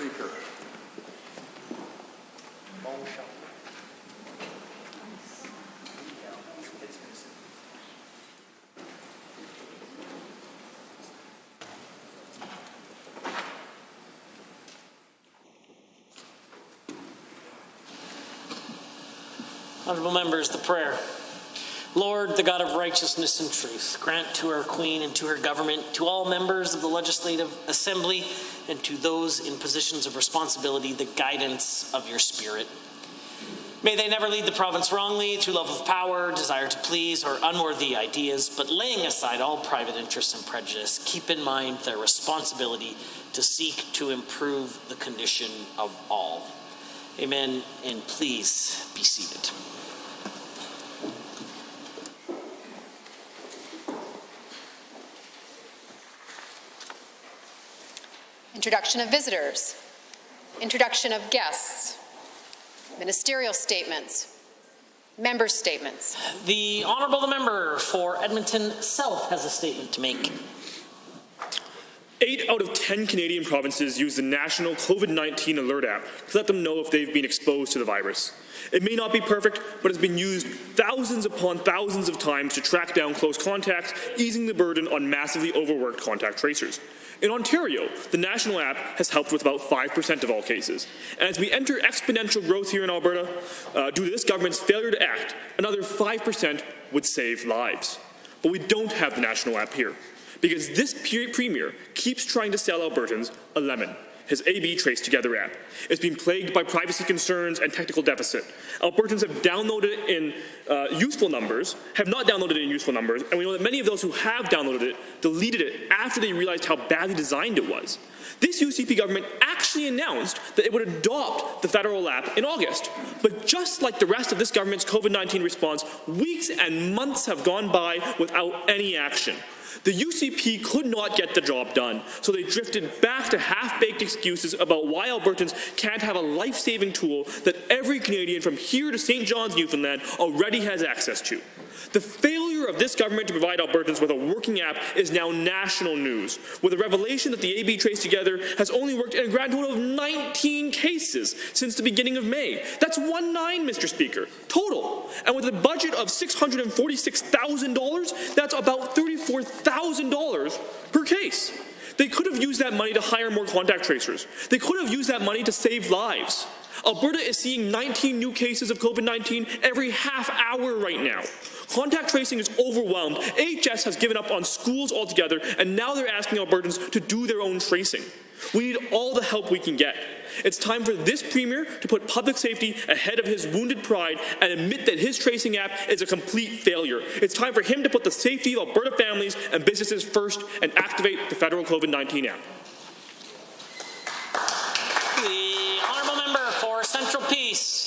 Speaker. Honourable members, the prayer. Lord, the God of righteousness and truth, grant to our Queen and to her government, to all members of the Legislative Assembly, and to those in positions of responsibility, the guidance of your Spirit. May they never lead the province wrongly through love of power, desire to please, or unworthy ideas, but laying aside all private interests and prejudice, keep in mind their responsibility to seek to improve the condition of all. Amen, and please be seated. Introduction of visitors, introduction of guests, ministerial statements, member statements. The Honourable member for Edmonton South has a statement to make. 8 out of 10 Canadian provinces use the national COVID-19 alert app to let them know if they've been exposed to the virus. It may not be perfect, but it's been used thousands upon thousands of times to track down close contacts, easing the burden on massively overworked contact tracers. In Ontario, the national app has helped with about 5% of all cases. And as we enter exponential growth here in Alberta, due to this government's failure to act, another 5% would save lives. But we don't have the national app here, because this premier keeps trying to sell Albertans a lemon, his AB Trace Together app. It's been plagued by privacy concerns and technical deficit. Albertans have downloaded it in useful numbers, have not downloaded it in useful numbers, and we know that many of those who have downloaded it deleted it after they realized how badly designed it was. This UCP government actually announced that it would adopt the federal app in August. But just like the rest of this government's COVID-19 response, weeks and months have gone by without any action. The UCP could not get the job done, so they drifted back to half-baked excuses about why Albertans can't have a life-saving tool that every Canadian from here to St. John's, Newfoundland already has access to. The failure of this government to provide Albertans with a working app is now national news, with the revelation that the AB Trace Together has only worked in a grand total of 19 cases since the beginning of May. That's 19, Mr. Speaker, total. And with a budget of $646,000, that's about $34,000 per case. They could have used that money to hire more contact tracers. They could have used that money to save lives. Alberta is seeing 19 new cases of COVID-19 every half hour right now. Contact tracing is overwhelmed. AHS has given up on schools altogether, and now they're asking Albertans to do their own tracing. We need all the help we can get. It's time for this premier to put public safety ahead of his wounded pride and admit that his tracing app is a complete failure. It's time for him to put the safety of Alberta families and businesses first and activate the federal COVID-19 app. The Honourable member for Central Peace.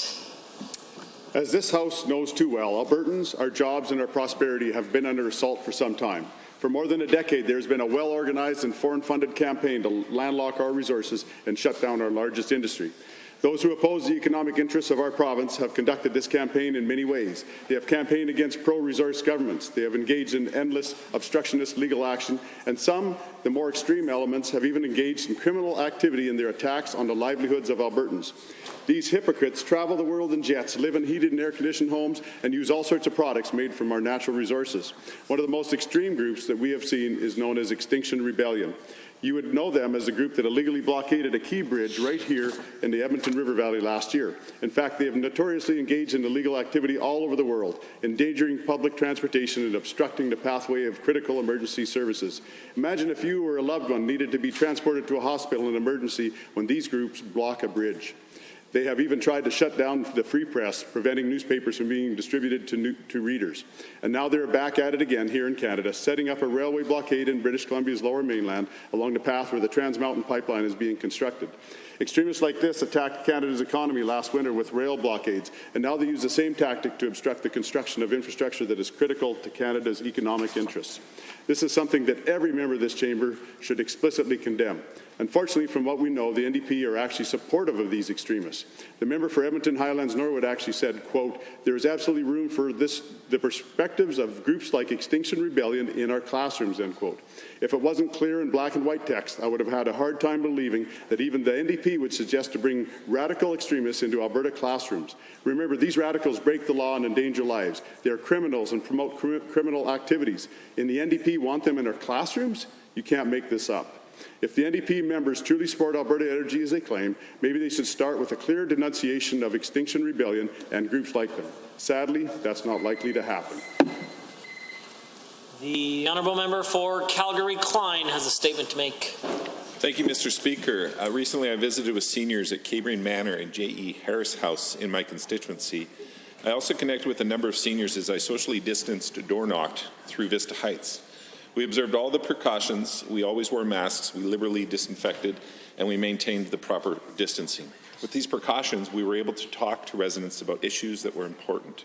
As this House knows too well, Albertans, our jobs and our prosperity have been under assault for some time. For more than a decade, there's been a well-organized and foreign-funded campaign to landlock our resources and shut down our largest industry. Those who oppose the economic interests of our province have conducted this campaign in many ways. They have campaigned against pro-resource governments. They have engaged in endless obstructionist legal action, and some, the more extreme elements, have even engaged in criminal activity in their attacks on the livelihoods of Albertans. These hypocrites travel the world in jets, live in heated and air-conditioned homes, and use all sorts of products made from our natural resources. One of the most extreme groups that we have seen is known as Extinction Rebellion. You would know them as the group that illegally blockaded a key bridge right here in the Edmonton River Valley last year. In fact, they have notoriously engaged in illegal activity all over the world, endangering public transportation and obstructing the pathway of critical emergency services. Imagine if you or a loved one needed to be transported to a hospital in an emergency when these groups block a bridge. They have even tried to shut down the free press, preventing newspapers from being distributed to readers. And now they're back at it again here in Canada, setting up a railway blockade in British Columbia's lower mainland along the path where the Trans Mountain Pipeline is being constructed. Extremists like this attacked Canada's economy last winter with rail blockades, and now they use the same tactic to obstruct the construction of infrastructure that is critical to Canada's economic interests. This is something that every member of this chamber should explicitly condemn. Unfortunately, from what we know, the NDP are actually supportive of these extremists. The member for Edmonton Highlands Norwood actually said, quote, "There is absolutely room for the perspectives of groups like Extinction Rebellion in our classrooms," end quote. If it wasn't clear in black and white text, I would have had a hard time believing that even the NDP would suggest to bring radical extremists into Alberta classrooms. Remember, these radicals break the law and endanger lives. They are criminals and promote criminal activities. And the NDP want them in our classrooms? You can't make this up. If the NDP members truly support Alberta Energy as they claim, maybe they should start with a clear denunciation of Extinction Rebellion and groups like them. Sadly, that's not likely to happen. The honourable member for Calgary-Klein has a statement to make. Thank you, Mr. Speaker. Recently, I visited with seniors at Cambrian Manor and J.E. Harris House in my constituency. I also connected with a number of seniors as I socially distanced door knocked through Vista Heights. We observed all the precautions. We always wore masks. We liberally disinfected, and we maintained the proper distancing. With these precautions, we were able to talk to residents about issues that were important.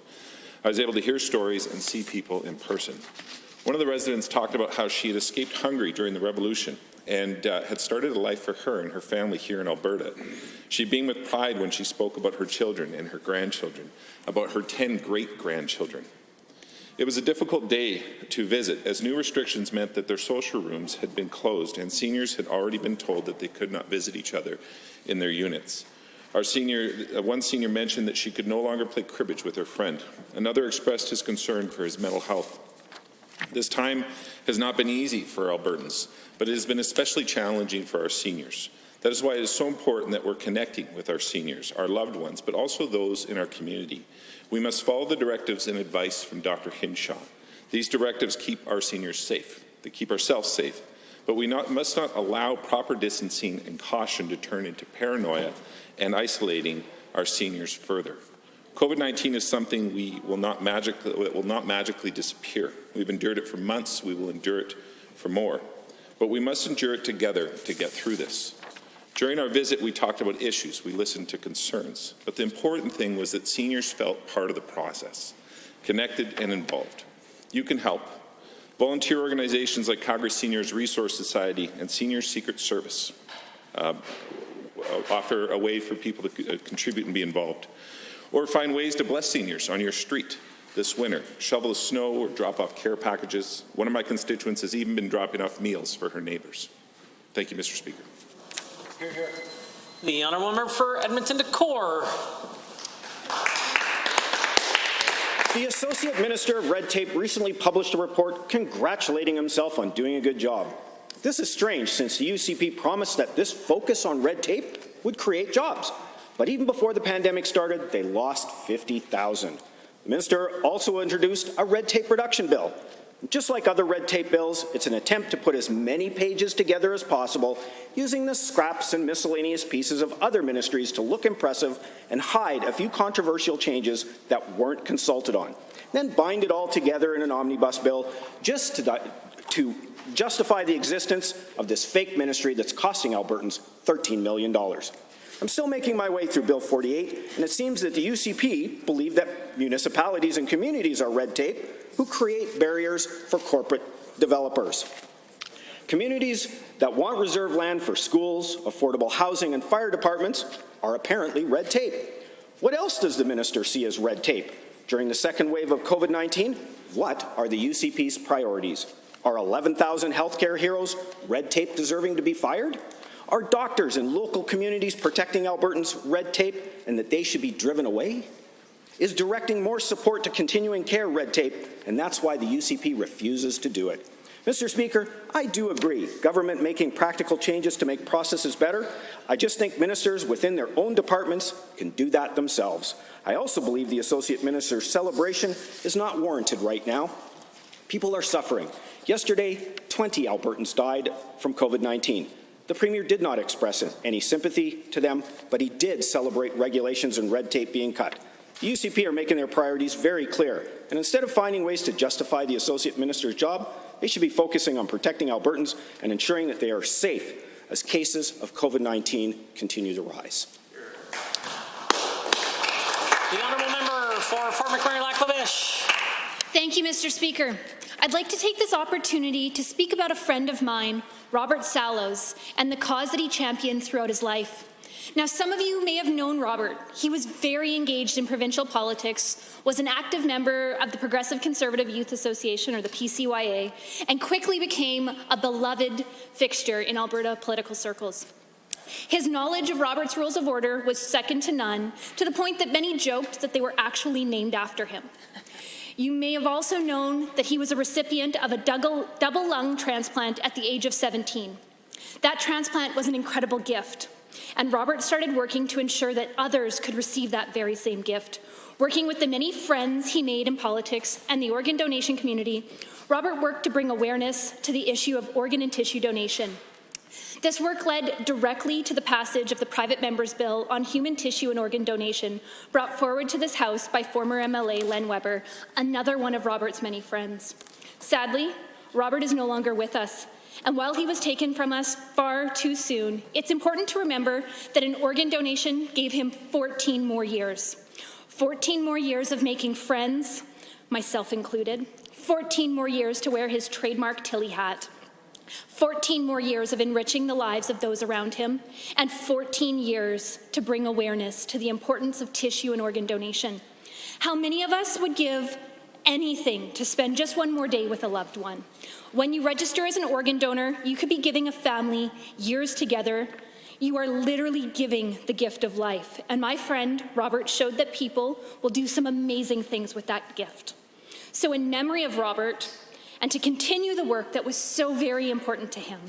I was able to hear stories and see people in person. One of the residents talked about how she had escaped Hungary during the Revolution and had started a life for her and her family here in Alberta. She beamed with pride when she spoke about her children and her grandchildren, about her 10 great-grandchildren. It was a difficult day to visit, as new restrictions meant that their social rooms had been closed and seniors had already been told that they could not visit each other in their units. One senior mentioned that she could no longer play cribbage with her friend. Another expressed his concern for his mental health. This time has not been easy for Albertans, but it has been especially challenging for our seniors. That is why it is so important that we're connecting with our seniors, our loved ones, but also those in our community. We must follow the directives and advice from Dr. Hinshaw. These directives keep our seniors safe. They keep ourselves safe. But we must not allow proper distancing and caution to turn into paranoia and isolating our seniors further. COVID-19 is something that will not magically disappear. We've endured it for months. We will endure it for more. But we must endure it together to get through this. During our visit, we talked about issues, we listened to concerns, but the important thing was that seniors felt part of the process, connected and involved. You can help. Volunteer organizations like Calgary Seniors Resource Society and Senior Secret Service offer a way for people to contribute and be involved. Or find ways to bless seniors on your street this winter. Shovel the snow or drop off care packages. One of my constituents has even been dropping off meals for her neighbours. Thank you, Mr. Speaker. Hear, hear. The honourable member for Edmonton Decor. The Associate Minister of Red Tape recently published a report congratulating himself on doing a good job. This is strange since the UCP promised that this focus on red tape would create jobs. But even before the pandemic started, they lost 50,000. The minister also introduced a red tape reduction bill. Just like other red tape bills, it's an attempt to put as many pages together as possible, using the scraps and miscellaneous pieces of other ministries to look impressive and hide a few controversial changes that weren't consulted on. Then bind it all together in an omnibus bill just to justify the existence of this fake ministry that's costing Albertans $13 million. I'm still making my way through Bill 48, and it seems that the UCP believe that municipalities and communities are red tape who create barriers for corporate developers. Communities that want reserved land for schools, affordable housing, and fire departments are apparently red tape. What else does the minister see as red tape? During the second wave of COVID-19, what are the UCP's priorities? Are 11,000 healthcare heroes red tape deserving to be fired? Are doctors in local communities protecting Albertans red tape and that they should be driven away? Is directing more support to continuing care red tape, and that's why the UCP refuses to do it? Mr. Speaker, I do agree, government making practical changes to make processes better. I just think ministers within their own departments can do that themselves. I also believe the Associate Minister's celebration is not warranted right now. People are suffering. Yesterday, 20 Albertans died from COVID-19. The Premier did not express any sympathy to them, but he did celebrate regulations and red tape being cut. The UCP are making their priorities very clear, and instead of finding ways to justify the Associate Minister's job, they should be focusing on protecting Albertans and ensuring that they are safe as cases of COVID-19 continue to rise. The honourable member for Fort McMurray-Lac-La Biche. Thank you, Mr. Speaker. I'd like to take this opportunity to speak about a friend of mine, Robert Sallows, and the cause that he championed throughout his life. Now, some of you may have known Robert. He was very engaged in provincial politics, was an active member of the Progressive Conservative Youth Association, or the PCYA, and quickly became a beloved fixture in Alberta political circles. His knowledge of Robert's Rules of Order was second to none, to the point that many joked that they were actually named after him. You may have also known that he was a recipient of a double lung transplant at the age of 17. That transplant was an incredible gift, and Robert started working to ensure that others could receive that very same gift. Working with the many friends he made in politics and the organ donation community, Robert worked to bring awareness to the issue of organ and tissue donation. This work led directly to the passage of the Private Member's Bill on human tissue and organ donation, brought forward to this House by former MLA Len Weber, another one of Robert's many friends. Sadly, Robert is no longer with us, and while he was taken from us far too soon, it's important to remember that an organ donation gave him 14 more years. 14 more years of making friends, myself included. 14 more years to wear his trademark Tilly hat. 14 more years of enriching the lives of those around him, and 14 years to bring awareness to the importance of tissue and organ donation. How many of us would give anything to spend just one more day with a loved one? When you register as an organ donor, you could be giving a family years together. You are literally giving the gift of life. And my friend, Robert, showed that people will do some amazing things with that gift. So in memory of Robert, and to continue the work that was so very important to him,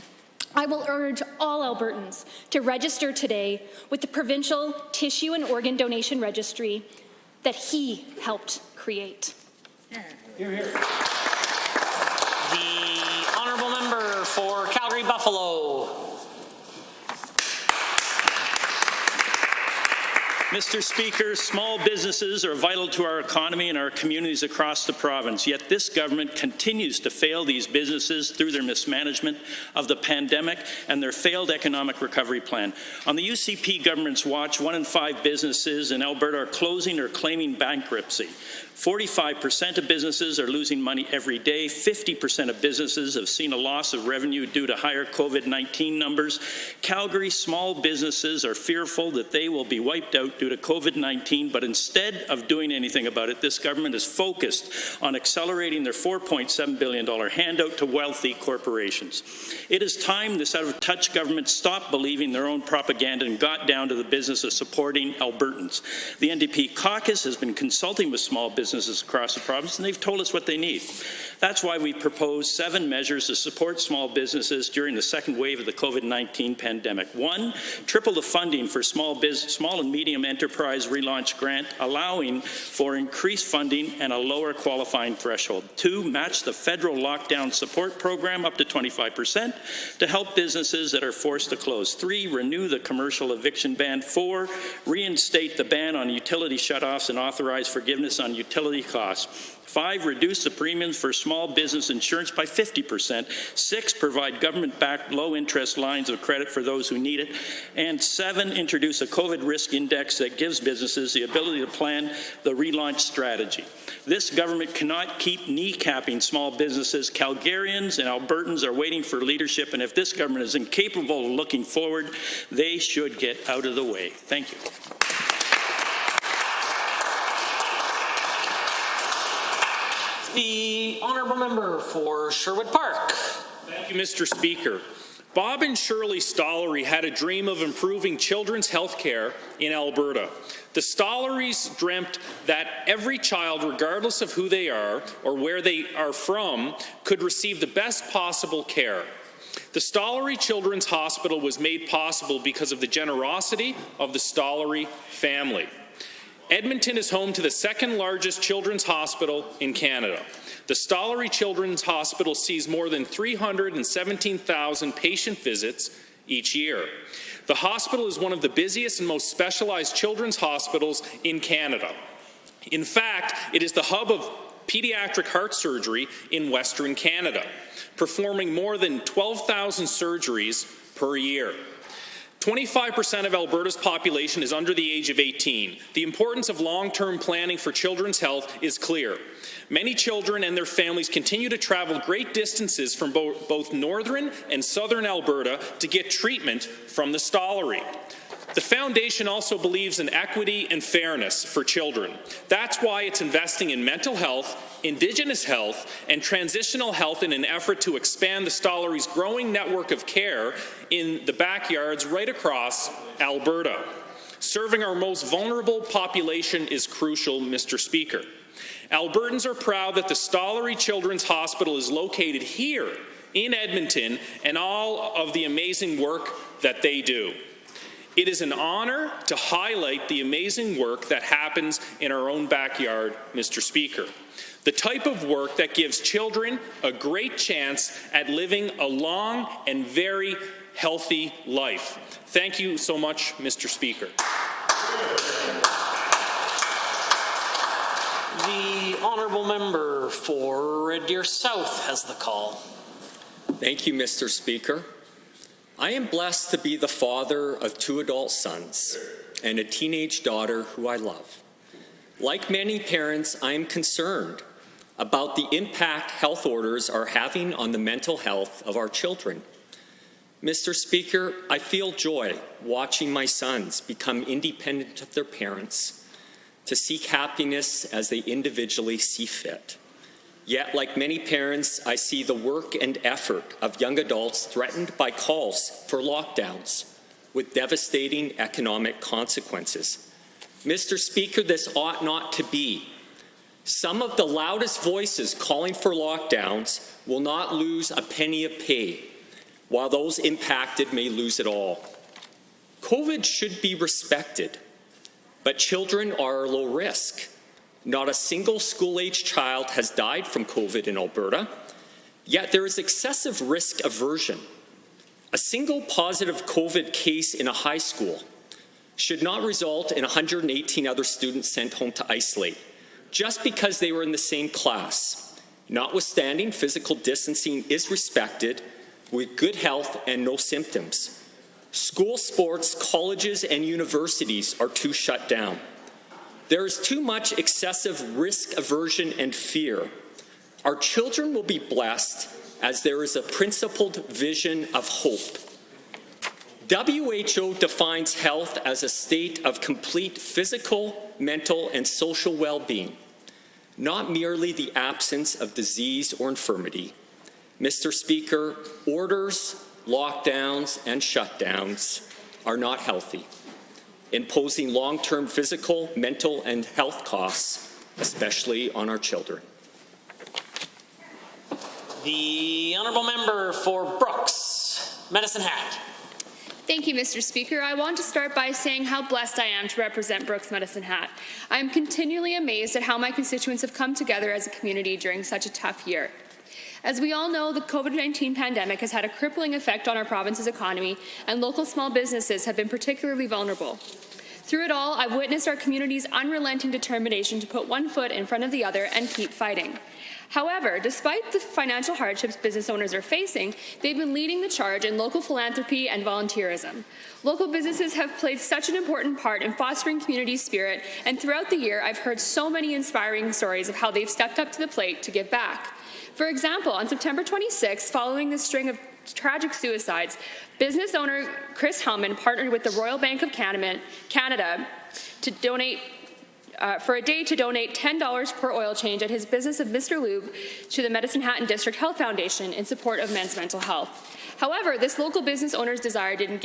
I will urge all Albertans to register today with the Provincial Tissue and Organ Donation Registry that he helped create. Hear, hear. The honourable member for Calgary-Buffalo. Mr. Speaker, small businesses are vital to our economy and our communities across the province, yet this government continues to fail these businesses through their mismanagement of the pandemic and their failed economic recovery plan. On the UCP government's watch, 1 in 5 businesses in Alberta are closing or claiming bankruptcy. 45% of businesses are losing money every day. 50% of businesses have seen a loss of revenue due to higher COVID-19 numbers. Calgary small businesses are fearful that they will be wiped out due to COVID-19, but instead of doing anything about it, this government is focused on accelerating their $4.7 billion handout to wealthy corporations. It is time this out-of-touch government stopped believing their own propaganda and got down to the business of supporting Albertans. The NDP caucus has been consulting with small businesses across the province, and they've told us what they need. That's why we proposed 7 measures to support small businesses during the second wave of the COVID-19 pandemic. 1, triple the funding for small and medium enterprise relaunch grant, allowing for increased funding and a lower qualifying threshold. 2, match the federal lockdown support program up to 25% to help businesses that are forced to close. 3, renew the commercial eviction ban. 4, reinstate the ban on utility shutoffs and authorize forgiveness on utility costs. 5, reduce the premiums for small business insurance by 50%. 6, provide government-backed low-interest lines of credit for those who need it. And 7, introduce a COVID risk index that gives businesses the ability to plan the relaunch strategy. This government cannot keep kneecapping small businesses. Calgarians and Albertans are waiting for leadership, and if this government is incapable of looking forward, they should get out of the way. Thank you. The honourable member for Sherwood Park. Thank you, Mr. Speaker. Bob and Shirley Stollery had a dream of improving children's health care in Alberta. The Stollerys dreamt that every child, regardless of who they are or where they are from, could receive the best possible care. The Stollery Children's Hospital was made possible because of the generosity of the Stollery family. Edmonton is home to the second largest children's hospital in Canada. The Stollery Children's Hospital sees more than 317,000 patient visits each year. The hospital is one of the busiest and most specialized children's hospitals in Canada. In fact, it is the hub of pediatric heart surgery in Western Canada, performing more than 12,000 surgeries per year. 25% of Alberta's population is under the age of 18. The importance of long-term planning for children's health is clear. Many children and their families continue to travel great distances from both northern and southern Alberta to get treatment from the Stollery. The Foundation also believes in equity and fairness for children. That's why it's investing in mental health, Indigenous health, and transitional health in an effort to expand the Stollery's growing network of care in the backyards right across Alberta. Serving our most vulnerable population is crucial, Mr. Speaker. Albertans are proud that the Stollery Children's Hospital is located here in Edmonton and all of the amazing work that they do. It is an honor to highlight the amazing work that happens in our own backyard, Mr. Speaker. The type of work that gives children a great chance at living a long and very healthy life. Thank you so much, Mr. Speaker. The honourable member for Red Deer South has the call. Thank you, Mr. Speaker. I am blessed to be the father of 2 adult sons and a teenage daughter who I love. Like many parents, I am concerned about the impact health orders are having on the mental health of our children. Mr. Speaker, I feel joy watching my sons become independent of their parents to seek happiness as they individually see fit. Yet, like many parents, I see the work and effort of young adults threatened by calls for lockdowns with devastating economic consequences. Mr. Speaker, this ought not to be. Some of the loudest voices calling for lockdowns will not lose a penny of pay, while those impacted may lose it all. COVID should be respected, but children are low risk. Not a single school-age child has died from COVID in Alberta, yet there is excessive risk aversion. A single positive COVID case in a high school should not result in 118 other students sent home to isolate, just because they were in the same class. Notwithstanding, physical distancing is respected with good health and no symptoms. School sports, colleges, and universities are too shut down. There is too much excessive risk aversion and fear. Our children will be blessed as there is a principled vision of hope. WHO defines health as a state of complete physical, mental, and social well-being, not merely the absence of disease or infirmity. Mr. Speaker, orders, lockdowns, and shutdowns are not healthy, imposing long-term physical, mental, and health costs, especially on our children. The honourable member for Brooks, Medicine Hat. Thank you, Mr. Speaker. I want to start by saying how blessed I am to represent Brooks Medicine Hat. I am continually amazed at how my constituents have come together as a community during such a tough year. As we all know, the COVID-19 pandemic has had a crippling effect on our province's economy, and local small businesses have been particularly vulnerable. Through it all, I've witnessed our community's unrelenting determination to put one foot in front of the other and keep fighting. However, despite the financial hardships business owners are facing, they've been leading the charge in local philanthropy and volunteerism. Local businesses have played such an important part in fostering community spirit, and throughout the year, I've heard so many inspiring stories of how they've stepped up to the plate to give back. For example, on September 26, following the string of tragic suicides, business owner Chris Hellman partnered with the Royal Bank of Canada to donate for a day to donate $10 per oil change at his business of Mr. Lube to the Medicine Hat and District Health Foundation in support of men's mental health. However, this local business owner's desire didn't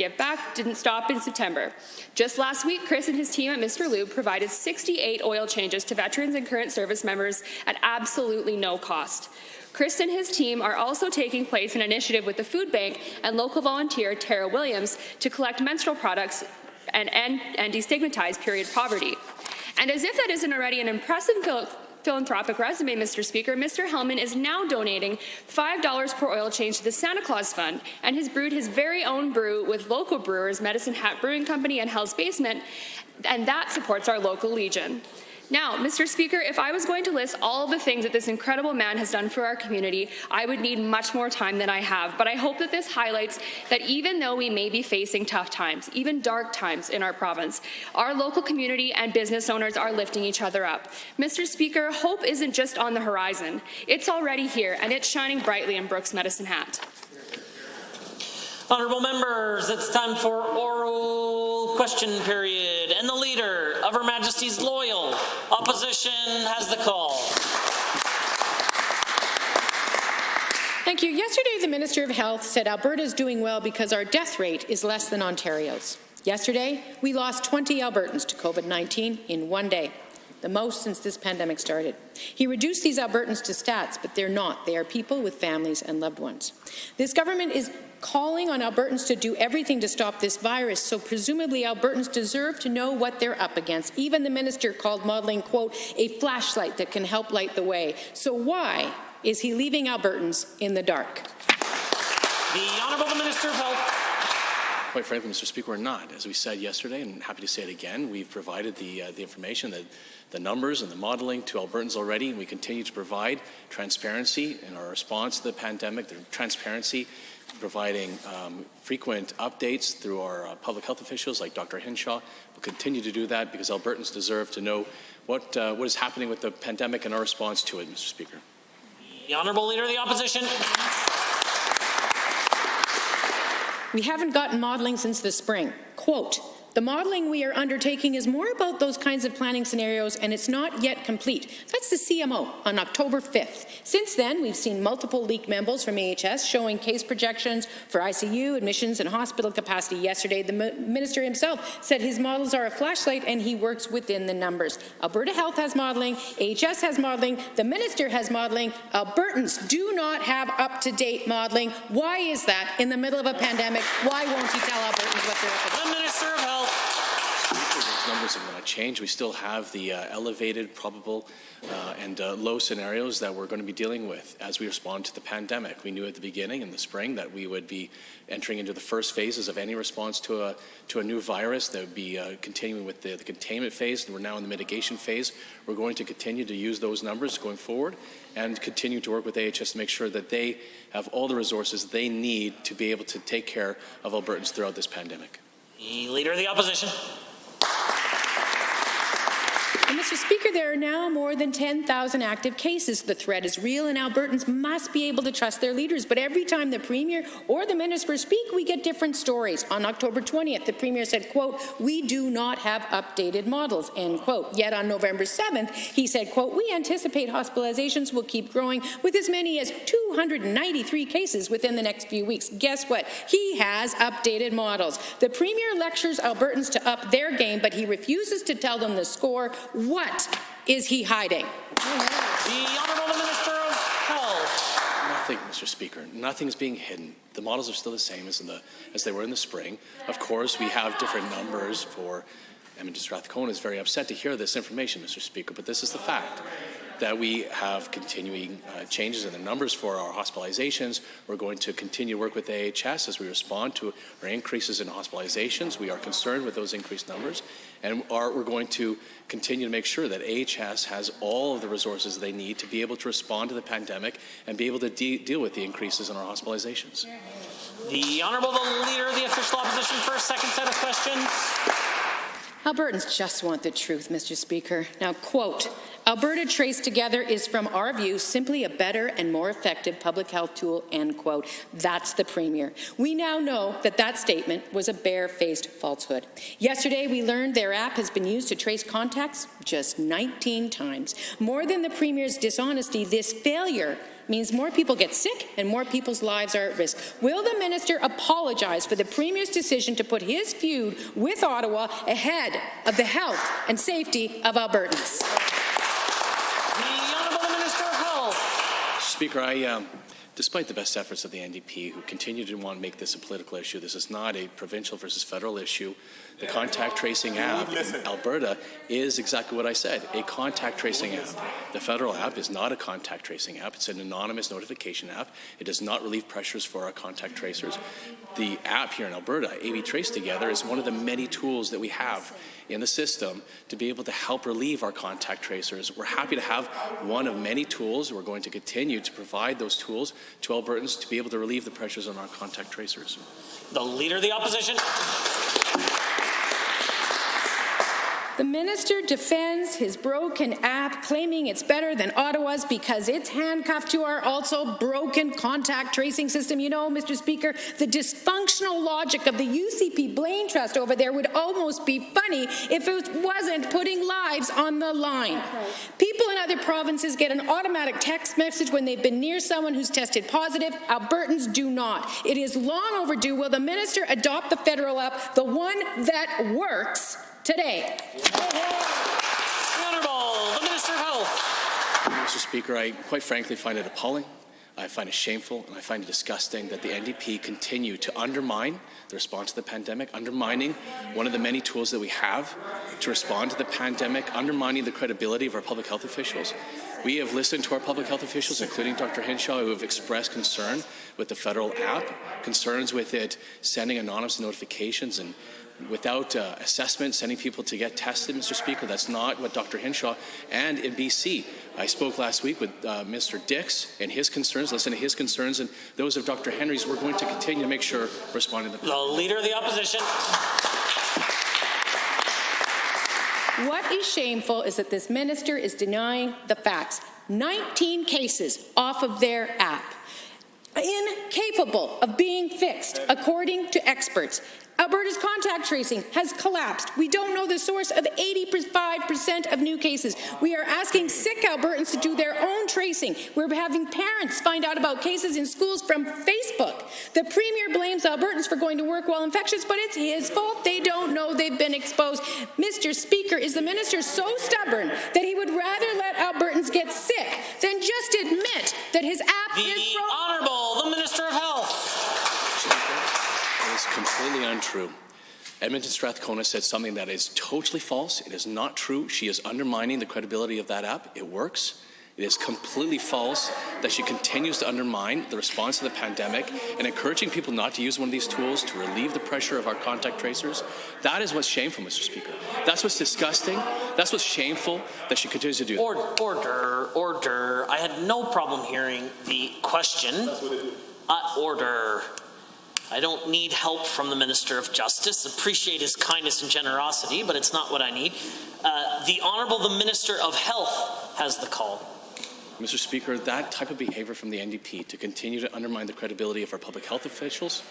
stop in September. Just last week, Chris and his team at Mr. Lube provided 68 oil changes to veterans and current service members at absolutely no cost. Chris and his team are also taking place an initiative with the food bank and local volunteer Tara Williams to collect menstrual products and destigmatize period poverty. And as if that isn't already an impressive philanthropic resume, Mr. Speaker, Mr. Hellman is now donating $5 per oil change to the Santa Claus Fund and has brewed his very own brew with local brewers Medicine Hat Brewing Company and Hell's Basement, and that supports our local Legion. Now, Mr. Speaker, if I was going to list all of the things that this incredible man has done for our community, I would need much more time than I have. But I hope that this highlights that even though we may be facing tough times, even dark times in our province, our local community and business owners are lifting each other up. Mr. Speaker, hope isn't just on the horizon. It's already here, and it's shining brightly in Brooks Medicine Hat. Honourable members, it's time for oral question period, and the Leader of Her Majesty's Loyal Opposition has the call. Thank you. Yesterday, the Minister of Health said Alberta is doing well because our death rate is less than Ontario's. Yesterday, we lost 20 Albertans to COVID-19 in one day, the most since this pandemic started. He reduced these Albertans to stats, but they're not. They are people with families and loved ones. This government is calling on Albertans to do everything to stop this virus, so presumably Albertans deserve to know what they're up against. Even the minister called modelling, quote, a flashlight that can help light the way. So why is he leaving Albertans in the dark? The Honourable Minister of Health. Quite frankly, Mr. Speaker, we're not. As we said yesterday, and I'm happy to say it again, we've provided the information, the numbers and the modelling to Albertans already, and we continue to provide transparency in our response to the pandemic, the transparency, providing frequent updates through our public health officials like Dr. Hinshaw. We'll continue to do that because Albertans deserve to know what is happening with the pandemic and our response to it, Mr. Speaker. The Honourable Leader of the Opposition. We haven't gotten modelling since the spring. Quote, the modelling we are undertaking is more about those kinds of planning scenarios, and it's not yet complete. That's the CMO on October 5th. Since then, we've seen multiple leaked memos from AHS showing case projections for ICU, admissions, and hospital capacity. Yesterday, the minister himself said his models are a flashlight and he works within the numbers. Alberta Health has modelling, AHS has modelling, the minister has modelling. Albertans do not have up-to-date modelling. Why is that in the middle of a pandemic? Why won't he tell Albertans what they're up against? The Minister of Health. Those numbers are going to change. We still have the elevated, probable, and low scenarios that we're going to be dealing with as we respond to the pandemic. We knew at the beginning in the spring that we would be entering into the first phases of any response to a new virus that would be continuing with the containment phase. We're now in the mitigation phase. We're going to continue to use those numbers going forward and continue to work with AHS to make sure that they have all the resources they need to be able to take care of Albertans throughout this pandemic. The Leader of the Opposition. And Mr. Speaker, there are now more than 10,000 active cases. The threat is real, and Albertans must be able to trust their leaders. But every time the Premier or the Minister speak, we get different stories. On October 20th, the Premier said, quote, we do not have updated models, end quote. Yet on November 7th, he said, quote, we anticipate hospitalizations will keep growing with as many as 293 cases within the next few weeks. Guess what? He has updated models. The Premier lectures Albertans to up their game, but he refuses to tell them the score. What is he hiding? The Honourable Minister of Health. Nothing, Mr. Speaker. Nothing's being hidden. The models are still the same as they were in the spring. Of course, we have different numbers for. Mr. Strathcona is very upset to hear this information, Mr. Speaker, but this is the fact that we have continuing changes in the numbers for our hospitalizations. We're going to continue to work with AHS as we respond to our increases in hospitalizations. We are concerned with those increased numbers, and we're going to continue to make sure that AHS has all of the resources they need to be able to respond to the pandemic and be able to deal with the increases in our hospitalizations. The Honourable Leader of the Official Opposition for a second set of questions. Albertans just want the truth, Mr. Speaker. Now, quote, Alberta Trace Together is, from our view, simply a better and more effective public health tool, end quote. That's the Premier. We now know that that statement was a bare-faced falsehood. Yesterday, we learned their app has been used to trace contacts just 19 times. More than the Premier's dishonesty, this failure means more people get sick and more people's lives are at risk. Will the minister apologize for the Premier's decision to put his feud with Ottawa ahead of the health and safety of Albertans? The Honourable Minister of Health. Speaker, despite the best efforts of the NDP, who continue to want to make this a political issue, this is not a provincial versus federal issue. The contact tracing app in Alberta is exactly what I said, a contact tracing app. The federal app is not a contact tracing app. It's an anonymous notification app. It does not relieve pressures for our contact tracers. The app here in Alberta, AB Trace Together, is one of the many tools that we have in the system to be able to help relieve our contact tracers. We're happy to have one of many tools. We're going to continue to provide those tools to Albertans to be able to relieve the pressures on our contact tracers. The Leader of the Opposition. The minister defends his broken app, claiming it's better than Ottawa's because it's handcuffed to our also broken contact tracing system. You know, Mr. Speaker, the dysfunctional logic of the UCP Blaine Trust over there would almost be funny if it wasn't putting lives on the line. People in other provinces get an automatic text message when they've been near someone who's tested positive. Albertans do not. It is long overdue. Will the minister adopt the federal app, the one that works, today? The Honourable, the Minister of Health. Mr. Speaker, I quite frankly find it appalling, I find it shameful, and I find it disgusting that the NDP continue to undermine the response to the pandemic, undermining one of the many tools that we have to respond to the pandemic, undermining the credibility of our public health officials. We have listened to our public health officials, including Dr. Hinshaw, who have expressed concern with the federal app, concerns with it sending anonymous notifications and without assessment, sending people to get tested, Mr. Speaker. That's not what Dr. Hinshaw and in BC. I spoke last week with Mr. Dix and his concerns, listen to his concerns, and those of Dr. Henry's. We're going to continue to make sure we're responding to the Leader of the Opposition. What is shameful is that this minister is denying the facts. 19 cases off of their app, incapable of being fixed, according to experts. Alberta's contact tracing has collapsed. We don't know the source of 85% of new cases. We are asking sick Albertans to do their own tracing. We're having parents find out about cases in schools from Facebook. The Premier blames Albertans for going to work while infectious, but it's his fault. They don't know they've been exposed. Mr. Speaker, is the minister so stubborn that he would rather let Albertans get sick than just admit that his app is broken? The Honourable, the Minister of Health. It is completely untrue. Edmonton Strathcona said something that is totally false. It is not true. She is undermining the credibility of that app. It works. It is completely false that she continues to undermine the response to the pandemic and encouraging people not to use one of these tools to relieve the pressure of our contact tracers. That is what's shameful, Mr. Speaker. That's what's disgusting. That's what's shameful that she continues to do. Order. I had no problem hearing the question. Order. I don't need help from the Minister of Justice. Appreciate his kindness and generosity, but it's not what I need. The Honourable, the Minister of Health has the call. Mr. Speaker, that type of behavior from the NDP to continue to undermine the credibility of our public health officials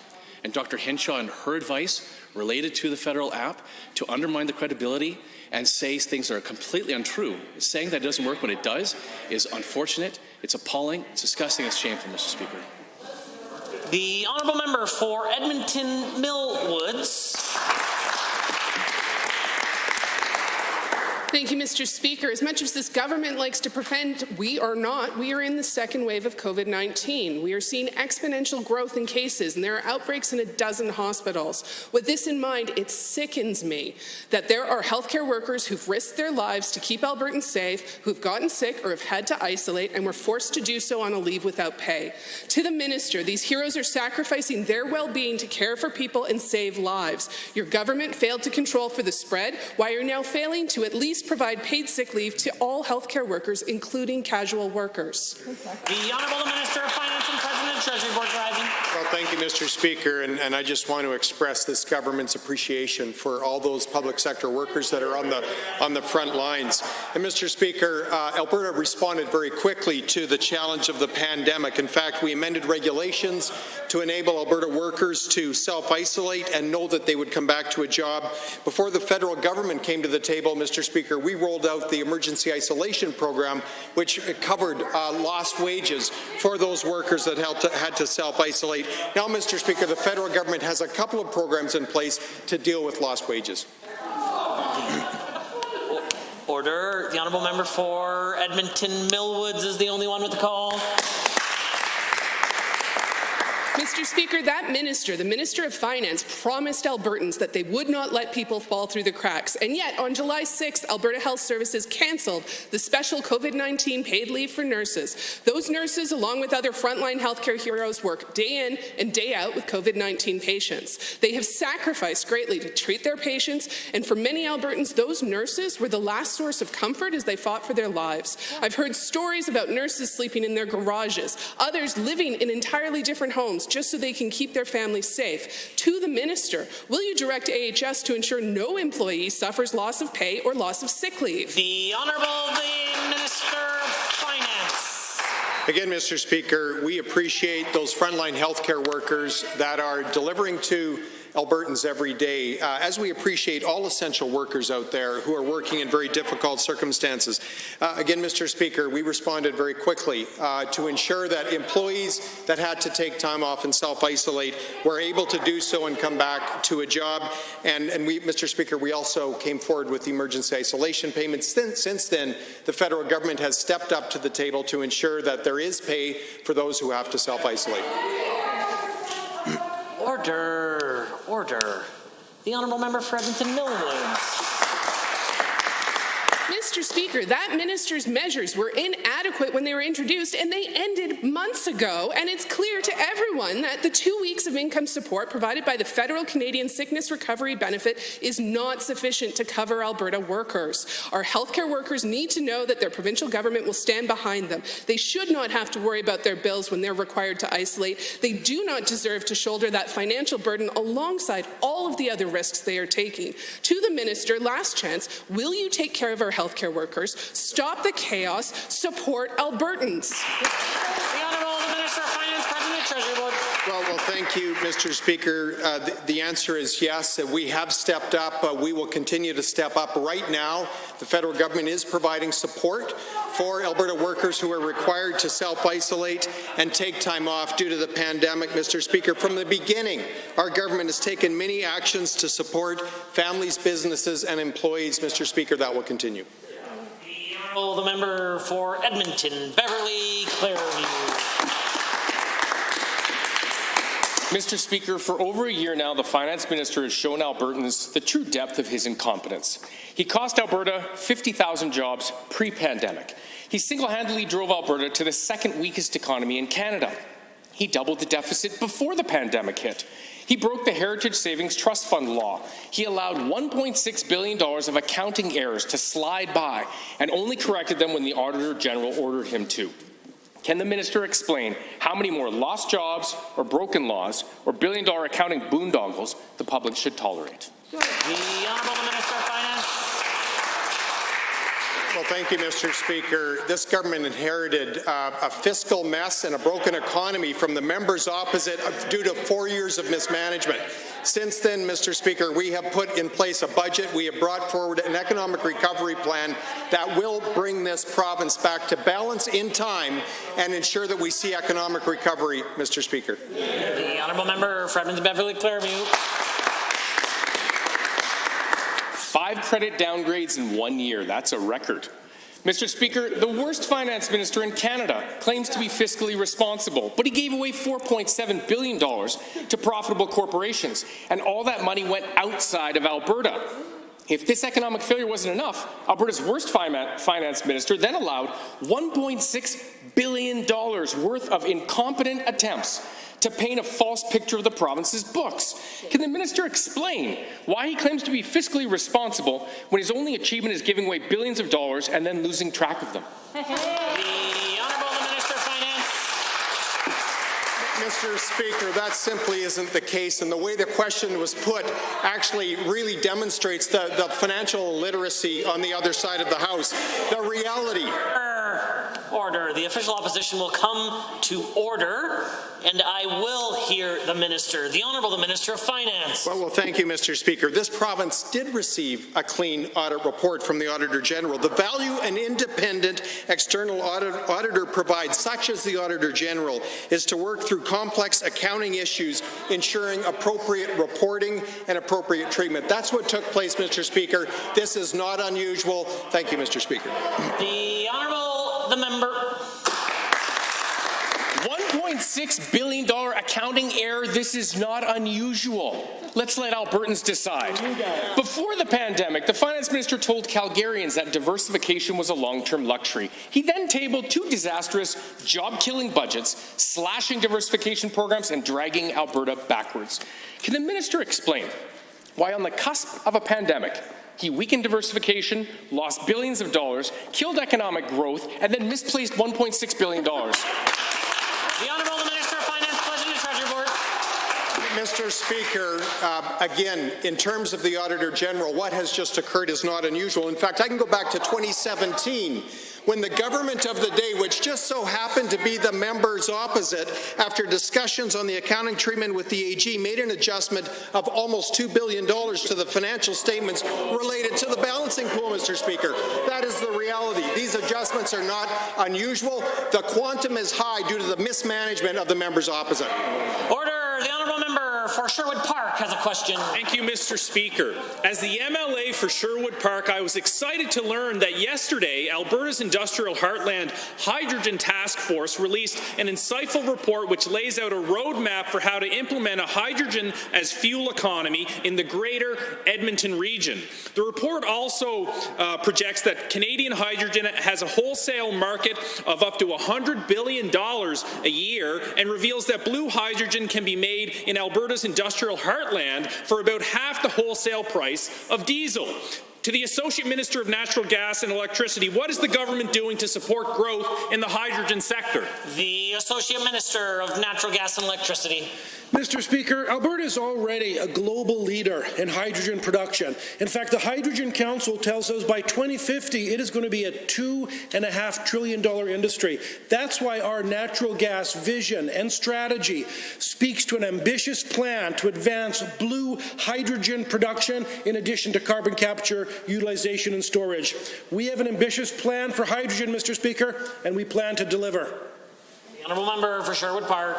and Dr. Hinshaw and her advice related to the federal app to undermine the credibility and say things that are completely untrue, saying that it doesn't work when it does, is unfortunate, it's appalling, it's disgusting, it's shameful, Mr. Speaker. The Honourable Member for Edmonton Millwoods. Thank you, Mr. Speaker. As much as this government likes to pretend we are not, we are in the second wave of COVID-19. We are seeing exponential growth in cases, and there are outbreaks in a dozen hospitals. With this in mind, it sickens me that there are healthcare workers who've risked their lives to keep Albertans safe, who've gotten sick or have had to isolate, and were forced to do so on a leave without pay. To the minister, these heroes are sacrificing their well-being to care for people and save lives. Your government failed to control for the spread, while you're now failing to at least provide paid sick leave to all healthcare workers, including casual workers. The Honourable Minister of Finance and President, Treasury Board Driving. Well, thank you, Mr. Speaker, and I just want to express this government's appreciation for all those public sector workers that are on the front lines. And Mr. Speaker, Alberta responded very quickly to the challenge of the pandemic. In fact, we amended regulations to enable Alberta workers to self-isolate and know that they would come back to a job. Before the federal government came to the table, Mr. Speaker, we rolled out the emergency isolation program, which covered lost wages for those workers that had to self-isolate. Now, Mr. Speaker, the federal government has a couple of programs in place to deal with lost wages. Order. The Honourable Member for Edmonton Millwoods is the only one with the call. Mr. Speaker, that minister, the Minister of Finance, promised Albertans that they would not let people fall through the cracks. And yet, on July 6th, Alberta Health Services cancelled the special COVID-19 paid leave for nurses. Those nurses, along with other frontline healthcare heroes, work day in and day out with COVID-19 patients. They have sacrificed greatly to treat their patients, and for many Albertans, those nurses were the last source of comfort as they fought for their lives. I've heard stories about nurses sleeping in their garages, others living in entirely different homes just so they can keep their families safe. To the minister, will you direct AHS to ensure no employee suffers loss of pay or loss of sick leave? The Honourable the Minister of Finance. Again, Mr. Speaker, we appreciate those frontline healthcare workers that are delivering to Albertans every day, as we appreciate all essential workers out there who are working in very difficult circumstances. Again, Mr. Speaker, we responded very quickly to ensure that employees that had to take time off and self-isolate were able to do so and come back to a job. And we, Mr. Speaker, we also came forward with emergency isolation payments. Since then, the federal government has stepped up to the table to ensure that there is pay for those who have to self-isolate. Order. Order. The Honourable Member for Edmonton Milton. Mr. Speaker, that minister's measures were inadequate when they were introduced, and they ended months ago, and it's clear to everyone that the 2 weeks of income support provided by the Federal Canadian Sickness Recovery Benefit is not sufficient to cover Alberta workers. Our healthcare workers need to know that their provincial government will stand behind them. They should not have to worry about their bills when they're required to isolate. They do not deserve to shoulder that financial burden alongside all of the other risks they are taking. To the minister, last chance, will you take care of our healthcare workers, stop the chaos, support Albertans? The Honourable Minister of Finance, President of the Treasury Board. Well, thank you, Mr. Speaker. The answer is yes. We have stepped up. We will continue to step up. Right now, the federal government is providing support for Alberta workers who are required to self-isolate and take time off due to the pandemic. Mr. Speaker, from the beginning, our government has taken many actions to support families, businesses, and employees. Mr. Speaker, that will continue. The member for Edmonton, Beverly Clareview. Mr. Speaker, for over a year now, the Finance Minister has shown Albertans the true depth of his incompetence. He cost Alberta 50,000 jobs pre-pandemic. He single-handedly drove Alberta to the second weakest economy in Canada. He doubled the deficit before the pandemic hit. He broke the Heritage Savings Trust Fund law. He allowed $1.6 billion of accounting errors to slide by and only corrected them when the Auditor General ordered him to. Can the minister explain how many more lost jobs or broken laws or billion-dollar accounting boondoggles the public should tolerate? The Honourable Minister of Finance. Well, thank you, Mr. Speaker. This government inherited a fiscal mess and a broken economy from the members opposite due to 4 years of mismanagement. Since then, Mr. Speaker, we have put in place a budget. We have brought forward an economic recovery plan that will bring this province back to balance in time and ensure that we see economic recovery, Mr. Speaker. The Honourable Member for Edmonton Beverly Clareview. 5 credit downgrades in 1 year. That's a record. Mr. Speaker, the worst finance minister in Canada claims to be fiscally responsible, but he gave away $4.7 billion to profitable corporations, and all that money went outside of Alberta. If this economic failure wasn't enough, Alberta's worst finance minister then allowed $1.6 billion worth of incompetent attempts to paint a false picture of the province's books. Can the minister explain why he claims to be fiscally responsible when his only achievement is giving away billions of dollars and then losing track of them? The Honourable Minister of Finance. Mr. Speaker, that simply isn't the case, and the way the question was put actually really demonstrates the financial illiteracy on the other side of the House. The reality. Order. The official opposition will come to order, and I will hear the minister. The Honourable the Minister of Finance. Well, thank you, Mr. Speaker. This province did receive a clean audit report from the Auditor General. The value an independent external auditor provides, such as the Auditor General, is to work through complex accounting issues, ensuring appropriate reporting and appropriate treatment. That's what took place, Mr. Speaker. This is not unusual. Thank you, Mr. Speaker. The Honourable the member. $1.6 billion accounting error, this is not unusual. Let's let Albertans decide. Before the pandemic, the finance minister told Calgarians that diversification was a long-term luxury. He then tabled two disastrous, job-killing budgets, slashing diversification programs and dragging Alberta backwards. Can the minister explain why on the cusp of a pandemic, he weakened diversification, lost billions of dollars, killed economic growth, and then misplaced $1.6 billion? The Honourable Minister of Finance, Budget and Treasury Board. Mr. Speaker, again, in terms of the Auditor General, what has just occurred is not unusual. In fact, I can go back to 2017, when the government of the day, which just so happened to be the members opposite, after discussions on the accounting treatment with the AG, made an adjustment of almost $2 billion to the financial statements related to the balancing pool, Mr. Speaker. That is the reality. These adjustments are not unusual. The quantum is high due to the mismanagement of the members opposite. Order. The Honourable Member for Sherwood Park has a question. Thank you, Mr. Speaker. As the MLA for Sherwood Park, I was excited to learn that yesterday, Alberta's Industrial Heartland Hydrogen Task Force released an insightful report which lays out a roadmap for how to implement a hydrogen as fuel economy in the greater Edmonton region. The report also projects that Canadian hydrogen has a wholesale market of up to $100 billion a year and reveals that blue hydrogen can be made in Alberta's industrial heartland for about half the wholesale price of diesel. To the Associate Minister of Natural Gas and Electricity, what is the government doing to support growth in the hydrogen sector? The Associate Minister of Natural Gas and Electricity. Mr. Speaker, Alberta is already a global leader in hydrogen production. In fact, the Hydrogen Council tells us by 2050 it is going to be a $2.5 trillion industry. That's why our natural gas vision and strategy speaks to an ambitious plan to advance blue hydrogen production in addition to carbon capture, utilization and storage. We have an ambitious plan for hydrogen, Mr. Speaker, and we plan to deliver. The Honourable Member for Sherwood Park.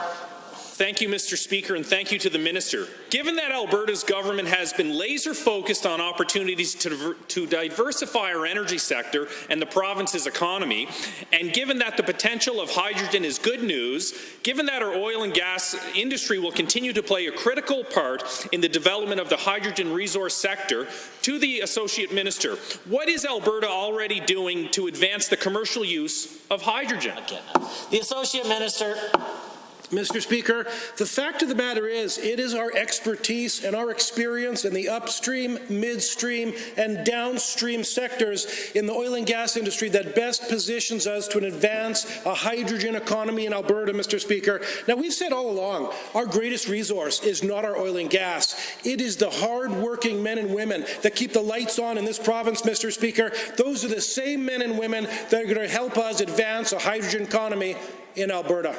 Thank you, Mr. Speaker, and thank you to the Minister. Given that Alberta's government has been laser-focused on opportunities to diversify our energy sector and the province's economy, and given that the potential of hydrogen is good news, given that our oil and gas industry will continue to play a critical part in the development of the hydrogen resource sector, to the Associate Minister, what is Alberta already doing to advance the commercial use of hydrogen? The Associate Minister. Mr. Speaker, the fact of the matter is, it is our expertise and our experience in the upstream, midstream, and downstream sectors in the oil and gas industry that best positions us to advance a hydrogen economy in Alberta, Mr. Speaker. Now, we've said all along, our greatest resource is not our oil and gas. It is the hard-working men and women that keep the lights on in this province, Mr. Speaker. Those are the same men and women that are going to help us advance a hydrogen economy in Alberta.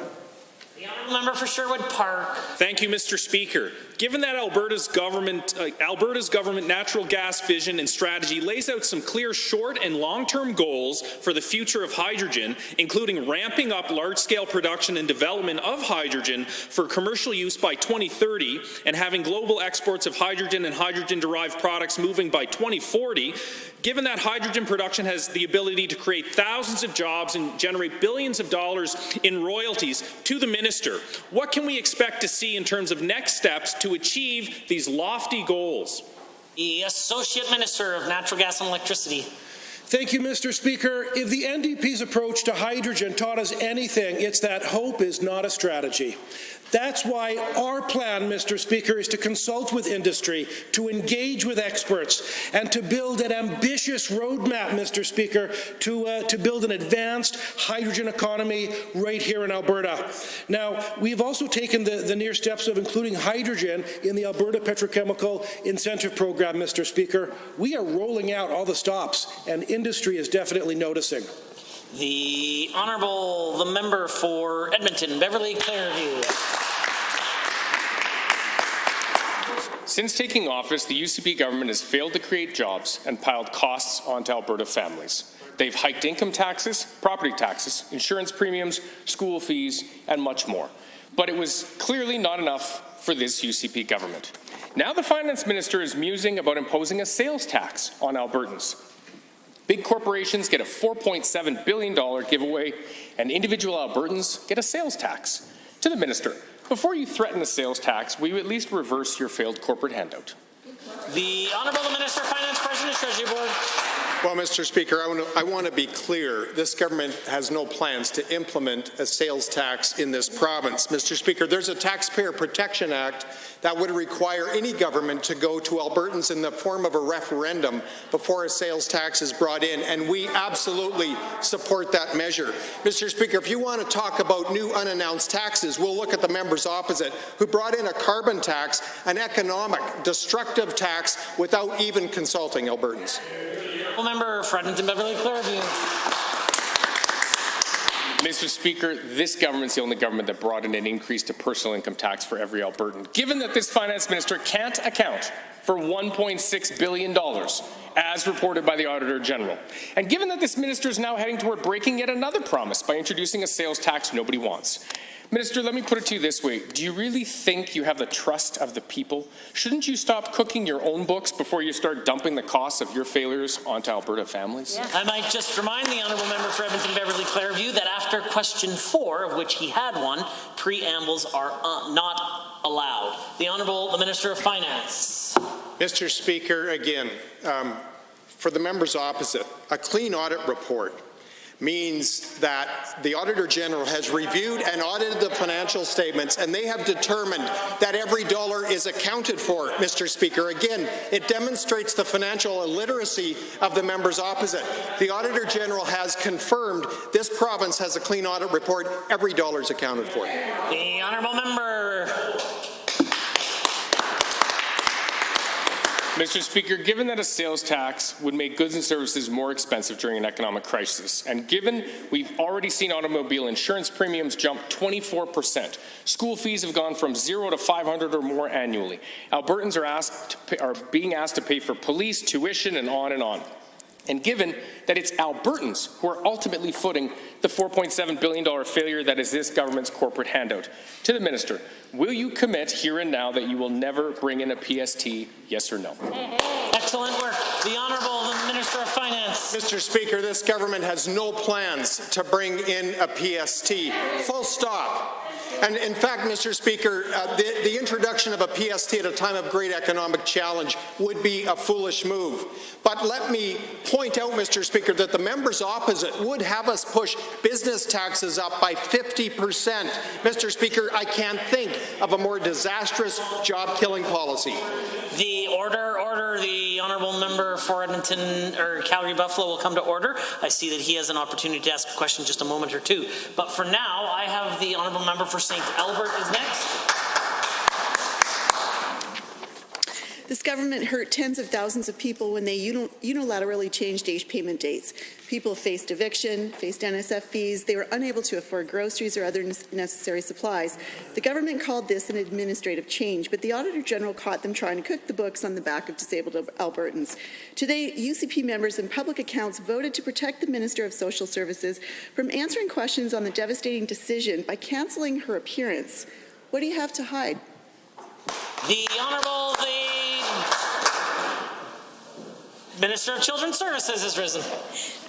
The Honourable Member for Sherwood Park. Thank you, Mr. Speaker. Given that Alberta's government natural gas vision and strategy lays out some clear short and long-term goals for the future of hydrogen, including ramping up large-scale production and development of hydrogen for commercial use by 2030 and having global exports of hydrogen and hydrogen-derived products moving by 2040, given that hydrogen production has the ability to create thousands of jobs and generate billions of dollars in royalties, to the Minister, what can we expect to see in terms of next steps to achieve these lofty goals? The Associate Minister of Natural Gas and Electricity. Thank you, Mr. Speaker. If the NDP's approach to hydrogen taught us anything, it's that hope is not a strategy. That's why our plan, Mr. Speaker, is to consult with industry, to engage with experts, and to build an ambitious roadmap, Mr. Speaker, to build an advanced hydrogen economy right here in Alberta. Now, we've also taken the near steps of including hydrogen in the Alberta Petrochemical Incentive Program, Mr. Speaker. We are rolling out all the stops, and industry is definitely noticing. The Honourable, the Member for Edmonton, Beverly Clareview. Since taking office, the UCP government has failed to create jobs and piled costs onto Alberta families. They've hiked income taxes, property taxes, insurance premiums, school fees, and much more. But it was clearly not enough for this UCP government. Now the Finance Minister is musing about imposing a sales tax on Albertans. Big corporations get a $4.7 billion giveaway, and individual Albertans get a sales tax. To the Minister, before you threaten a sales tax, will you at least reverse your failed corporate handout? The Honourable Minister of Finance, President, Treasury Board. Well, Mr. Speaker, I want to be clear. This government has no plans to implement a sales tax in this province. Mr. Speaker, there's a Taxpayer Protection Act that would require any government to go to Albertans in the form of a referendum before a sales tax is brought in, and we absolutely support that measure. Mr. Speaker, if you want to talk about new unannounced taxes, we'll look at the members opposite who brought in a carbon tax, an economic, destructive tax without even consulting Albertans. Member for Edmonton Beverly Clearview. Mr. Speaker, this government's the only government that brought in an increase to personal income tax for every Albertan. Given that this finance minister can't account for $1.6 billion, as reported by the Auditor General, and given that this minister is now heading toward breaking yet another promise by introducing a sales tax nobody wants, Minister, let me put it to you this way. Do you really think you have the trust of the people? Shouldn't you stop cooking your own books before you start dumping the costs of your failures onto Alberta families? Yeah. I might just remind the Honourable Member for Edmonton Beverly Clearview that after question 4, of which he had one, preambles are not allowed. The Honourable Minister of Finance. Mr. Speaker, again, for the members opposite, a clean audit report means that the Auditor General has reviewed and audited the financial statements, and they have determined that every dollar is accounted for, Mr. Speaker. Again, it demonstrates the financial illiteracy of the members opposite. The Auditor General has confirmed this province has a clean audit report. Every dollar is accounted for. The Honourable Member. Mr. Speaker, given that a sales tax would make goods and services more expensive during an economic crisis, and given we've already seen automobile insurance premiums jump 24%, school fees have gone from $0 to $500 or more annually, Albertans are being asked to pay for police, tuition, and on and on. And given that it's Albertans who are ultimately footing the $4.7 billion failure that is this government's corporate handout, to the Minister, will you commit here and now that you will never bring in a PST, yes or no? Excellent work. The Honourable Minister of Finance. Mr. Speaker, this government has no plans to bring in a PST. Full stop. And in fact, Mr. Speaker, the introduction of a PST at a time of great economic challenge would be a foolish move. But let me point out, Mr. Speaker, that the members opposite would have us push business taxes up by 50%. Mr. Speaker, I can't think of a more disastrous job-killing policy. The order, the Honourable Member for Edmonton or Calgary-Buffalo will come to order. I see that he has an opportunity to ask a question in just a moment or two. But for now, I have the Honourable Member for St. Albert is next. This government hurt tens of thousands of people when they unilaterally changed age payment dates. People faced eviction, faced NSF fees. They were unable to afford groceries or other necessary supplies. The government called this an administrative change, but the Auditor General caught them trying to cook the books on the back of disabled Albertans. Today, UCP members and public accounts voted to protect the Minister of Social Services from answering questions on the devastating decision by cancelling her appearance. What do you have to hide? The Honourable Minister of Children's Services has risen.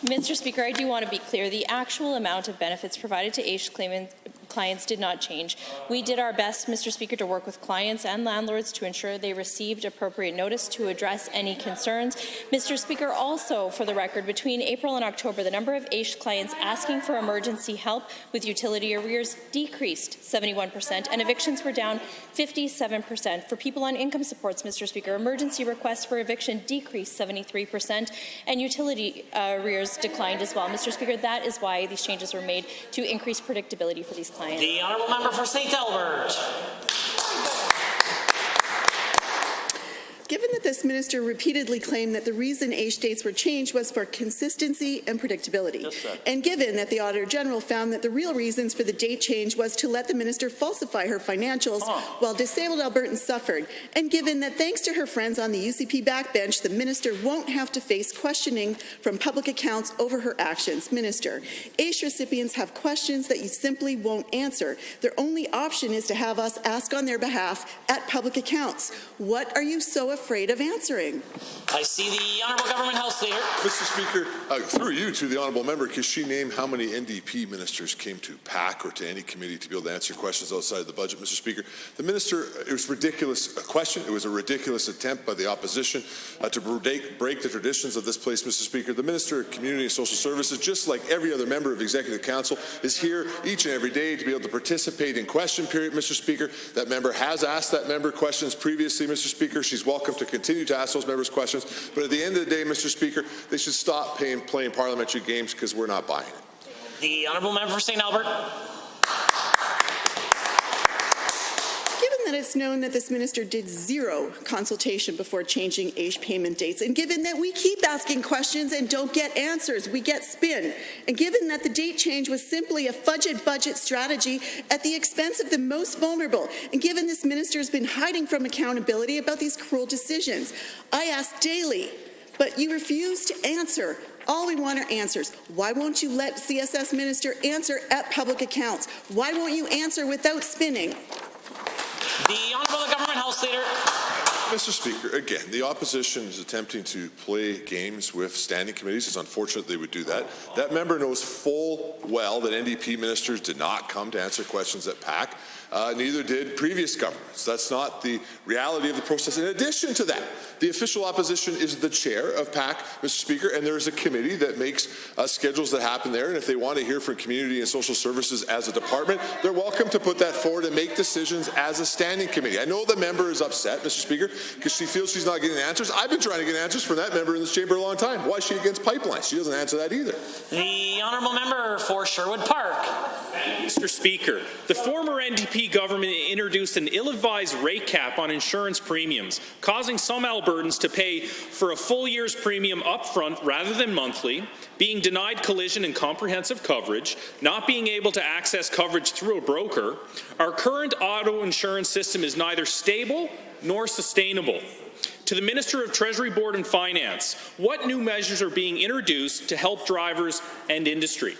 Mr. Speaker, I do want to be clear. The actual amount of benefits provided to AISH clients did not change. We did our best, Mr. Speaker, to work with clients and landlords to ensure they received appropriate notice to address any concerns. Mr. Speaker, also for the record, between April and October, the number of AISH clients asking for emergency help with utility arrears decreased 71%, and evictions were down 57%. For people on income supports, Mr. Speaker, emergency requests for eviction decreased 73%, and utility arrears declined as well. Mr. Speaker, that is why these changes were made, to increase predictability for these clients. The Honourable Member for St. Albert. Given that this minister repeatedly claimed that the reason age dates were changed was for consistency and predictability, and given that the Auditor General found that the real reasons for the date change was to let the minister falsify her financials while disabled Albertans suffered, and given that thanks to her friends on the UCP backbench, the minister won't have to face questioning from public accounts over her actions. Minister, AISH recipients have questions that you simply won't answer. Their only option is to have us ask on their behalf at public accounts. What are you so afraid of answering? I see the Honourable Government House Leader. Mr. Speaker, through you to the honourable member, can she name how many NDP ministers came to PAC or to any committee to be able to answer questions outside of the budget, Mr. Speaker? The minister, it was a ridiculous question. It was a ridiculous attempt by the opposition to break the traditions of this place, Mr. Speaker. The Minister of Community and Social Services, just like every other member of Executive Council, is here each and every day to be able to participate in question period, Mr. Speaker. That member has asked that member questions previously, Mr. Speaker. She's welcome to continue to ask those members questions. But at the end of the day, Mr. Speaker, they should stop playing parliamentary games because we're not buying it. The honourable member for St. Albert. Given that it's known that this minister did zero consultation before changing age payment dates, and given that we keep asking questions and don't get answers, we get spin, and given that the date change was simply a fudged budget strategy at the expense of the most vulnerable, and given this minister has been hiding from accountability about these cruel decisions, I ask daily, but you refuse to answer. All we want are answers. Why won't you let CSS minister answer at public accounts? Why won't you answer without spinning? The Honourable Government House Leader. Mr. Speaker, again, the opposition is attempting to play games with standing committees. It's unfortunate they would do that. That member knows full well that NDP ministers did not come to answer questions at PAC. Neither did previous governments. That's not the reality of the process. In addition to that, the official opposition is the chair of PAC, Mr. Speaker, and there is a committee that makes schedules that happen there. And if they want to hear from Community and Social Services as a department, they're welcome to put that forward and make decisions as a standing committee. I know the member is upset, Mr. Speaker, because she feels she's not getting answers. I've been trying to get answers from that member in this chamber a long time. Why is she against pipelines? She doesn't answer that either. The honourable member for Sherwood Park. Mr. Speaker, the former NDP government introduced an ill-advised rate cap on insurance premiums, causing some Albertans to pay for a full year's premium upfront rather than monthly, being denied collision and comprehensive coverage, not being able to access coverage through a broker. Our current auto insurance system is neither stable nor sustainable. To the Minister of Treasury Board and Finance, what new measures are being introduced to help drivers and industry?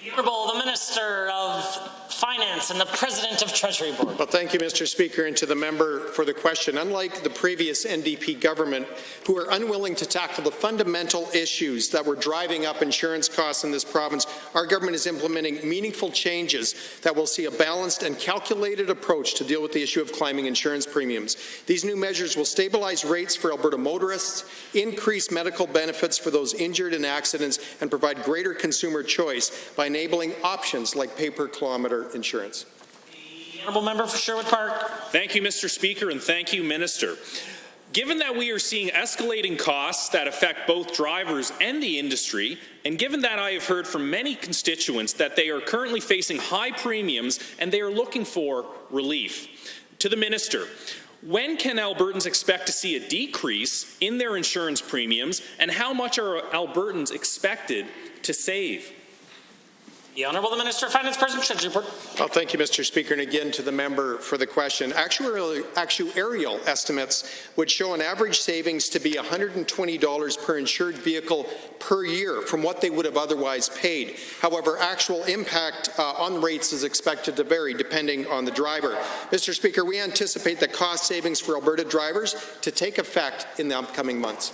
The Honourable the Minister of Finance and the President of Treasury Board. Well, thank you, Mr. Speaker, and to the member for the question. Unlike the previous NDP government, who are unwilling to tackle the fundamental issues that were driving up insurance costs in this province, our government is implementing meaningful changes that will see a balanced and calculated approach to deal with the issue of climbing insurance premiums. These new measures will stabilize rates for Alberta motorists, increase medical benefits for those injured in accidents, and provide greater consumer choice by enabling options like pay-per-kilometre insurance. The honourable member for Sherwood Park. Thank you, Mr. Speaker, and thank you, Minister. Given that we are seeing escalating costs that affect both drivers and the industry, and given that I have heard from many constituents that they are currently facing high premiums and they are looking for relief, to the Minister, when can Albertans expect to see a decrease in their insurance premiums, and how much are Albertans expected to save? The Honourable the Minister of Finance, President Treasury Board. Well, thank you, Mr. Speaker, and again to the member for the question. Actuarial estimates would show an average savings to be $120 per insured vehicle per year from what they would have otherwise paid. However, actual impact on rates is expected to vary depending on the driver. Mr. Speaker, we anticipate the cost savings for Alberta drivers to take effect in the upcoming months.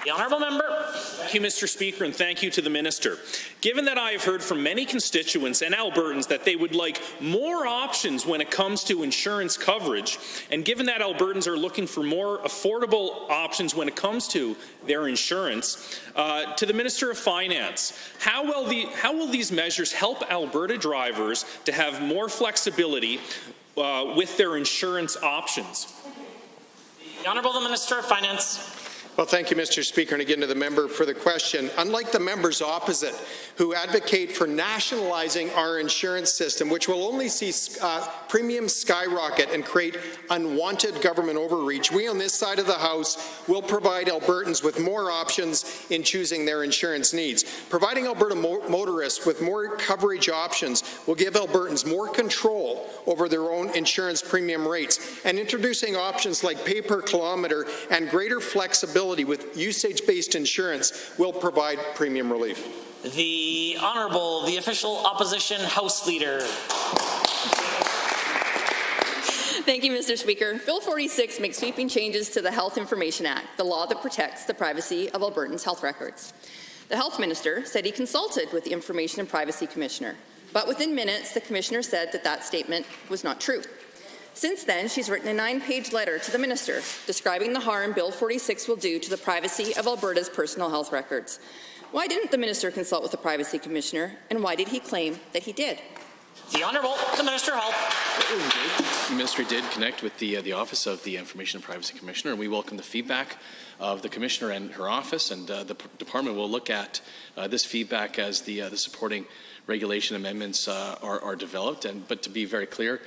The honourable member. Thank you, Mr. Speaker, and thank you to the Minister. Given that I have heard from many constituents and Albertans that they would like more options when it comes to insurance coverage, and given that Albertans are looking for more affordable options when it comes to their insurance, to the Minister of Finance, how will these measures help Alberta drivers to have more flexibility with their insurance options? The Honourable the Minister of Finance. Well, thank you, Mr. Speaker, and again to the member for the question. Unlike the members opposite, who advocate for nationalizing our insurance system, which will only see premiums skyrocket and create unwanted government overreach, we on this side of the House will provide Albertans with more options in choosing their insurance needs. Providing Alberta motorists with more coverage options will give Albertans more control over their own insurance premium rates, and introducing options like pay-per-kilometre and greater flexibility with usage-based insurance will provide premium relief. The Honourable, the official opposition House Leader. Thank you, Mr. Speaker. Bill 46 makes sweeping changes to the Health Information Act, the law that protects the privacy of Albertans' health records. The Health Minister said he consulted with the Information and Privacy Commissioner, but within minutes, the Commissioner said that that statement was not true. Since then, she's written a 9-page letter to the Minister describing the harm Bill 46 will do to the privacy of Alberta's personal health records. Why didn't the Minister consult with the Privacy Commissioner, and why did he claim that he did? The Honourable, the Minister of Health. The Ministry did connect with the Office of the Information and Privacy Commissioner, and we welcome the feedback of the Commissioner and her office, and the Department will look at this feedback as the supporting regulation amendments are developed. But to be very clear,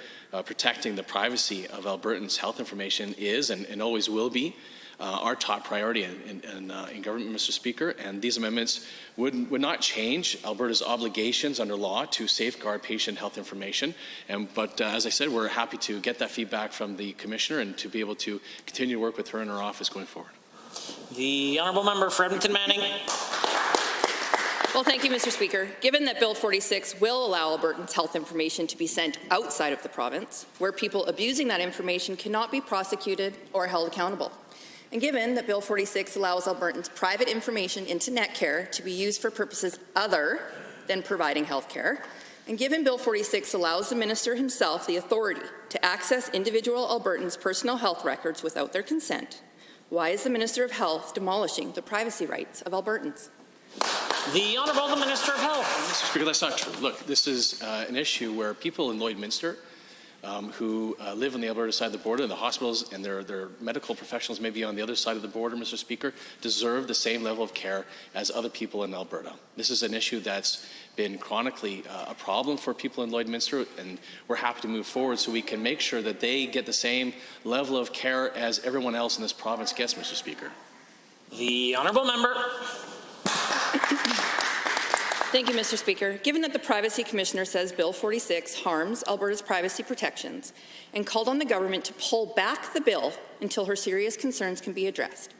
protecting the privacy of Albertans' health information is and always will be our top priority in government, Mr. Speaker, and these amendments would not change Alberta's obligations under law to safeguard patient health information. But as I said, we're happy to get that feedback from the Commissioner and to be able to continue to work with her and her office going forward. The Honourable Member for Edmonton Manning. Well, thank you, Mr. Speaker. Given that Bill 46 will allow Albertans' health information to be sent outside of the province, where people abusing that information cannot be prosecuted or held accountable, and given that Bill 46 allows Albertans' private information into Netcare to be used for purposes other than providing health care, and given Bill 46 allows the Minister himself the authority to access individual Albertans' personal health records without their consent, why is the Minister of Health demolishing the privacy rights of Albertans? The Honourable the Minister of Health. Mr. Speaker, that's not true. Look, this is an issue where people in Lloydminster who live on the Alberta side of the border, and the hospitals and their medical professionals may be on the other side of the border, Mr. Speaker, deserve the same level of care as other people in Alberta. This is an issue that's been chronically a problem for people in Lloydminster, and we're happy to move forward so we can make sure that they get the same level of care as everyone else in this province gets, Mr. Speaker. The Honourable Member. Thank you, Mr. Speaker. Given that the Privacy Commissioner says Bill 46 harms Alberta's privacy protections and called on the government to pull back the bill until her serious concerns can be addressed,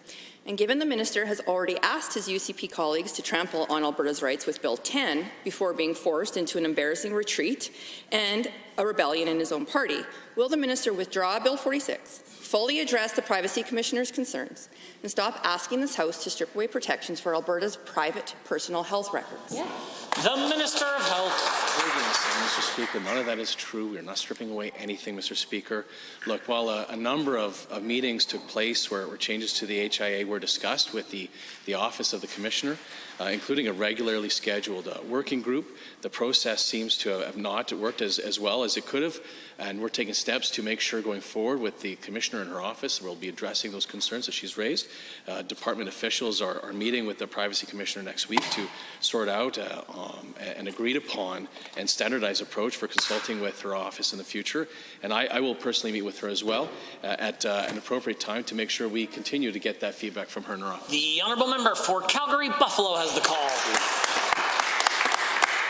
and given the Minister has already asked his UCP colleagues to trample on Alberta's rights with Bill 10 before being forced into an embarrassing retreat and a rebellion in his own party, will the Minister withdraw Bill 46, fully address the Privacy Commissioner's concerns, and stop asking this House to strip away protections for Alberta's private personal health records? Yeah. The Minister of Health. Mr. Speaker, none of that is true. We are not stripping away anything, Mr. Speaker. Look, while a number of meetings took place where changes to the HIA were discussed with the Office of the Commissioner, including a regularly scheduled working group, the process seems to have not worked as well as it could have, and we're taking steps to make sure going forward with the Commissioner and her office, we'll be addressing those concerns that she's raised. Department officials are meeting with the Privacy Commissioner next week to sort out an agreed upon and standardized approach for consulting with her office in the future. And I will personally meet with her as well at an appropriate time to make sure we continue to get that feedback from her and her office. The Honourable Member for Calgary-Buffalo has the call.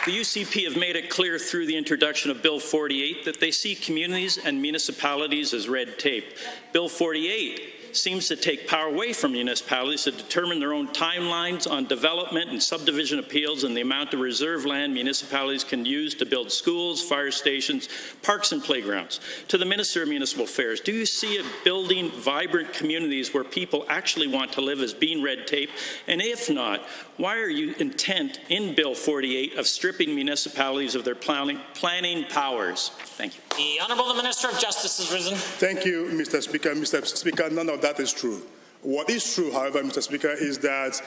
The UCP have made it clear through the introduction of Bill 48 that they see communities and municipalities as red tape. Bill 48 seems to take power away from municipalities to determine their own timelines on development and subdivision appeals and the amount of reserve land municipalities can use to build schools, fire stations, parks and playgrounds. To the Minister of Municipal Affairs, do you see it building vibrant communities where people actually want to live as being red tape? And if not, why are you intent in Bill 48 of stripping municipalities of their planning powers? Thank you. The Honourable the Minister of Justice has risen. Thank you, Mr. Speaker. Mr. Speaker, none of that is true. What is true, however, Mr. Speaker, is that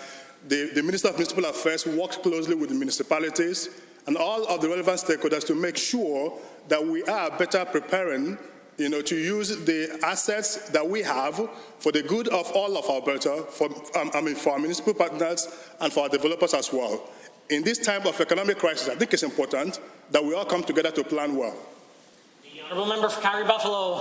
the Minister of Municipal Affairs worked closely with the municipalities and all of the relevant stakeholders to make sure that we are better preparing to use the assets that we have for the good of all of Alberta, for our municipal partners and for our developers as well. In this time of economic crisis, I think it's important that we all come together to plan well. The Honourable Member for Calgary-Buffalo.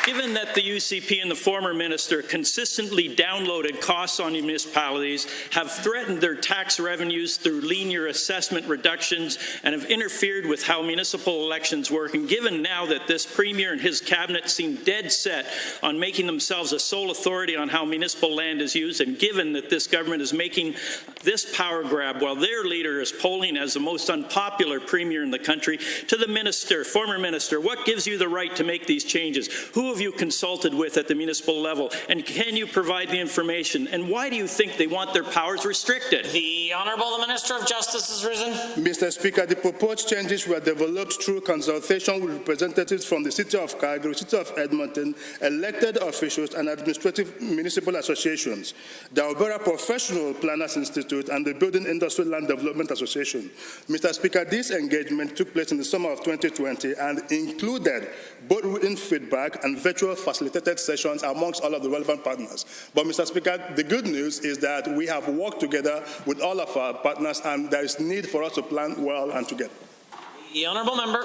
Given that the UCP and the former minister consistently downloaded costs on municipalities, have threatened their tax revenues through linear assessment reductions, and have interfered with how municipal elections work, and given now that this premier and his cabinet seem dead set on making themselves a sole authority on how municipal land is used, and given that this government is making this power grab while their leader is polling as the most unpopular premier in the country, to the minister, former minister, what gives you the right to make these changes? Who have you consulted with at the municipal level? And can you provide the information? And why do you think they want their powers restricted? The Honourable the Minister of Justice has risen. Mr. Speaker, the proposed changes were developed through consultation with representatives from the City of Calgary, City of Edmonton, elected officials, and administrative municipal associations, the Alberta Professional Planners Institute, and the Building Industry Land Development Association. Mr. Speaker, this engagement took place in the summer of 2020 and included both written feedback and virtual facilitated sessions amongst all of the relevant partners. But, Mr. Speaker, the good news is that we have worked together with all of our partners, and there is need for us to plan well and together. The Honourable Member.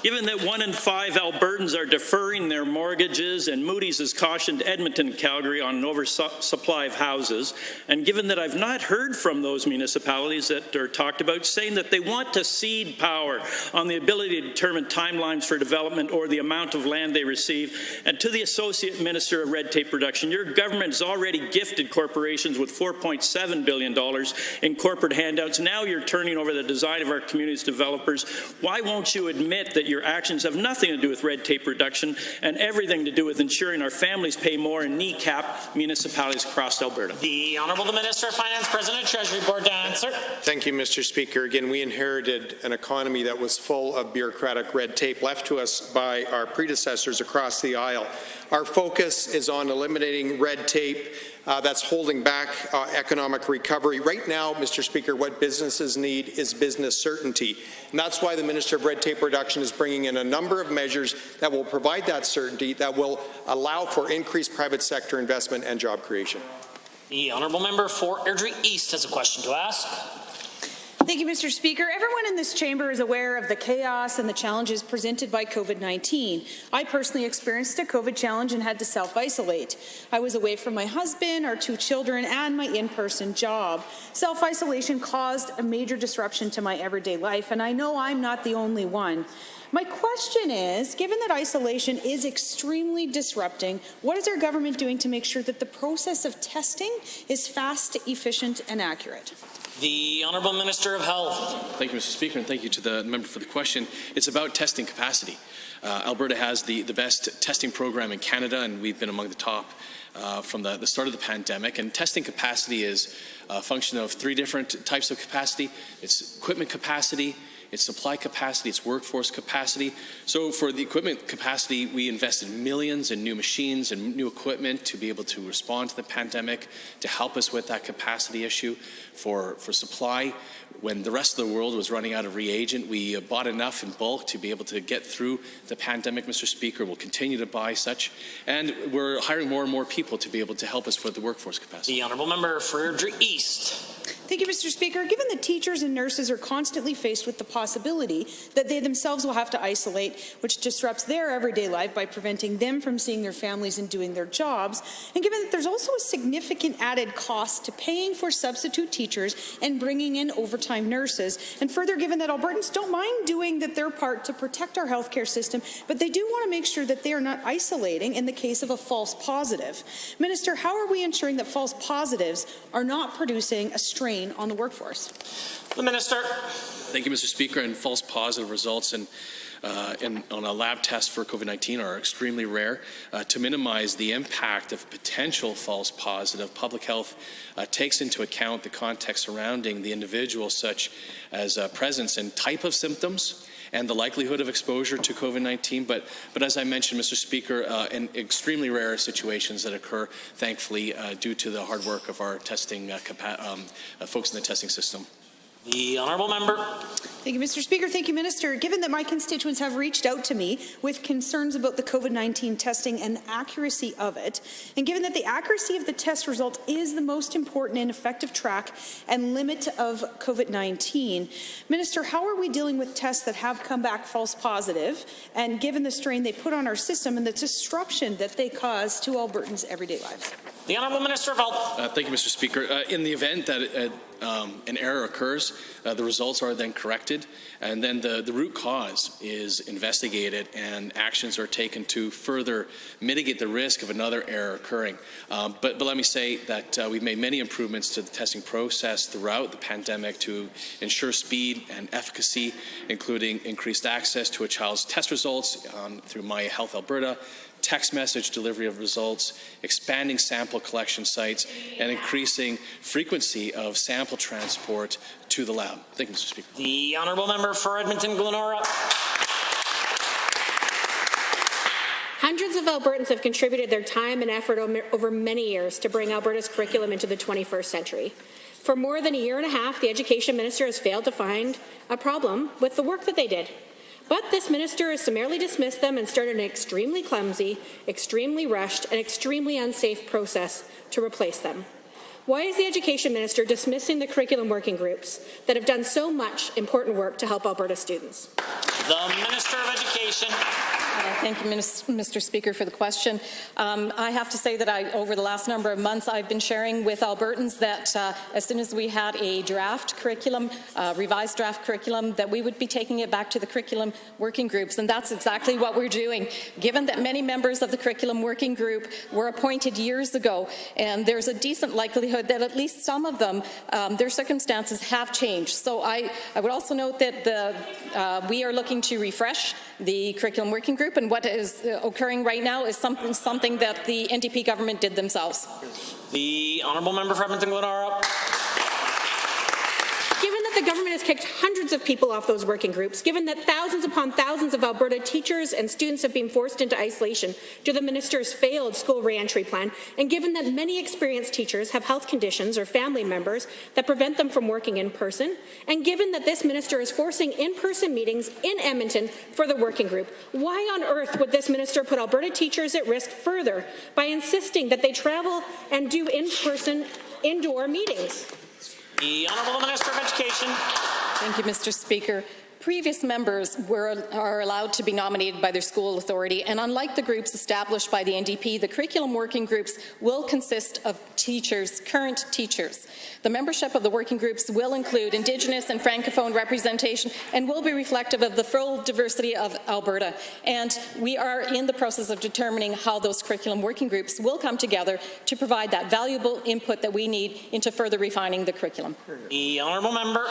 Given that 1 in 5 Albertans are deferring their mortgages, and Moody's has cautioned Edmonton and Calgary on an oversupply of houses, and given that I've not heard from those municipalities that are talked about saying that they want to cede power on the ability to determine timelines for development or the amount of land they receive, and to the Associate Minister of Red Tape Reduction, your government has already gifted corporations with $4.7 billion in corporate handouts. Now you're turning over the design of our communities to developers. Why won't you admit that your actions have nothing to do with red tape reduction and everything to do with ensuring our families pay more and kneecap municipalities across Alberta? The Honourable the Minister of Finance, President, Treasury Board to answer. Thank you, Mr. Speaker. Again, we inherited an economy that was full of bureaucratic red tape left to us by our predecessors across the aisle. Our focus is on eliminating red tape that's holding back economic recovery. Right now, Mr. Speaker, what businesses need is business certainty. And that's why the Minister of Red Tape Reduction is bringing in a number of measures that will provide that certainty, that will allow for increased private sector investment and job creation. The Honourable Member for Airdrie East has a question to ask. Thank you, Mr. Speaker. Everyone in this chamber is aware of the chaos and the challenges presented by COVID-19. I personally experienced a COVID challenge and had to self-isolate. I was away from my husband, our 2 children, and my in-person job. Self-isolation caused a major disruption to my everyday life, and I know I'm not the only one. My question is, given that isolation is extremely disrupting, what is our government doing to make sure that the process of testing is fast, efficient, and accurate? The Honourable Minister of Health. Thank you, Mr. Speaker, and thank you to the member for the question. It's about testing capacity. Alberta has the best testing program in Canada, and we've been among the top from the start of the pandemic. And testing capacity is a function of 3 different types of capacity. It's equipment capacity, it's supply capacity, it's workforce capacity. So for the equipment capacity, we invested millions in new machines and new equipment to be able to respond to the pandemic, to help us with that capacity issue. For supply, when the rest of the world was running out of reagent, we bought enough in bulk to be able to get through the pandemic, Mr. Speaker. We'll continue to buy such. And we're hiring more and more people to be able to help us with the workforce capacity. The Honourable Member for Airdrie East. Thank you, Mr. Speaker. Given that teachers and nurses are constantly faced with the possibility that they themselves will have to isolate, which disrupts their everyday life by preventing them from seeing their families and doing their jobs, and given that there's also a significant added cost to paying for substitute teachers and bringing in overtime nurses, and further given that Albertans don't mind doing their part to protect our healthcare system, but they do want to make sure that they are not isolating in the case of a false positive. Minister, how are we ensuring that false positives are not producing a strain on the workforce? The Minister. Thank you, Mr. Speaker. And false positive results on a lab test for COVID-19 are extremely rare. To minimize the impact of potential false positive, public health takes into account the context surrounding the individual, such as presence and type of symptoms and the likelihood of exposure to COVID-19. But as I mentioned, Mr. Speaker, in extremely rare situations that occur, thankfully, due to the hard work of our testing folks in the testing system. The honourable member. Thank you, Mr. Speaker. Thank you, Minister. Given that my constituents have reached out to me with concerns about the COVID-19 testing and the accuracy of it, and given that the accuracy of the test result is the most important and effective track and limit of COVID-19, Minister, how are we dealing with tests that have come back false positive, and given the strain they put on our system and the disruption that they cause to Albertans' everyday lives? The Honourable Minister of Health. Thank you, Mr. Speaker. In the event that an error occurs, the results are then corrected, and then the root cause is investigated and actions are taken to further mitigate the risk of another error occurring. But let me say that we've made many improvements to the testing process throughout the pandemic to ensure speed and efficacy, including increased access to a child's test results through My Health Alberta, text message delivery of results, expanding sample collection sites, and increasing frequency of sample transport to the lab. Thank you, Mr. Speaker. The honourable member for Edmonton-Glenora. Hundreds of Albertans have contributed their time and effort over many years to bring Alberta's curriculum into the 21st century. For more than a year and a half, the Education Minister has failed to find a problem with the work that they did. But this minister has summarily dismissed them and started an extremely clumsy, extremely rushed, and extremely unsafe process to replace them. Why is the Education Minister dismissing the curriculum working groups that have done so much important work to help Alberta students? The Minister of Education. Thank you, Mr. Speaker, for the question. I have to say that over the last number of months, I've been sharing with Albertans that as soon as we had a draft curriculum, revised draft curriculum, that we would be taking it back to the curriculum working groups, and that's exactly what we're doing. Given that many members of the curriculum working group were appointed years ago, and there's a decent likelihood that at least some of them, their circumstances have changed. So I would also note that we are looking to refresh the curriculum working group, and what is occurring right now is something that the NDP government did themselves. The honourable member for Edmonton-Glenora. Given that the government has kicked hundreds of people off those working groups, given that thousands upon thousands of Alberta teachers and students have been forced into isolation due to the minister's failed school reentry plan, and given that many experienced teachers have health conditions or family members that prevent them from working in person, and given that this minister is forcing in-person meetings in Edmonton for the working group, why on earth would this minister put Alberta teachers at risk further by insisting that they travel and do in-person indoor meetings? The Honourable Minister of Education. Thank you, Mr. Speaker. Previous members are allowed to be nominated by their school authority, and unlike the groups established by the NDP, the curriculum working groups will consist of teachers, current teachers. The membership of the working groups will include Indigenous and Francophone representation and will be reflective of the full diversity of Alberta. And we are in the process of determining how those curriculum working groups will come together to provide that valuable input that we need into further refining the curriculum. The honourable member.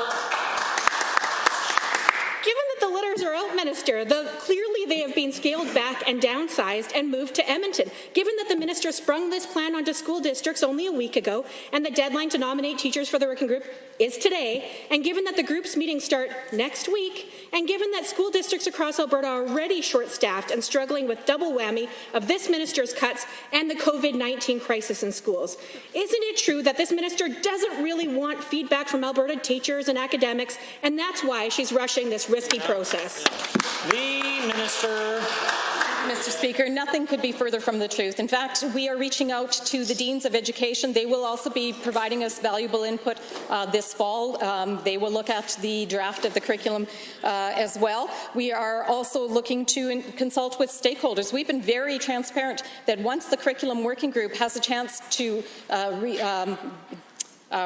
Given that the letters are out, Minister, clearly they have been scaled back and downsized and moved to Edmonton. Given that the minister sprung this plan onto school districts only a week ago, and the deadline to nominate teachers for the working group is today, and given that the group's meetings start next week, and given that school districts across Alberta are already short-staffed and struggling with double whammy of this minister's cuts and the COVID-19 crisis in schools, isn't it true that this minister doesn't really want feedback from Alberta teachers and academics, and that's why she's rushing this risky process? The Minister. Mr. Speaker, nothing could be further from the truth. In fact, we are reaching out to the Deans of Education. They will also be providing us valuable input this fall. They will look at the draft of the curriculum as well. We are also looking to consult with stakeholders. We've been very transparent that once the curriculum working group has a chance to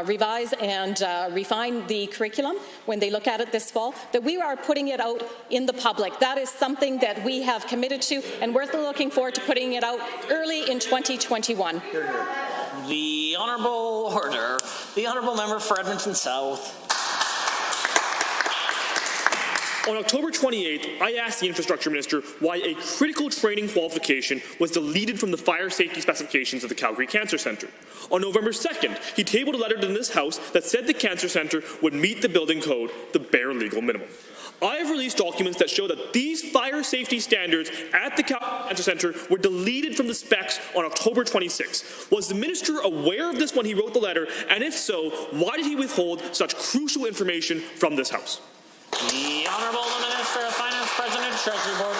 revise and refine the curriculum when they look at it this fall, that we are putting it out in the public. That is something that we have committed to, and we're looking forward to putting it out early in 2021. The honourable order. The honourable member for Edmonton South. On October 28th, I asked the Infrastructure Minister why a critical training qualification was deleted from the fire safety specifications of the Calgary Cancer Centre. On November 2nd, he tabled a letter to this House that said the Cancer Centre would meet the building code, the bare legal minimum. I have released documents that show that these fire safety standards at the Calgary Cancer Centre were deleted from the specs on October 26. Was the minister aware of this when he wrote the letter? And if so, why did he withhold such crucial information from this House? The Honourable Minister of Finance, President, Treasury Board.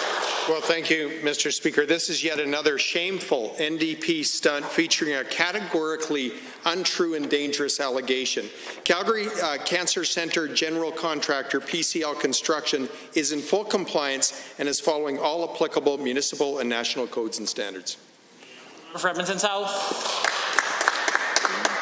Well, thank you, Mr. Speaker. This is yet another shameful NDP stunt featuring a categorically untrue and dangerous allegation. Calgary Cancer Centre General Contractor PCL Construction is in full compliance and is following all applicable municipal and national codes and standards. For Edmonton South.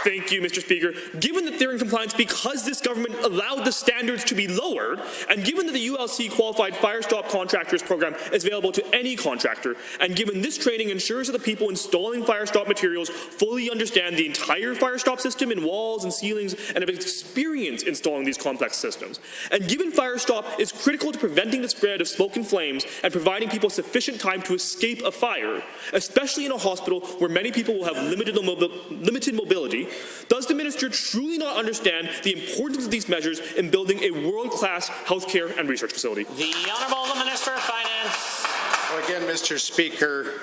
Thank you, Mr. Speaker. Given that they're in compliance because this government allowed the standards to be lowered, and given that the ULC Qualified Fire Stop Contractors Program is available to any contractor, and given this training ensures that the people installing fire stop materials fully understand the entire fire stop system in walls and ceilings and have experience installing these complex systems, and given fire stop is critical to preventing the spread of smoke and flames and providing people sufficient time to escape a fire, especially in a hospital where many people will have limited mobility, does the minister truly not understand the importance of these measures in building a world-class healthcare and research facility? The Honourable Minister of Finance. Well, again, Mr. Speaker,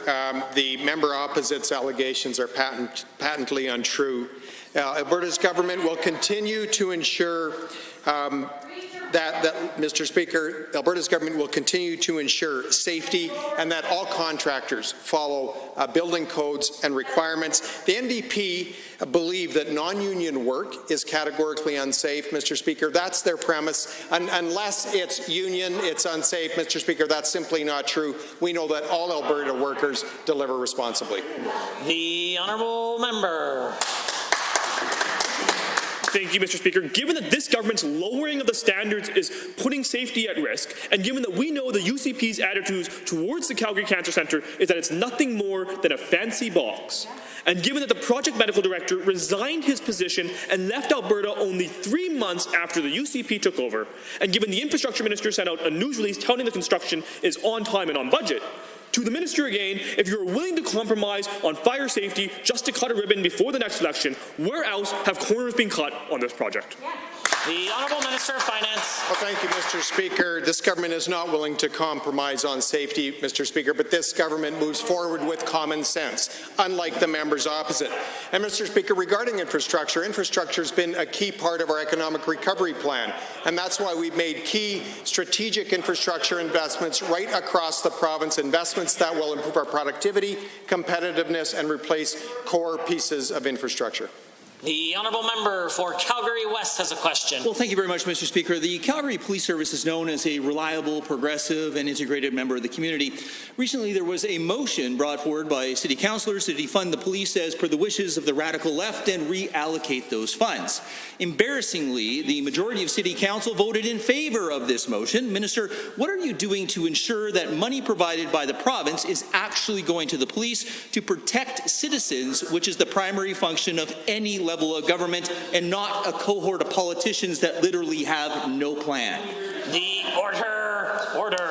the member opposite's allegations are patently untrue. Alberta's government will continue to ensure Mr. Speaker, Alberta's government will continue to ensure safety and that all contractors follow building codes and requirements. The NDP believe that non-union work is categorically unsafe, Mr. Speaker. That's their premise. Unless it's union, it's unsafe, Mr. Speaker. That's simply not true. We know that all Alberta workers deliver responsibly. The Honourable Member. Thank you, Mr. Speaker. Given that this government's lowering of the standards is putting safety at risk, and given that we know the UCP's attitudes towards the Calgary Cancer Centre is that it's nothing more than a fancy box, and given that the project medical director resigned his position and left Alberta only 3 months after the UCP took over, and given the infrastructure minister sent out a news release telling the construction is on time and on budget, to the minister again, if you're willing to compromise on fire safety just to cut a ribbon before the next election, where else have corners been cut on this project? The Honourable Minister of Finance. Well, thank you, Mr. Speaker. This government is not willing to compromise on safety, Mr. Speaker, but this government moves forward with common sense, unlike the members opposite. And, Mr. Speaker, regarding infrastructure has been a key part of our economic recovery plan, and that's why we've made key strategic infrastructure investments right across the province, investments that will improve our productivity, competitiveness, and replace core pieces of infrastructure. The Honourable Member for Calgary West has a question. Well, thank you very much, Mr. Speaker. The Calgary Police Service is known as a reliable, progressive, and integrated member of the community. Recently, there was a motion brought forward by city councillors to defund the police as per the wishes of the radical left and reallocate those funds. Embarrassingly, the majority of city council voted in favour of this motion. Minister, what are you doing to ensure that money provided by the province is actually going to the police to protect citizens, which is the primary function of any level of government, and not a cohort of politicians that literally have no plan? The order.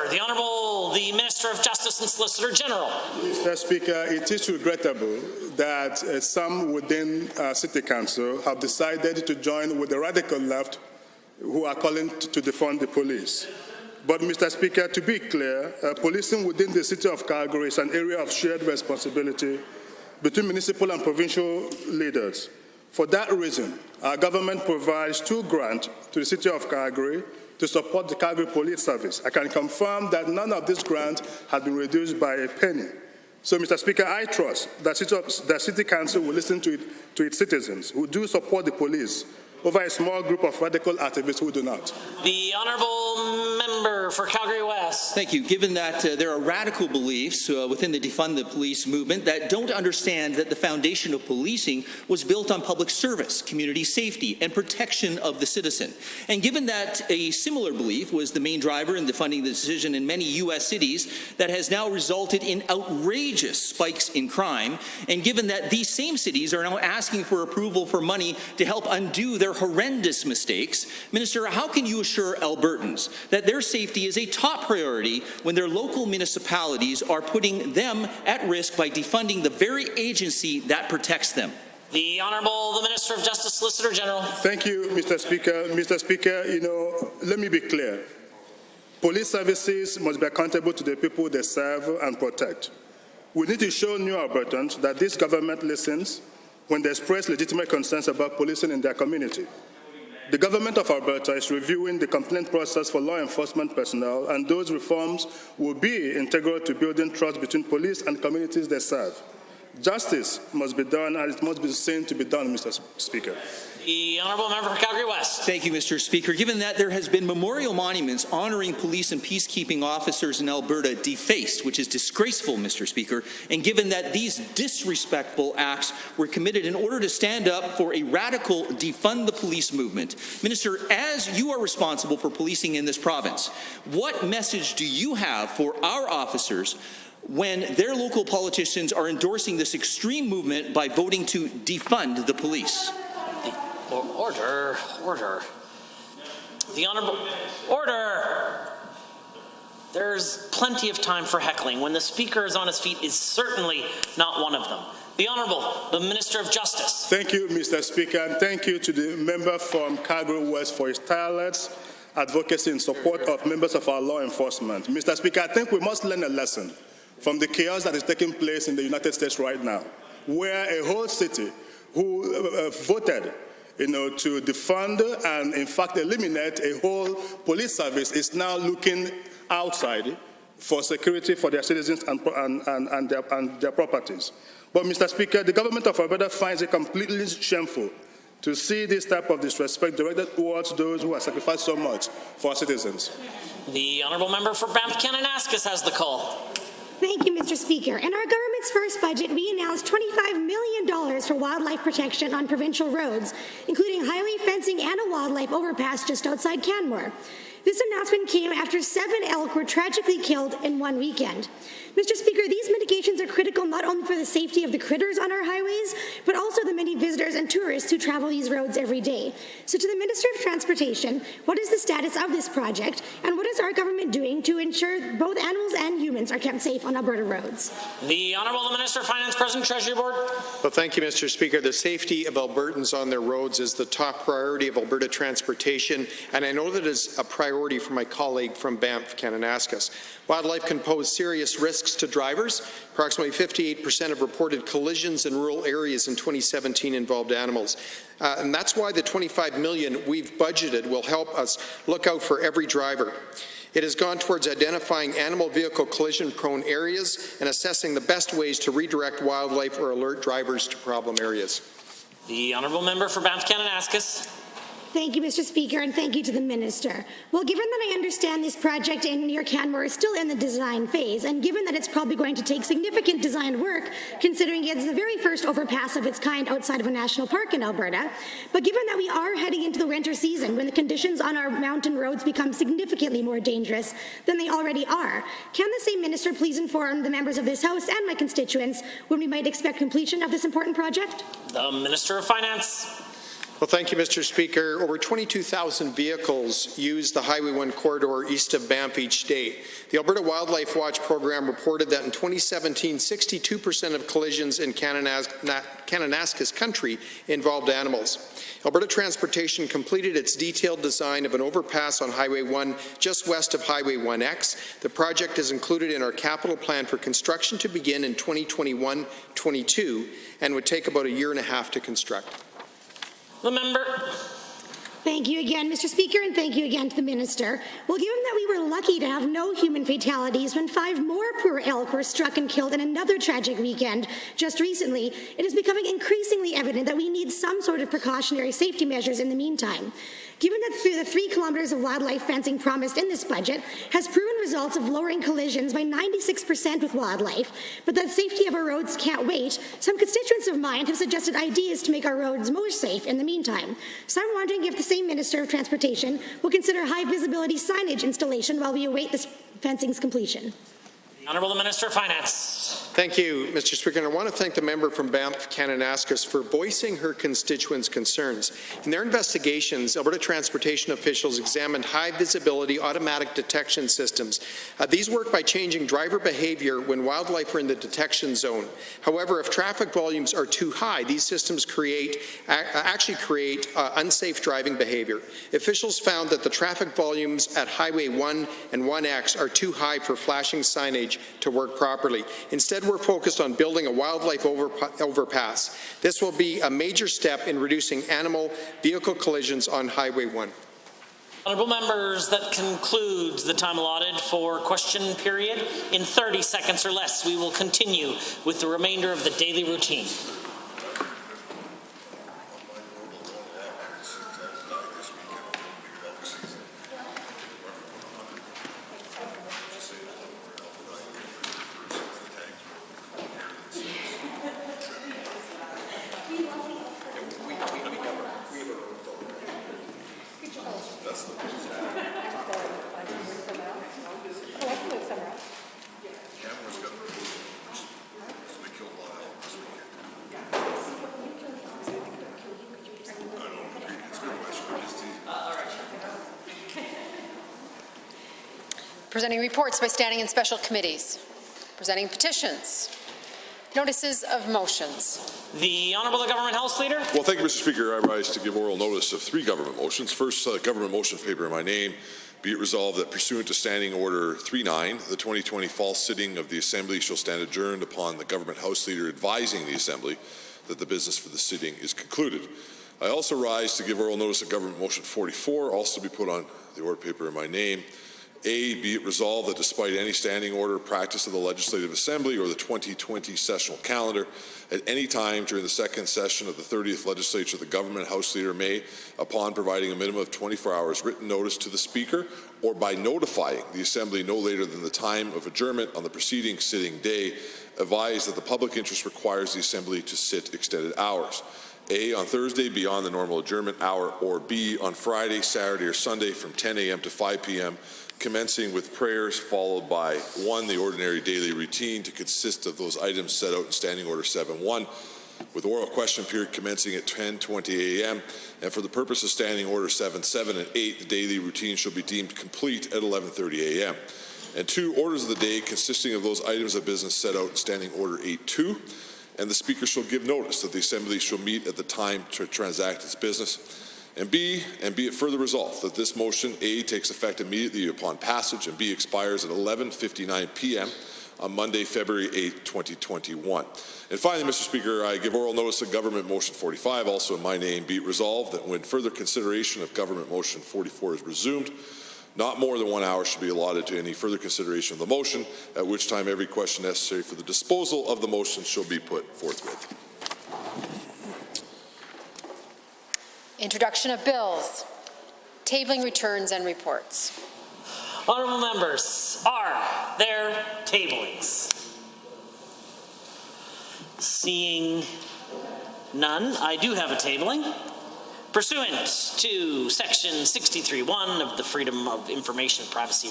The Honourable, the Minister of Justice and Solicitor General. Mr. Speaker, it is regrettable that some within City Council have decided to join with the radical left who are calling to defund the police. But, Mr. Speaker, to be clear, policing within the City of Calgary is an area of shared responsibility between municipal and provincial leaders. For that reason, our government provides 2 grants to the City of Calgary to support the Calgary Police Service. I can confirm that none of these grants has been reduced by a penny. So, Mr. Speaker, I trust that City Council will listen to its citizens who do support the police over a small group of radical activists who do not. The Honourable Member for Calgary West. Thank you. Given that there are radical beliefs within the defund the police movement that don't understand that the foundation of policing was built on public service, community safety, and protection of the citizen. And given that a similar belief was the main driver in defunding the decision in many U.S. cities that has now resulted in outrageous spikes in crime, and given that these same cities are now asking for approval for money to help undo their horrendous mistakes, Minister, how can you assure Albertans that their safety is a top priority when their local municipalities are putting them at risk by defunding the very agency that protects them? The Honourable, the Minister of Justice, Solicitor General. Thank you, Mr. Speaker. Mr. Speaker, let me be clear. Police services must be accountable to the people they serve and protect. We need to show new Albertans that this government listens when they express legitimate concerns about policing in their community. The government of Alberta is reviewing the complaint process for law enforcement personnel, and those reforms will be integral to building trust between police and communities they serve. Justice must be done, and it must be seen to be done, Mr. Speaker. The Honourable Member for Calgary West. Thank you, Mr. Speaker. Given that there has been memorial monuments honoring police and peacekeeping officers in Alberta defaced, which is disgraceful, Mr. Speaker, and given that these disrespectful acts were committed in order to stand up for a radical defund the police movement, Minister, as you are responsible for policing in this province, what message do you have for our officers when their local politicians are endorsing this extreme movement by voting to defund the police? Order. The Honourable... Order! There's plenty of time for heckling. When the Speaker is on his feet is certainly not one of them. The Honourable, the Minister of Justice. Thank you, Mr. Speaker, and thank you to the member from Calgary West for his tireless advocacy in support of members of our law enforcement. Mr. Speaker, I think we must learn a lesson from the chaos that is taking place in the United States right now, where a whole city who voted to defund and, in fact, eliminate a whole police service is now looking outside for security for their citizens and their properties. But, Mr. Speaker, the government of Alberta finds it completely shameful to see this type of disrespect directed towards those who have sacrificed so much for our citizens. The Honourable Member for Banff-Kananaskis has the call. Thank you, Mr. Speaker. In our government's first budget, we announced $25 million for wildlife protection on provincial roads, including highway fencing and a wildlife overpass just outside Canmore. This announcement came after 7 elk were tragically killed in one weekend. Mr. Speaker, these mitigations are critical not only for the safety of the critters on our highways, but also the many visitors and tourists who travel these roads every day. So to the Minister of Transportation, what is the status of this project, and what is our government doing to ensure both animals and humans are kept safe on Alberta roads? The Honourable Minister of Finance, President, Treasury Board. Well, thank you, Mr. Speaker. The safety of Albertans on their roads is the top priority of Alberta transportation, and I know that is a priority for my colleague from Banff-Kananaskis. Wildlife can pose serious risks to drivers. Approximately 58% of reported collisions in rural areas in 2017 involved animals. And that's why the $25 million we've budgeted will help us look out for every driver. It has gone towards identifying animal vehicle collision-prone areas and assessing the best ways to redirect wildlife or alert drivers to problem areas. The Honourable Member for Banff-Kananaskis. Thank you, Mr. Speaker, and thank you to the Minister. Well, given that I understand this project near Canmore is still in the design phase, and given that it's probably going to take significant design work, considering it's the very first overpass of its kind outside of a national park in Alberta, but given that we are heading into the winter season when the conditions on our mountain roads become significantly more dangerous than they already are, can the same Minister please inform the members of this House and my constituents when we might expect completion of this important project? The Minister of Finance. Well, thank you, Mr. Speaker. Over 22,000 vehicles use the Highway 1 corridor east of Banff each day. The Alberta Wildlife Watch program reported that in 2017, 62% of collisions in Kananaskis country involved animals. Alberta Transportation completed its detailed design of an overpass on Highway 1 just west of Highway 1X. The project is included in our capital plan for construction to begin in 2021-22 and would take about a year and a half to construct. The member. Thank you again, Mr. Speaker, and thank you again to the Minister. Well, given that we were lucky to have no human fatalities when 5 more poor elk were struck and killed in another tragic weekend just recently, it is becoming increasingly evident that we need some sort of precautionary safety measures in the meantime. Given that through the 3 kilometers of wildlife fencing promised in this budget has proven results of lowering collisions by 96% with wildlife, but that safety of our roads can't wait, some constituents of mine have suggested ideas to make our roads more safe in the meantime. So I'm wondering if the same Minister of Transportation will consider high visibility signage installation while we await this fencing's completion. Honourable Minister of Finance. Thank you, Mr. Speaker. And I want to thank the member from Banff, Kananaskis, for voicing her constituents' concerns. In their investigations, Alberta transportation officials examined high-visibility automatic detection systems. These work by changing driver behaviour when wildlife are in the detection zone. However, if traffic volumes are too high, these systems actually create unsafe driving behaviour. Officials found that the traffic volumes at Highway 1 and 1X are too high for flashing signage to work properly. Instead, we're focused on building a wildlife overpass. This will be a major step in reducing animal vehicle collisions on Highway 1. Honourable members, that concludes the time allotted for question period. In 30 seconds or less, we will continue with the remainder of the daily routine. Presenting reports by standing and special committees. Presenting petitions. Notices of motions. The Honourable Government House Leader. Well, thank you, Mr. Speaker. I rise to give oral notice of 3 government motions. First, government motion paper in my name. Be it resolved that pursuant to Standing Order 39, the 2020 fall sitting of the Assembly shall stand adjourned upon the Government House Leader advising the Assembly that the business for the sitting is concluded. I also rise to give oral notice of Government Motion 44, also be put on the order paper in my name. A, be it resolved that despite any standing order practice of the Legislative Assembly or the 2020 sessional calendar, at any time during the second session of the 30th Legislature, the Government House Leader may, upon providing a minimum of 24 hours written notice to the Speaker or by notifying the Assembly no later than the time of adjournment on the preceding sitting day, advise that the public interest requires the Assembly to sit extended hours. A, on Thursday beyond the normal adjournment hour, or B, on Friday, Saturday, or Sunday from 10 a.m. to 5 p.m., commencing with prayers followed by 1, the ordinary daily routine to consist of those items set out in Standing Order 7.1, with oral question period commencing at 10:20 a.m. And for the purpose of Standing Order 7.7 and 8, the daily routine shall be deemed complete at 11:30 a.m. And 2, orders of the day consisting of those items of business set out in Standing Order 8.2, and the Speaker shall give notice that the Assembly shall meet at the time to transact its business. And B, and be it further resolved that this motion, A, takes effect immediately upon passage, and B, expires at 11:59 p.m. on Monday, February 8, 2021. And finally, Mr. Speaker, I give oral notice of Government Motion 45, also in my name, be it resolved that when further consideration of Government Motion 44 is resumed, not more than 1 hour should be allotted to any further consideration of the motion, at which time every question necessary for the disposal of the motion shall be put forthwith. Introduction of bills. Tabling returns and reports. Honourable members, are there tablings? Seeing none, I do have a tabling. Pursuant to Section 63(1) of the Freedom of Information and Privacy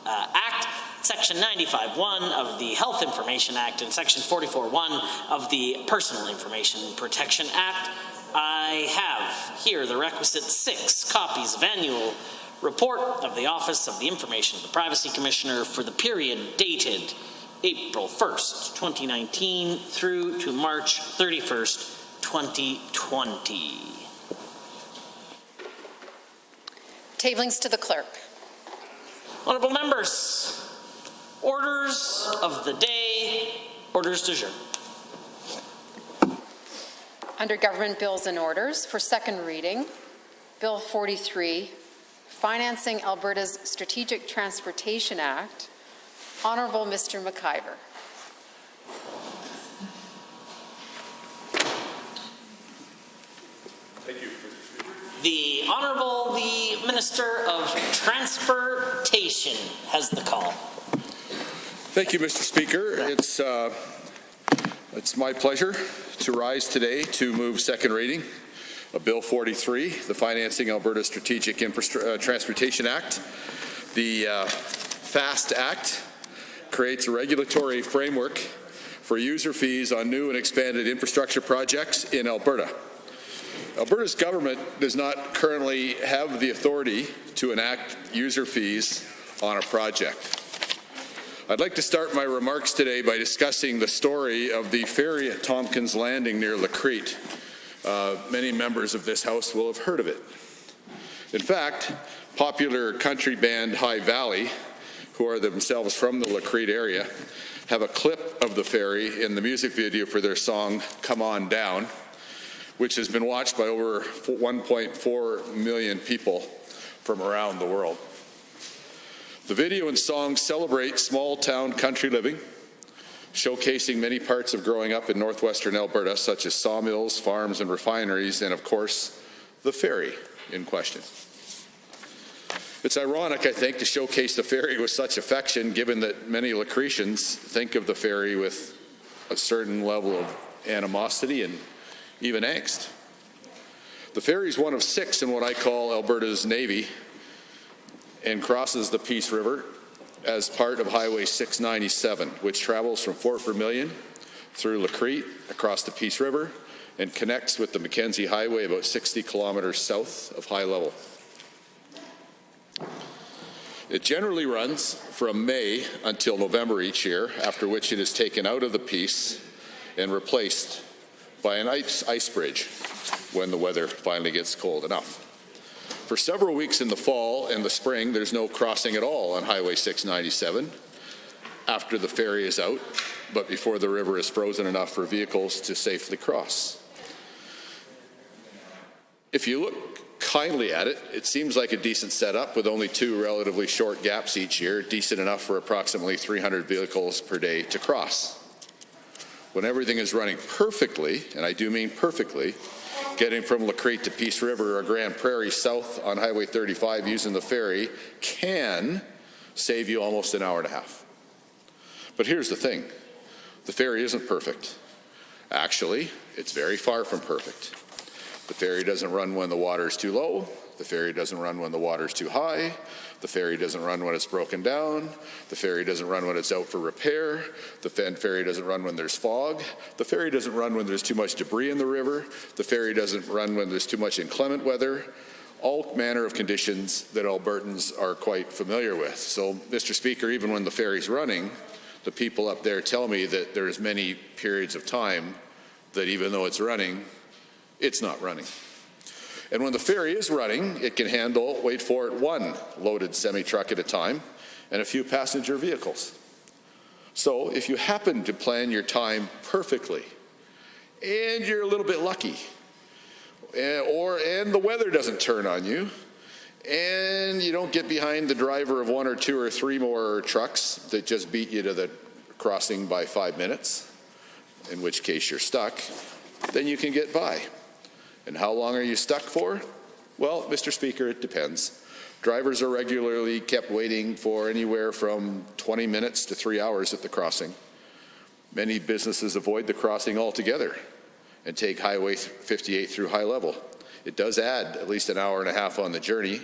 Act, Section 95(1) of the Health Information Act, and Section 44(1) of the Personal Information Protection Act, I have here the requisite 6 copies of annual report of the Office of the Information and the Privacy Commissioner for the period dated April 1st, 2019 through to March 31st, 2020. Tablings to the clerk. Honourable members, orders of the day, orders du jour. Under Government Bills and Orders, for second reading, Bill 43, Financing Alberta's Strategic Transportation Act, Honourable Mr. McIver. Thank you. The Honourable the Minister of Transportation has the call. Thank you, Mr. Speaker. It's my pleasure to rise today to move second reading of Bill 43, the Financing Alberta Strategic Transportation Act, the FAST Act, creates a regulatory framework for user fees on new and expanded infrastructure projects in Alberta. Alberta's government does not currently have the authority to enact user fees on a project. I'd like to start my remarks today by discussing the story of the ferry at Tompkins Landing near Lacrete. Many members of this House will have heard of it. In fact, popular country band High Valley, who are themselves from the Lacrete area, have a clip of the ferry in the music video for their song Come On Down, which has been watched by over 1.4 million people from around the world. The video and song celebrate small-town country living, showcasing many parts of growing up in northwestern Alberta, such as sawmills, farms, and refineries, and of course, the ferry in question. It's ironic, I think, to showcase the ferry with such affection, given that many Lacretians think of the ferry with a certain level of animosity and even angst. The ferry is one of 6 in what I call Alberta's Navy and crosses the Peace River as part of Highway 697, which travels from Fort Vermilion through Lacrete across the Peace River and connects with the Mackenzie Highway about 60 kilometers south of High Level. It generally runs from May until November each year, after which it is taken out of the Peace and replaced by an ice bridge when the weather finally gets cold enough. For several weeks in the fall and the spring, there's no crossing at all on Highway 697 after the ferry is out, but before the river is frozen enough for vehicles to safely cross. If you look kindly at it, it seems like a decent setup with only 2 relatively short gaps each year, decent enough for approximately 300 vehicles per day to cross. When everything is running perfectly, and I do mean perfectly, getting from Lacrete to Peace River or Grand Prairie south on Highway 35 using the ferry can save you almost an hour and a half. But here's the thing, the ferry isn't perfect. Actually, it's very far from perfect. The ferry doesn't run when the water is too low. The ferry doesn't run when the water is too high. The ferry doesn't run when it's broken down. The ferry doesn't run when it's out for repair. The ferry doesn't run when there's fog. The ferry doesn't run when there's too much debris in the river. The ferry doesn't run when there's too much inclement weather. All manner of conditions that Albertans are quite familiar with. So, Mr. Speaker, even when the ferry's running, the people up there tell me that there's many periods of time that even though it's running, it's not running. And when the ferry is running, it can handle, wait for it, 1 loaded semi-truck at a time and a few passenger vehicles. So if you happen to plan your time perfectly and you're a little bit lucky, and the weather doesn't turn on you, and you don't get behind the driver of 1 or 2 or 3 more trucks that just beat you to the crossing by 5 minutes, in which case you're stuck, then you can get by. And how long are you stuck for? Well, Mr. Speaker, it depends. Drivers are regularly kept waiting for anywhere from 20 minutes to 3 hours at the crossing. Many businesses avoid the crossing altogether and take Highway 58 through High Level. It does add at least an hour and a half on the journey,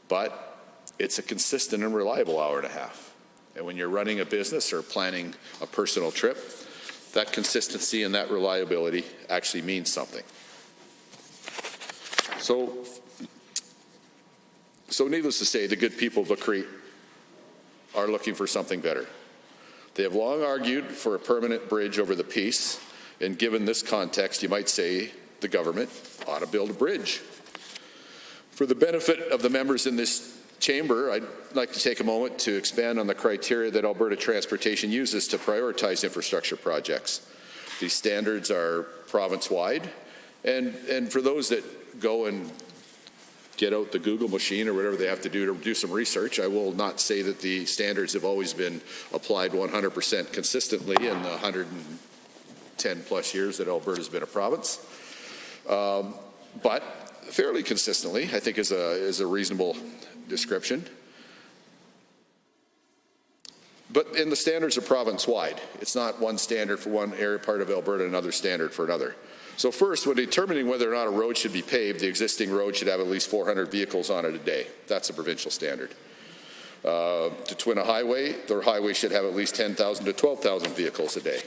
but it's a consistent and reliable hour and a half. And when you're running a business or planning a personal trip, that consistency and that reliability actually means something. So needless to say, the good people of Lacrete are looking for something better. They have long argued for a permanent bridge over the Peace, and given this context, you might say the government ought to build a bridge. For the benefit of the members in this chamber, I'd like to take a moment to expand on the criteria that Alberta Transportation uses to prioritize infrastructure projects. These standards are province-wide, and for those that go and get out the Google machine or whatever they have to do some research, I will not say that the standards have always been applied 100% consistently in the 110 plus years that Alberta's been a province. But fairly consistently, I think is a reasonable description. And the standards are province-wide. It's not one standard for one area part of Alberta, another standard for another. So first, when determining whether or not a road should be paved, the existing road should have at least 400 vehicles on it a day. That's a provincial standard. To twin a highway, the highway should have at least 10,000 to 12,000 vehicles a day.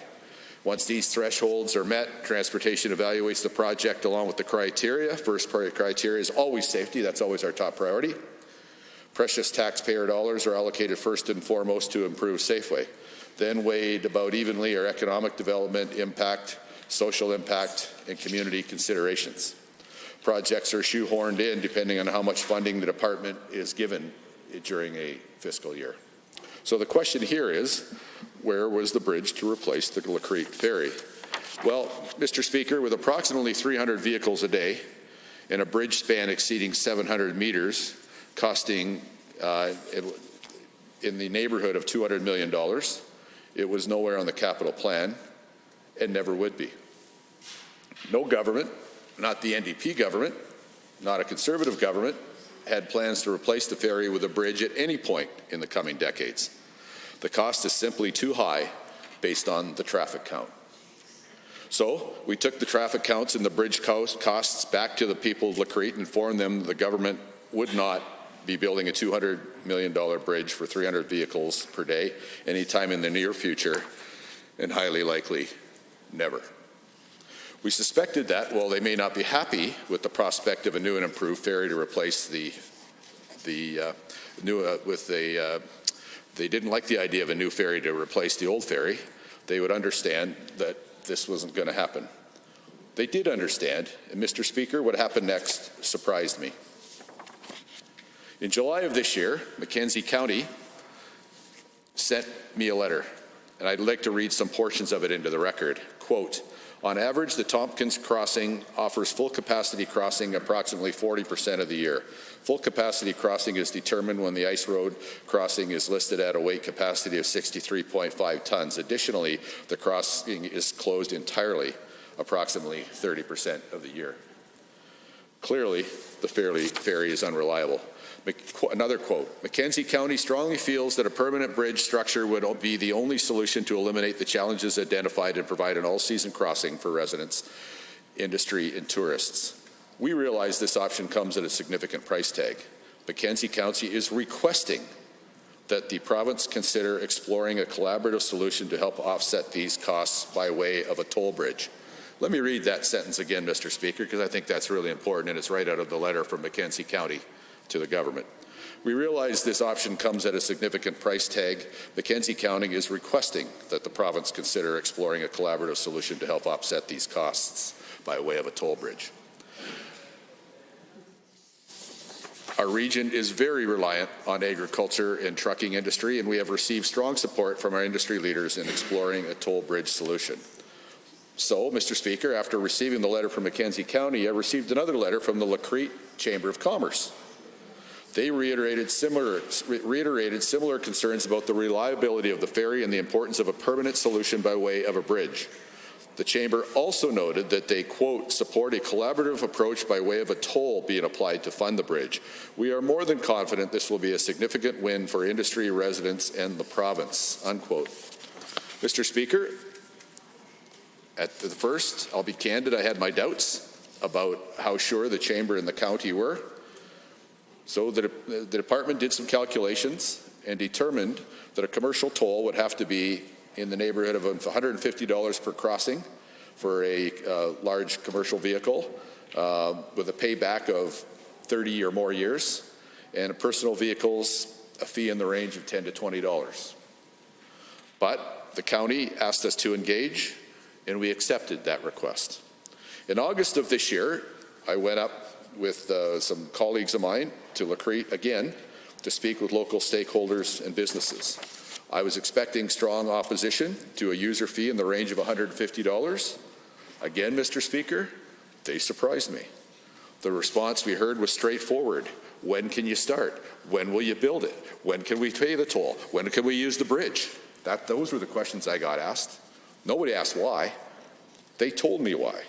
Once these thresholds are met, transportation evaluates the project along with the criteria. First criteria is always safety. That's always our top priority. Precious taxpayer dollars are allocated first and foremost to improve Safeway. Then weighed about evenly are economic development, impact, social impact, and community considerations. Projects are shoehorned in depending on how much funding the department is given during a fiscal year. So the question here is, where was the bridge to replace the Lacrete Ferry? Well, Mr. Speaker, with approximately 300 vehicles a day and a bridge span exceeding 700 meters, costing in the neighborhood of $200 million, it was nowhere on the capital plan and never would be. No government, not the NDP government, not a Conservative government, had plans to replace the ferry with a bridge at any point in the coming decades. The cost is simply too high based on the traffic count. So we took the traffic counts and the bridge costs back to the people of Lacrete and informed them the government would not be building a $200 million bridge for 300 vehicles per day anytime in the near future, and highly likely never. We suspected that while they may not be happy with the prospect of a new and improved ferry to replace they didn't like the idea of a new ferry to replace the old ferry, they would understand that this wasn't going to happen. They did understand, and Mr. Speaker, what happened next surprised me. In July of this year, Mackenzie County sent me a letter, and I'd like to read some portions of it into the record. Quote, on average, the Tompkins crossing offers full capacity crossing approximately 40% of the year. Full capacity crossing is determined when the ice road crossing is listed at a weight capacity of 63.5 tons. Additionally, the crossing is closed entirely approximately 30% of the year. Clearly, the ferry is unreliable. Another quote, Mackenzie County strongly feels that a permanent bridge structure would be the only solution to eliminate the challenges identified and provide an all-season crossing for residents, industry, and tourists. We realize this option comes at a significant price tag. Mackenzie County is requesting that the province consider exploring a collaborative solution to help offset these costs by way of a toll bridge. Let me read that sentence again, Mr. Speaker, because I think that's really important, and it's right out of the letter from Mackenzie County to the government. We realize this option comes at a significant price tag. Mackenzie County is requesting that the province consider exploring a collaborative solution to help offset these costs by way of a toll bridge. Our region is very reliant on agriculture and trucking industry, and we have received strong support from our industry leaders in exploring a toll bridge solution. So, Mr. Speaker, after receiving the letter from Mackenzie County, I received another letter from the Lacrete Chamber of Commerce. They reiterated similar concerns about the reliability of the ferry and the importance of a permanent solution by way of a bridge. The Chamber also noted that they, quote, support a collaborative approach by way of a toll being applied to fund the bridge. We are more than confident this will be a significant win for industry, residents, and the province, unquote. Mr. Speaker, at the first, I'll be candid, I had my doubts about how sure the Chamber and the county were. So the department did some calculations and determined that a commercial toll would have to be in the neighborhood of $150 per crossing for a large commercial vehicle with a payback of 30 or more years, and a personal vehicle's a fee in the range of $10 to $20. But the county asked us to engage, and we accepted that request. In August of this year, I went up with some colleagues of mine to Lacrete again to speak with local stakeholders and businesses. I was expecting strong opposition to a user fee in the range of $150. Again, Mr. Speaker, they surprised me. The response we heard was straightforward. When can you start? When will you build it? When can we pay the toll? When can we use the bridge? Those were the questions I got asked. Nobody asked why. They told me why.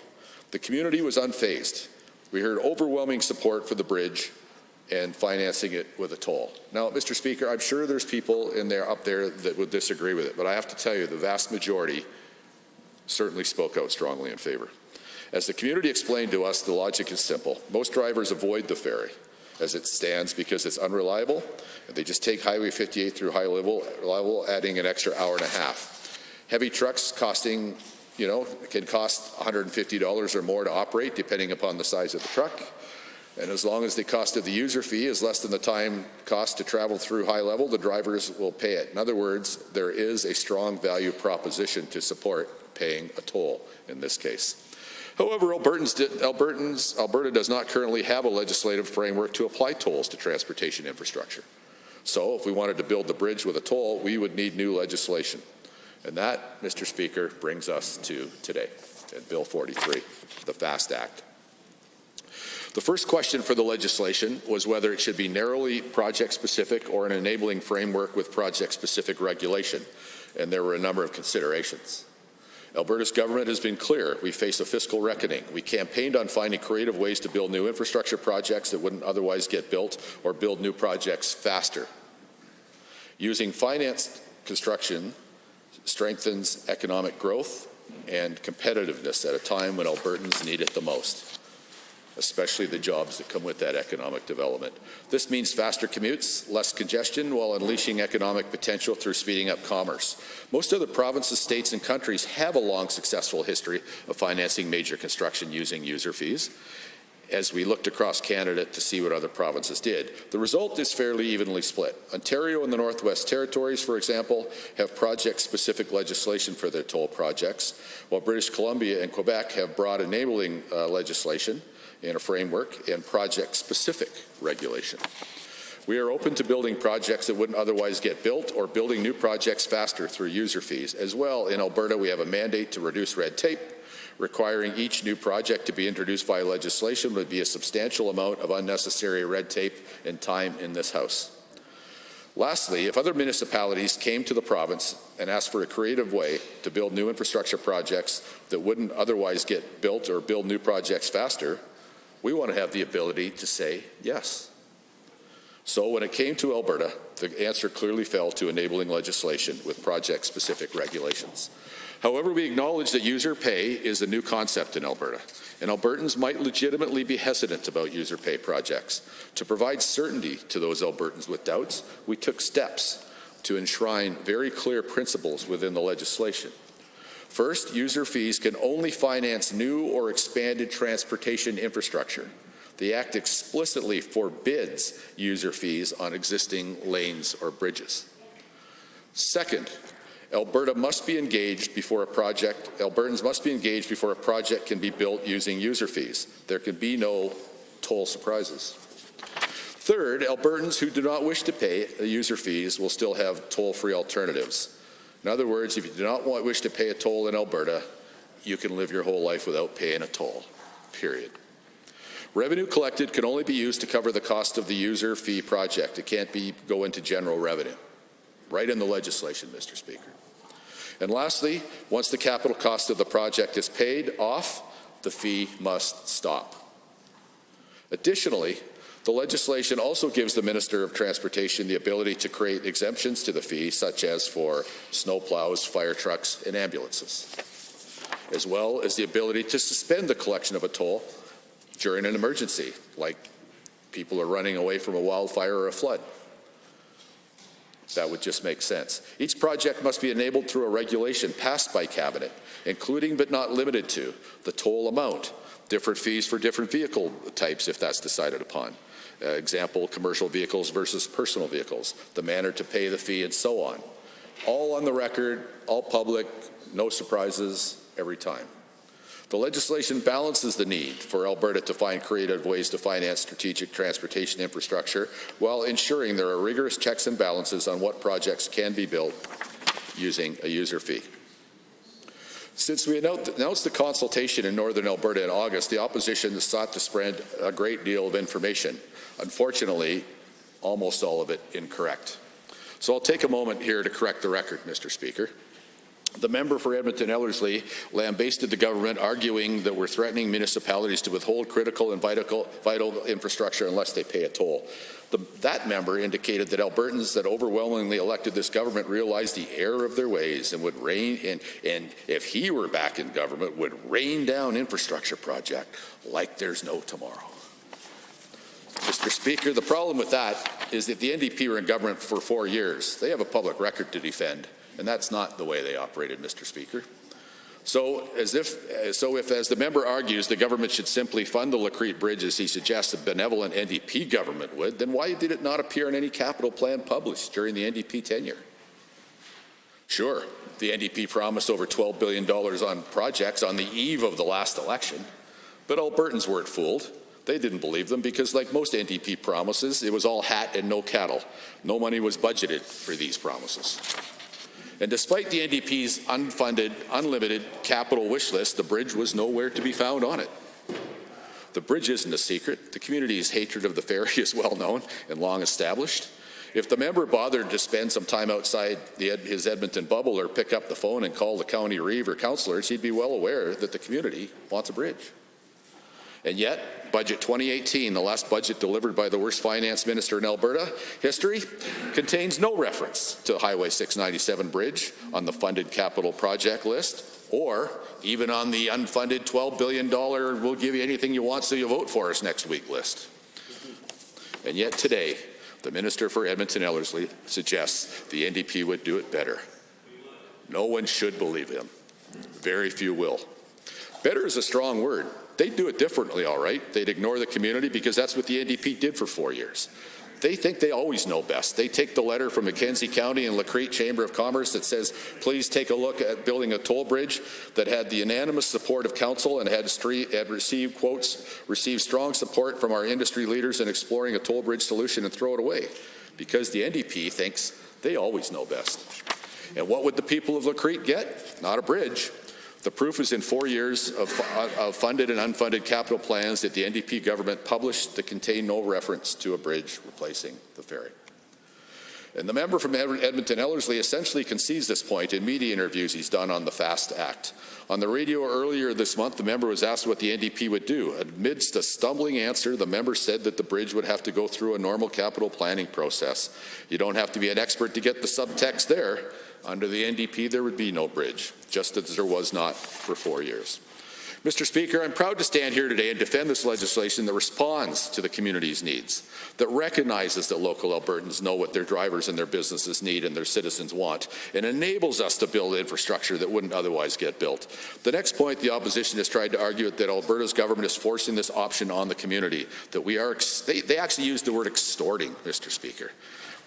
The community was unfazed. We heard overwhelming support for the bridge and financing it with a toll. Now, Mr. Speaker, I'm sure there's people up there that would disagree with it, but I have to tell you, the vast majority certainly spoke out strongly in favor. As the community explained to us, the logic is simple. Most drivers avoid the ferry. as it stands because it's unreliable. They just take Highway 58 through high level, adding an extra hour and a half. Heavy trucks costing, can cost $150 or more to operate, depending upon the size of the truck. And as long as the cost of the user fee is less than the time cost to travel through high level, the drivers will pay it. In other words, there is a strong value proposition to support paying a toll in this case. However, Alberta does not currently have a legislative framework to apply tolls to transportation infrastructure. So if we wanted to build the bridge with a toll, we would need new legislation. And that, Mr. Speaker, brings us to today, at Bill 43, the FAST Act. The first question for the legislation was whether it should be narrowly project-specific or an enabling framework with project-specific regulation, and there were a number of considerations. Alberta's government has been clear. We face a fiscal reckoning. We campaigned on finding creative ways to build new infrastructure projects that wouldn't otherwise get built or build new projects faster. Using financed construction strengthens economic growth and competitiveness at a time when Albertans need it the most, especially the jobs that come with that economic development. This means faster commutes, less congestion, while unleashing economic potential through speeding up commerce. Most other provinces, states, and countries have a long, successful history of financing major construction using user fees, as we looked across Canada to see what other provinces did. The result is fairly evenly split. Ontario and the Northwest Territories, for example, have project-specific legislation for their toll projects, while British Columbia and Quebec have broad enabling legislation in a framework and project-specific regulation. We are open to building projects that wouldn't otherwise get built or building new projects faster through user fees. As well, in Alberta, we have a mandate to reduce red tape. Requiring each new project to be introduced via legislation would be a substantial amount of unnecessary red tape and time in this House. Lastly, if other municipalities came to the province and asked for a creative way to build new infrastructure projects that wouldn't otherwise get built or build new projects faster, we want to have the ability to say yes. So when it came to Alberta, the answer clearly fell to enabling legislation with project-specific regulations. However, we acknowledge that user pay is a new concept in Alberta, and Albertans might legitimately be hesitant about user pay projects. To provide certainty to those Albertans with doubts, we took steps to enshrine very clear principles within the legislation. First, user fees can only finance new or expanded transportation infrastructure. The Act explicitly forbids user fees on existing lanes or bridges. Second, Albertans must be engaged before a project can be built using user fees. There can be no toll surprises. Third, Albertans who do not wish to pay user fees will still have toll-free alternatives. In other words, if you do not wish to pay a toll in Alberta, you can live your whole life without paying a toll, period. Revenue collected can only be used to cover the cost of the user fee project. It can't go into general revenue. Right in the legislation, Mr. Speaker. And lastly, once the capital cost of the project is paid off, the fee must stop. Additionally, the legislation also gives the Minister of Transportation the ability to create exemptions to the fee, such as for snowplows, fire trucks, and ambulances, as well as the ability to suspend the collection of a toll during an emergency, like people are running away from a wildfire or a flood. That would just make sense. Each project must be enabled through a regulation passed by Cabinet, including but not limited to the toll amount, different fees for different vehicle types if that's decided upon. Example, commercial vehicles versus personal vehicles, the manner to pay the fee, and so on. All on the record, all public, no surprises every time. The legislation balances the need for Alberta to find creative ways to finance strategic transportation infrastructure while ensuring there are rigorous checks and balances on what projects can be built using a user fee. Since we announced the consultation in Northern Alberta in August, the opposition has sought to spread a great deal of information. Unfortunately, almost all of it incorrect. So I'll take a moment here to correct the record, Mr. Speaker. The member for Edmonton-Ellerslie lambasted the government, arguing that we're threatening municipalities to withhold critical and vital infrastructure unless they pay a toll. That member indicated that Albertans that overwhelmingly elected this government realized the error of their ways and would and if he were back in government, would rain down infrastructure project like there's no tomorrow. Mr. Speaker, the problem with that is that the NDP were in government for 4 years. They have a public record to defend, and that's not the way they operated, Mr. Speaker. So if, as the member argues, the government should simply fund the Lacrete Bridge as he suggests a benevolent NDP government would, then why did it not appear in any capital plan published during the NDP tenure? Sure, the NDP promised over $12 billion on projects on the eve of the last election, but Albertans weren't fooled. They didn't believe them because, like most NDP promises, it was all hat and no cattle. No money was budgeted for these promises. And despite the NDP's unfunded, unlimited capital wish list, the bridge was nowhere to be found on it. The bridge isn't a secret. The community's hatred of the ferry is well known and long established. If the member bothered to spend some time outside his Edmonton bubble or pick up the phone and call the county reeve or councillors, he'd be well aware that the community wants a bridge. And yet, Budget 2018, the last budget delivered by the worst finance minister in Alberta history, contains no reference to Highway 697 bridge on the funded capital project list, or even on the unfunded $12 billion we'll give you anything you want so you vote for us next week list. And yet today, the Minister for Edmonton Ellerslie suggests the NDP would do it better. No one should believe him. Very few will. Better is a strong word. They'd do it differently, all right. They'd ignore the community because that's what the NDP did for 4 years. They think they always know best. They take the letter from Mackenzie County and Lacrete Chamber of Commerce that says, please take a look at building a toll bridge that had the unanimous support of council and had received, quotes, received strong support from our industry leaders in exploring a toll bridge solution, and throw it away because the NDP thinks they always know best. And what would the people of Lacrete get? Not a bridge. The proof is in 4 years of funded and unfunded capital plans that the NDP government published that contain no reference to a bridge replacing the ferry. And the member from Edmonton Ellerslie essentially concedes this point in media interviews he's done on the FAST Act. On the radio earlier this month, the member was asked what the NDP would do. Amidst a stumbling answer, the member said that the bridge would have to go through a normal capital planning process. You don't have to be an expert to get the subtext there. Under the NDP, there would be no bridge, just as there was not for 4 years. Mr. Speaker, I'm proud to stand here today and defend this legislation that responds to the community's needs, that recognizes that local Albertans know what their drivers and their businesses need and their citizens want, and enables us to build infrastructure that wouldn't otherwise get built. The next point, the opposition has tried to argue that Alberta's government is forcing this option on the community, that we are, they actually used the word extorting, Mr. Speaker,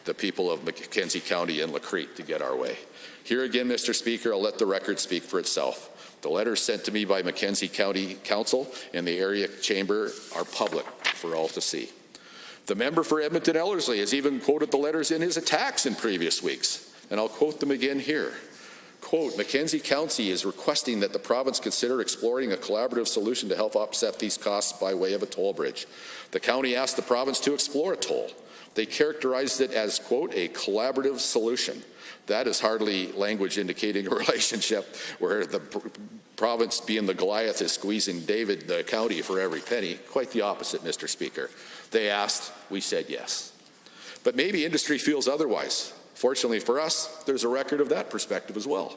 the people of Mackenzie County and Lacrete to get our way. Here again, Mr. Speaker, I'll let the record speak for itself. The letters sent to me by Mackenzie County Council and the area chamber are public for all to see. The member for Edmonton Ellerslie has even quoted the letters in his attacks in previous weeks, and I'll quote them again here. Quote, Mackenzie County is requesting that the province consider exploring a collaborative solution to help offset these costs by way of a toll bridge. The county asked the province to explore a toll. They characterized it as, quote, a collaborative solution. That is hardly language indicating a relationship where the province, being the Goliath, is squeezing David, the county, for every penny. Quite the opposite, Mr. Speaker. They asked, we said yes. But maybe industry feels otherwise. Fortunately for us, there's a record of that perspective as well.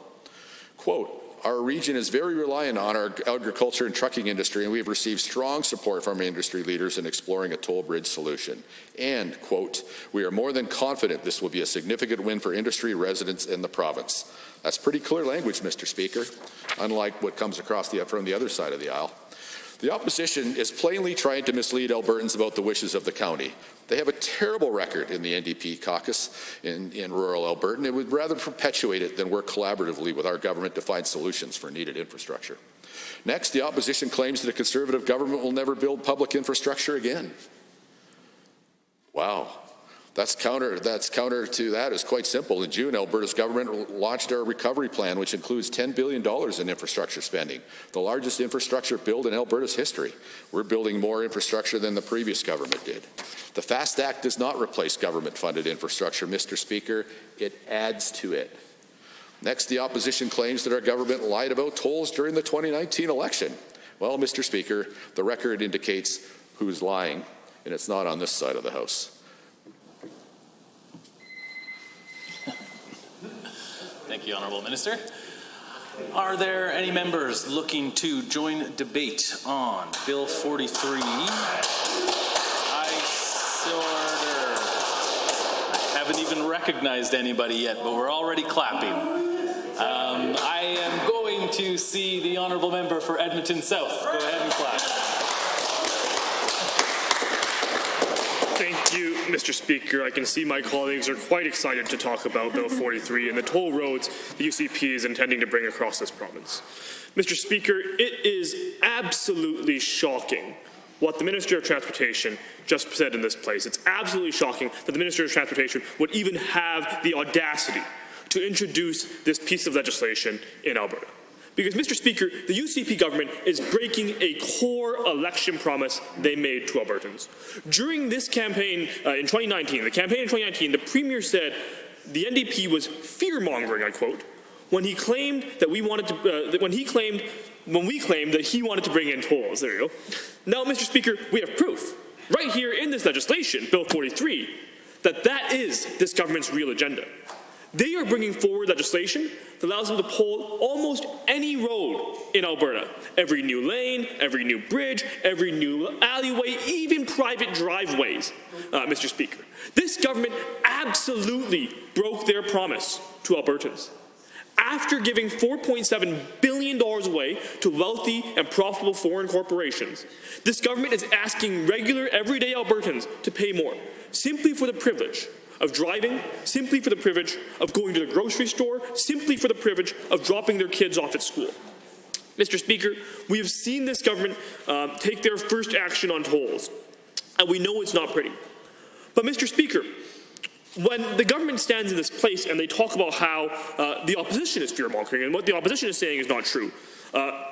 Quote, our region is very reliant on our agriculture and trucking industry, and we have received strong support from industry leaders in exploring a toll bridge solution. And, quote, we are more than confident this will be a significant win for industry, residents, and the province. That's pretty clear language, Mr. Speaker, unlike what comes across from the other side of the aisle. The opposition is plainly trying to mislead Albertans about the wishes of the county. They have a terrible record in the NDP caucus in rural Alberta, and it would rather perpetuate it than work collaboratively with our government to find solutions for needed infrastructure. Next, the opposition claims that a Conservative government will never build public infrastructure again. Wow. That's counter to that is quite simple. In June, Alberta's government launched our recovery plan, which includes $10 billion in infrastructure spending, the largest infrastructure build in Alberta's history. We're building more infrastructure than the previous government did. The FAST Act does not replace government-funded infrastructure, Mr. Speaker. It adds to it. Next, the opposition claims that our government lied about tolls during the 2019 election. Well, Mr. Speaker, the record indicates who's lying, and it's not on this side of the House. Thank you, Honourable Minister. Are there any members looking to join debate on Bill 43? I haven't even recognized anybody yet, but we're already clapping. I am going to see the honourable member for Edmonton South. Go ahead and clap. Thank you, Mr. Speaker. I can see my colleagues are quite excited to talk about Bill 43 and the toll roads the UCP is intending to bring across this province. Mr. Speaker, it is absolutely shocking what the Minister of Transportation just said in this place. It's absolutely shocking that the Minister of Transportation would even have the audacity to introduce this piece of legislation in Alberta. Because, Mr. Speaker, the UCP government is breaking a core election promise they made to Albertans. During this campaign in 2019, the Premier said the NDP was fear-mongering, I quote, when we claimed that he wanted to bring in tolls. There you go. Now, Mr. Speaker, we have proof right here in this legislation, Bill 43, that is this government's real agenda. They are bringing forward legislation that allows them to toll almost any road in Alberta. Every new lane, every new bridge, every new alleyway, even private driveways, Mr. Speaker. This government absolutely broke their promise to Albertans. After giving $4.7 billion away to wealthy and profitable foreign corporations, this government is asking regular, everyday Albertans to pay more, simply for the privilege of driving, simply for the privilege of going to the grocery store, simply for the privilege of dropping their kids off at school. Mr. Speaker, we have seen this government take their first action on tolls, and we know it's not pretty. But, Mr. Speaker, when the government stands in this place and they talk about how the opposition is fear-mongering and what the opposition is saying is not true,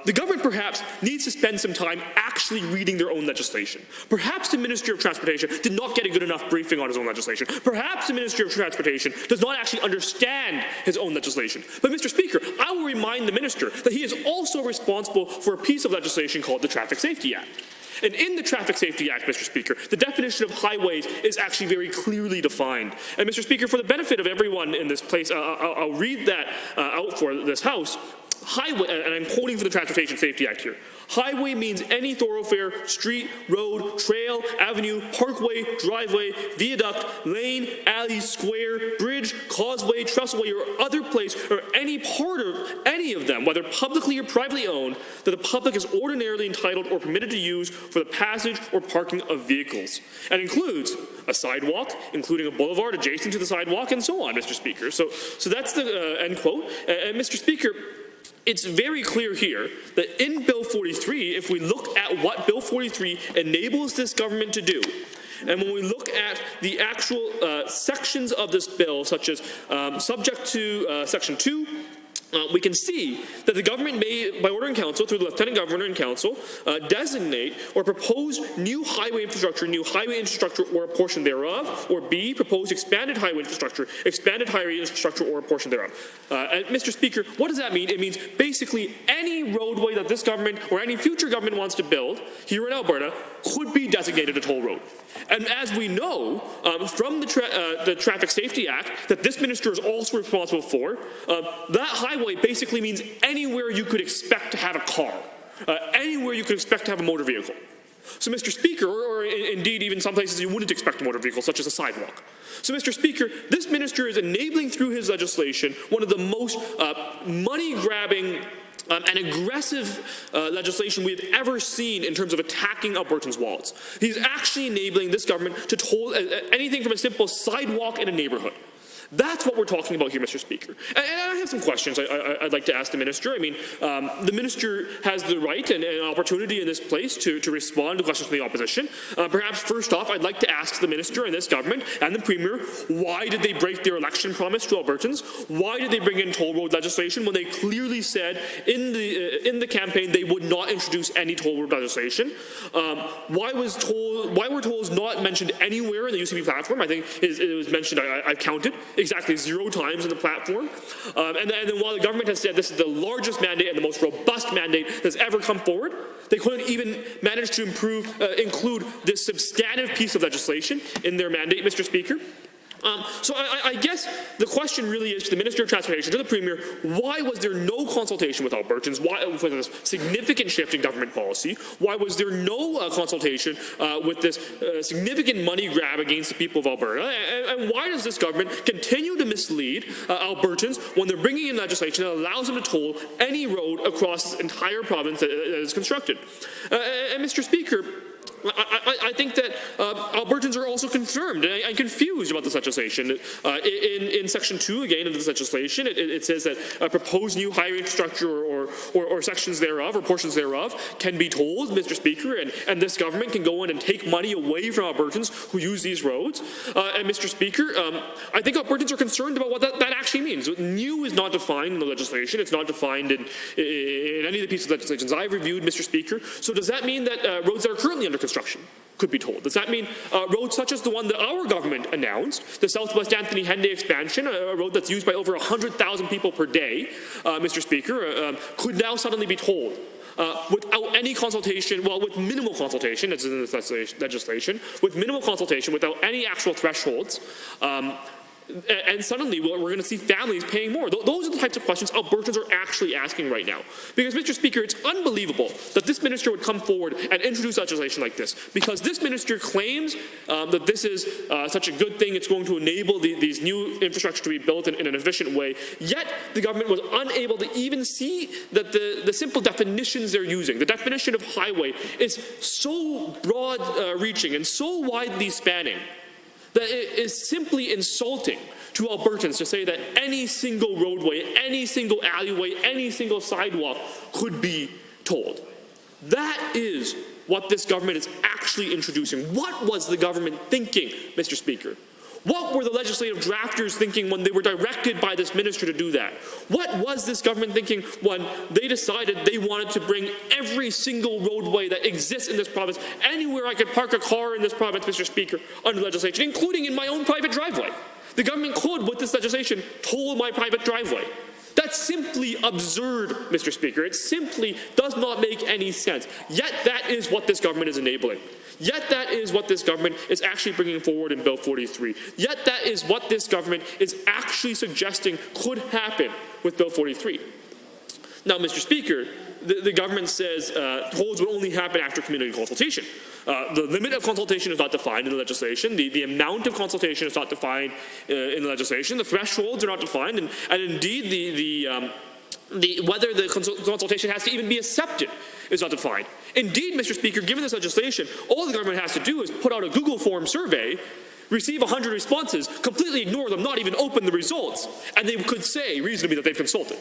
the government perhaps needs to spend some time actually reading their own legislation. Perhaps the Minister of Transportation did not get a good enough briefing on his own legislation. Perhaps the Minister of Transportation does not actually understand his own legislation. But, Mr. Speaker, I will remind the Minister that he is also responsible for a piece of legislation called the Traffic Safety Act. And in the Traffic Safety Act, Mr. Speaker, the definition of highways is actually very clearly defined. And, Mr. Speaker, for the benefit of everyone in this place, I'll read that out for this House. Highway, and I'm quoting from the Transportation Safety Act here. Highway means any thoroughfare, street, road, trail, avenue, parkway, driveway, viaduct, lane, alley, square, bridge, causeway, trestleway, or other place, or any part of any of them, whether publicly or privately owned, that the public is ordinarily entitled or permitted to use for the passage or parking of vehicles. And includes a sidewalk, including a boulevard adjacent to the sidewalk, and so on, Mr. Speaker. So that's the end quote. And Mr. Speaker, it's very clear here that in Bill 43, if we look at what Bill 43 enables this government to do, and when we look at the actual sections of this bill, such as subject to Section 2, we can see that the government may, by order in council, through the Lieutenant Governor in council, designate or propose new highway infrastructure or a portion thereof, or B, propose expanded highway infrastructure or a portion thereof. And Mr. Speaker, what does that mean? It means basically any roadway that this government or any future government wants to build here in Alberta could be designated a toll road. And as we know from the Traffic Safety Act that this minister is also responsible for, that highway basically means anywhere you could expect to have a car, anywhere you could expect to have a motor vehicle. So, Mr. Speaker, or indeed even some places you wouldn't expect a motor vehicle, such as a sidewalk. So, Mr. Speaker, this minister is enabling through his legislation one of the most money-grabbing and aggressive legislation we have ever seen in terms of attacking Albertans' wallets. He's actually enabling this government to toll anything from a simple sidewalk in a neighborhood. That's what we're talking about here, Mr. Speaker. And I have some questions I'd like to ask the minister. I mean, the minister has the right and an opportunity in this place to respond to questions from the opposition. Perhaps first off, I'd like to ask the minister and this government and the premier, why did they break their election promise to Albertans? Why did they bring in toll road legislation when they clearly said in the campaign they would not introduce any toll road legislation? Why were tolls not mentioned anywhere in the UCP platform? I think it was mentioned, I've counted, exactly 0 times in the platform. And then while the government has said this is the largest mandate and the most robust mandate that's ever come forward, they couldn't even manage to include this substantive piece of legislation in their mandate, Mr. Speaker. So I guess the question really is to the Minister of Transportation, to the Premier, why was there no consultation with Albertans? Why was this significant shift in government policy? Why was there no consultation with this significant money grab against the people of Alberta? And why does this government continue to mislead Albertans when they're bringing in legislation that allows them to toll any road across this entire province that is constructed? And Mr. Speaker, I think that Albertans are also concerned and confused about this legislation. In Section 2, again, of this legislation, it says that proposed new highway infrastructure or sections thereof or portions thereof can be tolled, Mr. Speaker, and this government can go in and take money away from Albertans who use these roads. And Mr. Speaker, I think Albertans are concerned about what that actually means. New is not defined in the legislation. It's not defined in any of the pieces of legislation I've reviewed, Mr. Speaker. So does that mean that roads that are currently under construction could be tolled? Does that mean roads such as the one that our government announced, the Southwest Anthony Henday expansion, a road that's used by over 100,000 people per day, Mr. Speaker, could now suddenly be tolled? Without any consultation, well, with minimal consultation, as in this legislation, with minimal consultation, without any actual thresholds, and suddenly we're going to see families paying more. Those are the types of questions Albertans are actually asking right now. Because, Mr. Speaker, it's unbelievable that this minister would come forward and introduce legislation like this. Because this minister claims that this is such a good thing, it's going to enable these new infrastructure to be built in an efficient way. Yet the government was unable to even see that the simple definitions they're using, the definition of highway, is so broad-reaching and so widely spanning that it is simply insulting to Albertans to say that any single roadway, any single alleyway, any single sidewalk could be tolled. That is what this government is actually introducing. What was the government thinking, Mr. Speaker? What were the legislative drafters thinking when they were directed by this minister to do that? What was this government thinking when they decided they wanted to bring every single roadway that exists in this province, anywhere I could park a car in this province, Mr. Speaker, under legislation, including in my own private driveway? The government could, with this legislation, toll my private driveway. That's simply absurd, Mr. Speaker. It simply does not make any sense. Yet that is what this government is enabling. Yet that is what this government is actually bringing forward in Bill 43. Yet that is what this government is actually suggesting could happen with Bill 43. Now, Mr. Speaker, the government says tolls would only happen after community consultation. The limit of consultation is not defined in the legislation. The amount of consultation is not defined in the legislation. The thresholds are not defined. And indeed, whether the consultation has to even be accepted is not defined. Indeed, Mr. Speaker, given this legislation, all the government has to do is put out a Google form survey, receive 100 responses, completely ignore them, not even open the results, and they could say reasonably that they've consulted.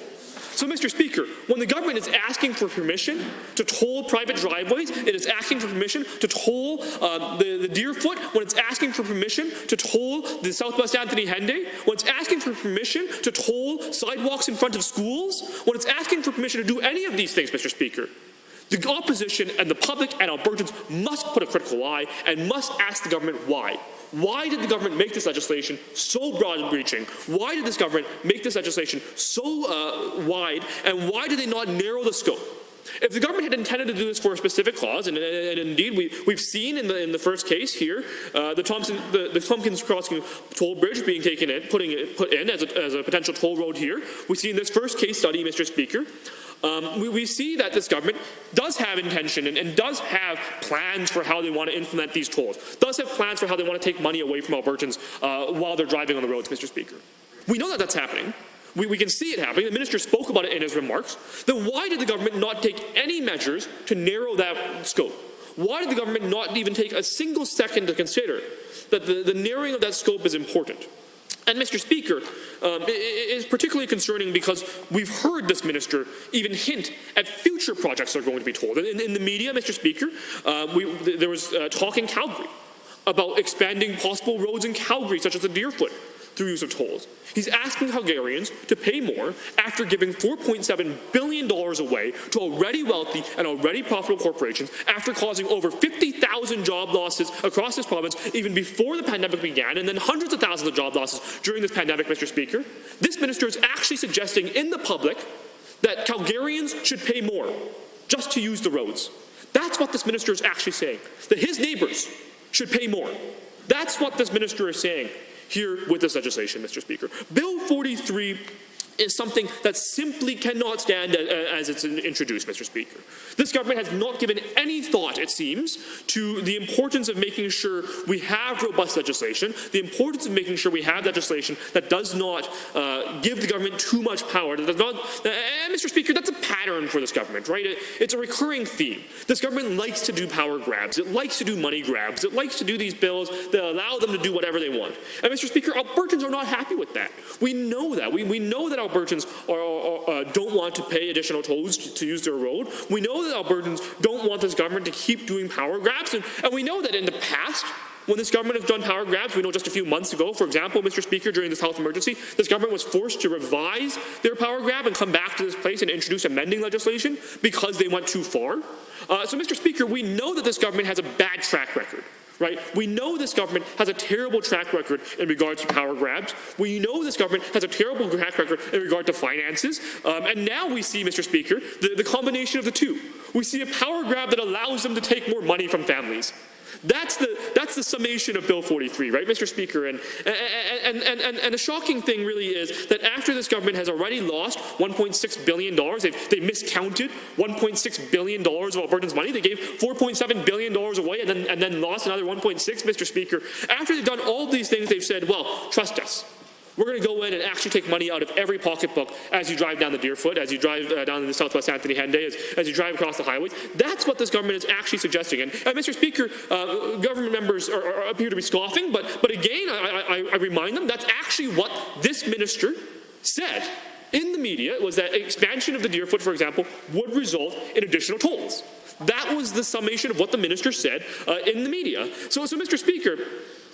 So, Mr. Speaker, when the government is asking for permission to toll private driveways, it is asking for permission to toll the Deerfoot, when it's asking for permission to toll the Southwest Anthony Henday, when it's asking for permission to toll sidewalks in front of schools, when it's asking for permission to do any of these things, Mr. Speaker, the opposition and the public and Albertans must put a critical eye and must ask the government why. Why did the government make this legislation so broad-reaching? Why did this government make this legislation so wide? And why did they not narrow the scope? If the government had intended to do this for a specific clause, and indeed we've seen in the first case here, the Tompkins Crossing toll bridge being put in as a potential toll road here. We see in this first case study, Mr. Speaker, we see that this government does have intention and does have plans for how they want to implement these tolls, does have plans for how they want to take money away from Albertans while they're driving on the roads, Mr. Speaker. We know that that's happening. We can see it happening. The minister spoke about it in his remarks. Then why did the government not take any measures to narrow that scope? Why did the government not even take a single second to consider that the narrowing of that scope is important? And Mr. Speaker, it is particularly concerning because we've heard this minister even hint at future projects that are going to be tolled. In the media, Mr. Speaker, there was talk in Calgary about expanding possible roads in Calgary, such as the Deerfoot, through use of tolls. He's asking Calgarians to pay more after giving $4.7 billion away to already wealthy and already profitable corporations, after causing over 50,000 job losses across this province even before the pandemic began, and then hundreds of thousands of job losses during this pandemic, Mr. Speaker. This minister is actually suggesting in the public that Calgarians should pay more just to use the roads. That's what this minister is actually saying, that his neighbors should pay more. That's what this minister is saying here with this legislation, Mr. Speaker. Bill 43 is something that simply cannot stand as it's introduced, Mr. Speaker. This government has not given any thought, it seems, to the importance of making sure we have robust legislation, the importance of making sure we have legislation that does not give the government too much power, that does not, and Mr. Speaker, that's a pattern for this government, right? It's a recurring theme. This government likes to do power grabs. It likes to do money grabs. It likes to do these bills that allow them to do whatever they want. And Mr. Speaker, Albertans are not happy with that. We know that. We know that Albertans don't want to pay additional tolls to use their road. We know that Albertans don't want this government to keep doing power grabs. And we know that in the past, when this government has done power grabs, we know just a few months ago, for example, Mr. Speaker, during this health emergency, this government was forced to revise their power grab and come back to this place and introduce amending legislation because they went too far. So, Mr. Speaker, we know that this government has a bad track record. Right? We know this government has a terrible track record in regards to power grabs. We know this government has a terrible track record in regard to finances. And now we see, Mr. Speaker, the combination of the two. We see a power grab that allows them to take more money from families. That's the summation of Bill 43, right, Mr. Speaker? And the shocking thing really is that after this government has already lost $1.6 billion, they miscounted $1.6 billion of Albertans' money. They gave $4.7 billion away and then lost another 1.6, Mr. Speaker. After they've done all these things, they've said, well, trust us. We're going to go in and actually take money out of every pocketbook as you drive down the Deerfoot, as you drive down the Southwest Anthony Henday, as you drive across the highways. That's what this government is actually suggesting. And Mr. Speaker, government members appear to be scoffing, but again, I remind them that's actually what this minister said in the media, was that expansion of the Deerfoot, for example, would result in additional tolls. That was the summation of what the minister said in the media. So Mr. Speaker,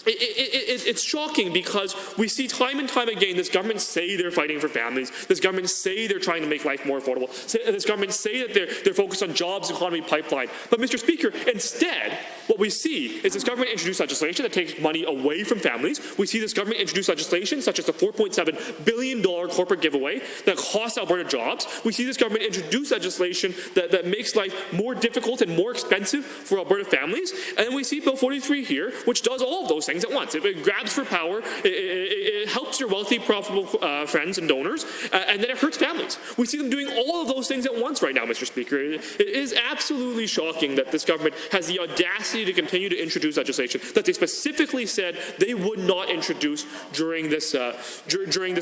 it's shocking because we see time and time again this government say they're fighting for families. This government say they're trying to make life more affordable. This government say that they're focused on jobs, economy, pipeline. But Mr. Speaker, instead, what we see is this government introduce legislation that takes money away from families. We see this government introduce legislation such as the $4.7 billion corporate giveaway that costs Alberta jobs. We see this government introduce legislation that makes life more difficult and more expensive for Alberta families. And then we see Bill 43 here, which does all of those things at once. It grabs for power, it helps your wealthy, profitable friends and donors, and then it hurts families. We see them doing all of those things at once right now, Mr. Speaker. It is absolutely shocking that this government has the audacity to continue to introduce legislation that they specifically said they would not introduce during this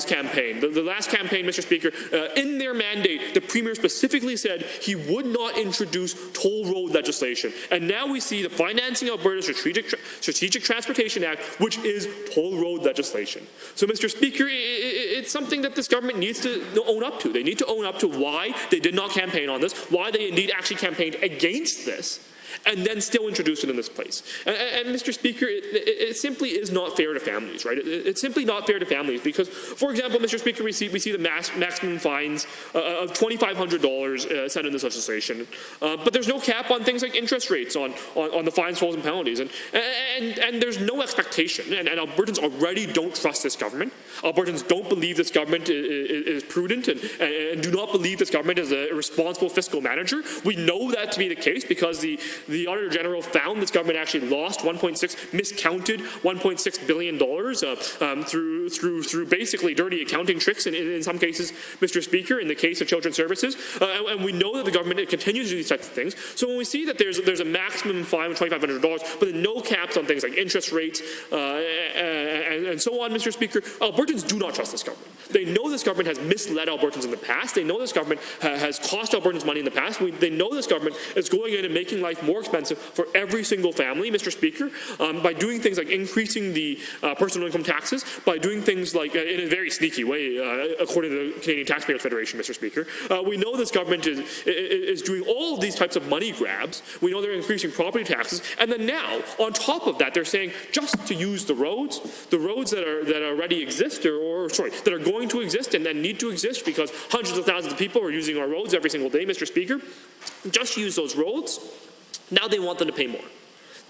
campaign. The last campaign, Mr. Speaker, in their mandate, the Premier specifically said he would not introduce toll road legislation. And now we see the Financing Alberta Strategic Transportation Act, which is toll road legislation. So, Mr. Speaker, it's something that this government needs to own up to. They need to own up to why they did not campaign on this, why they indeed actually campaigned against this, and then still introduce it in this place. And Mr. Speaker, it simply is not fair to families, right? It's simply not fair to families because, for example, Mr. Speaker, we see the maximum fines of $2,500 set in this legislation, but there's no cap on things like interest rates on the fines, tolls, and penalties, and there's no expectation. And Albertans already don't trust this government. Albertans don't believe this government is prudent and do not believe this government is a responsible fiscal manager. We know that to be the case because the Auditor General found this government actually lost miscounted $1.6 billion through basically dirty accounting tricks in some cases, Mr. Speaker, in the case of Children's Services. And we know that the government continues to do these types of things. So when we see that there's a maximum fine of $2,500, but no caps on things like interest rates and so on, Mr. Speaker, Albertans do not trust this government. They know this government has misled Albertans in the past. They know this government has cost Albertans money in the past. They know this government is going in and making life more expensive for every single family, Mr. Speaker, by doing things like increasing the personal income taxes, by doing things like, in a very sneaky way, according to the Canadian Taxpayers Federation, Mr. Speaker. We know this government is doing all of these types of money grabs. We know they're increasing property taxes. And then now, on top of that, they're saying just to use the roads that already exist, that are going to exist and then need to exist because hundreds of thousands of people are using our roads every single day, Mr. Speaker. Just use those roads. Now they want them to pay more.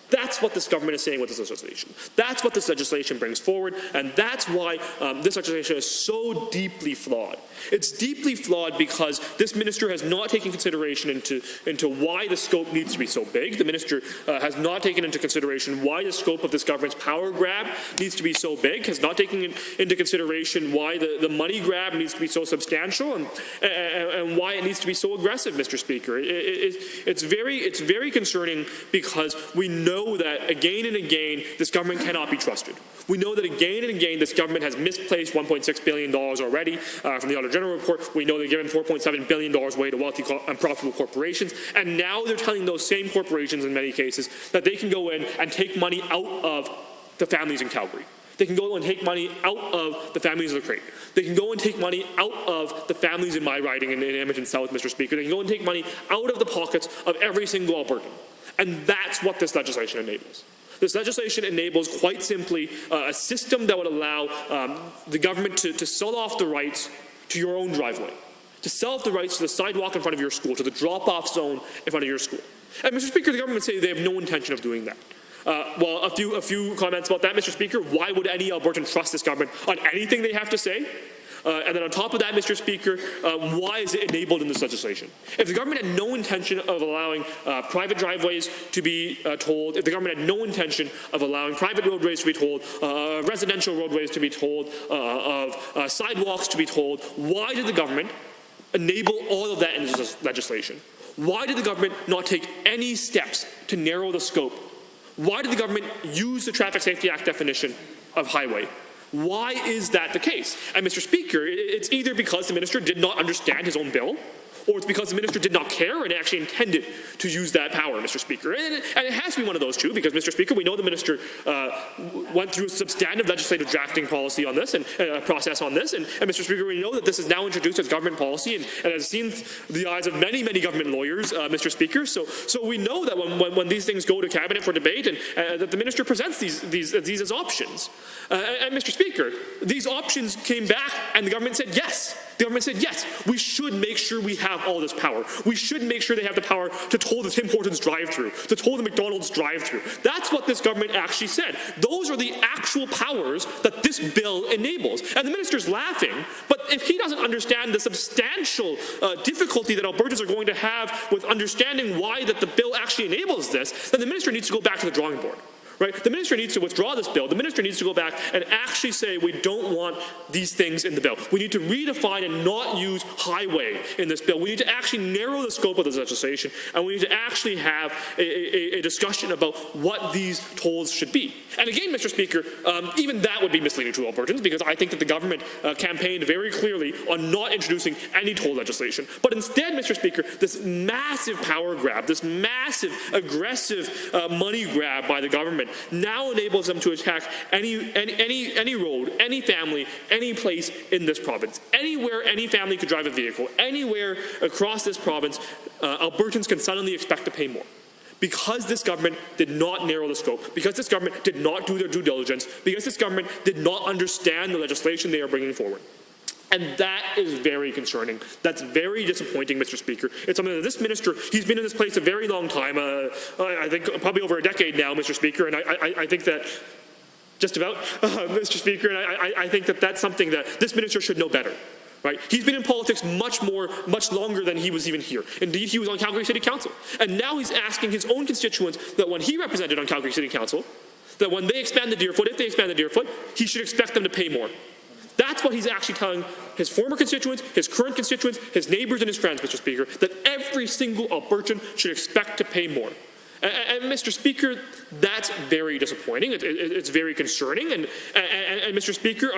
That's what this government is saying with this legislation. That's what this legislation brings forward, and that's why this legislation is so deeply flawed. It's deeply flawed because this minister has not taken consideration into why the scope needs to be so big. The minister has not taken into consideration why the scope of this government's power grab needs to be so big, has not taken into consideration why the money grab needs to be so substantial, and why it needs to be so aggressive, Mr. Speaker. It's very concerning because we know that again and again this government cannot be trusted. We know that again and again this government has misplaced $1.6 billion already from the Auditor General report. We know they've given $4.7 billion away to wealthy and profitable corporations, and now they're telling those same corporations in many cases that they can go in and take money out of the families in Calgary. They can go and take money out of the families of the Crate. They can go and take money out of the families in my riding in Edmonton South, Mr. Speaker. They can go and take money out of the pockets of every single Albertan. And that's what this legislation enables. This legislation enables, quite simply, a system that would allow the government to sell off the rights to your own driveway, to sell off the rights to the sidewalk in front of your school, to the drop-off zone in front of your school. And, Mr. Speaker, the government say they have no intention of doing that. Well, a few comments about that, Mr. Speaker. Why would any Albertan trust this government on anything they have to say? And then on top of that, Mr. Speaker, why is it enabled in this legislation? If the government had no intention of allowing private driveways to be tolled, if the government had no intention of allowing private roadways to be tolled, residential roadways to be tolled, of sidewalks to be tolled, why did the government enable all of that in this legislation? Why did the government not take any steps to narrow the scope? Why did the government use the Traffic Safety Act definition of highway? Why is that the case? And Mr. Speaker, it's either because the minister did not understand his own bill, or it's because the minister did not care and actually intended to use that power, Mr. Speaker. And it has to be one of those two, because, Mr. Speaker, we know the minister went through a substantive legislative drafting policy on this and process on this. And Mr. Speaker, we know that this is now introduced as government policy and has seen the eyes of many, many government lawyers, Mr. Speaker. So we know that when these things go to cabinet for debate and that the minister presents these as options. And Mr. Speaker, these options came back and the government said yes. The government said, yes, we should make sure we have all this power. We should make sure they have the power to toll the Tim Hortons drive-thru, to toll the McDonald's drive-thru. That's what this government actually said. Those are the actual powers that this bill enables. And the minister's laughing, but if he doesn't understand the substantial difficulty that Albertans are going to have with understanding why that the bill actually enables this, then the minister needs to go back to the drawing board. Right? The minister needs to withdraw this bill. The minister needs to go back and actually say we don't want these things in the bill. We need to redefine and not use highway in this bill. We need to actually narrow the scope of this legislation, and we need to actually have a discussion about what these tolls should be. And again, Mr. Speaker, even that would be misleading to Albertans, because I think that the government campaigned very clearly on not introducing any toll legislation. But instead, Mr. Speaker, this massive power grab, this massive aggressive money grab by the government now enables them to attack any road, any family, any place in this province. Anywhere any family could drive a vehicle, anywhere across this province, Albertans can suddenly expect to pay more. Because this government did not narrow the scope, because this government did not do their due diligence, because this government did not understand the legislation they are bringing forward. And that is very concerning. That's very disappointing, Mr. Speaker. It's something that this minister, he's been in this place a very long time, I think probably over a decade now, Mr. Speaker, and I think that just about, Mr. Speaker, and I think that that's something that this minister should know better. Right? He's been in politics much longer than he was even here. Indeed, he was on Calgary City Council. And now he's asking his own constituents that when he represented on Calgary City Council, that when they expand the Deerfoot, if they expand the Deerfoot, he should expect them to pay more. That's what he's actually telling his former constituents, his current constituents, his neighbors and his friends, Mr. Speaker, that every single Albertan should expect to pay more. And Mr. Speaker, that's very disappointing. It's very concerning. And Mr. Speaker,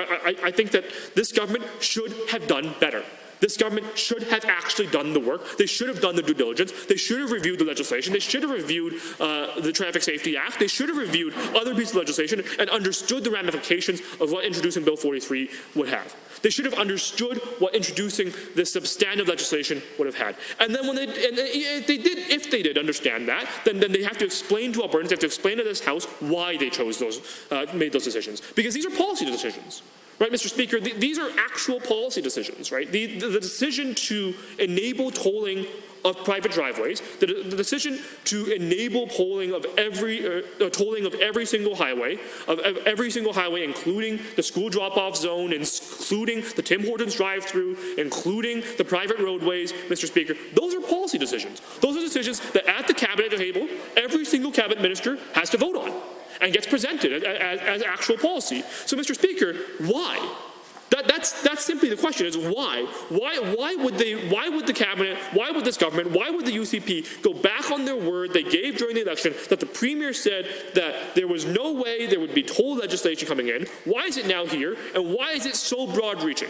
I think that this government should have done better. This government should have actually done the work. They should have done the due diligence. They should have reviewed the legislation. They should have reviewed the Traffic Safety Act. They should have reviewed other pieces of legislation and understood the ramifications of what introducing Bill 43 would have. They should have understood what introducing this substantive legislation would have had. And then if they did understand that, then they have to explain to Albertans, they have to explain to this House why they chose made those decisions. Because these are policy decisions. Right, Mr. Speaker, these are actual policy decisions, right? The decision to enable tolling of private driveways, the decision to enable tolling of every single highway, including the school drop-off zone, including the Tim Hortons drive-through, including the private roadways, Mr. Speaker. Those are policy decisions. Those are decisions that at the cabinet table, every single cabinet minister has to vote on and gets presented as actual policy. So, Mr. Speaker, why? That's simply the question: is why? Why would the cabinet? Why would this government? Why would the UCP go back on their word they gave during the election that the premier said that there was no way there would be toll legislation coming in? Why is it now here? And why is it so broad-reaching?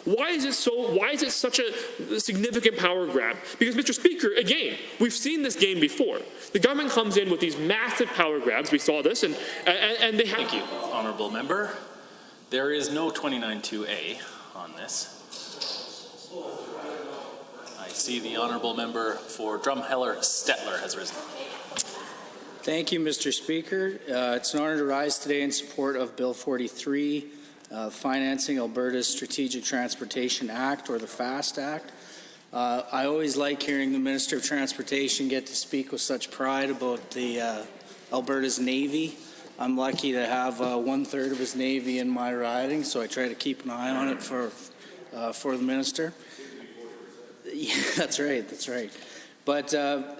Why is it such a significant power grab? Because, Mr. Speaker, again, we've seen this game before. The government comes in with these massive power grabs. We saw this, and they have. Thank you, honourable member. There is no 29.2A on this. I see the honourable member for Drumheller Stettler has risen. Thank you, Mr. Speaker. It's an honor to rise today in support of Bill 43. Financing Alberta's Strategic Transportation Act, or the FAST Act. I always like hearing the Minister of Transportation get to speak with such pride about the Alberta's Navy. I'm lucky to have 1/3 of his Navy in my riding, so I try to keep an eye on it for the Minister. Yeah, that's right. But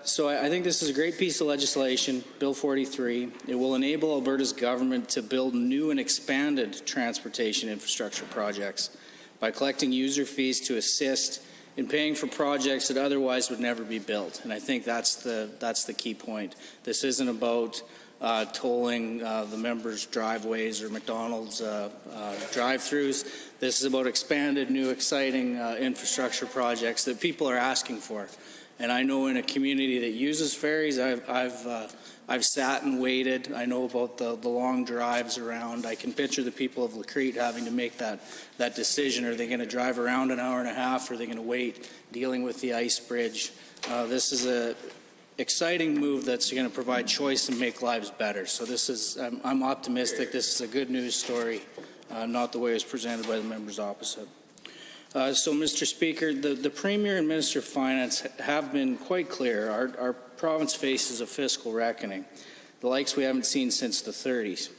so I think this is a great piece of legislation, Bill 43. It will enable Alberta's government to build new and expanded transportation infrastructure projects by collecting user fees to assist in paying for projects that otherwise would never be built. And I think that's the key point. This isn't about tolling the members' driveways or McDonald's drive-throughs. This is about expanded, new, exciting infrastructure projects that people are asking for. And I know in a community that uses ferries, I've sat and waited. I know about the long drives around. I can picture the people of Lacrete having to make that decision. Are they going to drive around an hour and a half, or are they going to wait, dealing with the ice bridge? This is a exciting move that's going to provide choice and make lives better. So this is, I'm optimistic. This is a good news story, not the way it was presented by the members opposite. So, Mr. Speaker, the Premier and Minister of Finance have been quite clear. Our province faces a fiscal reckoning, the likes we haven't seen since the 30s.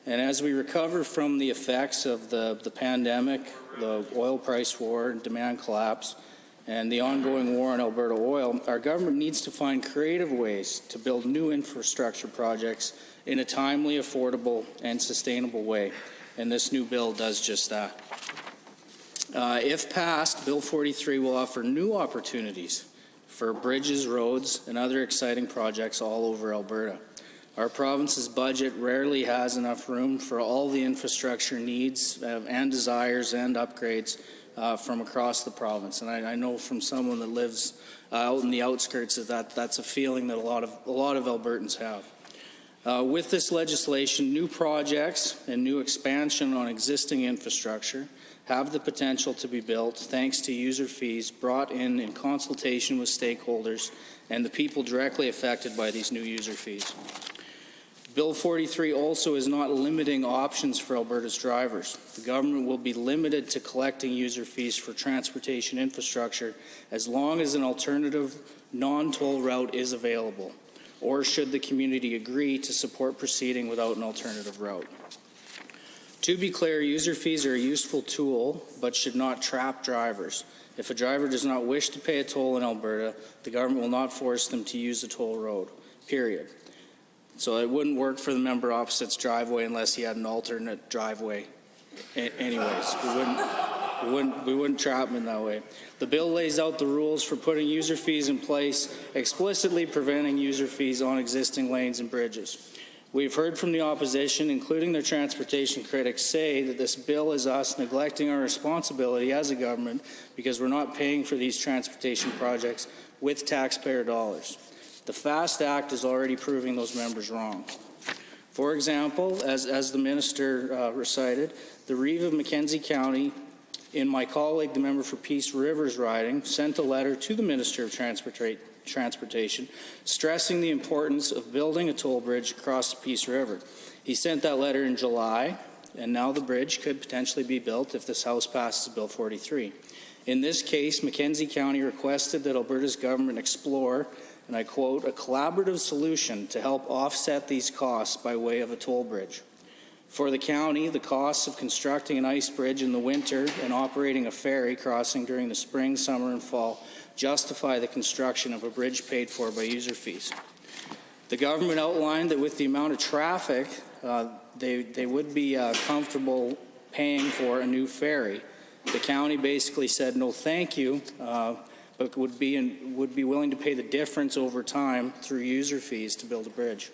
And as we recover from the effects of the pandemic, the oil price war and demand collapse, and the ongoing war on Alberta oil, our government needs to find creative ways to build new infrastructure projects in a timely, affordable, and sustainable way. And this new bill does just that. If passed, Bill 43 will offer new opportunities for bridges, roads, and other exciting projects all over Alberta. Our province's budget rarely has enough room for all the infrastructure needs and desires and upgrades from across the province. And I know from someone that lives out in the outskirts that's a feeling that a lot of Albertans have. With this legislation, new projects and new expansion on existing infrastructure have the potential to be built thanks to user fees brought in consultation with stakeholders and the people directly affected by these new user fees. Bill 43 also is not limiting options for Alberta's drivers. The government will be limited to collecting user fees for transportation infrastructure as long as an alternative non-toll route is available, or should the community agree to support proceeding without an alternative route. To be clear, user fees are a useful tool, but should not trap drivers. If a driver does not wish to pay a toll in Alberta, the government will not force them to use a toll road, period. So it wouldn't work for the member opposite's driveway unless he had an alternate driveway. Anyways, we wouldn't trap him in that way. The bill lays out the rules for putting user fees in place, explicitly preventing user fees on existing lanes and bridges. We've heard from the opposition, including their transportation critics, say that this bill is us neglecting our responsibility as a government because we're not paying for these transportation projects with taxpayer dollars. The FAST Act is already proving those members wrong. For example, as the minister recited, the Reeve of Mackenzie County, in my colleague, the member for Peace River's riding, sent a letter to the Minister of Transportation stressing the importance of building a toll bridge across the Peace River. He sent that letter in July, and now the bridge could potentially be built if this House passes Bill 43. In this case, Mackenzie County requested that Alberta's government explore, and I quote, a collaborative solution to help offset these costs by way of a toll bridge. For the county, the costs of constructing an ice bridge in the winter and operating a ferry crossing during the spring, summer, and fall justify the construction of a bridge paid for by user fees. The government outlined that with the amount of traffic, they would be comfortable paying for a new ferry. The county basically said no thank you, but would be willing to pay the difference over time through user fees to build a bridge.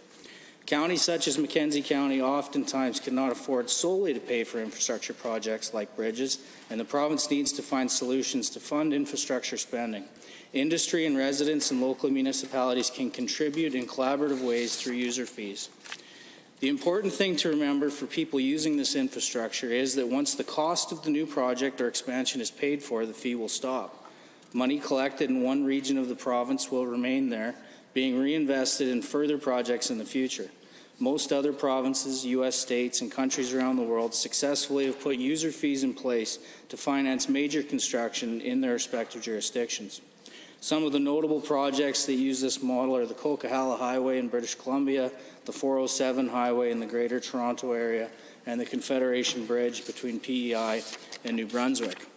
Counties such as Mackenzie County oftentimes cannot afford solely to pay for infrastructure projects like bridges, and the province needs to find solutions to fund infrastructure spending. Industry and residents and local municipalities can contribute in collaborative ways through user fees. The important thing to remember for people using this infrastructure is that once the cost of the new project or expansion is paid for, the fee will stop. Money collected in one region of the province will remain there, being reinvested in further projects in the future. Most other provinces, U.S. states, and countries around the world successfully have put user fees in place to finance major construction in their respective jurisdictions. Some of the notable projects that use this model are the Coquihalla Highway in British Columbia, the 407 Highway in the Greater Toronto Area, and the Confederation Bridge between PEI and New Brunswick.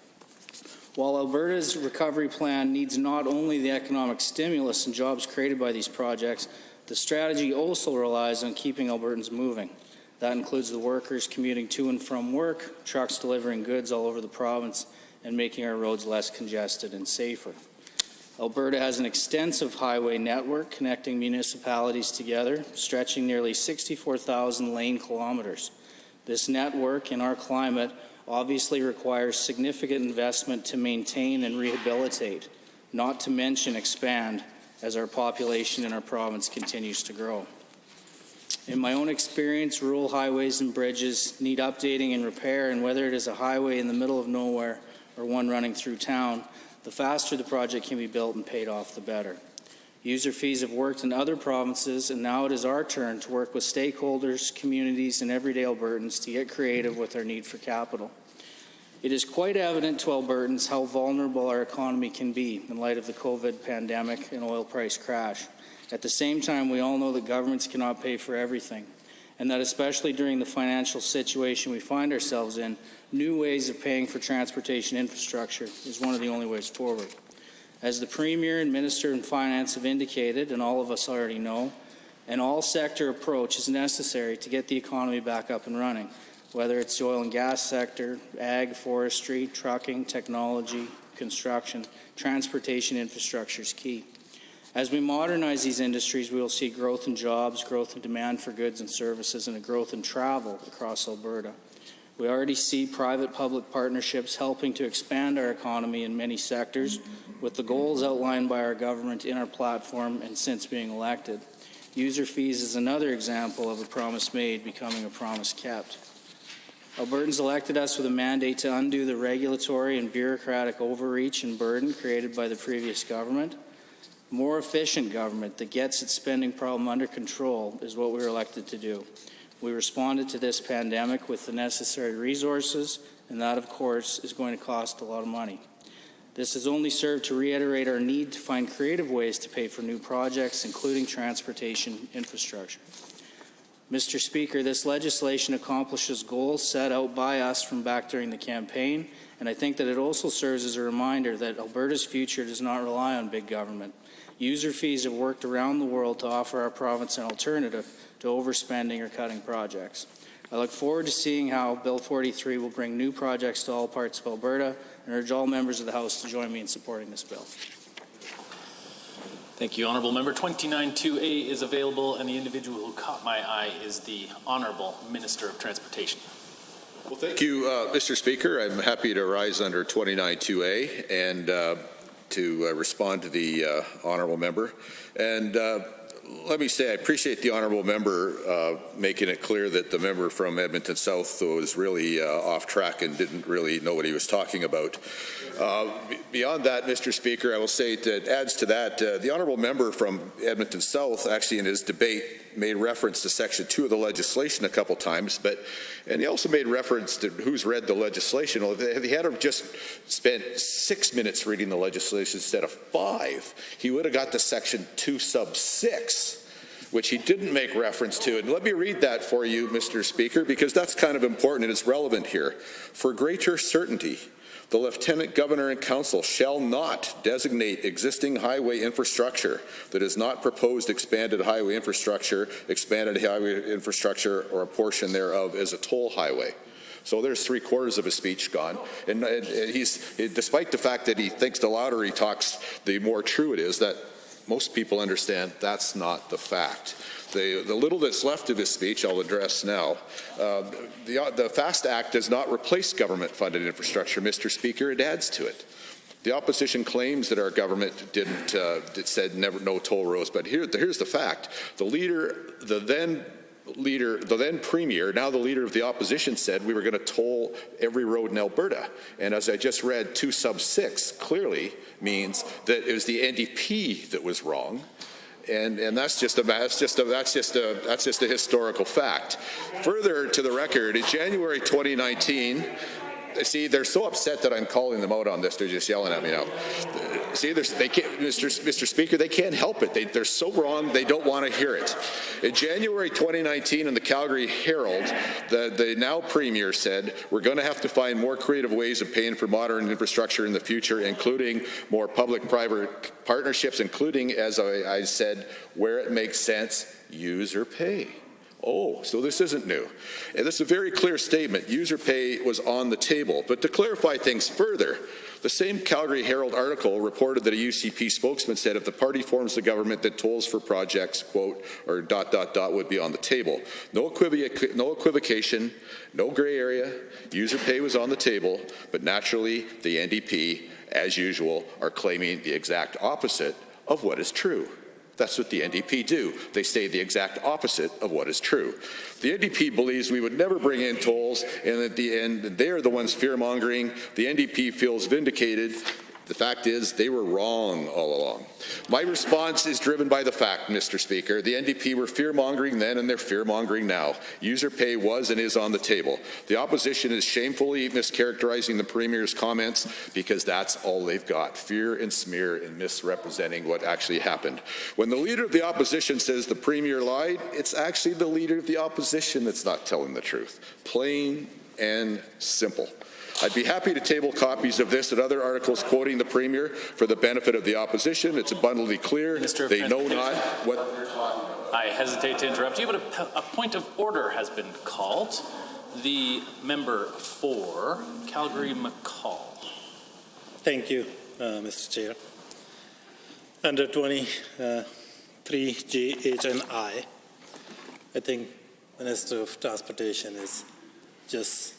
While Alberta's recovery plan needs not only the economic stimulus and jobs created by these projects, the strategy also relies on keeping Albertans moving. That includes the workers commuting to and from work, trucks delivering goods all over the province, and making our roads less congested and safer. Alberta has an extensive highway network connecting municipalities together, stretching nearly 64,000 lane kilometers. This network, in our climate, obviously requires significant investment to maintain and rehabilitate, not to mention expand, as our population in our province continues to grow. In my own experience, rural highways and bridges need updating and repair, and whether it is a highway in the middle of nowhere or one running through town, the faster the project can be built and paid off, the better. User fees have worked in other provinces, and now it is our turn to work with stakeholders, communities, and everyday Albertans to get creative with our need for capital. It is quite evident to Albertans how vulnerable our economy can be in light of the COVID pandemic and oil price crash. At the same time, we all know that governments cannot pay for everything, and that especially during the financial situation we find ourselves in, new ways of paying for transportation infrastructure is one of the only ways forward. As the Premier and Minister in Finance have indicated, and all of us already know, an all-sector approach is necessary to get the economy back up and running, whether it's the oil and gas sector, ag, forestry, trucking, technology, construction, transportation infrastructure is key. As we modernize these industries, we will see growth in jobs, growth in demand for goods and services, and a growth in travel across Alberta. We already see private-public partnerships helping to expand our economy in many sectors, with the goals outlined by our government in our platform and since being elected. User fees is another example of a promise made becoming a promise kept. Albertans elected us with a mandate to undo the regulatory and bureaucratic overreach and burden created by the previous government. More efficient government that gets its spending problem under control is what we were elected to do. We responded to this pandemic with the necessary resources, and that, of course, is going to cost a lot of money. This has only served to reiterate our need to find creative ways to pay for new projects, including transportation infrastructure. Mr. Speaker, this legislation accomplishes goals set out by us from back during the campaign, and I think that it also serves as a reminder that Alberta's future does not rely on big government. User fees have worked around the world to offer our province an alternative to overspending or cutting projects. I look forward to seeing how Bill 43 will bring new projects to all parts of Alberta, and urge all members of the House to join me in supporting this bill. Thank you, Honourable Member. 29-2A is available, and the individual who caught my eye is the Honourable Minister of Transportation. Well, thank you, Mr. Speaker. I'm happy to rise under 29-2A and to respond to the Honourable Member. And let me say I appreciate the Honourable Member making it clear that the member from Edmonton South was really off track and didn't really know what he was talking about. Beyond that, Mr. Speaker, I will say that adds to that, the Honourable Member from Edmonton South actually in his debate made reference to Section 2 of the legislation a couple times, and he also made reference to who's read the legislation. Well, if he had have just spent 6 minutes reading the legislation instead of 5, he would have got to Section 2 sub 6, which he didn't make reference to. And let me read that for you, Mr. Speaker, because that's kind of important and it's relevant here. For greater certainty, the Lieutenant Governor and Council shall not designate existing highway infrastructure that is not proposed expanded highway infrastructure, or a portion thereof as a toll highway. So there's 3/4 of his speech gone. And despite the fact that he thinks the louder he talks, the more true it is, that most people understand that's not the fact. The little that's left of his speech I'll address now. The FAST Act does not replace government-funded infrastructure, Mr. Speaker. It adds to it. The opposition claims that our government said no toll roads, but here's the fact. The then Premier, now the Leader of the Opposition, said we were going to toll every road in Alberta. And as I just read, 2 sub 6 clearly means that it was the NDP that was wrong. And that's just a historical fact. Further to the record, in January 2019, see, they're so upset that I'm calling them out on this. They're just yelling at me now. See, they can't, Mr. Speaker, they can't help it. They're so wrong, they don't want to hear it. In January 2019, in the Calgary Herald, the now Premier said, we're going to have to find more creative ways of paying for modern infrastructure in the future, including more public-private partnerships, including, as I said, where it makes sense, user pay. Oh, so this isn't new. And this is a very clear statement. User pay was on the table. But to clarify things further, the same Calgary Herald article reported that a UCP spokesman said if the party forms the government that tolls for projects, quote, or ... would be on the table. No equivocation, no gray area. User pay was on the table, but naturally the NDP, as usual, are claiming the exact opposite of what is true. That's what the NDP do. They say the exact opposite of what is true. The NDP believes we would never bring in tolls, and at the end, they're the ones fear-mongering. The NDP feels vindicated. The fact is, they were wrong all along. My response is driven by the fact, Mr. Speaker, the NDP were fear-mongering then and they're fear-mongering now. User pay was and is on the table. The opposition is shamefully mischaracterizing the Premier's comments because that's all they've got, fear and smear and misrepresenting what actually happened. When the Leader of the Opposition says the Premier lied, it's actually the Leader of the Opposition that's not telling the truth. Plain and simple. I'd be happy to table copies of this and other articles quoting the Premier for the benefit of the opposition. It's abundantly clear they know not what they're talking about. I hesitate to interrupt you, but a point of order has been called. The member for Calgary McCall. Thank you, Mr. Chair. Under 23GHNI, I think Minister of Transportation is just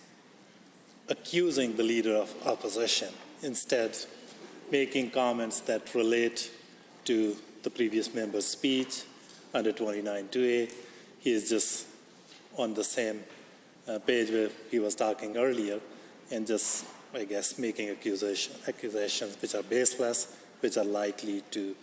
accusing the Leader of Opposition, instead making comments that relate to the previous member's speech under 29(2)A. He is just on the same page where he was talking earlier and just, I guess, making accusations which are baseless, which are likely to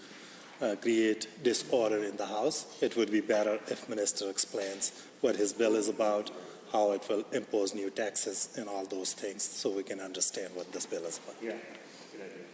create disorder in the House. It would be better if Minister explains what his bill is about, how it will impose new taxes and all those things, so we can understand what this bill is about. Yeah, good idea.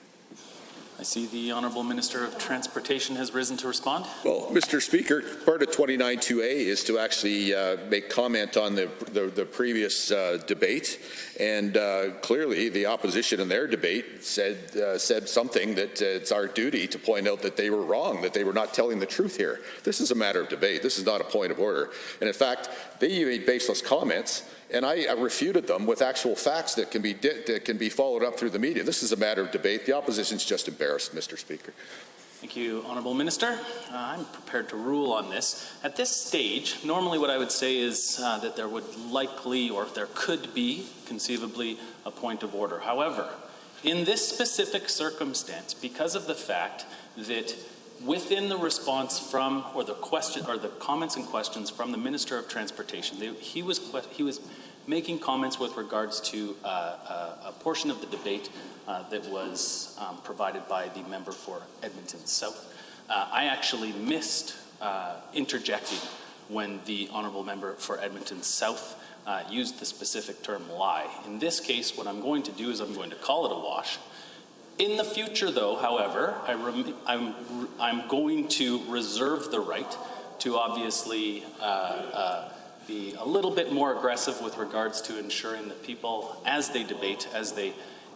I see the Honourable Minister of Transportation has risen to respond. Well, Mr. Speaker, part of 29(2)A is to actually make comment on the previous debate, and clearly the opposition in their debate said something that it's our duty to point out that they were wrong, that they were not telling the truth here. This is a matter of debate. This is not a point of order. And in fact, they made baseless comments, and I refuted them with actual facts that can be followed up through the media. This is a matter of debate. The opposition's just embarrassed, Mr. Speaker. Thank you, Honourable Minister. I'm prepared to rule on this. At this stage, normally what I would say is that there would likely, or there could be, conceivably, a point of order. However, in this specific circumstance, because of the fact that within the response from, or the comments and questions from the Minister of Transportation, he was making comments with regards to a portion of the debate that was provided by the member for Edmonton South. I actually missed interjecting when the honourable member for Edmonton South used the specific term lie. In this case, what I'm going to do is I'm going to call it a wash. In the future, though, however, I'm going to reserve the right to obviously be a little bit more aggressive with regards to ensuring that people, as they debate,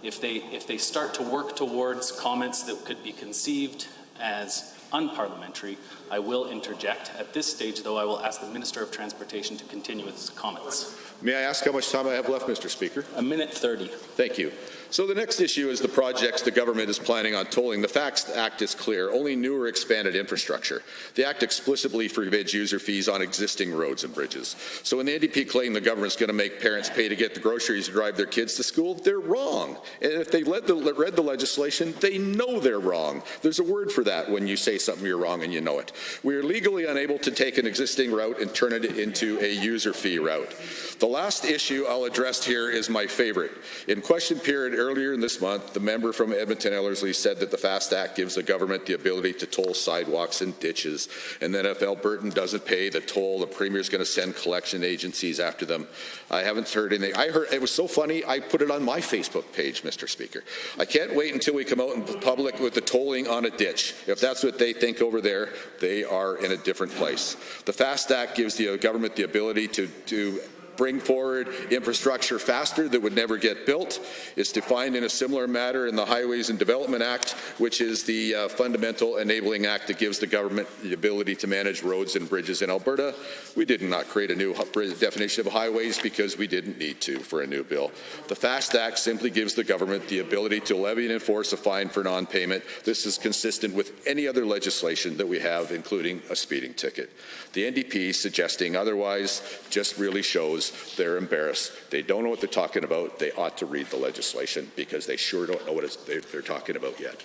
if they start to work towards comments that could be conceived as unparliamentary, I will interject. At this stage, though, I will ask the Minister of Transportation to continue with his comments. May I ask how much time I have left, Mr. Speaker? A minute 30. Thank you. So the next issue is the projects the government is planning on tolling. The FAST Act is clear, only new or expanded infrastructure. The Act explicitly forbids user fees on existing roads and bridges. So when the NDP claim the government's going to make parents pay to get the groceries to drive their kids to school, they're wrong. And if they read the legislation, they know they're wrong. There's a word for that when you say something you're wrong and you know it. We are legally unable to take an existing route and turn it into a user fee route. The last issue I'll address here is my favorite. In question period earlier in this month, the member from Edmonton Ellerslie said that the FAST Act gives the government the ability to toll sidewalks and ditches, and then if Albertan doesn't pay the toll, the Premier's going to send collection agencies after them. I haven't heard anything. I heard it was so funny, I put it on my Facebook page, Mr. Speaker. I can't wait until we come out in public with the tolling on a ditch. If that's what they think over there, they are in a different place. The FAST Act gives the government the ability to bring forward infrastructure faster that would never get built. It's defined in a similar manner in the Highways and Development Act, which is the fundamental enabling act that gives the government the ability to manage roads and bridges in Alberta. We did not create a new definition of highways because we didn't need to for a new bill. The FAST Act simply gives the government the ability to levy and enforce a fine for non-payment. This is consistent with any other legislation that we have, including a speeding ticket. The NDP suggesting otherwise just really shows they're embarrassed. They don't know what they're talking about. They ought to read the legislation because they sure don't know what they're talking about yet.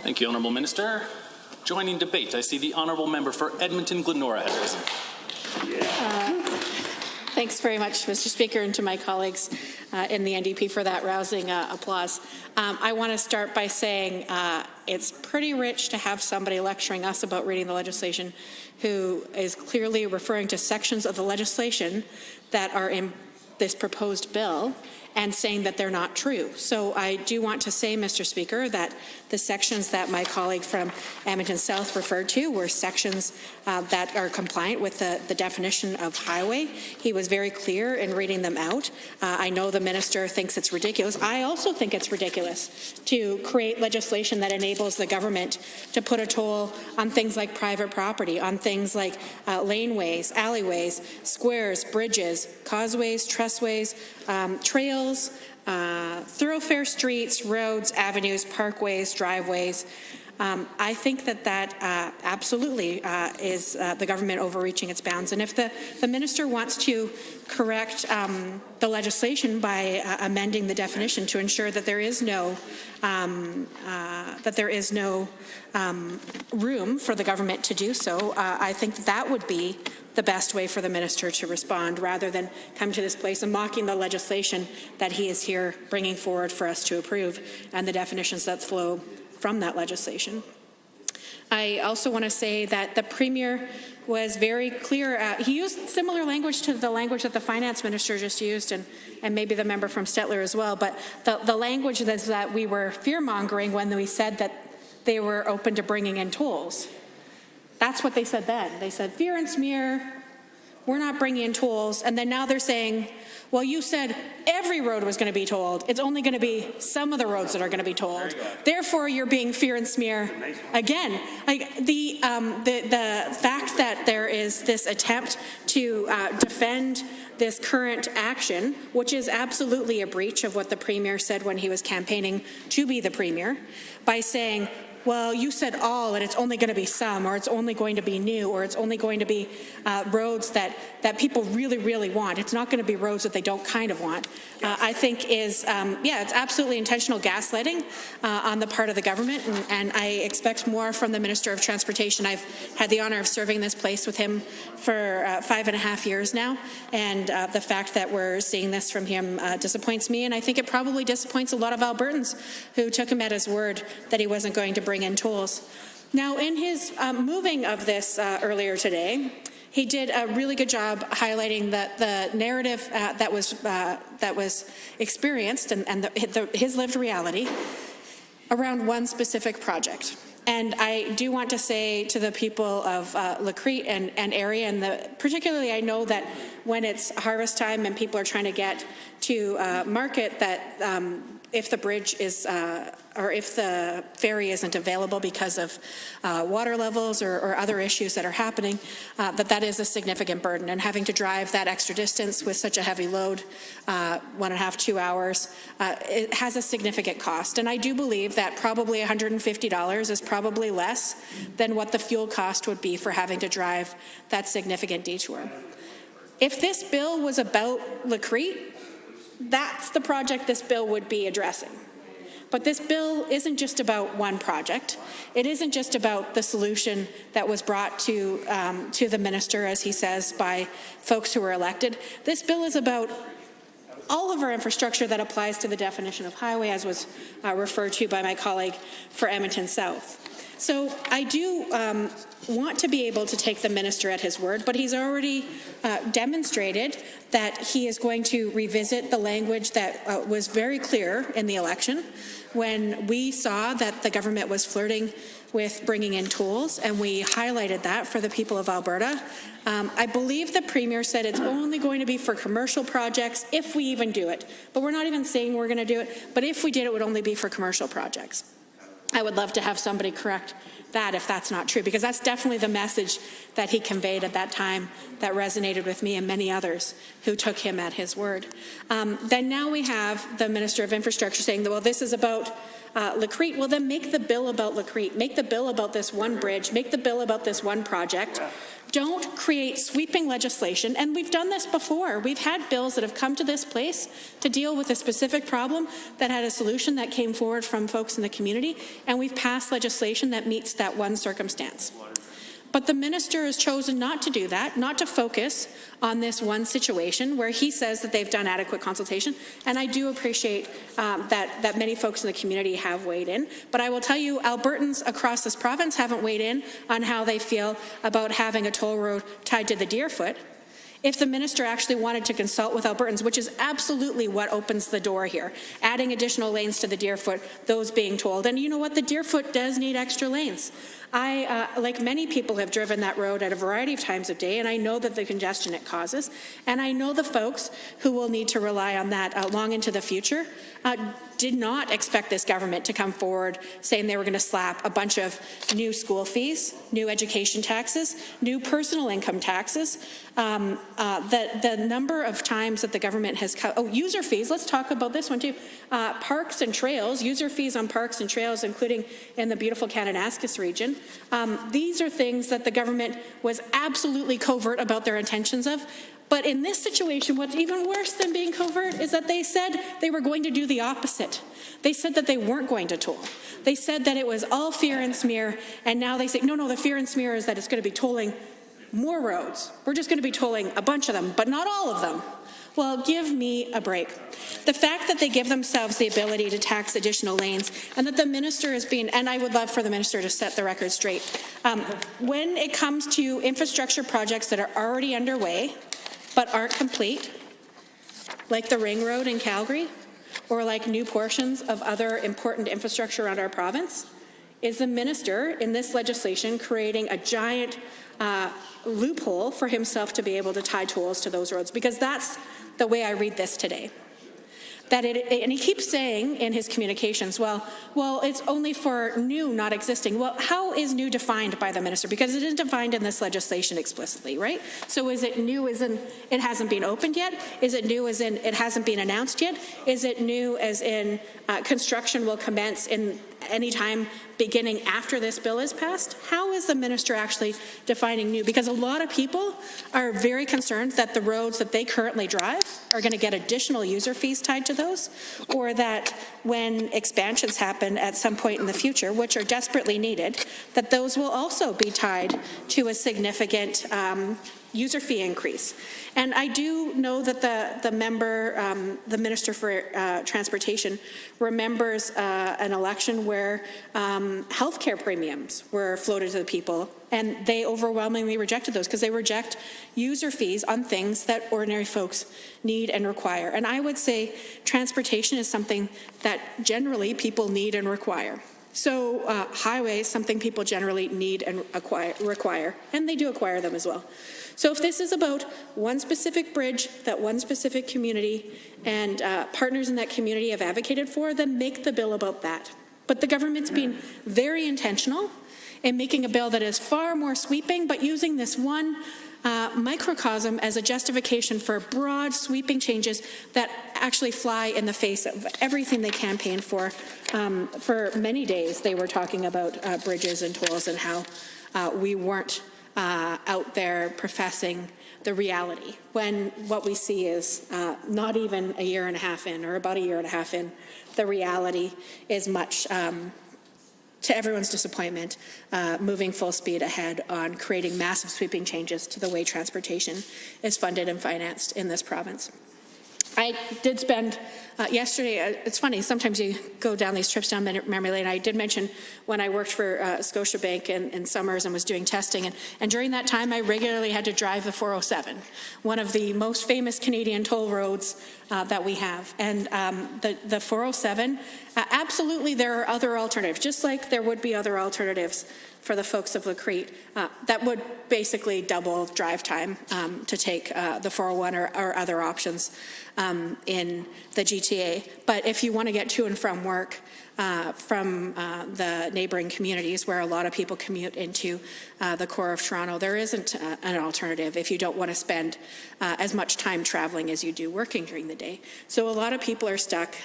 Thank you, Honourable Minister. Joining debate, I see the Honourable Member for Edmonton Glenora has risen. Thanks very much, Mr. Speaker, and to my colleagues in the NDP for that rousing applause. I want to start by saying it's pretty rich to have somebody lecturing us about reading the legislation who is clearly referring to sections of the legislation that are in this proposed bill and saying that they're not true. So I do want to say, Mr. Speaker, that the sections that my colleague from Edmonton South referred to were sections that are compliant with the definition of highway. He was very clear in reading them out. I know the minister thinks it's ridiculous. I also think it's ridiculous to create legislation that enables the government to put a toll on things like private property, on things like laneways, alleyways, squares, bridges, causeways, trustways, trails, thoroughfare streets, roads, avenues, parkways, driveways. I think that absolutely is the government overreaching its bounds. And if the minister wants to correct the legislation by amending the definition to ensure that there is no room for the government to do so, I think that would be the best way for the minister to respond, rather than come to this place and mocking the legislation that he is here bringing forward for us to approve and the definitions that flow from that legislation. I also want to say that the Premier was very clear. He used similar language to the language that the Finance Minister just used, and maybe the member from Stettler as well, but the language is that we were fear-mongering when we said that they were open to bringing in tolls. That's what they said then. They said, fear and smear, we're not bringing in tolls. And then now they're saying, well, you said every road was going to be tolled. It's only going to be some of the roads that are going to be tolled. Therefore, you're being fear and smear again. Like the fact that there is this attempt to defend this current action, which is absolutely a breach of what the Premier said when he was campaigning to be the Premier, by saying, well, you said all, and it's only going to be some, or it's only going to be new, or it's only going to be roads that people really, really want. It's not going to be roads that they don't kind of want. I think is, it's absolutely intentional gaslighting on the part of the government, and I expect more from the Minister of Transportation. I've had the honour of serving this place with him for 5.5 years now, and the fact that we're seeing this from him disappoints me, and I think it probably disappoints a lot of Albertans who took him at his word that he wasn't going to bring in tolls. Now, in his moving of this earlier today, He did a really good job highlighting the narrative that was experienced and his lived reality around one specific project. And I do want to say to the people of Lacrete and area, and particularly I know that when it's harvest time and people are trying to get to market, that if the bridge is, or if the ferry isn't available because of water levels or other issues that are happening, that is a significant burden. And having to drive that extra distance with such a heavy load, 1.5, 2 hours, it has a significant cost. And I do believe that probably $150 is probably less than what the fuel cost would be for having to drive that significant detour. If this bill was about Lacrete, that's the project this bill would be addressing. But this bill isn't just about one project. It isn't just about the solution that was brought to the minister, as he says, by folks who were elected. This bill is about all of our infrastructure that applies to the definition of highway, as was referred to by my colleague for Edmonton South. So I do want to be able to take the minister at his word, but he's already demonstrated that he is going to revisit the language that was very clear in the election when we saw that the government was flirting with bringing in tolls, and we highlighted that for the people of Alberta. I believe the Premier said it's only going to be for commercial projects if we even do it, but we're not even saying we're going to do it, but if we did, it would only be for commercial projects. I would love to have somebody correct that if that's not true, because that's definitely the message that he conveyed at that time that resonated with me and many others who took him at his word. Then now we have the Minister of Infrastructure saying, well, this is about Lacrete. Well, then make the bill about Lacrete. Make the bill about this one bridge. Make the bill about this one project. Don't create sweeping legislation, and we've done this before. We've had bills that have come to this place to deal with a specific problem that had a solution that came forward from folks in the community, and we've passed legislation that meets that one circumstance. But the minister has chosen not to do that, not to focus on this one situation where he says that they've done adequate consultation. And I do appreciate that many folks in the community have weighed in. But I will tell you, Albertans across this province haven't weighed in on how they feel about having a toll road tied to the Deerfoot. If the minister actually wanted to consult with Albertans, which is absolutely what opens the door here, adding additional lanes to the Deerfoot, those being tolled. And you know what? The Deerfoot does need extra lanes. I, like many people, have driven that road at a variety of times of day, and I know that the congestion it causes, and I know the folks who will need to rely on that long into the future did not expect this government to come forward saying they were going to slap a bunch of new school fees, new education taxes, new personal income taxes. The number of times that the government has cut, user fees, let's talk about this one too. Parks and trails, user fees on parks and trails, including in the beautiful Kananaskis region. These are things that the government was absolutely covert about their intentions of. But in this situation, what's even worse than being covert is that they said they were going to do the opposite. They said that they weren't going to toll. They said that it was all fear and smear, and now they say, no, the fear and smear is that it's going to be tolling more roads. We're just going to be tolling a bunch of them, but not all of them. Well, give me a break. The fact that they give themselves the ability to tax additional lanes, and that the minister is being, and I would love for the minister to set the record straight, when it comes to infrastructure projects that are already underway but aren't complete, like the Ring Road in Calgary, or like new portions of other important infrastructure around our province, is the minister in this legislation creating a giant loophole for himself to be able to tie tolls to those roads, because that's the way I read this today. And he keeps saying in his communications, well, it's only for new, not existing. Well, how is new defined by the minister? Because it isn't defined in this legislation explicitly, right? So is it new as in it hasn't been opened yet? Is it new as in it hasn't been announced yet? Is it new as in construction will commence in any time beginning after this bill is passed? How is the minister actually defining new? Because a lot of people are very concerned that the roads that they currently drive are going to get additional user fees tied to those, or that when expansions happen at some point in the future, which are desperately needed, that those will also be tied to a significant user fee increase. And I do know that the Minister for Transportation remembers an election where healthcare premiums were floated to the people, and they overwhelmingly rejected those because they reject user fees on things that ordinary folks need and require. And I would say transportation is something that generally people need and require. So highways, something people generally need and require, and they do acquire them as well. So if this is about one specific bridge that one specific community and partners in that community have advocated for, then make the bill about that. But the government's been very intentional in making a bill that is far more sweeping, but using this one microcosm as a justification for broad sweeping changes that actually fly in the face of everything they campaigned for. For many days they were talking about bridges and tolls and how we weren't out there professing the reality, when what we see is not even a year and a half in, or about a year and a half in, the reality is much to everyone's disappointment, moving full speed ahead on creating massive sweeping changes to the way transportation is funded and financed in this province. I did spend yesterday, it's funny, sometimes you go down these trips down memory lane. I did mention when I worked for Scotiabank in summers and was doing testing, and during that time I regularly had to drive the 407, one of the most famous Canadian toll roads that we have. And the 407, absolutely there are other alternatives, just like there would be other alternatives for the folks of Lacrete that would basically double drive time to take the 401 or other options in the GTA. But if you want to get to and from work from the neighboring communities where a lot of people commute into the core of Toronto, there isn't an alternative if you don't want to spend as much time traveling as you do working during the day. So a lot of people are stuck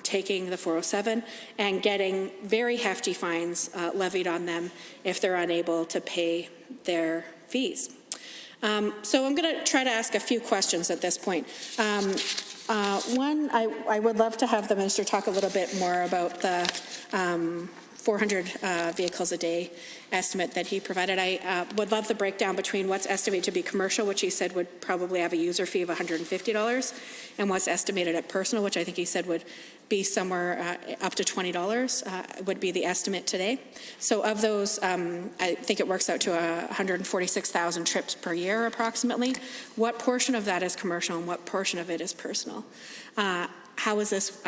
taking the 407 and getting very hefty fines levied on them if they're unable to pay their fees. So I'm going to try to ask a few questions at this point. One, I would love to have the minister talk a little bit more about the 400 vehicles a day estimate that he provided. I would love the breakdown between what's estimated to be commercial, which he said would probably have a user fee of $150, and what's estimated at personal, which I think he said would be somewhere up to $20, would be the estimate today. So of those, I think it works out to 146,000 trips per year approximately. What portion of that is commercial and what portion of it is personal? How is this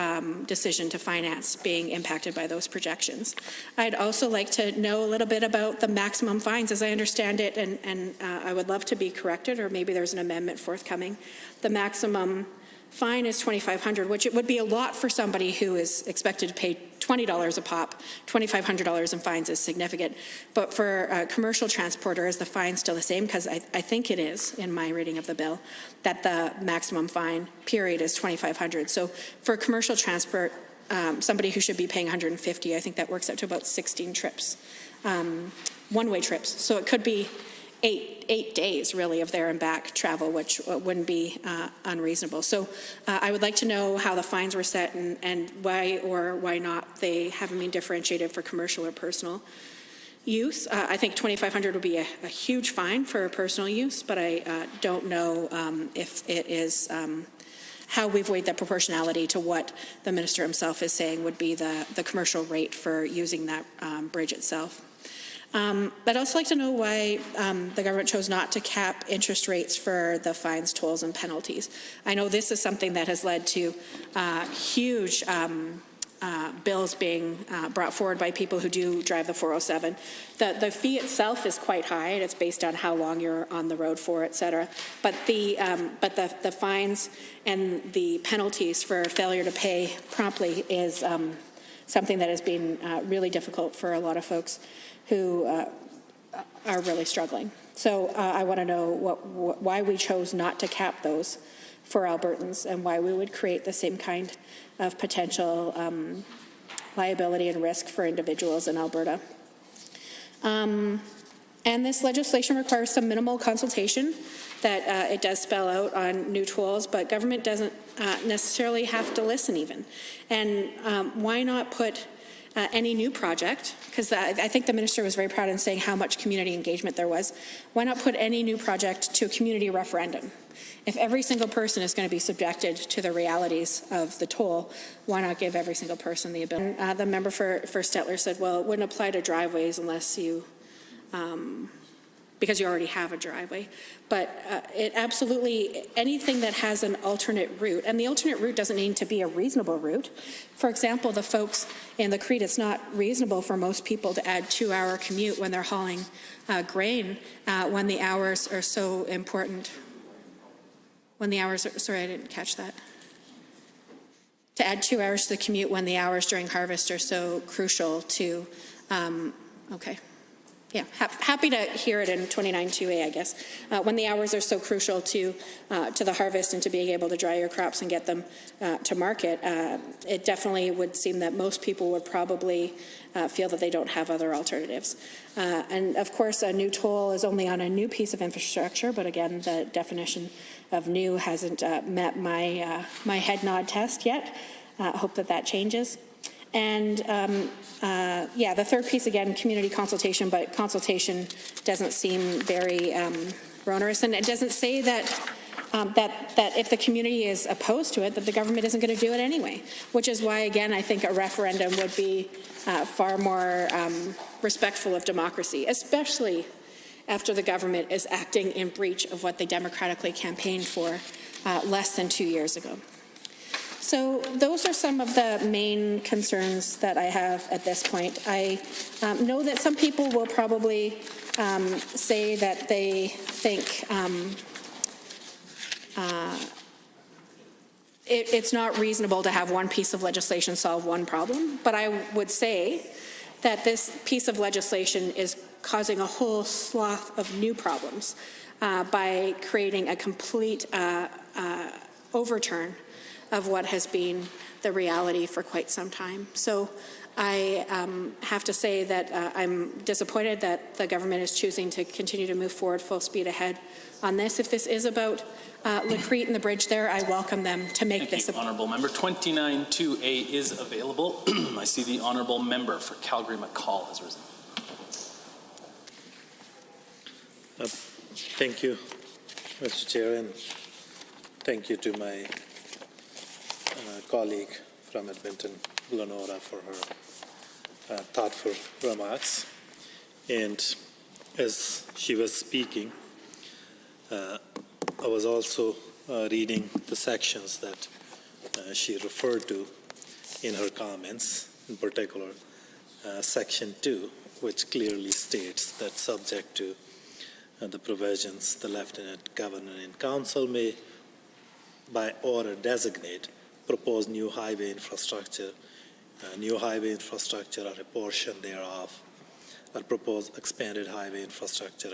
decision to finance being impacted by those projections? I'd also like to know a little bit about the maximum fines, as I understand it, and I would love to be corrected, or maybe there's an amendment forthcoming. The maximum fine is $2,500, which it would be a lot for somebody who is expected to pay $20 a pop. $2,500 in fines is significant. But for commercial transporters, the fine's still the same, because I think it is, in my reading of the bill, that the maximum fine period is $2,500. So for commercial transport, somebody who should be paying $150, I think that works out to about 16 trips, one-way trips. So it could be eight days, really, of there and back travel, which wouldn't be unreasonable. So I would like to know how the fines were set and why or why not they haven't been differentiated for commercial or personal use. I think $2,500 would be a huge fine for personal use, but I don't know if it is how we've weighed that proportionality to what the minister himself is saying would be the commercial rate for using that bridge itself. I'd also like to know why the government chose not to cap interest rates for the fines, tolls, and penalties. I know this is something that has led to huge bills being brought forward by people who do drive the 407. The fee itself is quite high, and it's based on how long you're on the road for, et cetera. But the fines and the penalties for failure to pay promptly is something that has been really difficult for a lot of folks who are really struggling. So I want to know why we chose not to cap those for Albertans and why we would create the same kind of potential liability and risk for individuals in Alberta. And this legislation requires some minimal consultation that it does spell out on new tolls, but government doesn't necessarily have to listen even. And why not put any new project, because I think the minister was very proud in saying how much community engagement there was. Why not put any new project to a community referendum? If every single person is going to be subjected to the realities of the toll, why not give every single person the ability? The member for Stettler said, well, it wouldn't apply to driveways unless you, because you already have a driveway. But it absolutely, anything that has an alternate route, and the alternate route doesn't need to be a reasonable route. For example, the folks in the Crete, it's not reasonable for most people to add 2-hour commute when they're hauling grain when the hours are so important. When the hours are, sorry, I didn't catch that. To add 2 hours to the commute when the hours during harvest are so crucial to, okay. Yeah, happy to hear it in 29.2a, I guess. When the hours are so crucial to the harvest and to being able to dry your crops and get them to market, it definitely would seem that most people would probably feel that they don't have other alternatives. And of course, a new toll is only on a new piece of infrastructure, but again, the definition of new hasn't met my head nod test yet. Hope that changes. And yeah, the third piece, again, community consultation, but consultation doesn't seem very onerous. And it doesn't say that that if the community is opposed to it, that the government isn't going to do it anyway, which is why, again, I think a referendum would be far more respectful of democracy, especially after the government is acting in breach of what they democratically campaigned for less than 2 years ago. So those are some of the main concerns that I have at this point. I know that some people will probably say that they think it's not reasonable to have one piece of legislation solve one problem, but I would say that this piece of legislation is causing a whole swath of new problems by creating a complete overturn of what has been the reality for quite some time. So I have to say that I'm disappointed that the government is choosing to continue to move forward full speed ahead on this. If this is about La Crete and the bridge there, I welcome them to make this. Thank you, Honourable Member. 29.2a is available. I see the Honourable Member for Calgary McCall has risen. Thank you, Mr. Chair, and thank you to my colleague from Edmonton, Glenora, for her thoughtful remarks. And as she was speaking, I was also reading the sections that she referred to in her comments, in particular Section 2, which clearly states that subject to the provisions, the Lieutenant Governor in Council may, by order, designate proposed new highway infrastructure, or a portion thereof, or proposed expanded highway infrastructure,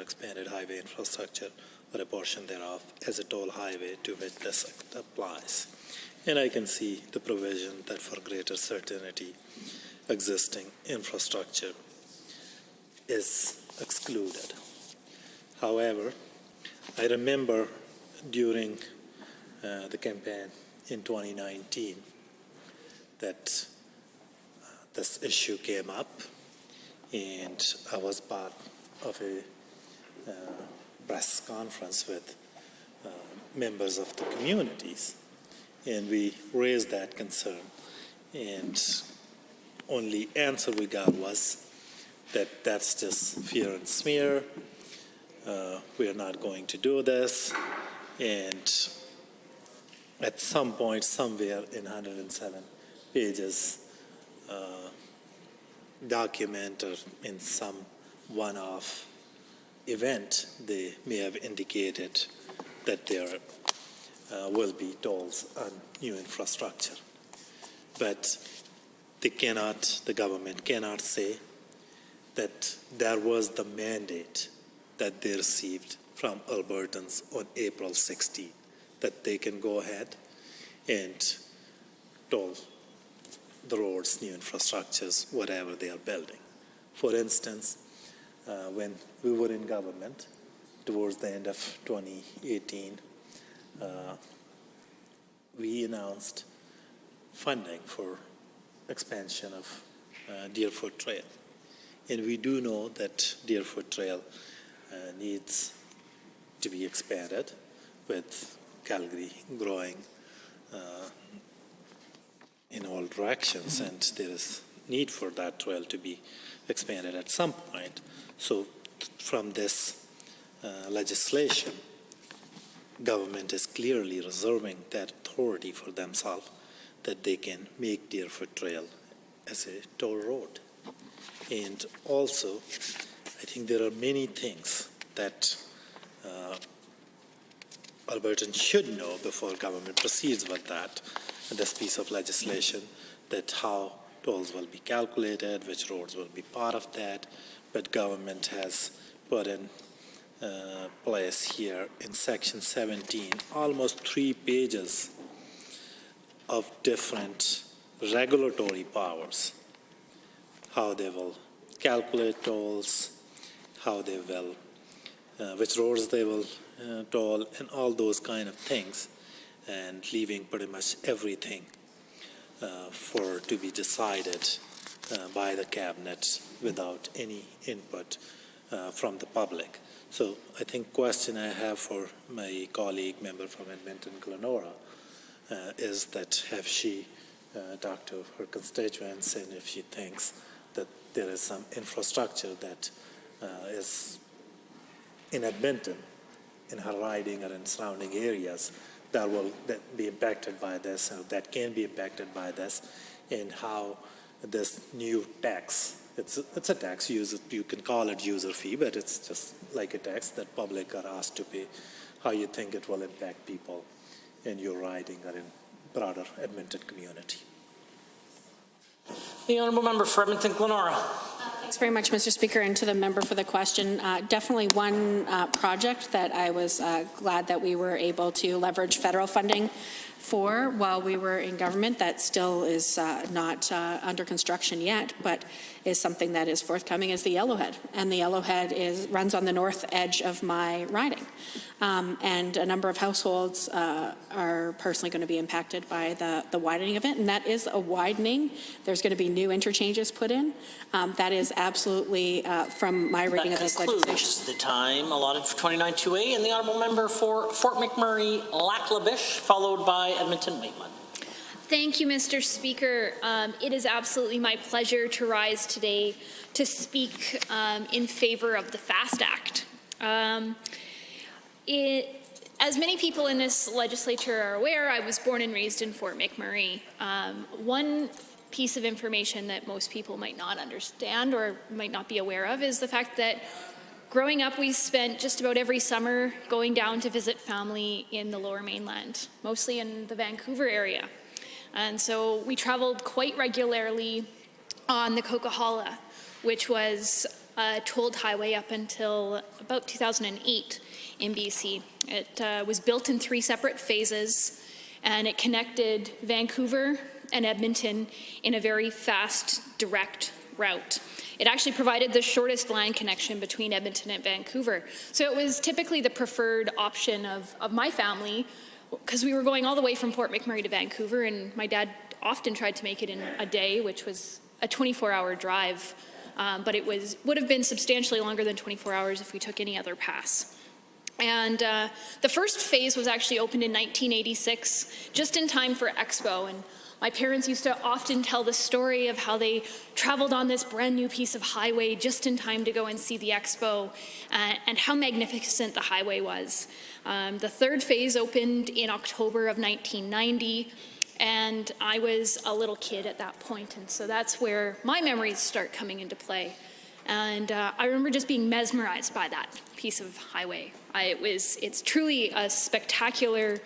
or a portion thereof as a toll highway to which this applies. And I can see the provision that for greater certainty, existing infrastructure is excluded. However, I remember during the campaign in 2019 that this issue came up, and I was part of a press conference with members of the communities, and we raised that concern, and only answer we got was that that's just fear and smear. We are not going to do this. And at some point, somewhere in 107 pages document, or in some one-off event, they may have indicated that there will be tolls on new infrastructure. But the government cannot say that there was the mandate that they received from Albertans on April 16, that they can go ahead and toll the roads, new infrastructures, whatever they are building. For instance, when we were in government, towards the end of 2018, we announced funding for expansion of Deerfoot Trail. And we do know that Deerfoot Trail needs to be expanded with Calgary growing in all directions, and there is need for that trail to be expanded at some point. So from this legislation, government is clearly reserving that authority for themselves that they can make Deerfoot Trail as a toll road. And also, I think there are many things that Albertans should know before government proceeds with this piece of legislation, that how tolls will be calculated, which roads will be part of that. But government has put in place here in Section 17 almost 3 pages of different regulatory powers, how they will calculate tolls, how they will, which roads they will toll, and all those kind of things, and leaving pretty much everything to be decided by the cabinet without any input from the public. So I think question I have for my colleague member from Edmonton, Glenora, is that have she talked to her constituents, and if she thinks that there is some infrastructure that is in Edmonton, in her riding or in surrounding areas, that will be impacted by this, or that can be impacted by this, and how this new tax, it's a tax, you can call it user fee, but it's just like a tax that public are asked to pay, how you think it will impact people in your riding or in broader Edmonton community. The Honourable Member for Edmonton, Glenora. Thanks very much, Mr. Speaker, and to the member for the question. Definitely one project that I was glad that we were able to leverage federal funding for while we were in government, that still is not under construction yet, but is something that is forthcoming, is the Yellowhead. And the Yellowhead runs on the north edge of my riding. And a number of households are personally going to be impacted by the widening of it, and that is a widening. There's going to be new interchanges put in. That is absolutely, from my reading of this legislation. That concludes the time allotted for 29-2A, and the Honourable Member for Fort McMurray, Lac-La-Biche, followed by Edmonton-Maitland. Thank you, Mr. Speaker. It is absolutely my pleasure to rise today to speak in favor of the FAST Act. As many people in this legislature are aware, I was born and raised in Fort McMurray. One piece of information that most people might not understand or might not be aware of is the fact that growing up, we spent just about every summer going down to visit family in the Lower Mainland, mostly in the Vancouver area. And so we traveled quite regularly on the Coquihalla, which was a tolled highway up until about 2008 in BC. It was built in 3 separate phases, and it connected Vancouver and Edmonton in a very fast, direct route. It actually provided the shortest line connection between Edmonton and Vancouver. So it was typically the preferred option of my family, because we were going all the way from Fort McMurray to Vancouver, and my dad often tried to make it in a day, which was a 24-hour drive, but it would have been substantially longer than 24 hours if we took any other pass. And the first phase was actually opened in 1986, just in time for Expo. And my parents used to often tell the story of how they traveled on this brand new piece of highway just in time to go and see the Expo, and how magnificent the highway was. The third phase opened in October of 1990, and I was a little kid at that point, and so that's where my memories start coming into play. And I remember just being mesmerized by that piece of highway. It's truly a spectacular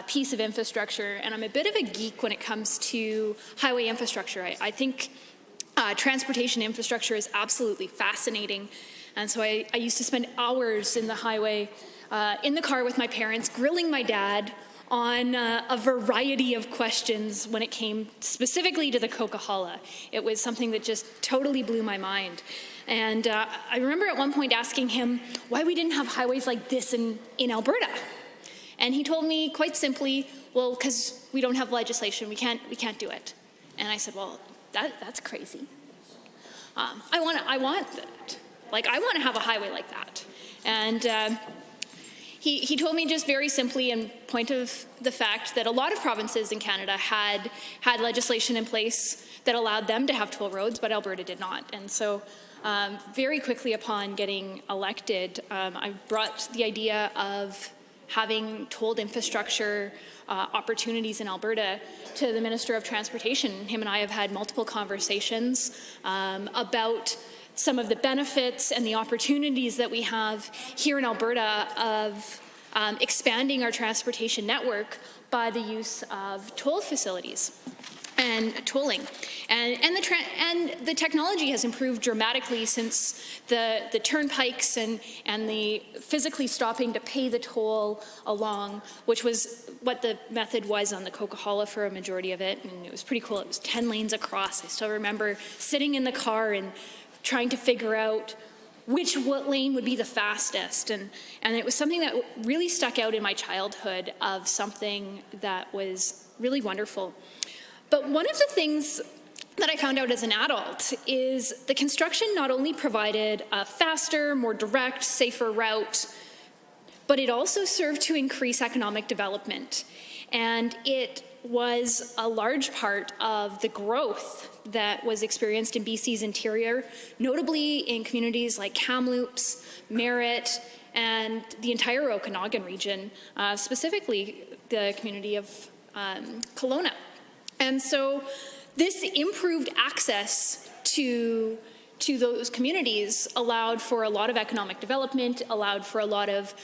piece of infrastructure, and I'm a bit of a geek when it comes to highway infrastructure. I think transportation infrastructure is absolutely fascinating, and so I used to spend hours in the highway, in the car with my parents, grilling my dad on a variety of questions when it came specifically to the Coquihalla. It was something that just totally blew my mind. And I remember at one point asking him why we didn't have highways like this in Alberta. And he told me quite simply, well, because we don't have legislation, we can't do it. And I said, well, that's crazy. I want that. Like, I want to have a highway like that. And he told me just very simply, in point of the fact that a lot of provinces in Canada had legislation in place that allowed them to have toll roads, but Alberta did not. And so very quickly upon getting elected, I brought the idea of having tolled infrastructure opportunities in Alberta to the Minister of Transportation. Him and I have had multiple conversations about some of the benefits and the opportunities that we have here in Alberta of expanding our transportation network by the use of toll facilities and tolling. And the technology has improved dramatically since the turnpikes and the physically stopping to pay the toll along, which was what the method was on the Coquihalla for a majority of it, and it was pretty cool. It was 10 lanes across. I still remember sitting in the car and trying to figure out what lane would be the fastest. And it was something that really stuck out in my childhood of something that was really wonderful. But one of the things that I found out as an adult is the construction not only provided a faster, more direct, safer route, but it also served to increase economic development. And it was a large part of the growth that was experienced in BC's interior, notably in communities like Kamloops, Merritt, and the entire Okanagan region, specifically the community of Kelowna. And so this improved access to those communities allowed for a lot of economic development, allowed for a lot of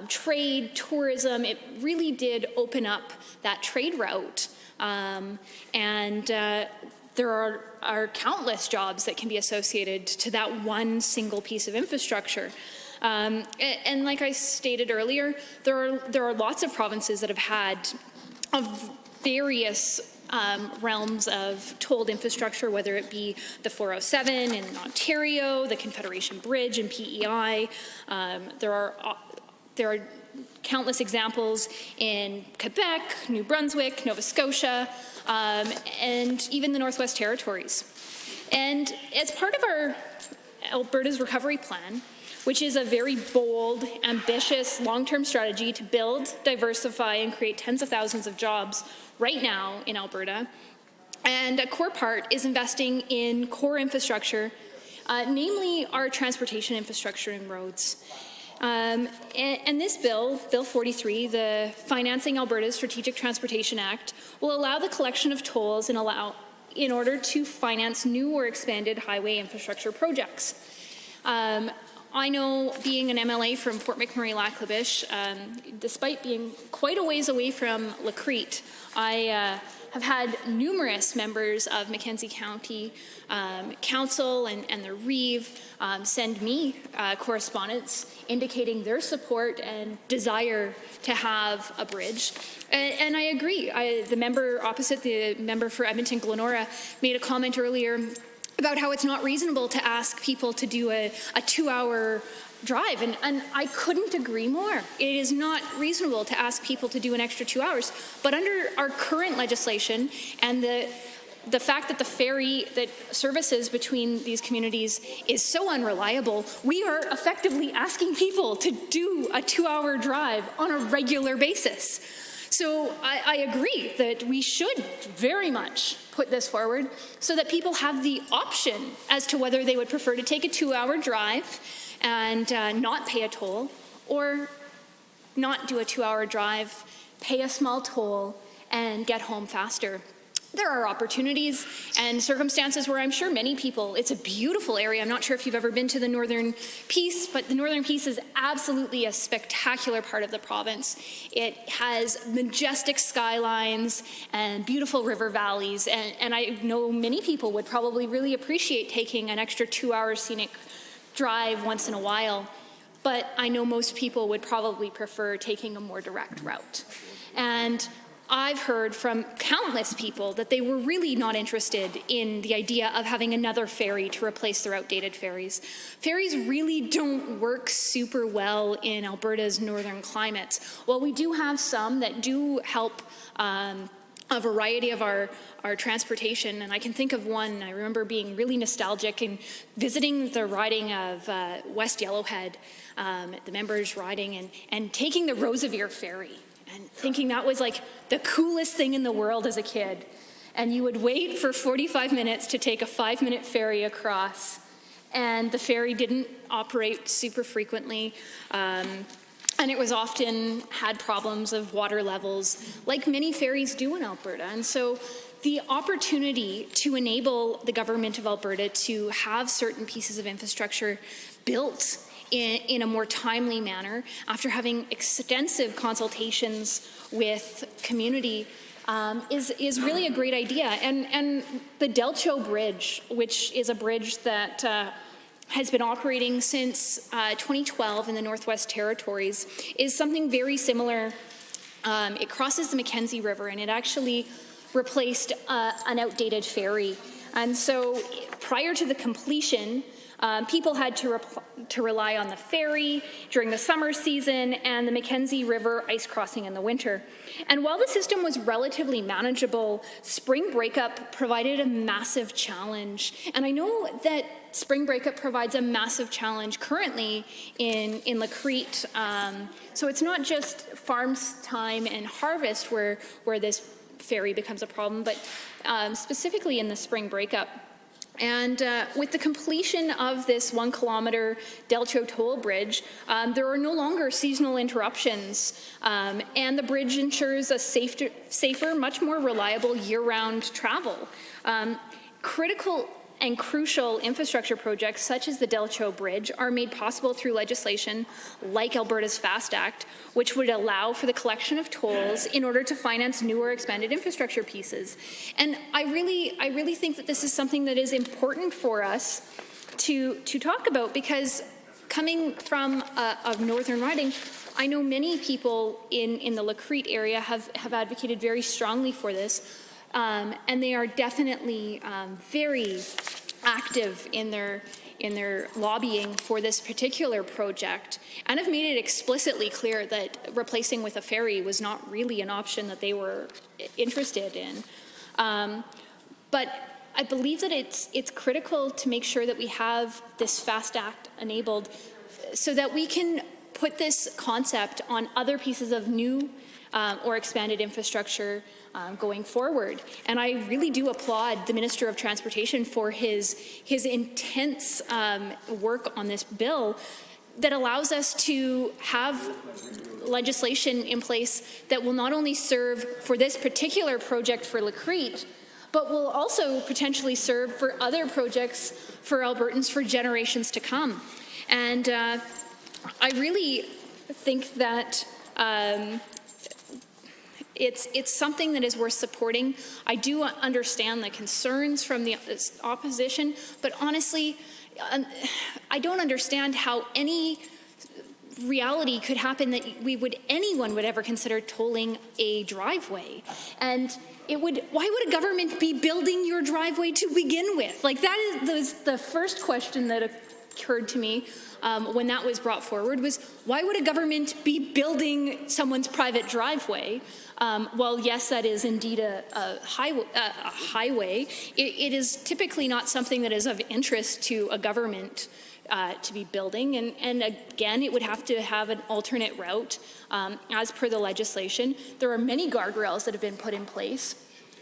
trade, tourism. It really did open up that trade route. There are countless jobs that can be associated to that one single piece of infrastructure. And like I stated earlier, there are lots of provinces that have had of various realms of tolled infrastructure, whether it be the 407 in Ontario, the Confederation Bridge in PEI. There are countless examples in Quebec, New Brunswick, Nova Scotia, and even the Northwest Territories. And as part of our Alberta's recovery plan, which is a very bold, ambitious, long-term strategy to build, diversify, and create tens of thousands of jobs right now in Alberta. And a core part is investing in core infrastructure, namely our transportation infrastructure and roads. And this bill, Bill 43, the Financing Alberta's Strategic Transportation Act, will allow the collection of tolls in order to finance new or expanded highway infrastructure projects. I know, being an MLA from Fort McMurray-Lac-La-Biche, despite being quite a ways away from Lacrete, I have had numerous members of Mackenzie County Council and the Reeve send me correspondence indicating their support and desire to have a bridge. And I agree. The member opposite, the member for Edmonton-Glenora, made a comment earlier about how it's not reasonable to ask people to do a 2-hour drive, and I couldn't agree more. It is not reasonable to ask people to do an extra 2 hours, but under our current legislation and the fact that the ferry that services between these communities is so unreliable, we are effectively asking people to do a 2-hour drive on a regular basis. So I agree that we should very much put this forward so that people have the option as to whether they would prefer to take a 2-hour drive and not pay a toll, or not do a 2-hour drive, pay a small toll, and get home faster. There are opportunities and circumstances where I'm sure many people, it's a beautiful area. I'm not sure if you've ever been to the Northern Peace, but the Northern Peace is absolutely a spectacular part of the province. It has majestic skylines and beautiful river valleys, and I know many people would probably really appreciate taking an extra 2-hour scenic drive once in a while, but I know most people would probably prefer taking a more direct route. And I've heard from countless people that they were really not interested in the idea of having another ferry to replace their outdated ferries. Ferries really don't work super well in Alberta's northern climates. While we do have some that do help a variety of our transportation, and I can think of one. I remember being really nostalgic and visiting the riding of West Yellowhead, the members riding, and taking the Roosevelt ferry, and thinking that was like the coolest thing in the world as a kid. And you would wait for 45 minutes to take a 5-minute ferry across, and the ferry didn't operate super frequently. And it was often had problems of water levels, like many ferries do in Alberta. And so the opportunity to enable the government of Alberta to have certain pieces of infrastructure built in a more timely manner, after having extensive consultations with community, is really a great idea. And the Delcho Bridge, which is a bridge that has been operating since 2012 in the Northwest Territories, is something very similar. It crosses the Mackenzie River, and it actually replaced an outdated ferry. And so prior to the completion, people had to rely on the ferry during the summer season and the Mackenzie River ice crossing in the winter. And while the system was relatively manageable, spring breakup provided a massive challenge. And I know that spring breakup provides a massive challenge currently in Lacrete. So it's not just farms time and harvest where this ferry becomes a problem, but specifically in the spring breakup. And with the completion of this 1-kilometer Delcho toll bridge, there are no longer seasonal interruptions, and the bridge ensures a safer, much more reliable year-round travel. Critical and crucial infrastructure projects such as the Delcho Bridge are made possible through legislation like Alberta's FAST Act, which would allow for the collection of tolls in order to finance new or expanded infrastructure pieces. And I really think that this is something that is important for us to talk about, because coming from a northern riding, I know many people in the Lacrete area have advocated very strongly for this. And they are definitely very active in their lobbying for this particular project, and have made it explicitly clear that replacing with a ferry was not really an option that they were interested in. But I believe that it's critical to make sure that we have this FAST Act enabled so that we can put this concept on other pieces of new or expanded infrastructure going forward. And I really do applaud the Minister of Transportation for his intense work on this bill that allows us to have legislation in place that will not only serve for this particular project for Lacrete, but will also potentially serve for other projects for Albertans for generations to come. And I really think that it's something that is worth supporting. I do understand the concerns from the opposition, but honestly, I don't understand how any reality could happen that anyone would ever consider tolling a driveway. And why would a government be building your driveway to begin with? Like, that is the first question that occurred to me when that was brought forward, was why would a government be building someone's private driveway? Well, yes, that is indeed a highway. It is typically not something that is of interest to a government to be building. And again, it would have to have an alternate route as per the legislation. There are many guardrails that have been put in place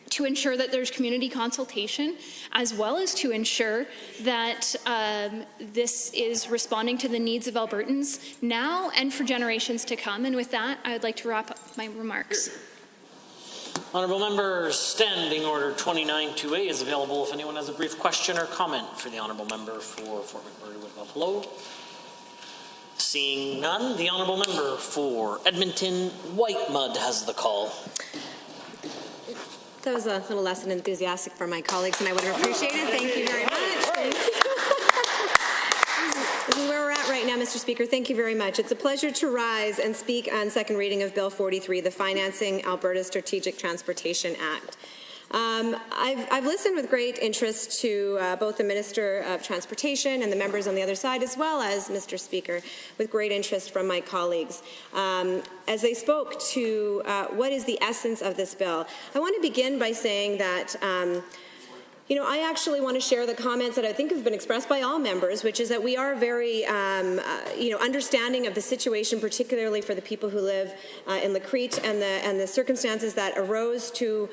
to ensure that there's community consultation, as well as to ensure that this is responding to the needs of Albertans now and for generations to come. And with that, I would like to wrap up my remarks. Honourable members, Standing Order 29-2A is available if anyone has a brief question or comment for the Honourable Member for Fort McMurray with Buffalo. Seeing none, the Honourable Member for Edmonton Whitemud has the call. That was a little less than enthusiastic for my colleagues, and I would have appreciated it. Thank you very much. Thank you. This is where we're at right now, Mr. Speaker. Thank you very much. It's a pleasure to rise and speak on second reading of Bill 43, the Financing Alberta Strategic Transportation Act. I've listened with great interest to both the Minister of Transportation and the members on the other side, as well as Mr. Speaker, with great interest from my colleagues. As they spoke to what is the essence of this bill, I want to begin by saying that I actually want to share the comments that I think have been expressed by all members, which is that we are very, understanding of the situation, particularly for the people who live in Lacrete and the circumstances that arose to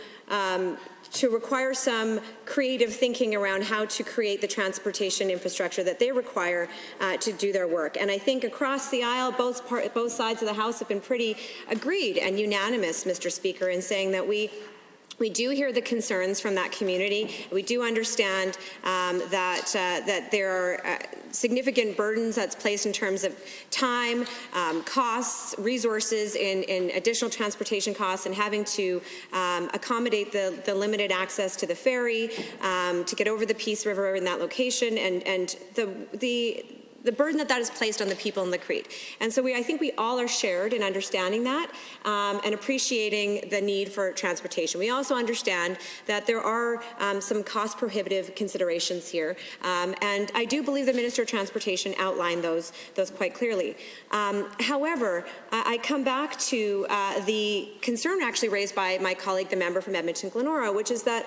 require some creative thinking around how to create the transportation infrastructure that they require to do their work. And I think across the aisle, both sides of the House have been pretty agreed and unanimous, Mr. Speaker, in saying that we do hear the concerns from that community. We do understand that there are significant burdens that's placed in terms of time, costs, resources in additional transportation costs, and having to accommodate the limited access to the ferry to get over the Peace River in that location, and the burden that is placed on the people in Lacrete. And so I think we all are shared in understanding that and appreciating the need for transportation. We also understand that there are some cost prohibitive considerations here. And I do believe the Minister of Transportation outlined those quite clearly. However, I come back to the concern actually raised by my colleague, the member from Edmonton-Glenora, which is that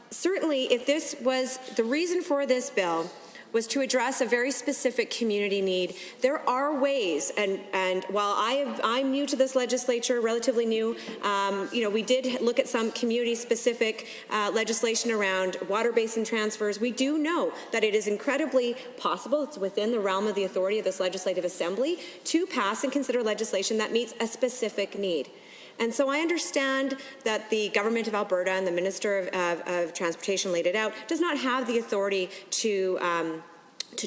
certainly if this was the reason for this bill, was to address a very specific community need. There are ways, and while I'm new to this legislature, relatively new, we did look at some community-specific legislation around water basin transfers. We do know that it is incredibly possible, it's within the realm of the authority of this Legislative Assembly, to pass and consider legislation that meets a specific need. And so I understand that the Government of Alberta and the Minister of Transportation laid it out, does not have the authority to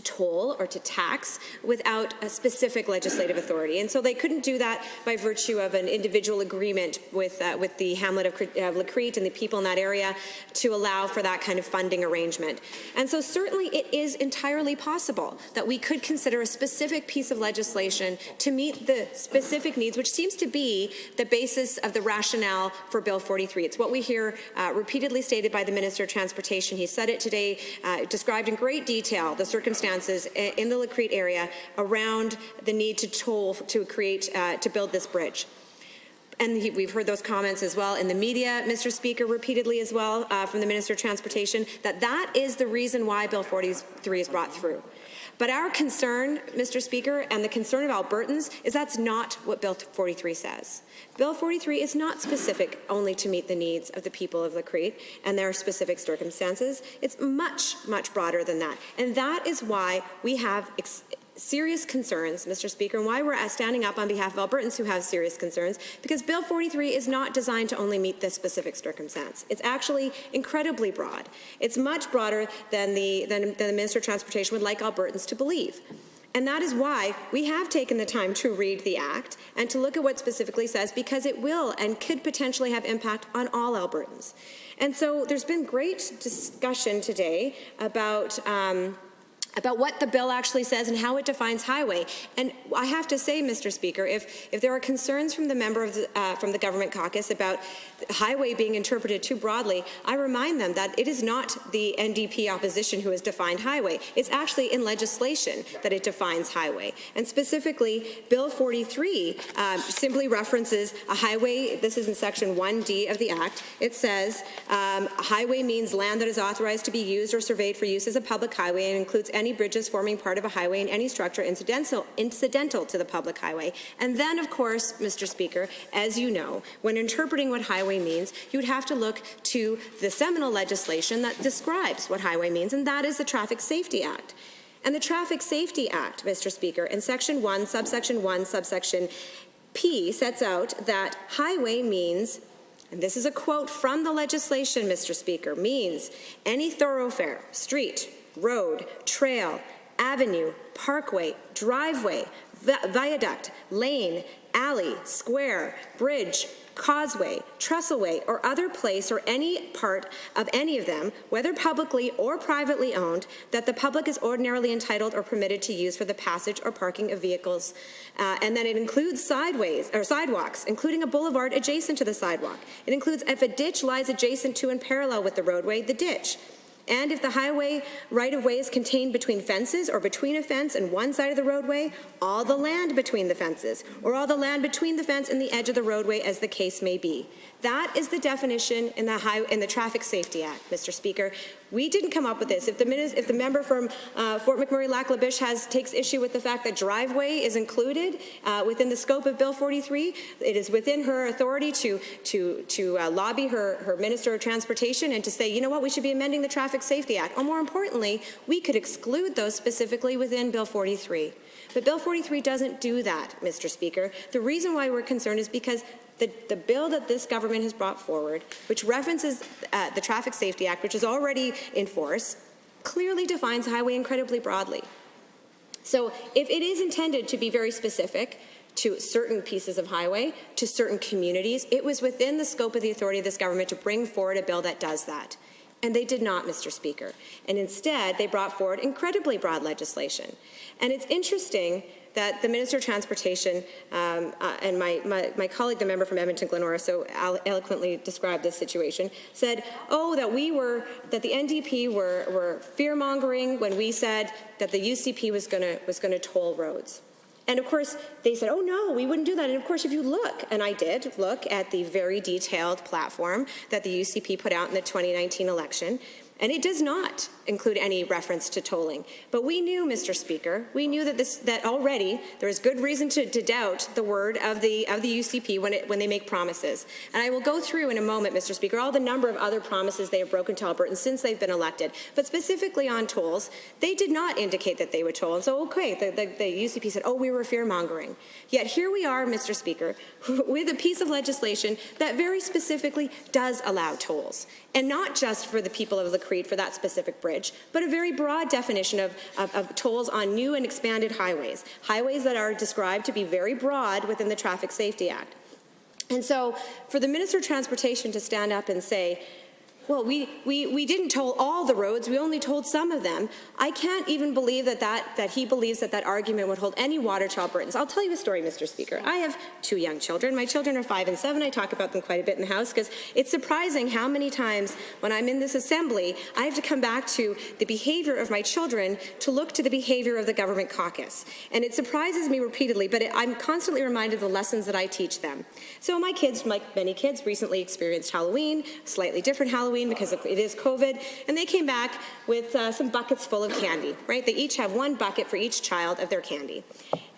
toll or to tax without a specific legislative authority. And so they couldn't do that by virtue of an individual agreement with the hamlet of Lacrete and the people in that area to allow for that kind of funding arrangement. And so certainly it is entirely possible that we could consider a specific piece of legislation to meet the specific needs, which seems to be the basis of the rationale for Bill 43. It's what we hear repeatedly stated by the Minister of Transportation. He said it today, described in great detail the circumstances in the Lacrete area around the need to toll to build this bridge. And we've heard those comments as well in the media, Mr. Speaker, repeatedly as well from the Minister of Transportation, that is the reason why Bill 43 is brought through. But our concern, Mr. Speaker, and the concern of Albertans is that's not what Bill 43 says. Bill 43 is not specific only to meet the needs of the people of Lacrete and their specific circumstances. It's much, much broader than that. And that is why we have serious concerns, Mr. Speaker, and why we're standing up on behalf of Albertans who have serious concerns, because Bill 43 is not designed to only meet this specific circumstance. It's actually incredibly broad. It's much broader than the Minister of Transportation would like Albertans to believe. And that is why we have taken the time to read the Act and to look at what specifically says, because it will and could potentially have impact on all Albertans. And so there's been great discussion today about what the bill actually says and how it defines highway. And I have to say, Mr. Speaker, if there are concerns from the member of from the government caucus about highway being interpreted too broadly, I remind them that it is not the NDP opposition who has defined highway. It's actually in legislation that it defines highway. And specifically, Bill 43 simply references a highway. This is in Section 1D of the Act. It says, a highway means land that is authorized to be used or surveyed for use as a public highway and includes any bridges forming part of a highway and any structure incidental to the public highway. And then, of course, Mr. Speaker, as you know, when interpreting what highway means, you would have to look to the seminal legislation that describes what highway means, and that is the Traffic Safety Act. And the Traffic Safety Act, Mr. Speaker, in Section 1, subsection P, sets out that highway means, and this is a quote from the legislation, Mr. Speaker, means any thoroughfare, street, road, trail, avenue, parkway, driveway, viaduct, lane, alley, square, bridge, causeway, trestleway, or other place or any part of any of them, whether publicly or privately owned, that the public is ordinarily entitled or permitted to use for the passage or parking of vehicles. And then it includes sidewalks, including a boulevard adjacent to the sidewalk. It includes if a ditch lies adjacent to and parallel with the roadway, the ditch. And if the highway right-of-way is contained between fences or between a fence and one side of the roadway, all the land between the fences, or all the land between the fence and the edge of the roadway, as the case may be. That is the definition in the Traffic Safety Act, Mr. Speaker. We didn't come up with this. If the member from Fort McMurray-Lac-La-Biche takes issue with the fact that driveway is included within the scope of Bill 43, it is within her authority to lobby her Minister of Transportation and to say, you know what, we should be amending the Traffic Safety Act. Or more importantly, we could exclude those specifically within Bill 43. But Bill 43 doesn't do that, Mr. Speaker. The reason why we're concerned is because the bill that this government has brought forward, which references the Traffic Safety Act, which is already in force, clearly defines highway incredibly broadly. So if it is intended to be very specific to certain pieces of highway, to certain communities, it was within the scope of the authority of this government to bring forward a bill that does that. And they did not, Mr. Speaker. And instead, they brought forward incredibly broad legislation. And it's interesting that the Minister of Transportation and my colleague, the member from Edmonton Glenora, so eloquently described this situation, said, oh, that the NDP were fear-mongering when we said that the UCP was going to toll roads. And of course, they said, oh no, we wouldn't do that. And of course, if you look, and I did look at the very detailed platform that the UCP put out in the 2019 election, and it does not include any reference to tolling. But we knew, Mr. Speaker, we knew that already there is good reason to doubt the word of the UCP when they make promises. And I will go through in a moment, Mr. Speaker, all the number of other promises they have broken to Albertans since they've been elected. But specifically on tolls, they did not indicate that they would toll. And so, okay, the UCP said, oh, we were fear-mongering. Yet here we are, Mr. Speaker, with a piece of legislation that very specifically does allow tolls. And not just for the people of La Crete for that specific bridge, but a very broad definition of tolls on new and expanded highways that are described to be very broad within the Traffic Safety Act. And so for the Minister of Transportation to stand up and say, well, we didn't toll all the roads, we only told some of them. I can't even believe that he believes that argument would hold any water to Albertans. I'll tell you a story, Mr. Speaker. I have 2 young children. My children are 5 and 7. I talk about them quite a bit in the House because it's surprising how many times when I'm in this assembly, I have to come back to the behavior of my children to look to the behavior of the government caucus. And it surprises me repeatedly, but I'm constantly reminded of the lessons that I teach them. So my kids, like many kids, recently experienced Halloween, slightly different Halloween because it is COVID, and they came back with some buckets full of candy, right? They each have 1 bucket for each child of their candy.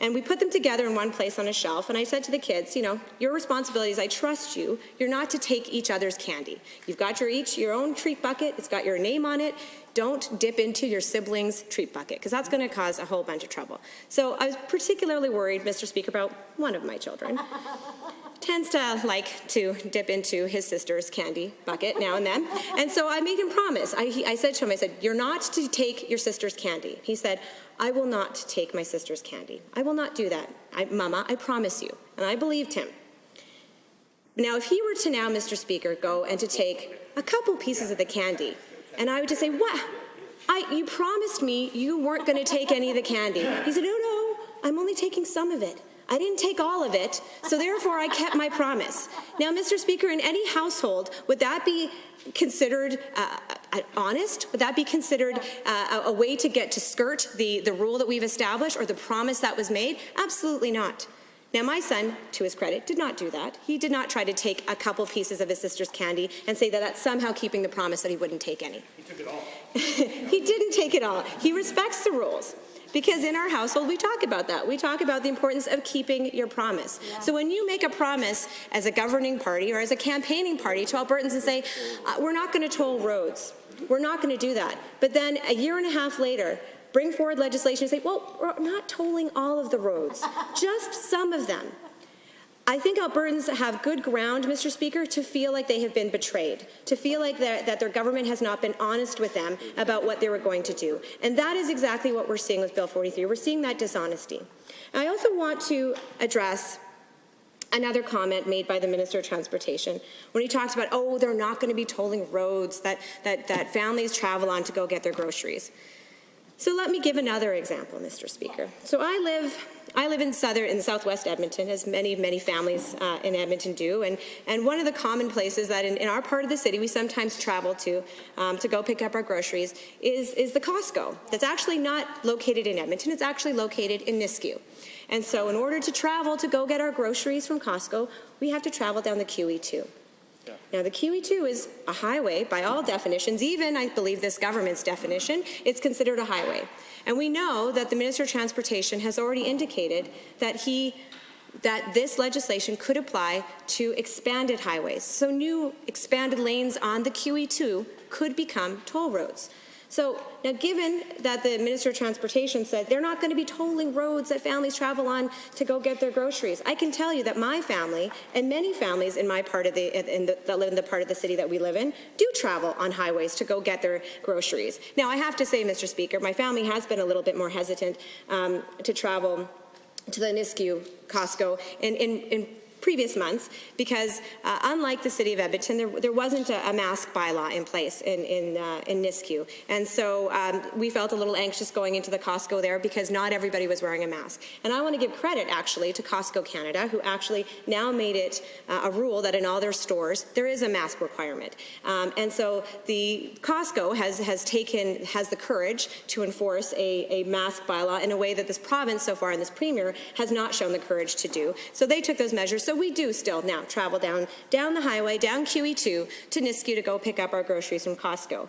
And we put them together in one place on a shelf, and I said to the kids, you know, your responsibility is I trust you. You're not to take each other's candy. You've got your own treat bucket. It's got your name on it. Don't dip into your sibling's treat bucket, because that's going to cause a whole bunch of trouble. So I was particularly worried, Mr. Speaker, about one of my children. Tends to like to dip into his sister's candy bucket now and then. And so I made him promise. I said to him, I said, you're not to take your sister's candy. He said, I will not take my sister's candy. I will not do that. Mama, I promise you. And I believed him. Now, if he were to now, Mr. Speaker, go and to take a couple pieces of the candy, and I would just say, what? You promised me you weren't going to take any of the candy. He said, no, I'm only taking some of it. I didn't take all of it, so therefore I kept my promise. Now, Mr. Speaker, in any household, would that be considered honest? Would that be considered a way to skirt the rule that we've established or the promise that was made? Absolutely not. Now, my son, to his credit, did not do that. He did not try to take a couple pieces of his sister's candy and say that that's somehow keeping the promise that he wouldn't take any. He took it all. He didn't take it all. He respects the rules. Because in our household, we talk about that. We talk about the importance of keeping your promise. Yeah. So when you make a promise as a governing party or as a campaigning party to Albertans and say, we're not going to toll roads, we're not going to do that. But then a year and a half later, bring forward legislation and say, well, we're not tolling all of the roads, just some of them. I think Albertans have good ground, Mr. Speaker, to feel like they have been betrayed, to feel like that their government has not been honest with them about what they were going to do. And that is exactly what we're seeing with Bill 43. We're seeing that dishonesty. And I also want to address another comment made by the Minister of Transportation when he talks about, oh, they're not going to be tolling roads that families travel on to go get their groceries. So let me give another example, Mr. Speaker. So I live in southwest Edmonton, as many families in Edmonton do, and one of the common places that in our part of the city we sometimes travel to go pick up our groceries is the Costco. That's actually not located in Edmonton, it's actually located in Nisku. And so in order to travel to go get our groceries from Costco, we have to travel down the QE2. Yeah. Now, the QE2 is a highway by all definitions, even I believe this government's definition, it's considered a highway. And we know that the Minister of Transportation has already indicated that this legislation could apply to expanded highways. So new expanded lanes on the QE2 could become toll roads. So now, given that the Minister of Transportation said they're not going to be tolling roads that families travel on to go get their groceries, I can tell you that my family and many families in my part of that live in the part of the city that we live in do travel on highways to go get their groceries. Now, I have to say, Mr. Speaker, my family has been a little bit more hesitant to travel to the Nisku Costco in previous months because unlike the city of Edmonton, there wasn't a mask bylaw in place in Nisku. And so we felt a little anxious going into the Costco there because not everybody was wearing a mask. And I want to give credit actually to Costco Canada, who actually now made it a rule that in all their stores there is a mask requirement. And so the Costco has the courage to enforce a mask bylaw in a way that this province so far and this premier has not shown the courage to do. So they took those measures. So we do still now travel down the highway, down QE2 to Nisku to go pick up our groceries from Costco.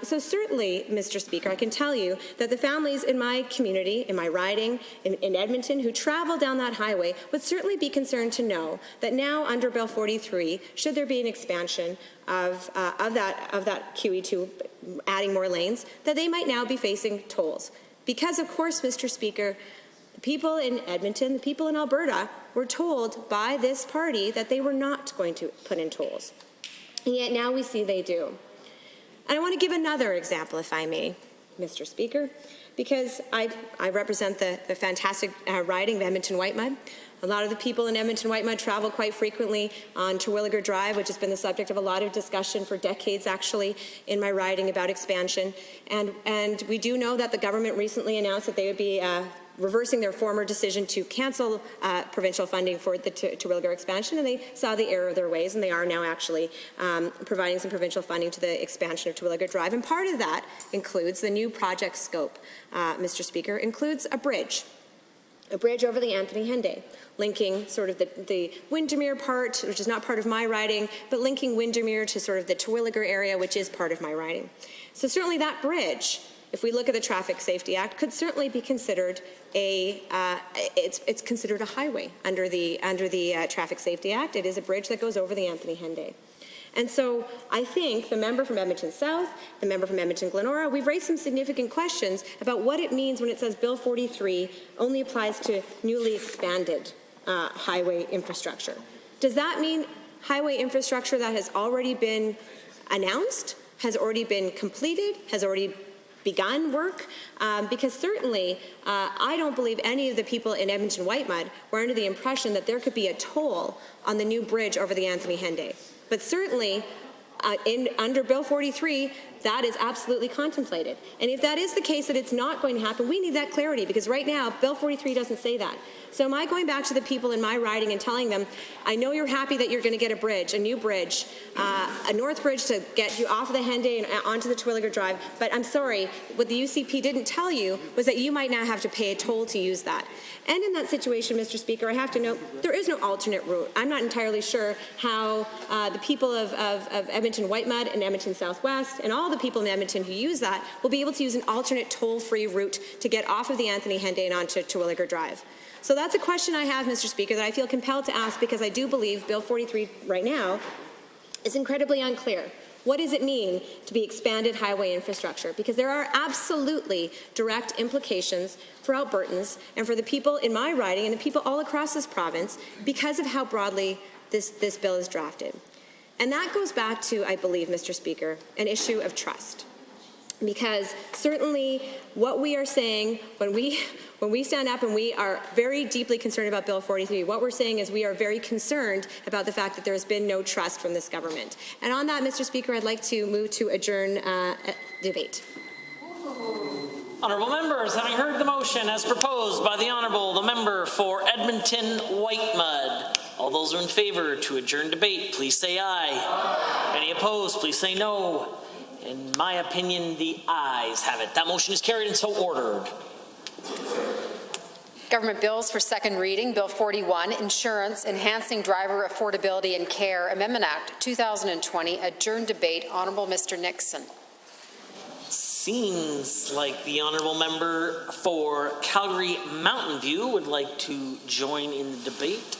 So certainly, Mr. Speaker, I can tell you that the families in my community, in my riding, in Edmonton, who travel down that highway would certainly be concerned to know that now under Bill 43, should there be an expansion of that QE2, adding more lanes, that they might now be facing tolls. Because, of course, Mr. Speaker, the people in Edmonton, the people in Alberta were told by this party that they were not going to put in tolls. And yet now we see they do. And I want to give another example, if I may, Mr. Speaker, because I represent the fantastic riding of Edmonton-Whitemud. A lot of the people in Edmonton-Whitemud travel quite frequently on Terwilliger Drive, which has been the subject of a lot of discussion for decades, actually, in my riding about expansion. And we do know that the government recently announced that they would be reversing their former decision to cancel provincial funding for the Terwilliger expansion, and they saw the error of their ways, and they are now actually providing some provincial funding to the expansion of Terwilliger Drive. And part of that includes the new project scope, Mr. Speaker, includes a bridge over the Anthony Henday, linking sort of the Windermere part, which is not part of my riding, but linking Windermere to sort of the Terwilliger area, which is part of my riding. So certainly that bridge, if we look at the Traffic Safety Act, could certainly be considered it's considered a highway under the Traffic Safety Act. It is a bridge that goes over the Anthony Henday. And so I think the member from Edmonton South, the member from Edmonton Glenora, we've raised some significant questions about what it means when it says Bill 43 only applies to newly expanded highway infrastructure. Does that mean highway infrastructure that has already been announced, has already been completed, has already begun work? Because certainly I don't believe any of the people in Edmonton-Whitemud were under the impression that there could be a toll on the new bridge over the Anthony Henday. But certainly under Bill 43, that is absolutely contemplated. And if that is the case, that it's not going to happen, we need that clarity, because right now Bill 43 doesn't say that. So am I going back to the people in my riding and telling them, I know you're happy that you're going to get a bridge, a new bridge, a north bridge to get you off of the Henday and onto the Terwilliger Drive, but I'm sorry, what the UCP didn't tell you was that you might now have to pay a toll to use that. And in that situation, Mr. Speaker, I have to note there is no alternate route. I'm not entirely sure how the people of Edmonton-Whitemud and Edmonton Southwest and all the people in Edmonton who use that will be able to use an alternate toll-free route to get off of the Anthony Henday and onto Terwilliger Drive. So that's a question I have, Mr. Speaker, that I feel compelled to ask, because I do believe Bill 43 right now is incredibly unclear. What does it mean to be expanded highway infrastructure? Because there are absolutely direct implications for Albertans and for the people in my riding and the people all across this province because of how broadly this bill is drafted. And that goes back to, I believe, Mr. Speaker, an issue of trust. Because certainly what we are saying when we stand up and we are very deeply concerned about Bill 43, what we're saying is we are very concerned about the fact that there has been no trust from this government. And on that, Mr. Speaker, I'd like to move to adjourn debate. Honourable members, having heard the motion as proposed by the Honourable, the member for Edmonton Whitemud. All those who are in favour to adjourn debate, please say aye. Any opposed, please say no. In my opinion, the ayes have it. That motion is carried and so ordered. Government bills for second reading. Bill 41, Insurance, Enhancing Driver Affordability and Care Amendment Act 2020. Adjourned debate. Honourable Mr. Nixon. Seems like the Honourable member for Calgary Mountain View would like to join in the debate.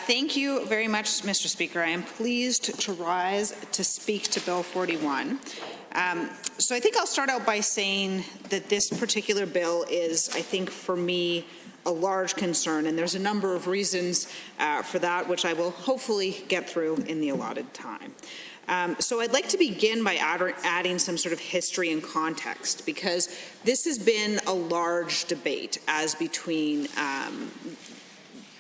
Thank you very much, Mr. Speaker. I am pleased to rise to speak to Bill 41. So I think I'll start out by saying that this particular bill is, I think, for me, a large concern, and there's a number of reasons for that, which I will hopefully get through in the allotted time. So I'd like to begin by adding some sort of history and context, because this has been a large debate as between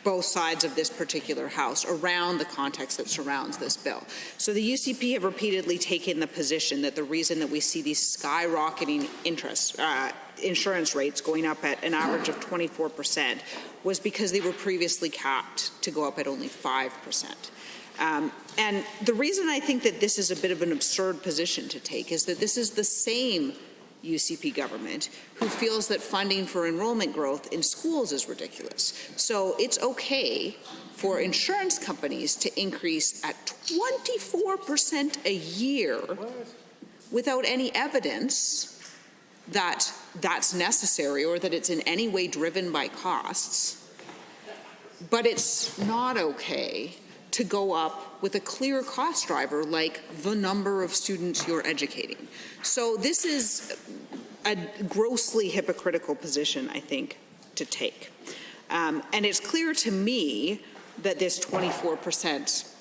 both sides of this particular House around the context that surrounds this bill. So the UCP have repeatedly taken the position that the reason that we see these skyrocketing insurance rates going up at an average of 24% was because they were previously capped to go up at only 5%. And the reason I think that this is a bit of an absurd position to take is that this is the same UCP government who feels that funding for enrollment growth in schools is ridiculous. So it's okay for insurance companies to increase at 24% a year without any evidence that that's necessary or that it's in any way driven by costs. But it's not okay to go up with a clear cost driver like the number of students you're educating. So this is a grossly hypocritical position, I think, to take. And it's clear to me that this 24%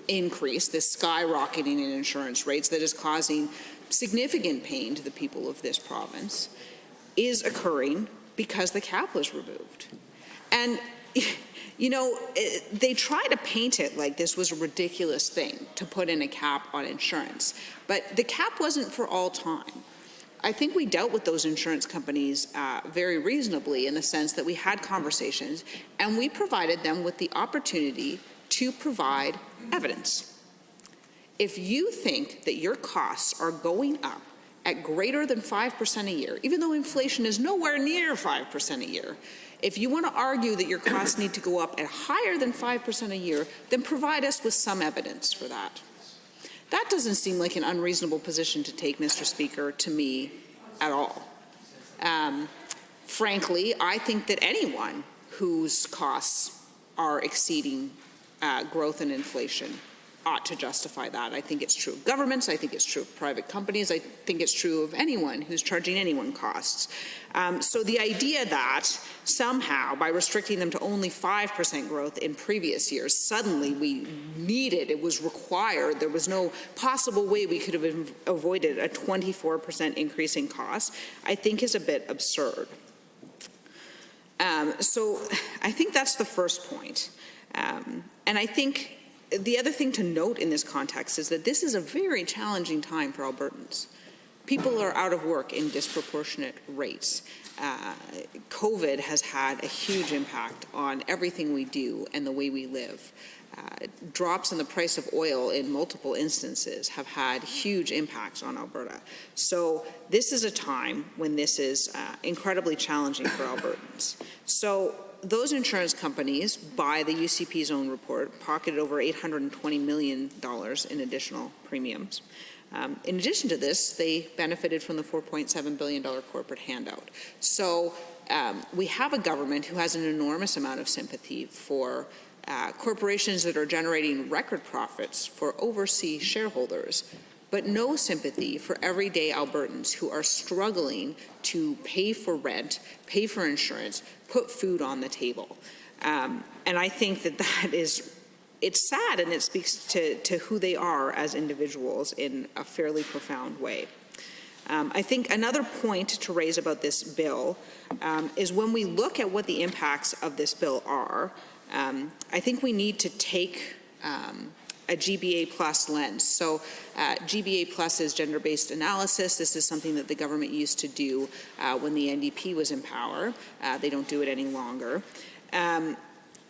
increase, this skyrocketing in insurance rates that is causing significant pain to the people of this province, is occurring because the cap was removed. And you know, they try to paint it like this was a ridiculous thing to put in a cap on insurance, but the cap wasn't for all time. I think we dealt with those insurance companies very reasonably in the sense that we had conversations and we provided them with the opportunity to provide evidence. If you think that your costs are going up at greater than 5% a year, even though inflation is nowhere near 5% a year, if you want to argue that your costs need to go up at higher than 5% a year, then provide us with some evidence for that. That doesn't seem like an unreasonable position to take, Mr. Speaker, to me at all. Frankly, I think that anyone whose costs are exceeding growth and inflation ought to justify that. I think it's true of governments. I think it's true of private companies. I think it's true of anyone who's charging anyone costs. So the idea that somehow by restricting them to only 5% growth in previous years, suddenly it was required, there was no possible way we could have avoided a 24% increase in costs, I think is a bit absurd. So I think that's the first point. And I think the other thing to note in this context is that this is a very challenging time for Albertans. People are out of work in disproportionate rates. COVID has had a huge impact on everything we do and the way we live. Drops in the price of oil in multiple instances have had huge impacts on Alberta. So this is a time when this is incredibly challenging for Albertans. So those insurance companies, by the UCP's own report, pocketed over $820 million in additional premiums. In addition to this, they benefited from the $4.7 billion corporate handout. So we have a government who has an enormous amount of sympathy for corporations that are generating record profits for overseas shareholders, but no sympathy for everyday Albertans who are struggling to pay for rent, pay for insurance, put food on the table. And I think that that is it's sad, and it speaks to who they are as individuals in a fairly profound way. I think another point to raise about this bill is when we look at what the impacts of this bill are, I think we need to take a GBA plus lens. So GBA plus is gender-based analysis. This is something that the government used to do when the NDP was in power. They don't do it any longer. And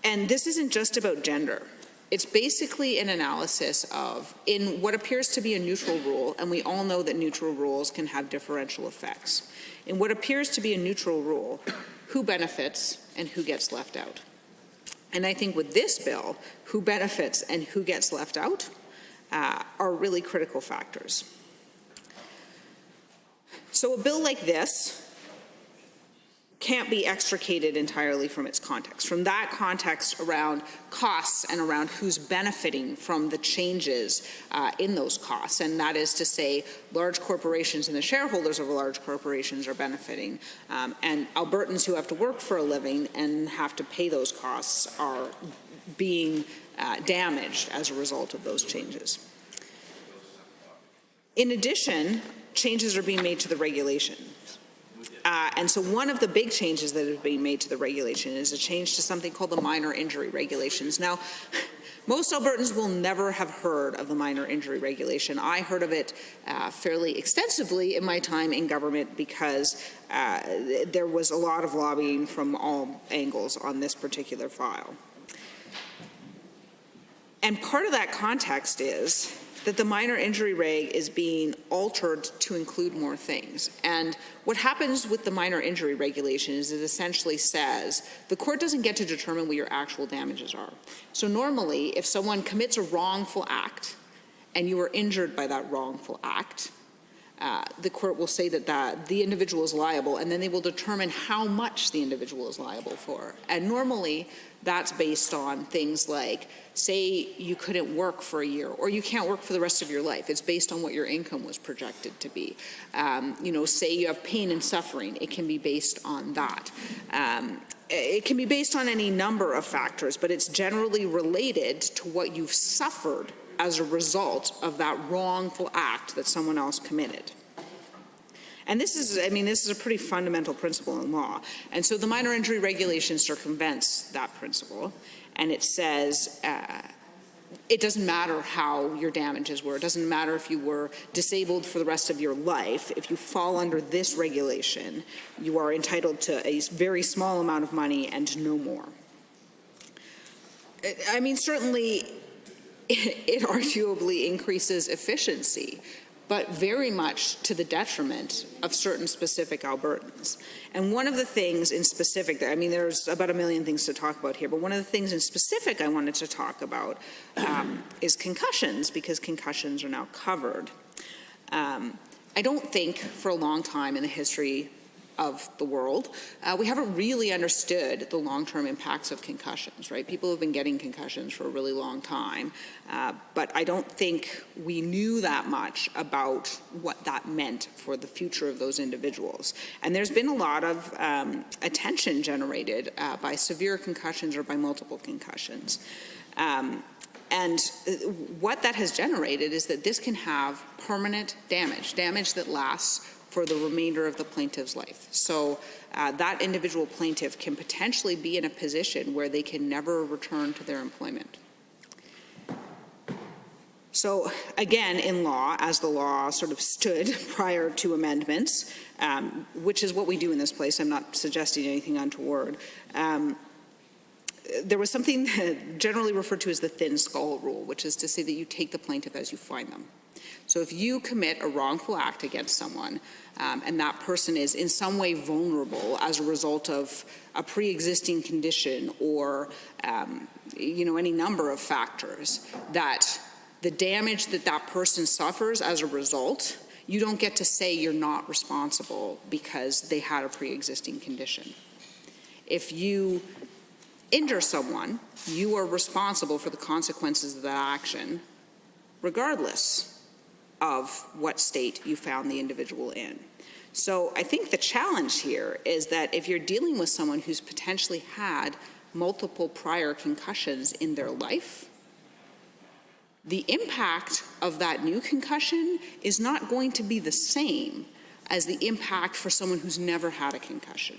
this isn't just about gender. It's basically an analysis of, in what appears to be a neutral rule, and we all know that neutral rules can have differential effects. In what appears to be a neutral rule, who benefits and who gets left out? And I think with this bill, who benefits and who gets left out are really critical factors. So a bill like this can't be extricated entirely from its context, from that context around costs and around who's benefiting from the changes in those costs. And that is to say, large corporations and the shareholders of large corporations are benefiting, and Albertans who have to work for a living and have to pay those costs are being damaged as a result of those changes. In addition, changes are being made to the regulation. And so one of the big changes that is being made to the regulation is a change to something called the minor injury regulations. Now, most Albertans will never have heard of the minor injury regulation. I heard of it fairly extensively in my time in government because there was a lot of lobbying from all angles on this particular file. And part of that context is that the minor injury reg is being altered to include more things. And what happens with the minor injury regulation is it essentially says the court doesn't get to determine what your actual damages are. So normally, if someone commits a wrongful act and you are injured by that wrongful act, the court will say that the individual is liable, and then they will determine how much the individual is liable for. And normally, that's based on things like, say you couldn't work for a year, or you can't work for the rest of your life. It's based on what your income was projected to be. Say you have pain and suffering. It can be based on that. It can be based on any number of factors, but it's generally related to what you've suffered as a result of that wrongful act that someone else committed. And this is a pretty fundamental principle in law. And so the minor injury regulation circumvents that principle, and it says it doesn't matter how your damages were. It doesn't matter if you were disabled for the rest of your life. If you fall under this regulation, you are entitled to a very small amount of money and no more. Certainly, it arguably increases efficiency, but very much to the detriment of certain specific Albertans. And one of the things in specific, there's about a million things to talk about here, but one of the things in specific I wanted to talk about is concussions, because concussions are now covered. I don't think for a long time in the history of the world, we haven't really understood the long-term impacts of concussions, right? People have been getting concussions for a really long time, but I don't think we knew that much about what that meant for the future of those individuals. And there's been a lot of attention generated by severe concussions or by multiple concussions. And what that has generated is that this can have permanent damage that lasts for the remainder of the plaintiff's life. So that individual plaintiff can potentially be in a position where they can never return to their employment. So again, in law, as the law sort of stood prior to amendments, which is what we do in this place, I'm not suggesting anything untoward, there was something generally referred to as the thin skull rule, which is to say that you take the plaintiff as you find them. So if you commit a wrongful act against someone and that person is in some way vulnerable as a result of a pre-existing condition or any number of factors, that the damage that person suffers as a result, you don't get to say you're not responsible because they had a pre-existing condition. If you injure someone, you are responsible for the consequences of that action, regardless of what state you found the individual in. So I think the challenge here is that if you're dealing with someone who's potentially had multiple prior concussions in their life, the impact of that new concussion is not going to be the same as the impact for someone who's never had a concussion.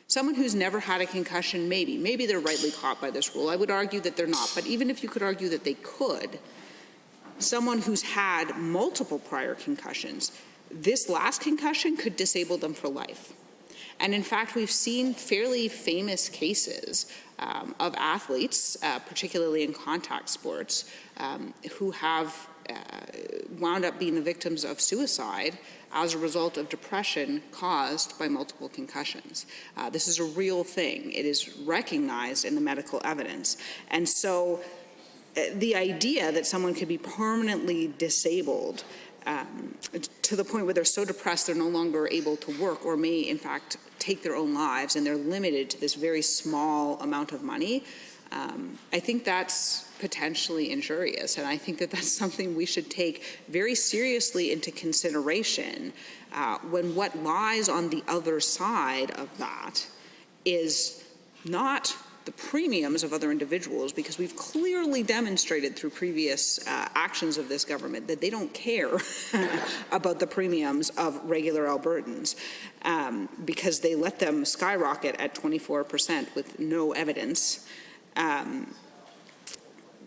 Someone who's never had a concussion, maybe they're rightly caught by this rule. I would argue that they're not, but even if you could argue that they could, someone who's had multiple prior concussions, this last concussion could disable them for life. And in fact, we've seen fairly famous cases of athletes, particularly in contact sports, who have wound up being the victims of suicide as a result of depression caused by multiple concussions. This is a real thing. It is recognized in the medical evidence. And so the idea that someone could be permanently disabled to the point where they're so depressed they're no longer able to work or may in fact take their own lives and they're limited to this very small amount of money, I think that's potentially injurious, and I think that that's something we should take very seriously into consideration when what lies on the other side of that is not the premiums of other individuals, because we've clearly demonstrated through previous actions of this government that they don't care about the premiums of regular Albertans, because they let them skyrocket at 24% with no evidence.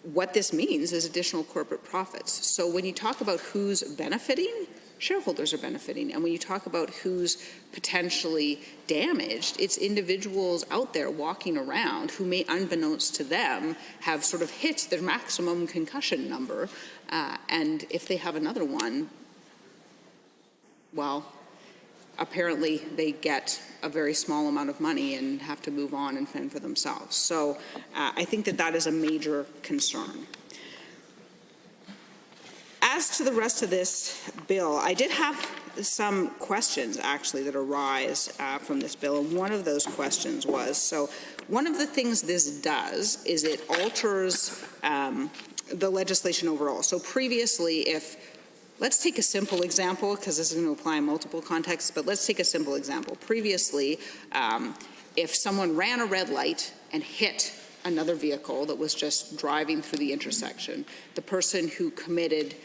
What this means is additional corporate profits. So when you talk about who's benefiting, shareholders are benefiting. And when you talk about who's potentially damaged, it's individuals out there walking around who may, unbeknownst to them, have sort of hit their maximum concussion number. And if they have another one, well, apparently they get a very small amount of money and have to move on and fend for themselves. So I think that that is a major concern. As to the rest of this bill, I did have some questions actually that arise from this bill, and one of those questions was, so one of the things this does is it alters the legislation overall. So previously, let's take a simple example, because this is going to apply in multiple contexts, but let's take a simple example. Previously, if someone ran a red light and hit another vehicle that was just driving through the intersection, the person who committed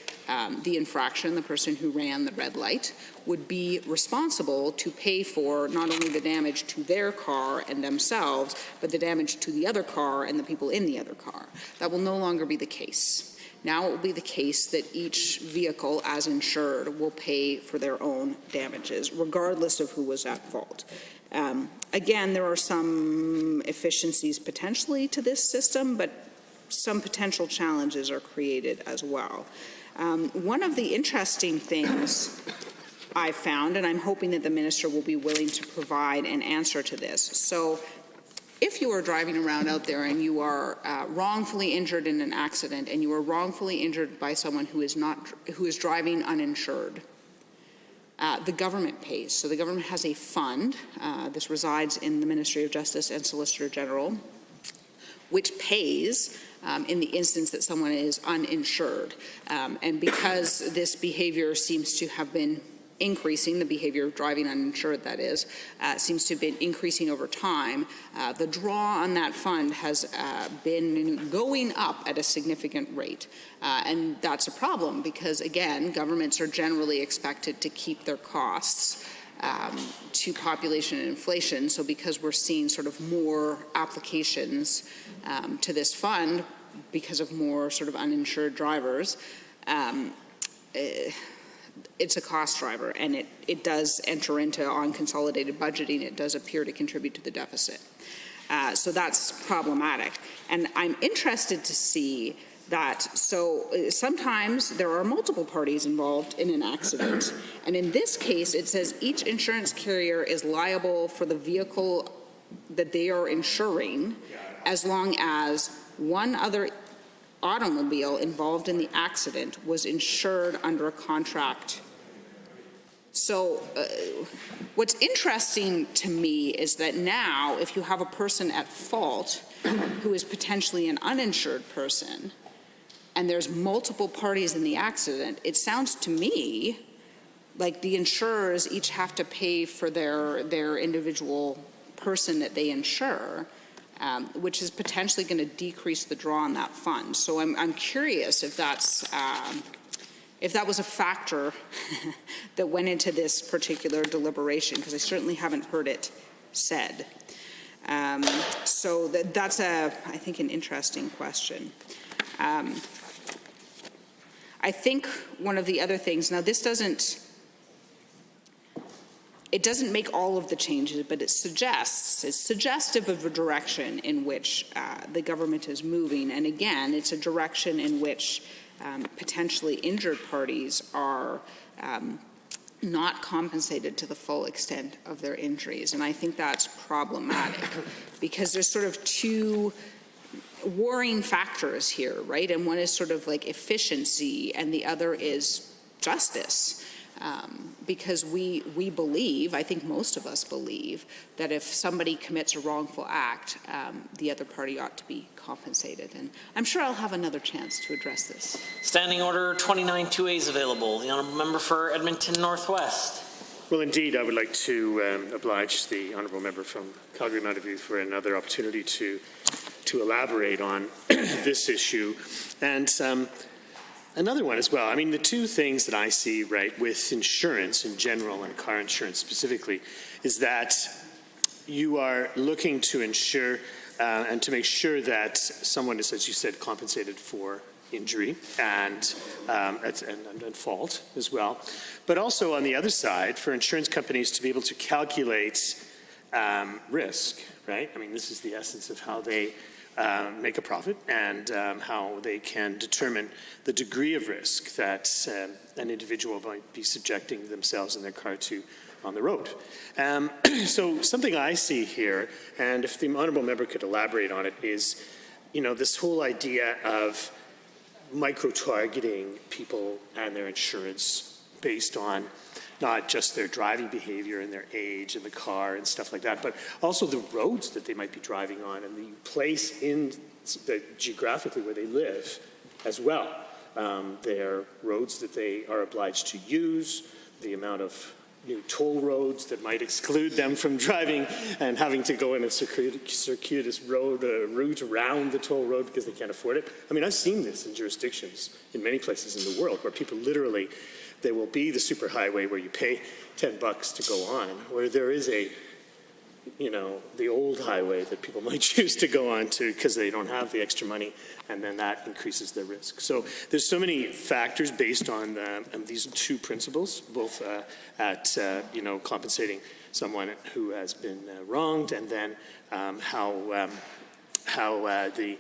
the infraction, the person who ran the red light, would be responsible to pay for not only the damage to their car and themselves, but the damage to the other car and the people in the other car. That will no longer be the case. Now it will be the case that each vehicle, as insured, will pay for their own damages, regardless of who was at fault. Again, there are some efficiencies potentially to this system, but some potential challenges are created as well. One of the interesting things I found, and I'm hoping that the minister will be willing to provide an answer to this. So if you are driving around out there and you are wrongfully injured in an accident and you are wrongfully injured by someone who is driving uninsured, the government pays. So the government has a fund. This resides in the Ministry of Justice and Solicitor General, which pays in the instance that someone is uninsured. And because this behavior seems to have been increasing, the behavior of driving uninsured, that is, seems to have been increasing over time, the draw on that fund has been going up at a significant rate. And that's a problem because, again, governments are generally expected to keep their costs to population and inflation. So because we're seeing sort of more applications to this fund because of more sort of uninsured drivers, it's a cost driver, and it does enter into, on consolidated budgeting, it does appear to contribute to the deficit. So that's problematic. And I'm interested to see that, so sometimes there are multiple parties involved in an accident, and in this case it says each insurance carrier is liable for the vehicle that they are insuring as long as one other automobile involved in the accident was insured under a contract. So what's interesting to me is that now if you have a person at fault who is potentially an uninsured person and there's multiple parties in the accident, it sounds to me like the insurers each have to pay for their individual person that they insure. which is potentially going to decrease the draw on that fund. So I'm curious if that's if that was a factor that went into this particular deliberation, because I certainly haven't heard it said. So that's I think, an interesting question. I think one of the other things, now this doesn't make all of the changes, but it's suggestive of a direction in which the government is moving. And again, it's a direction in which potentially injured parties are not compensated to the full extent of their injuries. And I think that's problematic because there's sort of two warring factors here, right? And one is sort of like efficiency and the other is justice. Because we believe, I think most of us believe, that if somebody commits a wrongful act, the other party ought to be compensated. And I'm sure I'll have another chance to address this. Standing Order 29-2A is available. The Honourable Member for Edmonton Northwest. Well, indeed, I would like to oblige the Honourable Member from Calgary Mountain View for another opportunity to elaborate on this issue. And another one as well. I mean, the two things that I see, right, with insurance in general and car insurance specifically, is that you are looking to ensure and to make sure that someone is, as you said, compensated for injury and fault as well. But also on the other side, for insurance companies to be able to calculate risk, right? I mean, this is the essence of how they make a profit and how they can determine the degree of risk that an individual might be subjecting themselves and their car to on the road. So something I see here, and if the Honourable Member could elaborate on it, is, you know, this whole idea of micro-targeting people and their insurance based on not just their driving behavior and their age in the car and stuff like that, but also the roads that they might be driving on and the place in geographically where they live as well. Their roads that they are obliged to use, the amount of toll roads that might exclude them from driving and having to go in a circuitous route around the toll road because they can't afford it. I mean, I've seen this in jurisdictions in many places in the world where people literally, there will be the superhighway where you pay $10 to go on, where there is a, the old highway that people might choose to go on to because they don't have the extra money, and then that increases their risk. So there's so many factors based on these two principles, both at compensating someone who has been wronged, and then how the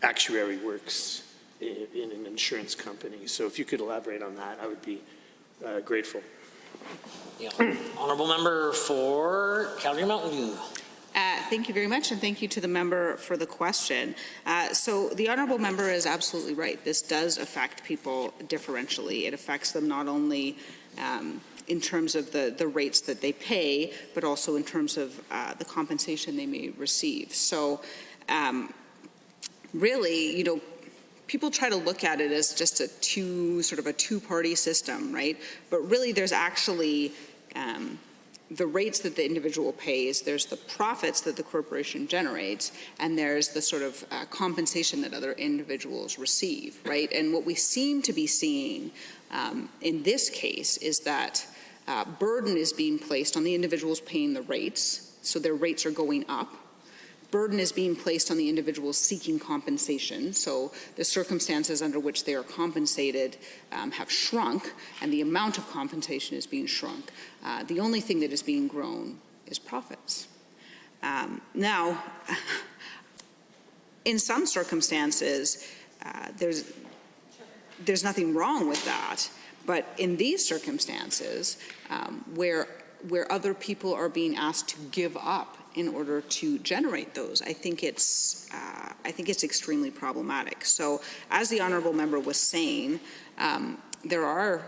actuary works in an insurance company. So if you could elaborate on that, I would be grateful. Yeah. Honourable Member for Calgary Mountain View. Thank you very much, and thank you to the member for the question. So the Honourable Member is absolutely right. This does affect people differentially. It affects them not only in terms of the rates that they pay, but also in terms of the compensation they may receive. So really, people try to look at it as just a two-party system, right? But really, there's actually the rates that the individual pays, there's the profits that the corporation generates, and there's the sort of compensation that other individuals receive, right? And what we seem to be seeing in this case is that burden is being placed on the individuals paying the rates, so their rates are going up. Burden is being placed on the individuals seeking compensation, so the circumstances under which they are compensated have shrunk, and the amount of compensation is being shrunk. The only thing that is being grown is profits. Now, in some circumstances, there's nothing wrong with that, but in these circumstances, where other people are being asked to give up in order to generate those, I think it's extremely problematic. So, as the Honourable Member was saying, there are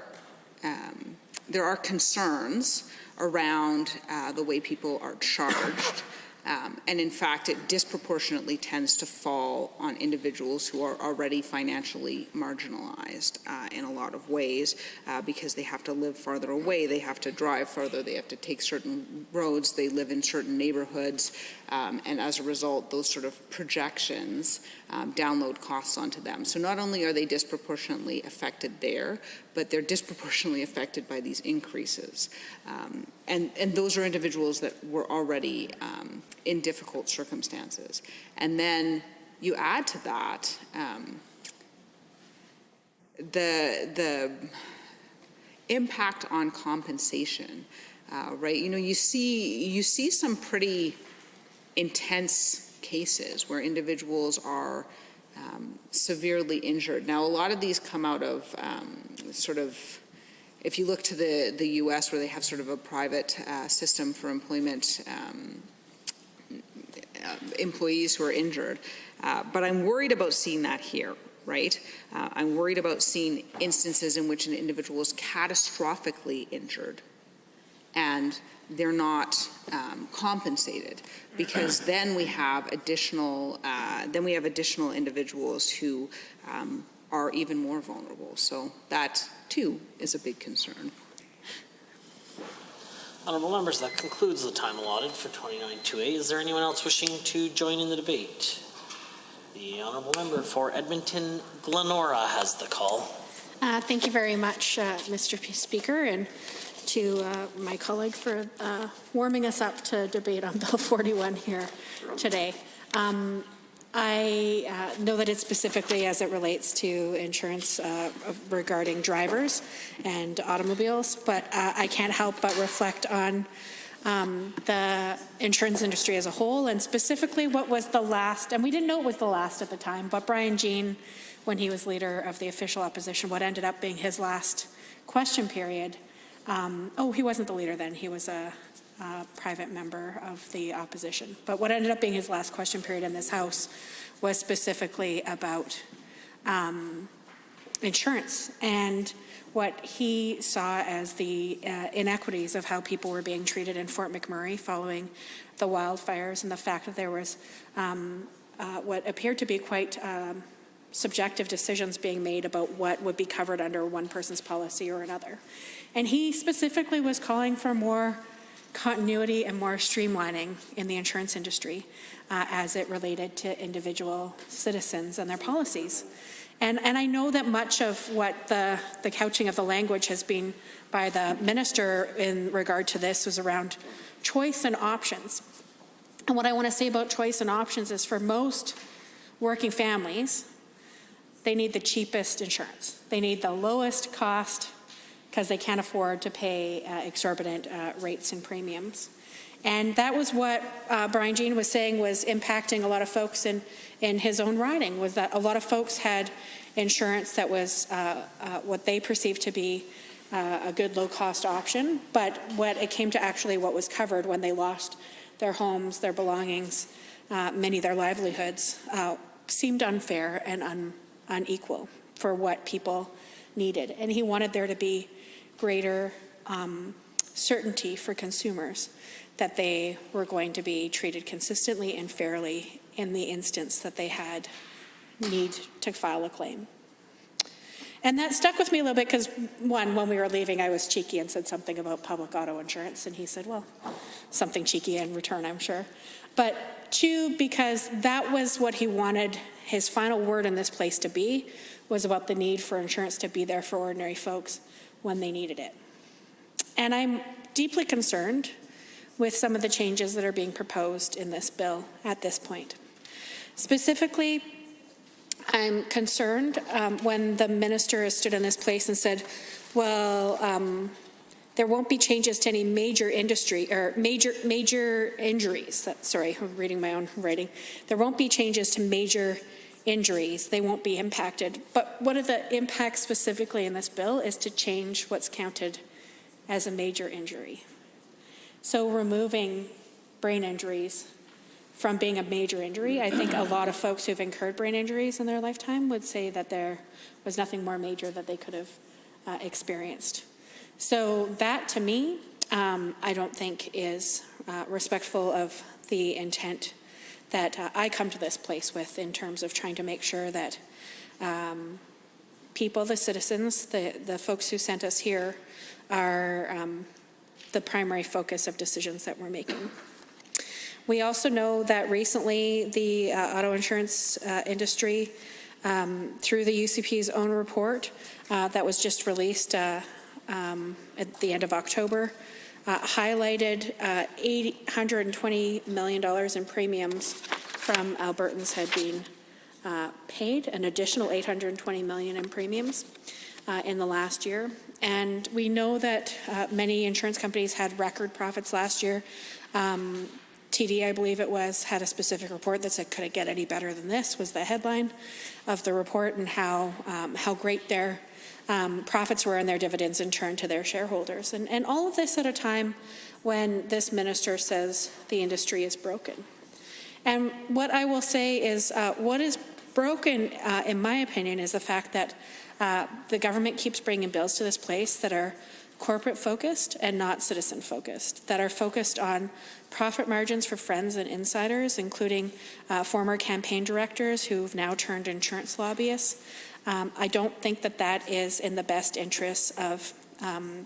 concerns around the way people are charged. And in fact, it disproportionately tends to fall on individuals who are already financially marginalized in a lot of ways because they have to live farther away, they have to drive farther, they have to take certain roads, they live in certain neighborhoods, and as a result, those sort of projections download costs onto them. So not only are they disproportionately affected there, but they're disproportionately affected by these increases. And those are individuals that were already in difficult circumstances. And then you add to that the impact on compensation, right? You know, you see some pretty intense cases where individuals are severely injured. Now, a lot of these come out of sort of, if you look to the U.S. where they have sort of a private system for employment employees who are injured. But I'm worried about seeing that here, right? I'm worried about seeing instances in which an individual is catastrophically injured and they're not compensated, because then we have additional individuals who are even more vulnerable. So that too is a big concern. Honourable members, that concludes the time allotted for 29-2A. Is there anyone else wishing to join in the debate? The honourable member for Edmonton Glenora has the call. Thank you very much, Mr. Speaker, and to my colleague for warming us up to debate on Bill 41 here today. I know that it's specifically as it relates to insurance regarding drivers and automobiles, but I can't help but reflect on the insurance industry as a whole, and specifically what was the last, and we didn't know it was the last at the time, but Brian Jean, when he was leader of the official opposition, what ended up being his last question period. He wasn't the leader then, he was a private member of the opposition. But what ended up being his last question period in this House was specifically about insurance and what he saw as the inequities of how people were being treated in Fort McMurray following the wildfires, and the fact that there was what appeared to be quite subjective decisions being made about what would be covered under one person's policy or another. And he specifically was calling for more continuity and more streamlining in the insurance industry as it related to individual citizens and their policies. And I know that much of what the couching of the language has been by the minister in regard to this was around choice and options. And what I want to say about choice and options is, for most working families, they need the cheapest insurance. They need the lowest cost because they can't afford to pay exorbitant rates and premiums. And that was what Brian Jean was saying was impacting a lot of folks in his own riding, was that a lot of folks had insurance that was what they perceived to be a good low-cost option, but when it came to actually what was covered when they lost their homes, their belongings, many of their livelihoods, seemed unfair and unequal for what people needed. And he wanted there to be greater certainty for consumers that they were going to be treated consistently and fairly in the instance that they had need to file a claim. And that stuck with me a little bit because, one, when we were leaving, I was cheeky and said something about public auto insurance, and he said, well, something cheeky in return, I'm sure. But two, because that was what he wanted his final word in this place to be, was about the need for insurance to be there for ordinary folks when they needed it. And I'm deeply concerned with some of the changes that are being proposed in this bill at this point. Specifically, I'm concerned when the minister has stood in this place and said, well, there won't be changes to any major industry or major injuries. Sorry, I'm reading my own writing. There won't be changes to major injuries. They won't be impacted. But one of the impacts specifically in this bill is to change what's counted as a major injury. So removing brain injuries from being a major injury, I think a lot of folks who've incurred brain injuries in their lifetime would say that there was nothing more major that they could have experienced. So that, to me, I don't think is respectful of the intent that I come to this place with in terms of trying to make sure that people, the citizens, the folks who sent us here are the primary focus of decisions that we're making. We also know that recently the auto insurance industry, through the UCP's own report that was just released at the end of October, highlighted $820 million in premiums from Albertans had been paid, an additional $820 million in premiums in the last year. And we know that many insurance companies had record profits last year. TD, I believe it was, had a specific report that said, could it get any better than this, was the headline of the report, and how great their profits were and their dividends in turn to their shareholders. And all of this at a time when this minister says the industry is broken. And what I will say is what is broken, in my opinion, is the fact that the government keeps bringing bills to this place that are corporate focused and not citizen focused, that are focused on profit margins for friends and insiders, including former campaign directors who've now turned insurance lobbyists. I don't think that that is in the best interests of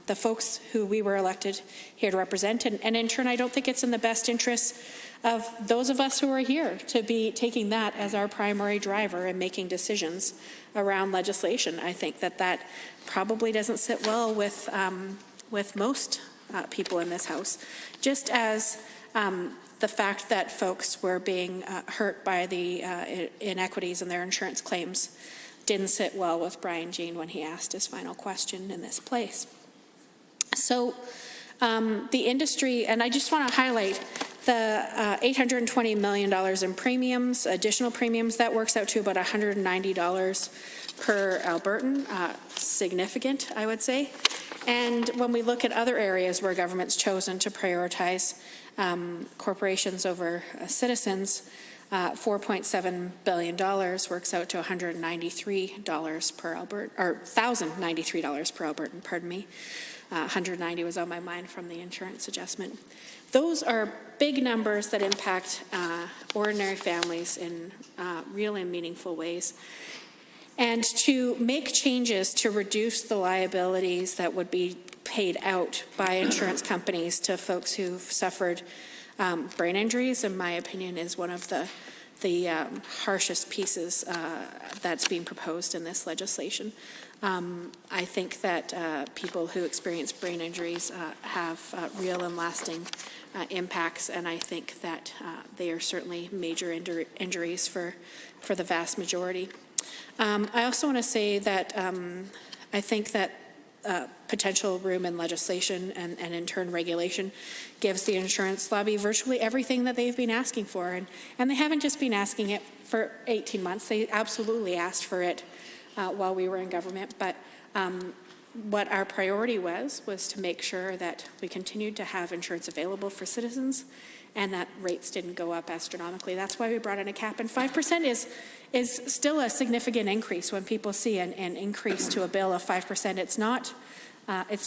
the folks who we were elected here to represent. And in turn, I don't think it's in the best interests of those of us who are here to be taking that as our primary driver in making decisions around legislation. I think that that probably doesn't sit well with most people in this House. Just as the fact that folks were being hurt by the inequities in their insurance claims didn't sit well with Brian Jean when he asked his final question in this place. So the industry, and I just want to highlight the $820 million in premiums, additional premiums, that works out to about $190 per Albertan, significant, I would say. And when we look at other areas where government's chosen to prioritize corporations over citizens, $4.7 billion works out to $193 per Albertan, or $1,093 per Albertan, pardon me. 190 was on my mind from the insurance adjustment. Those are big numbers that impact ordinary families in real and meaningful ways. And to make changes to reduce the liabilities that would be paid out by insurance companies to folks who've suffered brain injuries, in my opinion, is one of the harshest pieces that's being proposed in this legislation. I think that people who experience brain injuries have real and lasting impacts, and I think that they are certainly major injuries for the vast majority. I also want to say that I think that potential room in legislation and in turn regulation gives the insurance lobby virtually everything that they've been asking for. And they haven't just been asking it for 18 months. They absolutely asked for it while we were in government. But what our priority was to make sure that we continued to have insurance available for citizens and that rates didn't go up astronomically. That's why we brought in a cap. And 5% is still a significant increase. When people see an increase to a bill of 5%, it's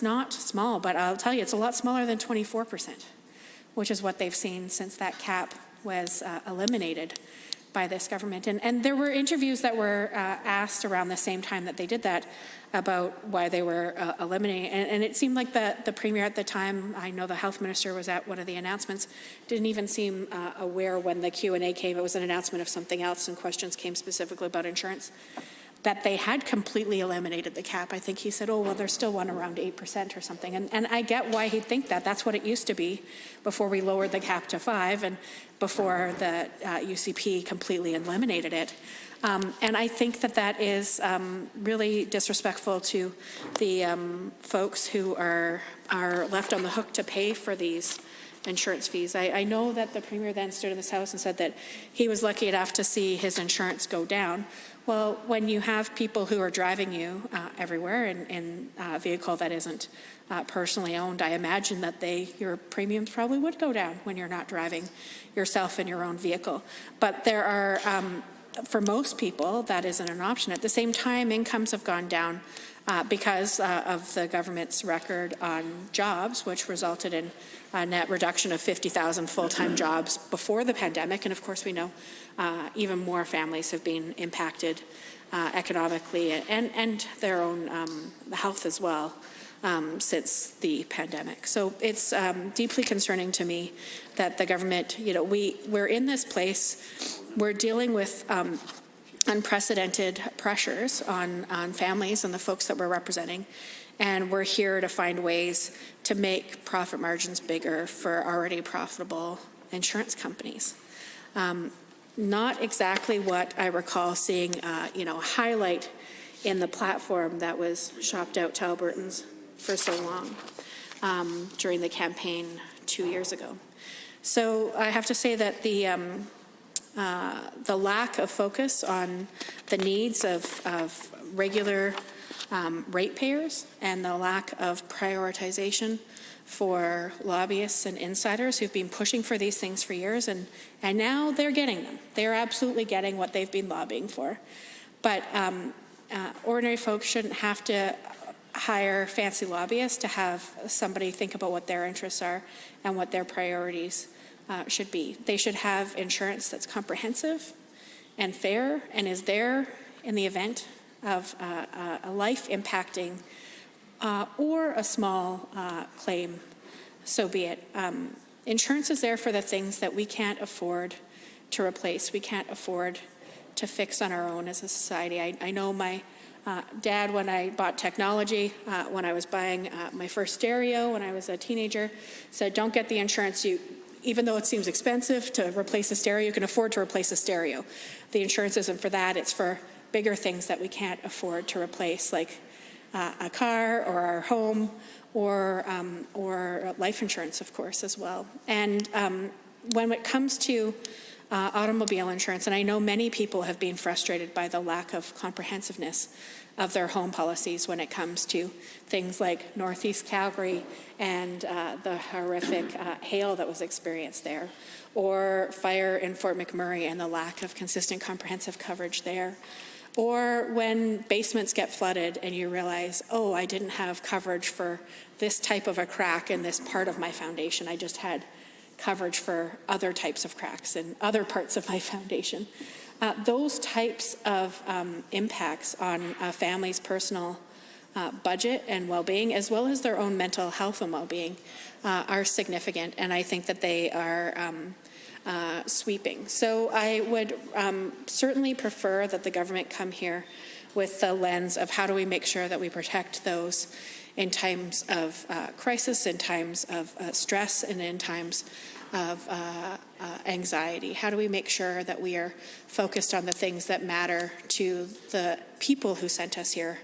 not small, but I'll tell you, it's a lot smaller than 24%, which is what they've seen since that cap was eliminated by this government. And there were interviews that were asked around the same time that they did that about why they were eliminating it. And it seemed like the premier at the time, I know the health minister was at one of the announcements, didn't even seem aware when the Q&A came. It was an announcement of something else and questions came specifically about insurance, that they had completely eliminated the cap. I think he said, oh, well, there's still one around 8% or something. And I get why he'd think that. That's what it used to be before we lowered the cap to 5 and before the UCP completely eliminated it. And I think that is really disrespectful to the folks who are left on the hook to pay for these insurance fees. I know that the premier then stood in this House and said that he was lucky enough to see his insurance go down. Well, when you have people who are driving you everywhere in a vehicle that isn't personally owned, I imagine that your premiums probably would go down when you're not driving yourself in your own vehicle. But there are for most people, that isn't an option. At the same time, incomes have gone down because of the government's record on jobs, which resulted in a net reduction of 50,000 full-time jobs before the pandemic. And of course, we know even more families have been impacted economically and their own health as well since the pandemic. So it's deeply concerning to me that the government, we're in this place, we're dealing with unprecedented pressures on families and the folks that we're representing. And we're here to find ways to make profit margins bigger for already profitable insurance companies. Not exactly what I recall seeing, a highlight in the platform that was shopped out to Albertans for so long during the campaign 2 years ago. So I have to say that the lack of focus on the needs of regular ratepayers and the lack of prioritization for lobbyists and insiders who've been pushing for these things for years, and now they're getting them. They're absolutely getting what they've been lobbying for. But ordinary folks shouldn't have to hire fancy lobbyists to have somebody think about what their interests are and what their priorities should be. They should have insurance that's comprehensive and fair and is there in the event of a life-impacting or a small claim, so be it. Insurance is there for the things that we can't afford to replace, we can't afford to fix on our own as a society. I know my dad, when I bought technology, when I was buying my first stereo when I was a teenager, said, don't get the insurance even though it seems expensive to replace a stereo, you can afford to replace a stereo. The insurance isn't for that, it's for bigger things that we can't afford to replace, like a car or our home or life insurance, of course, as well. And when it comes to automobile insurance, and I know many people have been frustrated by the lack of comprehensiveness of their home policies when it comes to things like Northeast Calgary and the horrific hail that was experienced there, or fire in Fort McMurray and the lack of consistent comprehensive coverage there, or when basements get flooded and you realize, oh, I didn't have coverage for this type of a crack in this part of my foundation. I just had coverage for other types of cracks in other parts of my foundation. Those types of impacts on a family's personal budget and well-being, as well as their own mental health and well-being, are significant, and I think that they are sweeping. So I would certainly prefer that the government come here with the lens of how do we make sure that we protect those in times of crisis, in times of stress, and in times of anxiety. How do we make sure that we are focused on the things that matter to the people who sent us here,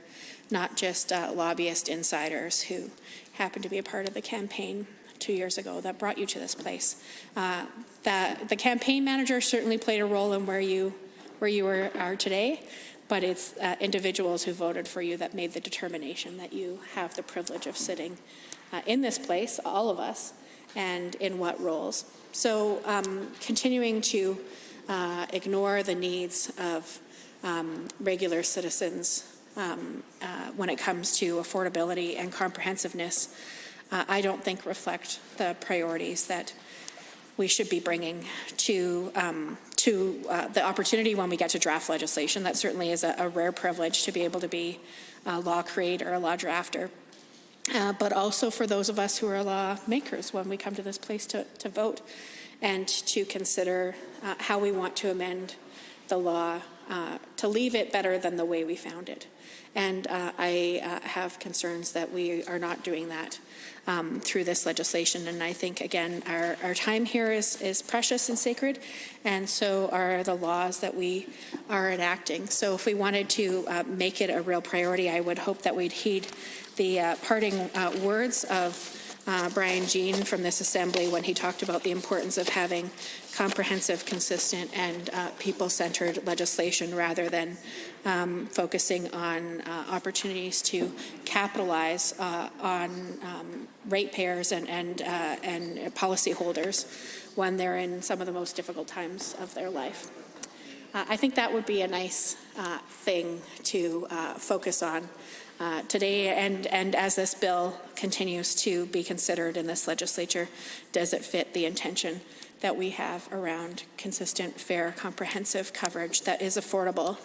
not just lobbyist insiders who happened to be a part of the campaign 2 years ago that brought you to this place. The campaign manager certainly played a role in where you are today, but it's individuals who voted for you that made the determination that you have the privilege of sitting in this place, all of us, and in what roles. So continuing to ignore the needs of regular citizens when it comes to affordability and comprehensiveness, I don't think reflect the priorities that we should be bringing to the opportunity when we get to draft legislation. That certainly is a rare privilege to be able to be a law creator or a law drafter. But also for those of us who are lawmakers when we come to this place to vote and to consider how we want to amend the law to leave it better than the way we found it. And I have concerns that we are not doing that through this legislation. And I think, again, our time here is precious and sacred, and so are the laws that we are enacting. So if we wanted to make it a real priority, I would hope that we'd heed the parting words of Brian Jean from this assembly when he talked about the importance of having comprehensive, consistent, and people-centered legislation rather than focusing on opportunities to capitalize on ratepayers and policyholders when they're in some of the most difficult times of their life. I think that would be a nice thing to focus on today, and as this bill continues to be considered in this legislature, does it fit the intention that we have around consistent, fair, comprehensive coverage that is affordable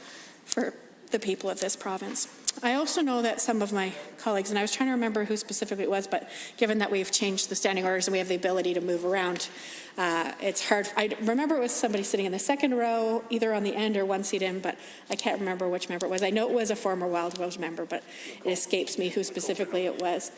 for the people of this province? I also know that some of my colleagues, and I was trying to remember who specifically it was, but given that we've changed the standing orders and we have the ability to move around, it's hard. I remember it was somebody sitting in the second row, either on the end or one seat in, but I can't remember which member it was. I know it was a former Wild Rose member, but it escapes me who specifically it was.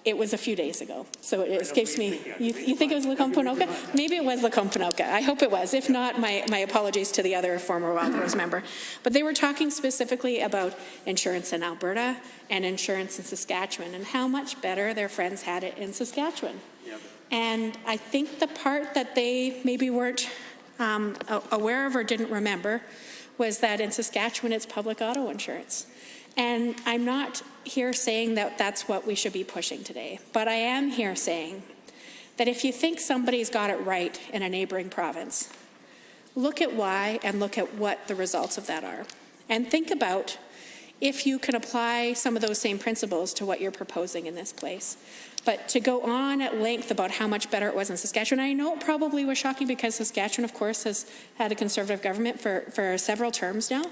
It was a few days ago, so it escapes me. You think it was Lecompanoka? Maybe it was Lecompanoka. I hope it was. If not, my apologies to the other former Wild Rose member. But they were talking specifically about insurance in Alberta and insurance in Saskatchewan and how much better their friends had it in Saskatchewan. Yep. And I think the part that they maybe weren't aware of or didn't remember was that in Saskatchewan it's public auto insurance. And I'm not here saying that that's what we should be pushing today, but I am here saying that if you think somebody's got it right in a neighboring province, look at why and look at what the results of that are. And think about if you can apply some of those same principles to what you're proposing in this place. But to go on at length about how much better it was in Saskatchewan, I know it probably was shocking because Saskatchewan, of course, has had a Conservative government for several terms now.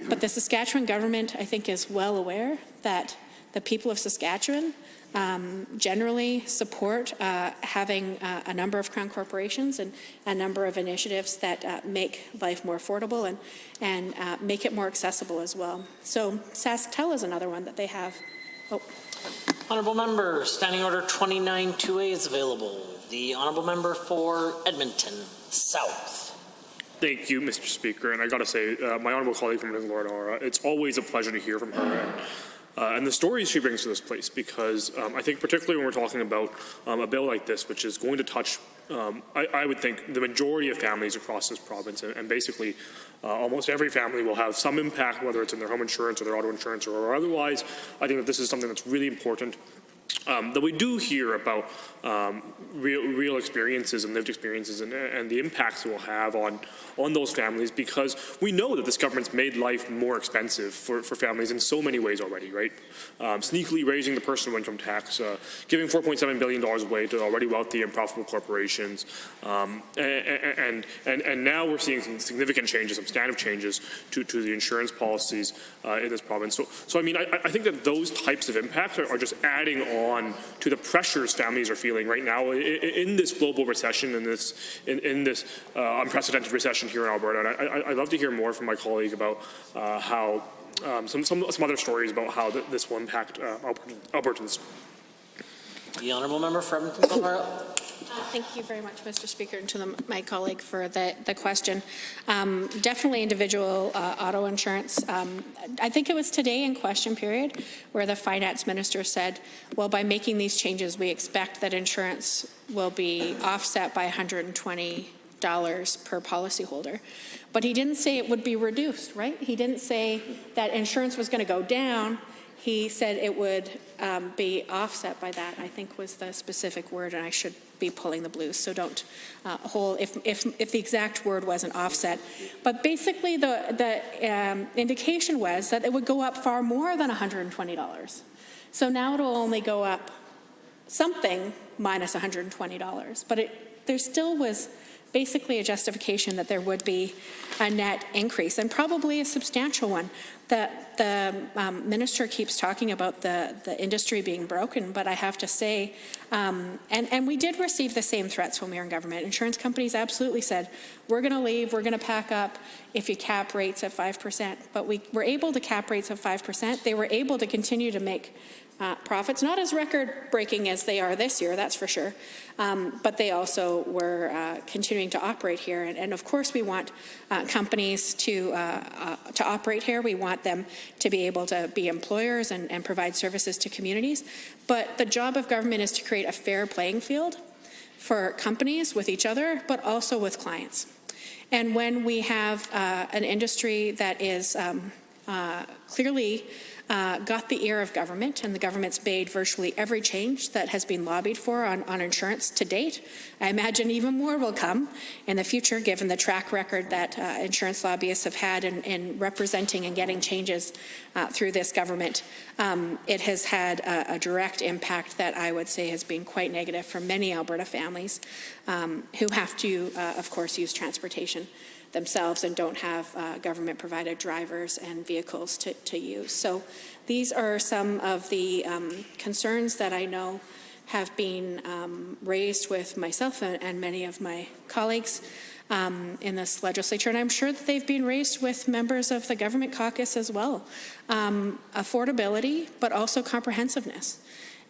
But the Saskatchewan government, I think, is well aware that the people of Saskatchewan generally support having a number of crown corporations and a number of initiatives that make life more affordable and make it more accessible as well. So SaskTel is another one that they have. Oh. Honourable Member, Standing Order 29-2A is available. The Honourable Member for Edmonton South. Thank you, Mr. Speaker. And I got to say, my honourable colleague from Nora, it's always a pleasure to hear from her and the stories she brings to this place, because I think particularly when we're talking about a bill like this, which is going to touch, I would think, the majority of families across this province, and basically almost every family will have some impact, whether it's in their home insurance or their auto insurance or otherwise. I think that this is something that's really important. That we do hear about real experiences and lived experiences and the impacts it will have on those families, because we know that this government's made life more expensive for families in so many ways already, right? Sneakily raising the personal income tax, giving $4.7 billion away to already wealthy and profitable corporations, and now we're seeing some significant changes, substantive changes to the insurance policies in this province. So I mean, I think that those types of impacts are just adding on to the pressures families are feeling right now in this global recession, in this unprecedented recession here in Alberta. And I'd love to hear more from my colleague about how some other stories about how this will impact Albertans. The Honourable Member for Edmonton. Thank you very much, Mr. Speaker, and to my colleague for the question. Definitely individual auto insurance. I think it was today in question period where the finance minister said, well, by making these changes, we expect that insurance will be offset by $120 per policyholder. But he didn't say it would be reduced, right? He didn't say that insurance was going to go down. He said it would be offset by that, I think was the specific word, and I should be pulling the blues, so don't hold if the exact word wasn't offset. But basically the indication was that it would go up far more than $120. So now it'll only go up something minus $120. But there still was basically a justification that there would be a net increase, and probably a substantial one. The minister keeps talking about the industry being broken, but I have to say, and we did receive the same threats when we were in government. Insurance companies absolutely said, we're going to leave, we're going to pack up if you cap rates at 5%. But we were able to cap rates of 5%. They were able to continue to make profits, not as record-breaking as they are this year, that's for sure, but they also were continuing to operate here. And of course, we want companies to operate here. We want them to be able to be employers and provide services to communities. But the job of government is to create a fair playing field for companies with each other, but also with clients. And when we have an industry that is clearly got the ear of government, and the government's made virtually every change that has been lobbied for on insurance to date. I imagine even more will come in the future, given the track record that insurance lobbyists have had in representing and getting changes through this government. It has had a direct impact that I would say has been quite negative for many Alberta families who have to, of course, use transportation themselves and don't have government-provided drivers and vehicles to use. So these are some of the concerns that I know have been raised with myself and many of my colleagues in this legislature, and I'm sure that they've been raised with members of the government caucus as well. Affordability, but also comprehensiveness.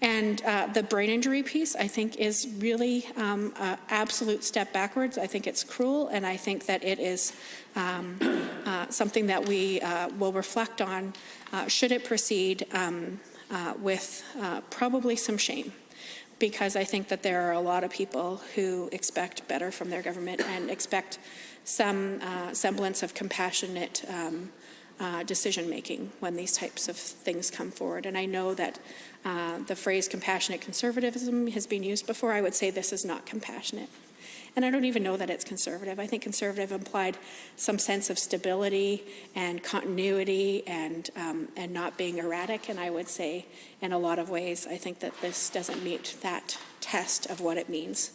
And the brain injury piece, I think, is really an absolute step backwards. I think it's cruel, and I think that it is something that we will reflect on should it proceed with probably some shame. Because I think that there are a lot of people who expect better from their government and expect some semblance of compassionate decision-making when these types of things come forward. And I know that the phrase compassionate conservatism has been used before. I would say this is not compassionate. And I don't even know that it's conservative. I think conservative implied some sense of stability and continuity and not being erratic. And I would say, in a lot of ways, I think that this doesn't meet that test of what it means.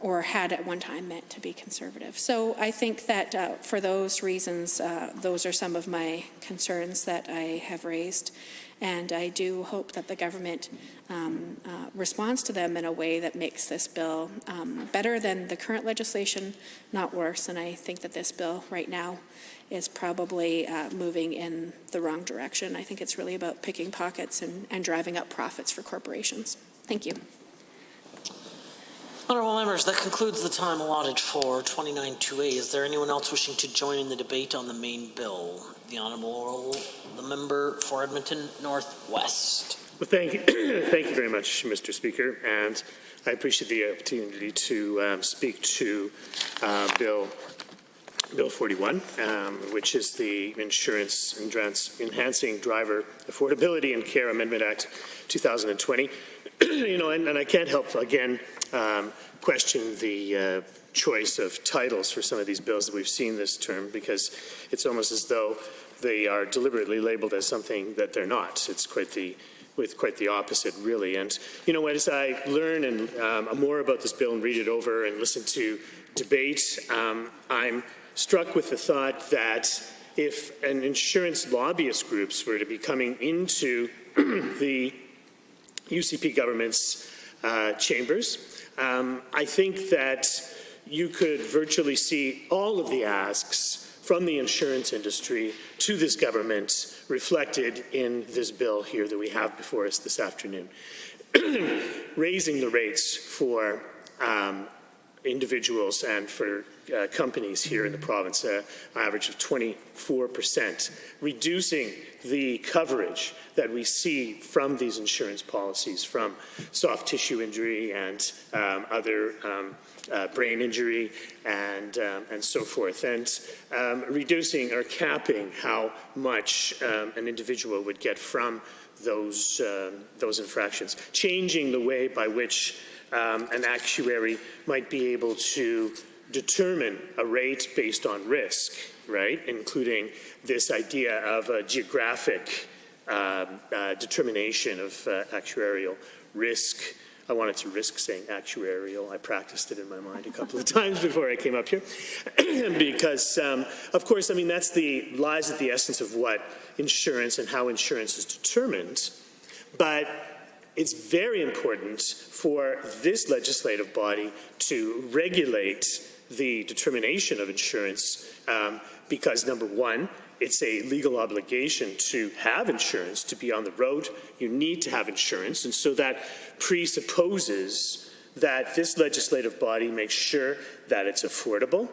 Or had at one time meant to be conservative. So I think that for those reasons, those are some of my concerns that I have raised. And I do hope that the government responds to them in a way that makes this bill better than the current legislation, not worse. And I think that this bill right now is probably moving in the wrong direction. I think it's really about picking pockets and driving up profits for corporations. Thank you. Honourable members, that concludes the time allotted for 29-2A. Is there anyone else wishing to join in the debate on the main bill? The member for Edmonton Northwest. Well, thank you very much, Mr. Speaker, and I appreciate the opportunity to speak to Bill 41, which is the Insurance Enhancing Driver Affordability and Care Amendment Act 2020. And I can't help, again, question the choice of titles for some of these bills that we've seen this term, because it's almost as though they are deliberately labeled as something that they're not. It's quite the opposite, really. And as I learn and more about this bill and read it over and listen to debate, I'm struck with the thought that if an insurance lobbyist groups were to be coming into the UCP government's chambers, I think that you could virtually see all of the asks from the insurance industry to this government reflected in this bill here that we have before us this afternoon. Raising the rates for individuals and for companies here in the province, an average of 24%, reducing the coverage that we see from these insurance policies, from soft tissue injury and other brain injury and so forth, and reducing or capping how much an individual would get from those infractions, changing the way by which an actuary might be able to determine a rate based on risk, right? Including this idea of a geographic determination of actuarial risk. I wanted to risk saying actuarial. I practiced it in my mind a couple of times before I came up here. Because, of course, I mean, that's lies at the essence of what insurance and how insurance is determined. But it's very important for this legislative body to regulate the determination of insurance because, number one, it's a legal obligation to have insurance. To be on the road, you need to have insurance. And so that presupposes that this legislative body makes sure that it's affordable,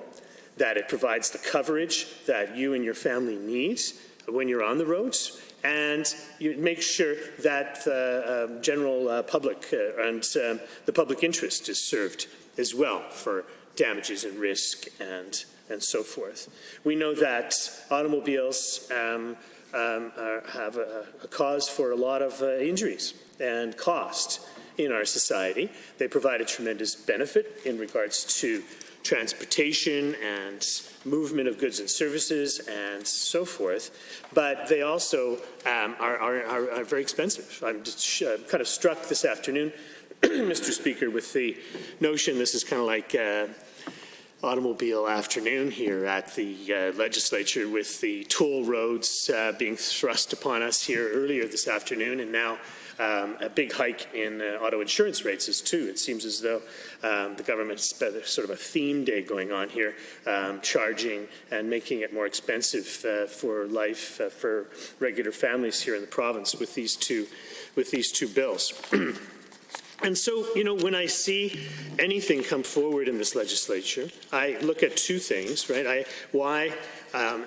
that it provides the coverage that you and your family need when you're on the roads, and you make sure that the general public and the public interest is served as well for damages and risk and and so forth. We know that automobiles have a cause for a lot of injuries and cost in our society. They provide a tremendous benefit in regards to transportation and movement of goods and services and so forth, but they also are very expensive. I'm just kind of struck this afternoon, Mr. Speaker, with the notion this is kind of like automobile afternoon here at the legislature, with the toll roads being thrust upon us here earlier this afternoon, and now a big hike in auto insurance rates too. It seems as though the government's sort of a theme day going on here, charging and making it more expensive for life for regular families here in the province with these two bills. And so, you know, when I see anything come forward in this legislature, I look at two things, right? Why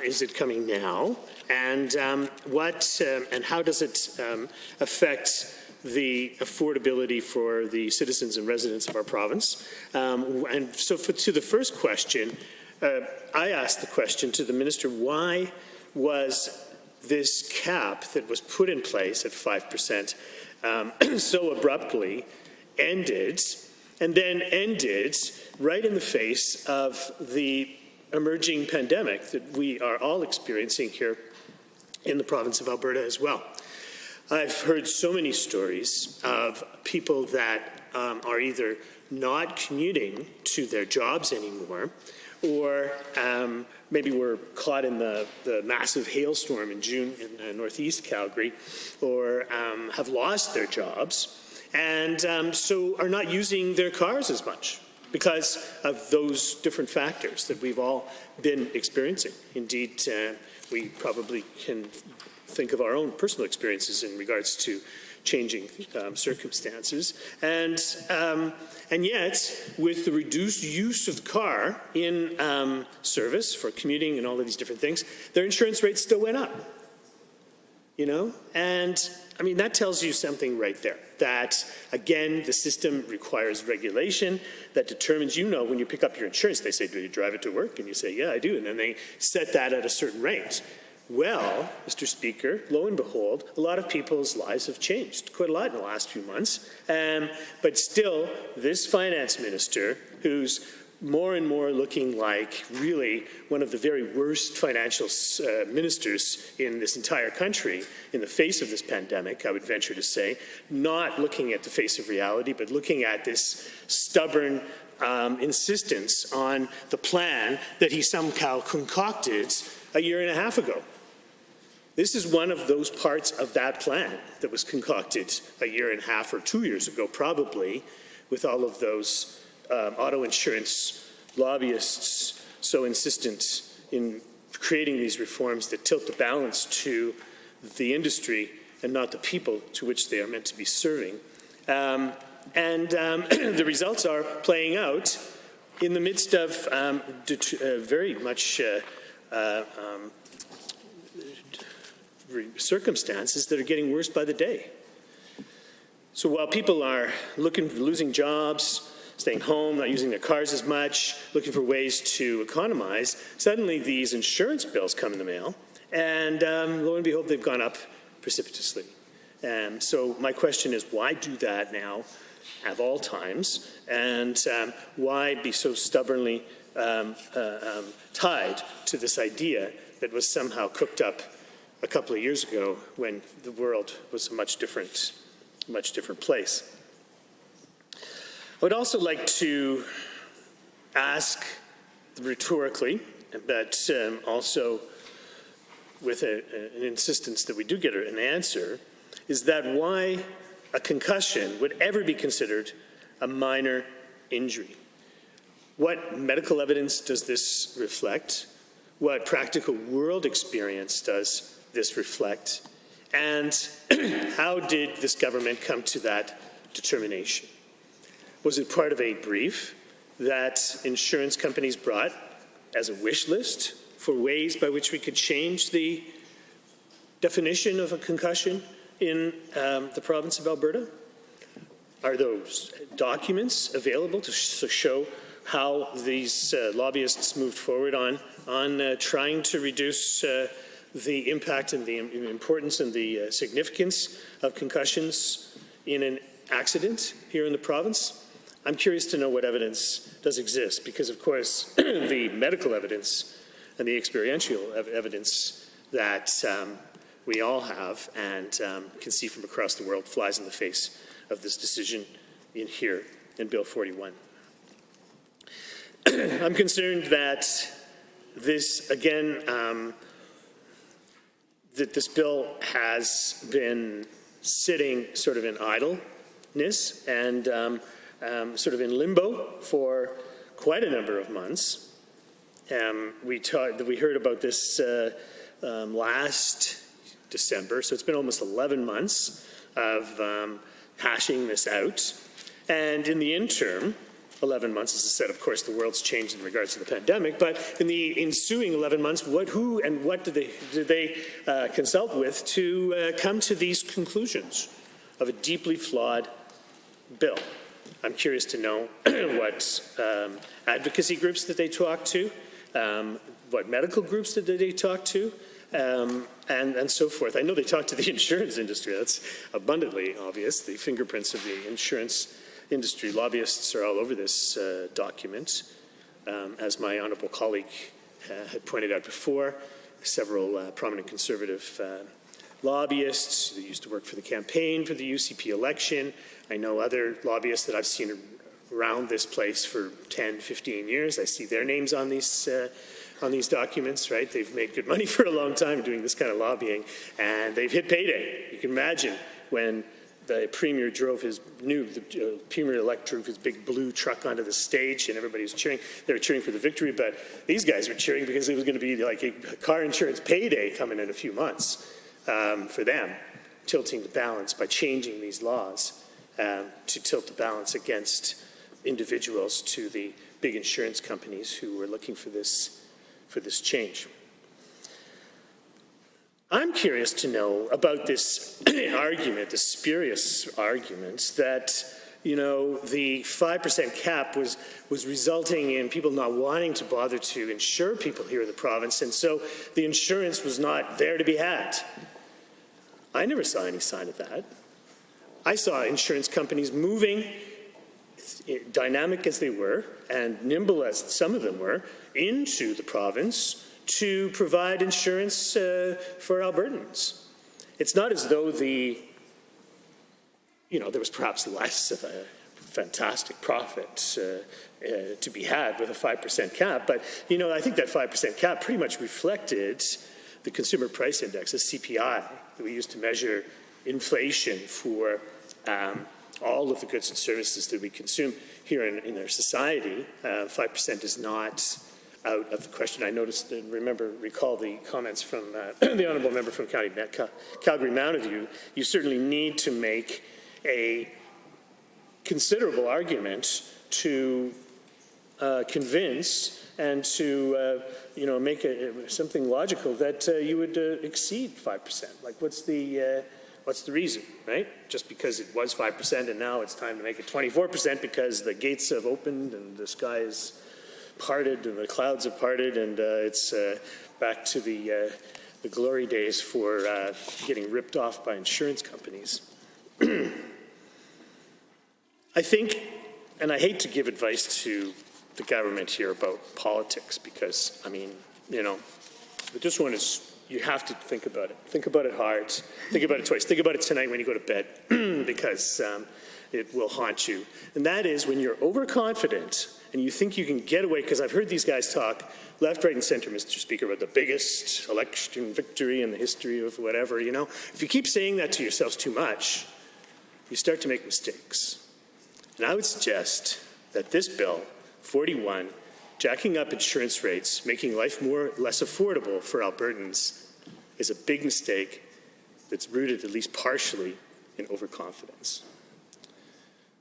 is it coming now? And and how does it affect the affordability for the citizens and residents of our province? And so to the first question, I asked the question to the minister, why was this cap that was put in place at 5% so abruptly ended, and then ended right in the face of the emerging pandemic that we are all experiencing here in the province of Alberta as well. I've heard so many stories of people that are either not commuting to their jobs anymore, or maybe were caught in the massive hailstorm in June in northeast Calgary, or have lost their jobs, and so are not using their cars as much because of those different factors that we've all been experiencing. Indeed, we probably can think of our own personal experiences in regards to changing circumstances. And yet, with the reduced use of the car in service for commuting and all of these different things, their insurance rates still went up. You know? And I mean, that tells you something right there. That, again, the system requires regulation that determines, you know, when you pick up your insurance, they say, do you drive it to work? And you say, yeah, I do. And then they set that at a certain rate. Well, Mr. Speaker, lo and behold, a lot of people's lives have changed quite a lot in the last few months. But still, this finance minister, who's more and more looking like really one of the very worst financial ministers in this entire country in the face of this pandemic, I would venture to say, not looking at the face of reality, but looking at this stubborn insistence on the plan that he somehow concocted a year and a half ago. This is one of those parts of that plan that was concocted a year and a half or 2 years ago, probably, with all of those auto insurance lobbyists so insistent in creating these reforms that tilt the balance to the industry and not the people to which they are meant to be serving. The results are playing out in the midst of very much circumstances that are getting worse by the day. So while people are losing jobs, staying home, not using their cars as much, looking for ways to economize, suddenly these insurance bills come in the mail, and lo and behold, they've gone up precipitously. So my question is, why do that now, of all times, and why be so stubbornly tied to this idea that was somehow cooked up a couple of years ago when the world was a much different place? I would also like to ask rhetorically, but also with an insistence that we do get an answer, is that why a concussion would ever be considered a minor injury? What medical evidence does this reflect? What practical world experience does this reflect? And how did this government come to that determination? Was it part of a brief that insurance companies brought as a wish list for ways by which we could change the definition of a concussion in the province of Alberta? Are those documents available to show how these lobbyists moved forward on trying to reduce the impact and the importance and the significance of concussions in an accident here in the province. I'm curious to know what evidence does exist, because of course the medical evidence and the experiential evidence that we all have and can see from across the world flies in the face of this decision in here in Bill 41. I'm concerned that this, again, that this bill has been sitting sort of in idleness and sort of in limbo for quite a number of months. We heard about this last December, so it's been almost 11 months of hashing this out. And in the interim, 11 months, as I said, of course, the world's changed in regards to the pandemic, but in the ensuing 11 months, who and what did they consult with to come to these conclusions of a deeply flawed bill? I'm curious to know what advocacy groups did they talk to, what medical groups did they talk to, and so forth. I know they talked to the insurance industry. That's abundantly obvious. The fingerprints of the insurance industry lobbyists are all over this document. As my honourable colleague had pointed out before, several prominent Conservative lobbyists that used to work for the campaign for the UCP election. I know other lobbyists that I've seen around this place for 10, 15 years. I see their names on these documents, right? They've made good money for a long time doing this kind of lobbying, and they've hit payday. You can imagine when the Premier drove the Premier-elect drove his big blue truck onto the stage and everybody was cheering. They were cheering for the victory, but these guys were cheering because it was going to be like a car insurance payday coming in a few months for them, tilting the balance by changing these laws to tilt the balance against individuals to the big insurance companies who were looking for this change. I'm curious to know about this argument, the spurious argument that, you know, the 5% cap was resulting in people not wanting to bother to insure people here in the province, and so the insurance was not there to be had. I never saw any sign of that. I saw insurance companies moving, dynamic as they were, and nimble as some of them were, into the province to provide insurance for Albertans. It's not as though there was perhaps less of a fantastic profit to be had with a 5% cap, but, I think that 5% cap pretty much reflected the Consumer Price Index, the CPI, that we used to measure inflation for all of the goods and services that we consume here in our society. 5% is not out of the question. I noticed and recall the comments from the honourable member from Calgary Mountain View. You certainly need to make a considerable argument to convince and to make something logical that you would exceed 5%. Like, what's the reason, right? Just because it was 5% and now it's time to make it 24% because the gates have opened and the sky is parted and the clouds have parted and it's back to the glory days for getting ripped off by insurance companies. I think, and I hate to give advice to the government here about politics because, but this one is, you have to think about it. Think about it hard. Think about it twice. Think about it tonight when you go to bed because it will haunt you. And that is when you're overconfident and you think you can get away, because I've heard these guys talk left, right, and center, Mr. Speaker, about the biggest election victory in the history of whatever, If you keep saying that to yourselves too much, you start to make mistakes. And I would suggest that this bill, 41, jacking up insurance rates, making life less affordable for Albertans, is a big mistake that's rooted, at least partially, in overconfidence.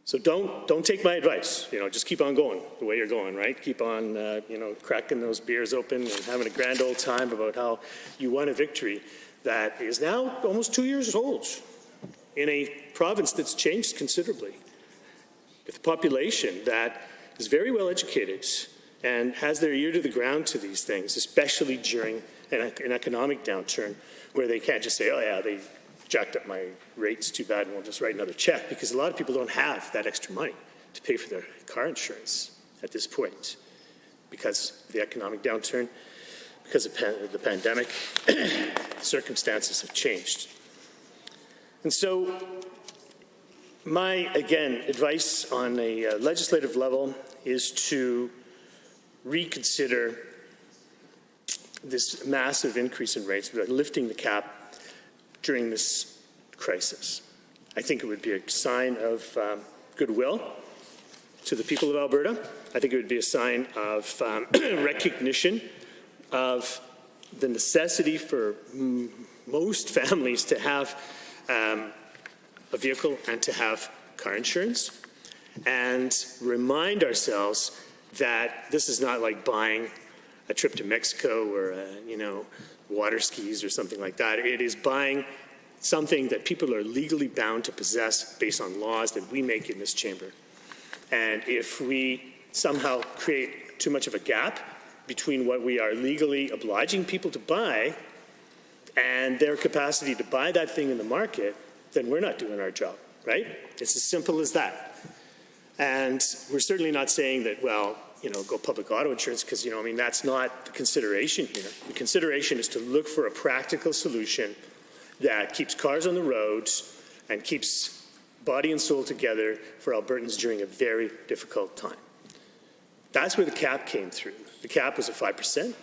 So don't take my advice. Just keep on going the way you're going, right? Keep on, cracking those beers open and having a grand old time about how you won a victory that is now almost 2 years old in a province that's changed considerably, with a population that is very well educated and has their ear to the ground to these things, especially during an economic downturn, where they can't just say, oh yeah, they jacked up my rates too bad and we'll just write another check, because a lot of people don't have that extra money to pay for their car insurance at this point because of the economic downturn, because of the pandemic. Circumstances have changed. And so my, again, advice on a legislative level is to reconsider this massive increase in rates, lifting the cap during this crisis. I think it would be a sign of goodwill to the people of Alberta. I think it would be a sign of recognition of the necessity for most families to have a vehicle and to have car insurance, and remind ourselves that this is not like buying a trip to Mexico or water skis or something like that. It is buying something that people are legally bound to possess based on laws that we make in this chamber. And if we somehow create too much of a gap between what we are legally obliging people to buy and their capacity to buy that thing in the market, then we're not doing our job, right? It's as simple as that. And we're certainly not saying that, well, go public auto insurance, because, that's not the consideration here. The consideration is to look for a practical solution that keeps cars on the roads and keeps body and soul together for Albertans during a very difficult time. That's where the cap came through. The cap was at 5%,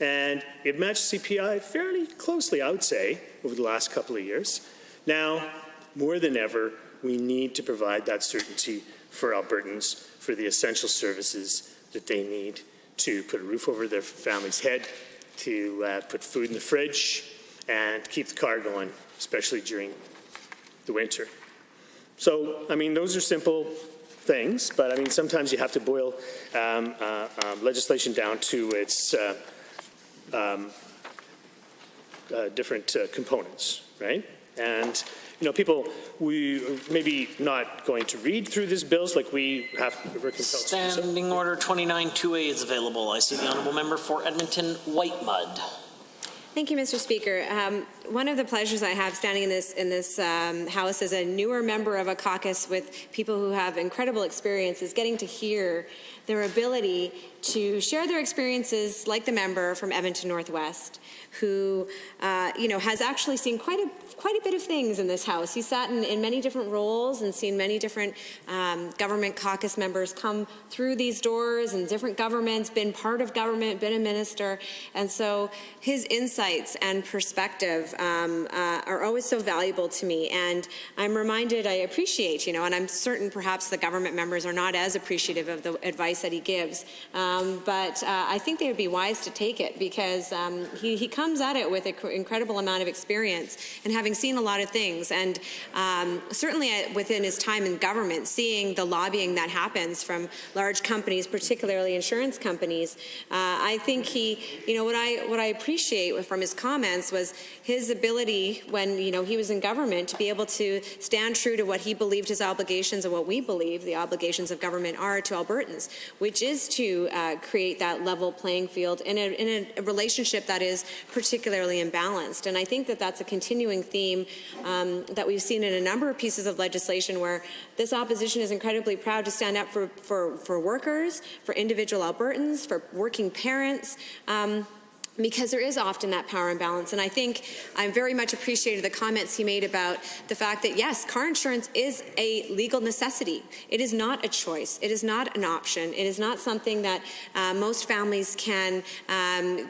and it matched CPI fairly closely, I would say, over the last couple of years. Now, more than ever, we need to provide that certainty for Albertans, for the essential services that they need to put a roof over their family's head, to put food in the fridge, and keep the car going, especially during the winter. So, those are simple things, but sometimes you have to boil legislation down to its different components, right? And people, we maybe not going to read through these bills like we have. Standing Order 29-2A is available. I see the honourable member for Edmonton Whitemud. Thank you, Mr. Speaker. One of the pleasures I have standing in this House as a newer member of a caucus with people who have incredible experience is getting to hear their ability to share their experiences, like the member from Edmonton Northwest, who has actually seen quite a bit of things in this House. He sat in many different roles and seen many different government caucus members come through these doors and different governments, been part of government, been a minister, and so his insights and perspective are always so valuable to me. And I'm reminded, I appreciate, and I'm certain perhaps the government members are not as appreciative of the advice that he gives, but I think they would be wise to take it, because he comes at it with an incredible amount of experience and having seen a lot of things, and certainly within his time in government, seeing the lobbying that happens from large companies, particularly insurance companies. I think what I appreciate from his comments was his ability when he was in government to be able to stand true to what he believed his obligations and what we believe the obligations of government are to Albertans, which is to create that level playing field in a relationship that is particularly imbalanced. And I think that that's a continuing theme that we've seen in a number of pieces of legislation where this opposition is incredibly proud to stand up for workers, for individual Albertans, for working parents, because there is often that power imbalance. And I think I very much appreciated the comments he made about the fact that, yes, car insurance is a legal necessity. It is not a choice. It is not an option. It is not something that most families can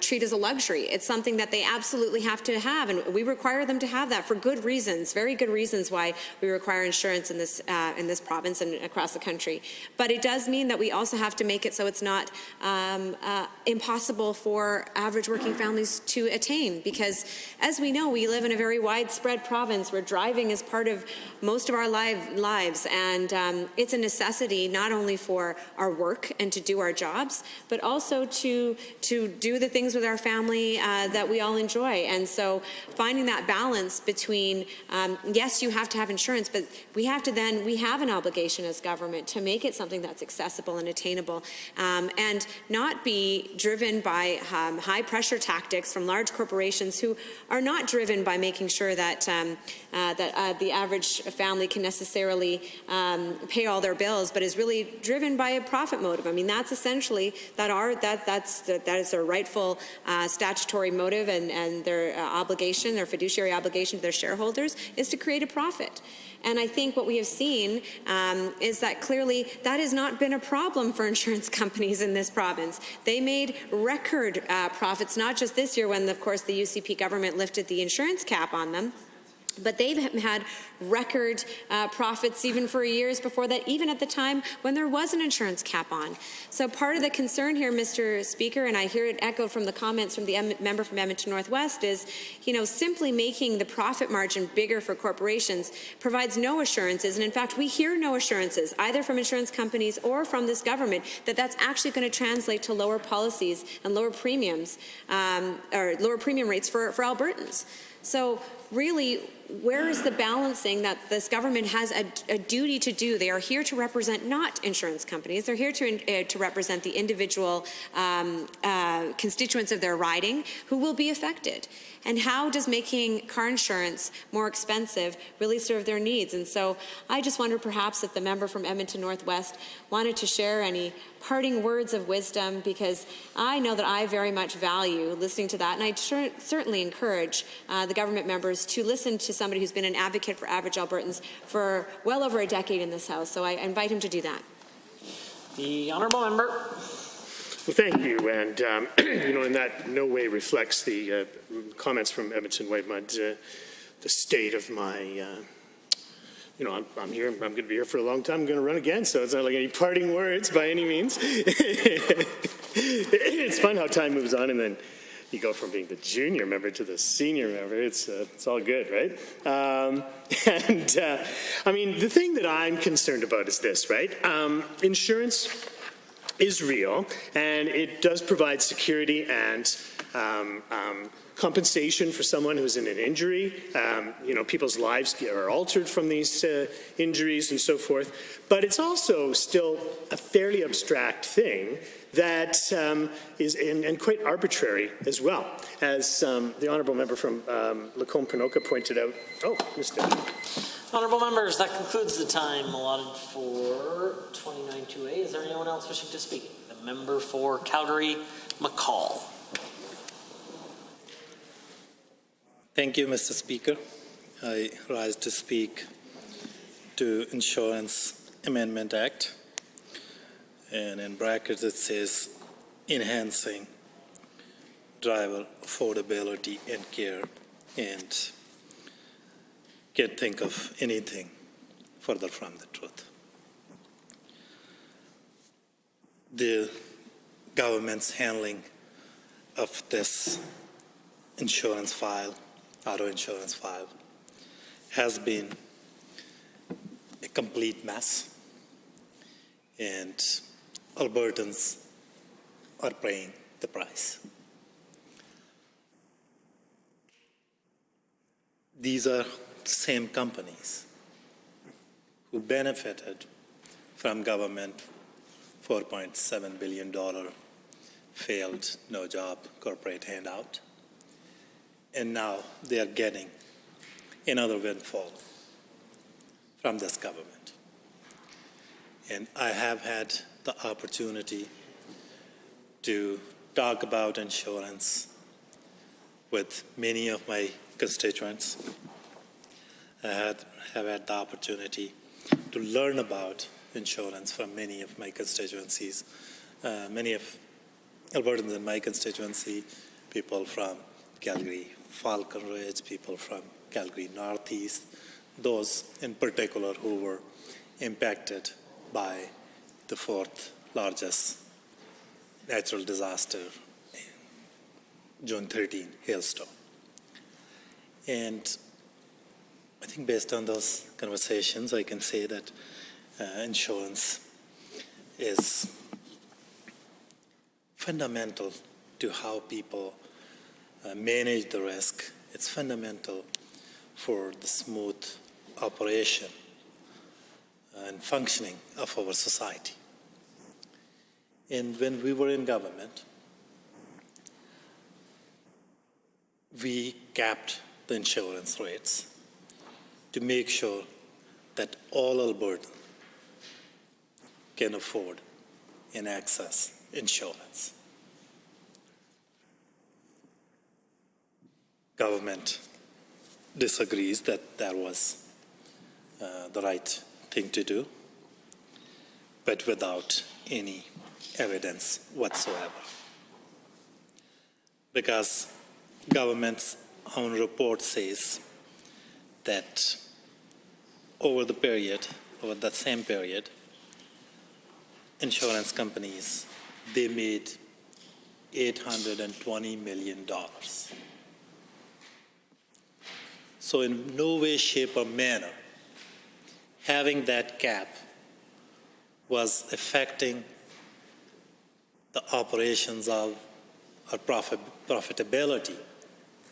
treat as a luxury. It's something that they absolutely have to have, and we require them to have that for good reasons, very good reasons why we require insurance in this province and across the country. But it does mean that we also have to make it so it's not impossible for average working families to attain, because as we know, we live in a very widespread province where driving is part of most of our lives, and it's a necessity not only for our work and to do our jobs, but also to do the things with our family that we all enjoy. And so finding that balance between, yes, you have to have insurance, but we have an obligation as government to make it something that's accessible and attainable, and not be driven by high pressure tactics from large corporations who are not driven by making sure that the average family can necessarily pay all their bills, but is really driven by a profit motive. I mean, that's essentially that is their rightful statutory motive, and their obligation, their fiduciary obligation to their shareholders is to create a profit. And I think what we have seen is that clearly that has not been a problem for insurance companies in this province. They made record profits, not just this year when, of course, the UCP government lifted the insurance cap on them, but they've had record profits even for years before that, even at the time when there was an insurance cap on. So part of the concern here, Mr. Speaker, and I hear it echoed from the comments from the member from Edmonton Northwest, is, simply making the profit margin bigger for corporations provides no assurances. And in fact, we hear no assurances, either from insurance companies or from this government, that that's actually going to translate to lower policies and lower premiums, or lower premium rates for Albertans. So really, where is the balancing that this government has a duty to do? They are here to represent not insurance companies. They're here to represent the individual constituents of their riding who will be affected. And how does making car insurance more expensive really serve their needs? And so I just wonder perhaps if the member from Edmonton Northwest wanted to share any parting words of wisdom, because I know that I very much value listening to that, and I certainly encourage the government members to listen to somebody who's been an advocate for average Albertans for well over a decade in this House. So I invite him to do that. The honourable member. Well, thank you, and and that no way reflects the comments from Edmonton Whitemud, the state of my. I'm here. I'm going to be here for a long time. I'm going to run again, so it's not like any parting words by any means. It's fun how time moves on, and then you go from being the junior member to the senior member. It's all good, right? The thing that I'm concerned about is this, right? Insurance is real, and it does provide security and compensation for someone who's in an injury. People's lives are altered from these injuries and so forth. But it's also still a fairly abstract thing that is and quite arbitrary as well, as the honourable member from Lacombe-Panoka pointed out. Oh, Mr. Honourable members, that concludes the time allotted for 29-2A. Is there anyone else wishing to speak? The member for Calgary-McCall. Thank you, Mr. Speaker. I rise to speak to Insurance Amendment Act, and in brackets it says enhancing driver affordability and care, and can't think of anything further from the truth. The government's handling of this insurance file, auto insurance file, has been a complete mess, and Albertans are paying the price. These are the same companies who benefited from government $4.7 billion failed no-job corporate handout, and now they are getting another windfall from this government. And I have had the opportunity to talk about insurance with many of my constituents. I have had the opportunity to learn about insurance from many of my constituencies. Many of Albertans in my constituency, people from Calgary, Falcon Ridge, people from Calgary Northeast, those in particular who were impacted by the fourth largest natural disaster June 13 hailstorm. And I think based on those conversations, I can say that insurance is fundamental to how people manage the risk. It's fundamental for the smooth operation and functioning of our society. And when we were in government, we capped the insurance rates to make sure that all Albertans can afford and access insurance. Government disagrees that that was the right thing to do, but without any evidence whatsoever. Because government's own report says that over that same period, insurance companies, they made $820 million. So in no way, shape, or manner, having that cap was affecting the operations of or profitability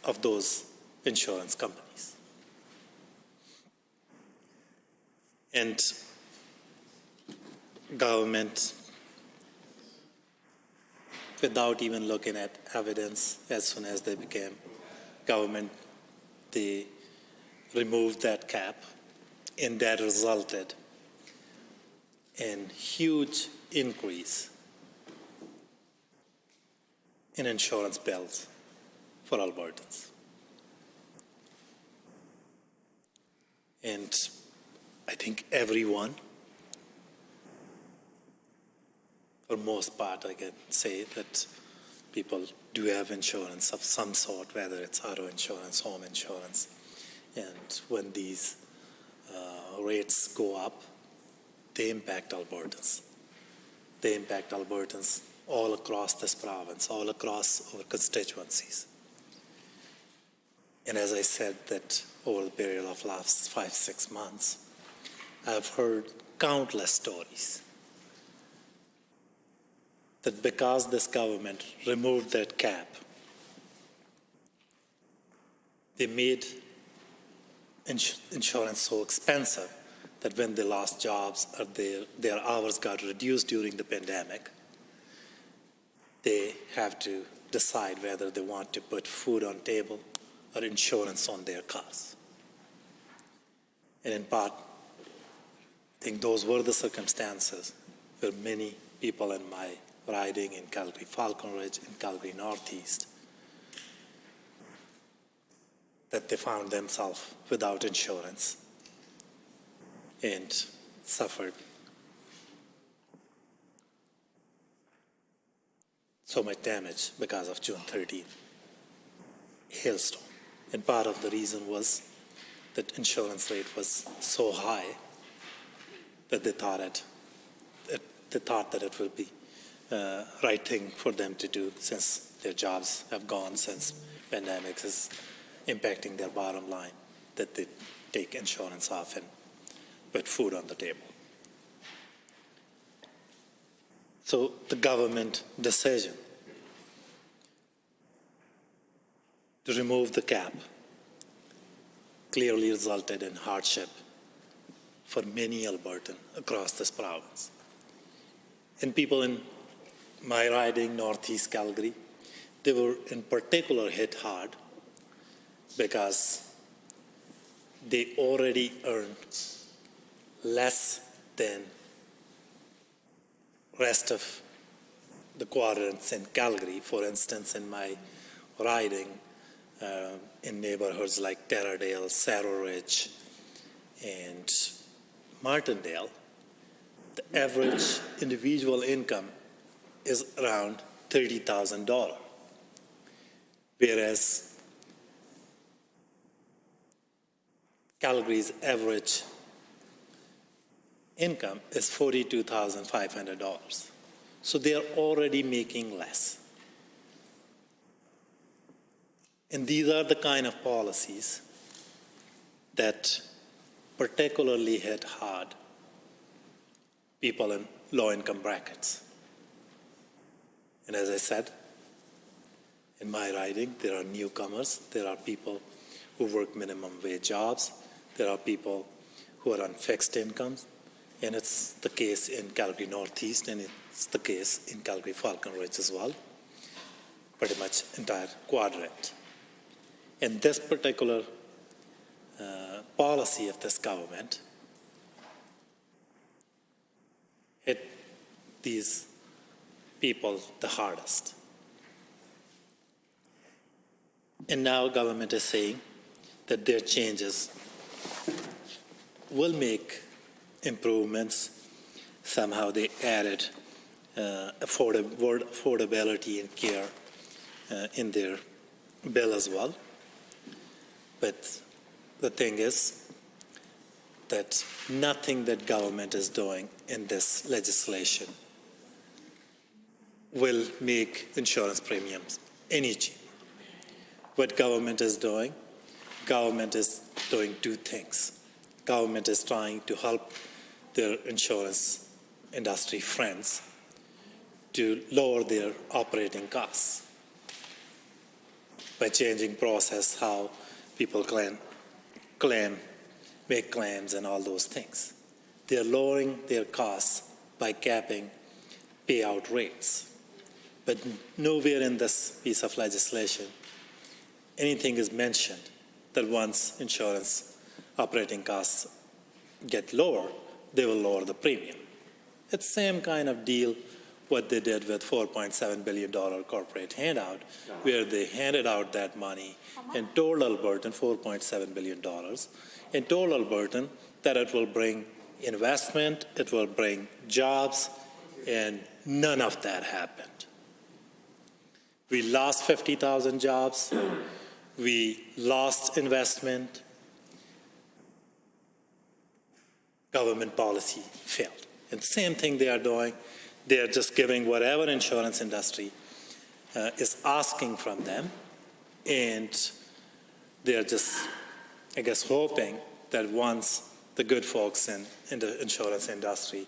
of those insurance companies. And government, without even looking at evidence, as soon as they became government, they removed that cap, and that resulted in huge increase in insurance bills for Albertans. And I think everyone, for most part, I can say that people do have insurance of some sort, whether it's auto insurance, home insurance. And when these rates go up, they impact Albertans. They impact Albertans all across this province, all across our constituencies. And as I said, that over the period of last 5-6 months, I've heard countless stories that because this government removed that cap, they made insurance so expensive that when they lost jobs or their hours got reduced during the pandemic, they have to decide whether they want to put food on table or insurance on their cars. And in part, I think those were the circumstances where many people in my riding in Calgary Falcon Ridge and Calgary Northeast, that they found themselves without insurance and suffered so much damage because of June 13 hailstorm. And part of the reason was that insurance rate was so high that they thought that it would be right thing for them to do, since their jobs have gone, since pandemics is impacting their bottom line, that they take insurance off and put food on the table. So the government decision to remove the cap clearly resulted in hardship for many Albertans across this province. And people in my riding, Northeast Calgary, they were in particular hit hard because they already earned less than rest of the quadrants in Calgary. For instance, in my riding, in neighborhoods like Taradale, Sarrow Ridge, and Martindale, the average individual income is around $30,000, whereas Calgary's average income is $42,500. So they are already making less. And these are the kind of policies that particularly hit hard people in low-income brackets. And as I said, in my riding, there are newcomers, there are people who work minimum wage jobs, there are people who are on fixed incomes, and it's the case in Calgary Northeast, and it's the case in Calgary Falcon Ridge as well, pretty much entire quadrant. And this particular policy of this government hit these people the hardest. And now government is saying that their changes will make improvements. Somehow they added affordability and care in their bill as well. But the thing is that nothing that government is doing in this legislation will make insurance premiums any cheaper. What government is doing two things. Government is trying to help their insurance industry friends to lower their operating costs by changing process how people make claims and all those things. They're lowering their costs by capping payout rates. But nowhere in this piece of legislation anything is mentioned that once insurance operating costs get lower, they will lower the premium. It's the same kind of deal what they did with $4.7 billion corporate handout, where they handed out that money and told Alberta $4.7 billion, and told Alberta that it will bring investment, it will bring jobs, and none of that happened. We lost 50,000 jobs. We lost investment. Government policy failed. And the same thing they are doing. They are just giving whatever insurance industry is asking from them. And they are just, I guess, hoping that once the good folks in the insurance industry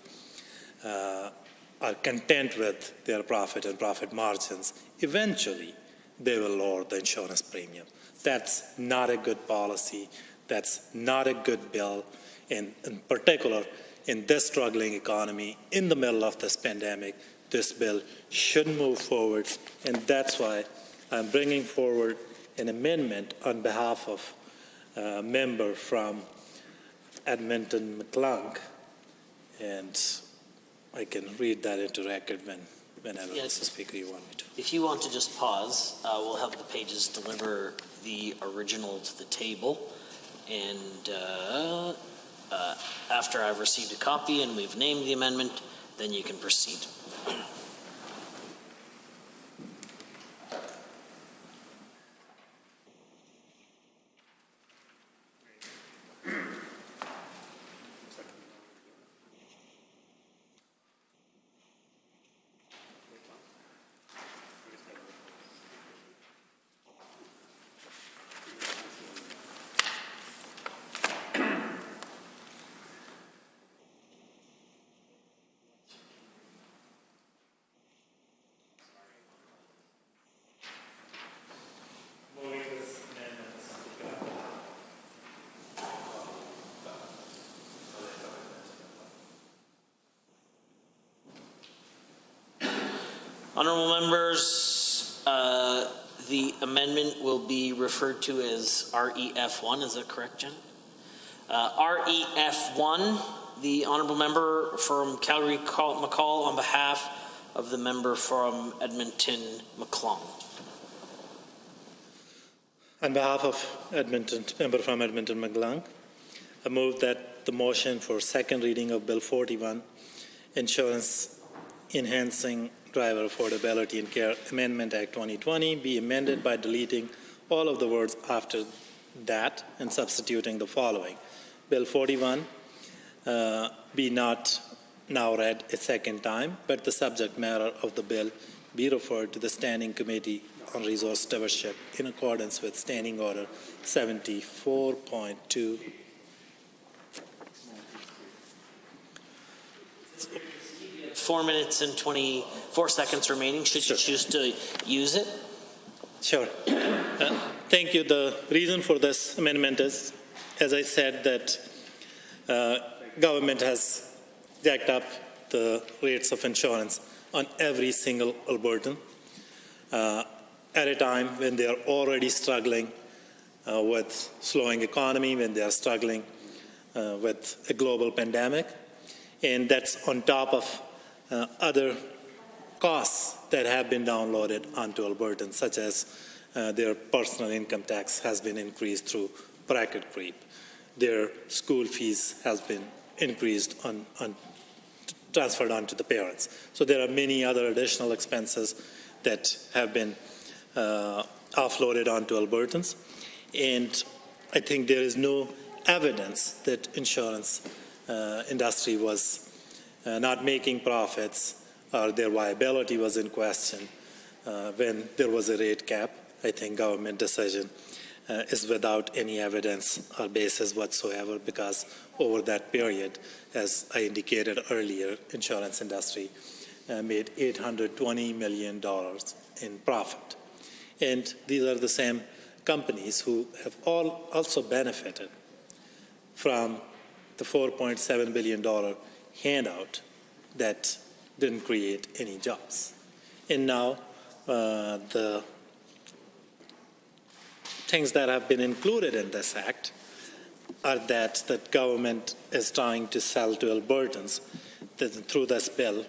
are content with their profit and profit margins, eventually they will lower the insurance premium. That's not a good policy. That's not a good bill. And in particular, in this struggling economy, in the middle of this pandemic, this bill should move forward. And that's why I'm bringing forward an amendment on behalf of a member from Edmonton McClung. And I can read that into record whenever, yes. Mr. Speaker, you want me to. If you want to just pause, we'll have the pages deliver the original to the table. And after I've received a copy and we've named the amendment, then you can proceed. Honourable members, the amendment will be referred to as REF1. Is that correct, Jen? REF1, the honourable member from Calgary McCall on behalf of the member from Edmonton McClung. On behalf of member from Edmonton McClung, I move that the motion for second reading of Bill 41, Insurance Enhancing Driver Affordability and Care Amendment Act 2020, be amended by deleting all of the words after that and substituting the following. Bill 41 be not now read a second time, but the subject matter of the bill be referred to the Standing Committee on resource stewardship in accordance with Standing Order 74.2. 4 minutes and 24 seconds remaining. Should you choose to use it? Sure. Thank you. The reason for this amendment is, as I said, that government has jacked up the rates of insurance on every single Albertan at a time when they are already struggling with slowing economy, when they are struggling with a global pandemic. And that's on top of other costs that have been downloaded onto Albertans, such as their personal income tax has been increased through bracket creep. Their school fees has been increased transferred onto the parents. So there are many other additional expenses that have been offloaded onto Albertans. And I think there is no evidence that insurance industry was not making profits or their viability was in question when there was a rate cap. I think government decision is without any evidence or basis whatsoever, because over that period, as I indicated earlier, insurance industry made $820 million in profit. And these are the same companies who have all also benefited from the $4.7 billion handout that didn't create any jobs. And now the things that have been included in this act are that government is trying to sell to Albertans through this bill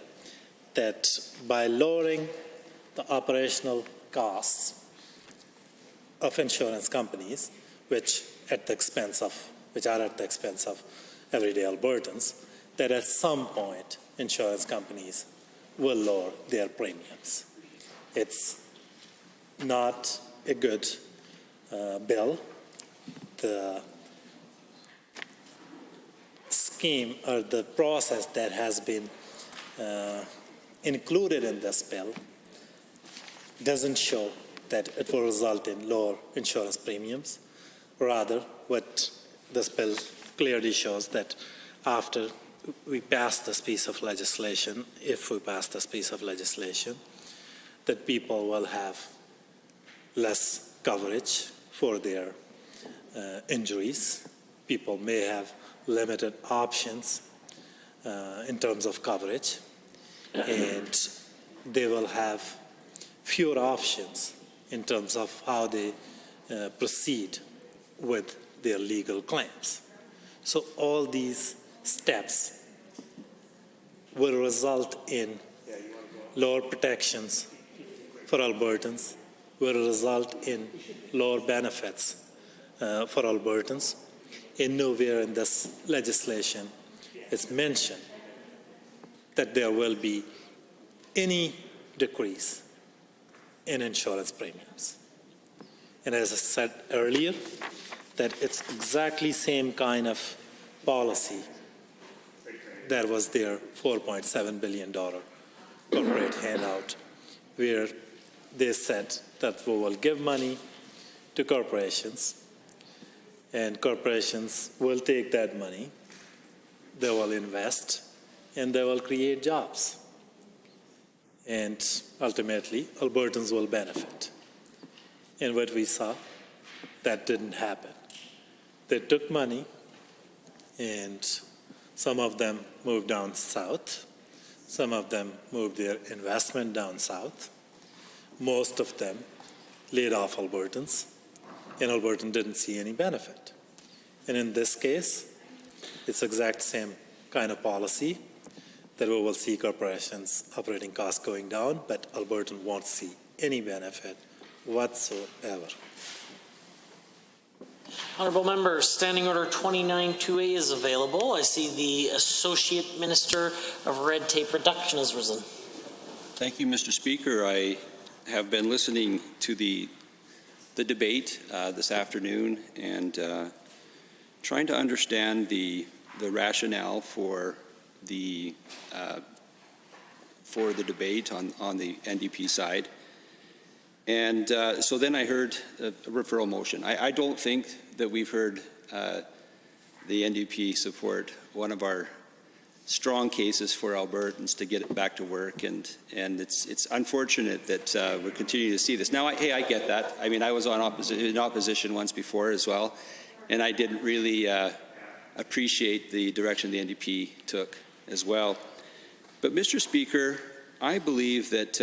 that by lowering the operational costs of insurance companies, which are at the expense of everyday Albertans, that at some point insurance companies will lower their premiums. It's not a good bill. The scheme or the process that has been included in this bill doesn't show that it will result in lower insurance premiums. Rather, what this bill clearly shows that after we pass this piece of legislation, if we pass this piece of legislation, that people will have less coverage for their injuries. People may have limited options in terms of coverage, and they will have fewer options in terms of how they proceed with their legal claims. So all these steps will result in lower protections for Albertans, will result in lower benefits for Albertans. And nowhere in this legislation is mentioned that there will be any decrease in insurance premiums. And as I said earlier, that it's exactly same kind of policy that was their $4.7 billion corporate handout, where they said that we will give money to corporations, and corporations will take that money, they will invest, and they will create jobs. And ultimately, Albertans will benefit. And what we saw, that didn't happen. They took money, and some of them moved down south. Some of them moved their investment down south. Most of them laid off Albertans, and Albertan didn't see any benefit. And in this case, it's exact same kind of policy that we will see corporations' operating costs going down, but Albertan won't see any benefit whatsoever. Honourable members, Standing Order 29-2A is available. I see the Associate Minister of Red Tape Reduction has risen. Thank you, Mr. Speaker. I have been listening to the debate this afternoon and trying to understand the rationale for the debate on the NDP side. And so then I heard a referral motion. I don't think that we've heard the NDP support one of our strong cases for Albertans to get it back to work, and it's unfortunate that we're continuing to see this. Now, I get that. I mean, I was in opposition once before as well, and I didn't really appreciate the direction the NDP took as well. But, Mr. Speaker, I believe that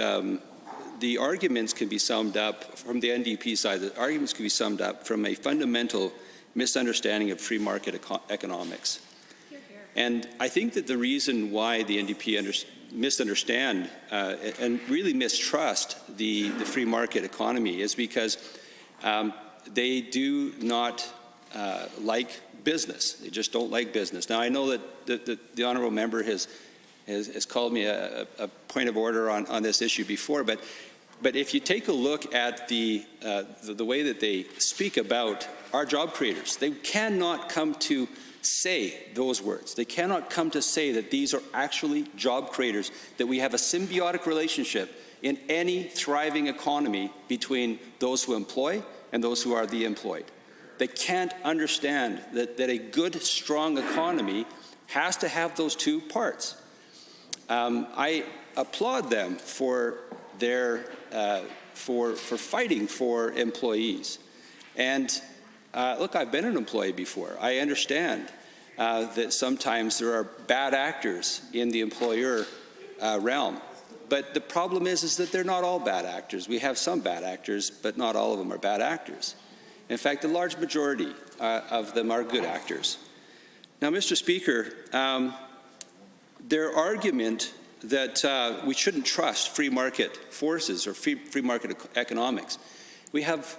the arguments can be summed up from the NDP side. The arguments can be summed up from a fundamental misunderstanding of free market economics. And I think that the reason why the NDP misunderstand and really mistrust the free market economy is because they do not like business. They just don't like business. Now, I know that the honourable member has called me a point of order on this issue before, but if you take a look at the way that they speak about our job creators, they cannot come to say those words. They cannot come to say that these are actually job creators, that we have a symbiotic relationship in any thriving economy between those who employ and those who are the employed. They can't understand that a good, strong economy has to have those two parts. I applaud them for their for fighting for employees. And look, I've been an employee before. I understand that sometimes there are bad actors in the employer realm. But the problem is that they're not all bad actors. We have some bad actors, but not all of them are bad actors. In fact, the large majority of them are good actors. Now, Mr. Speaker, their argument that we shouldn't trust free market forces or free market economics. We have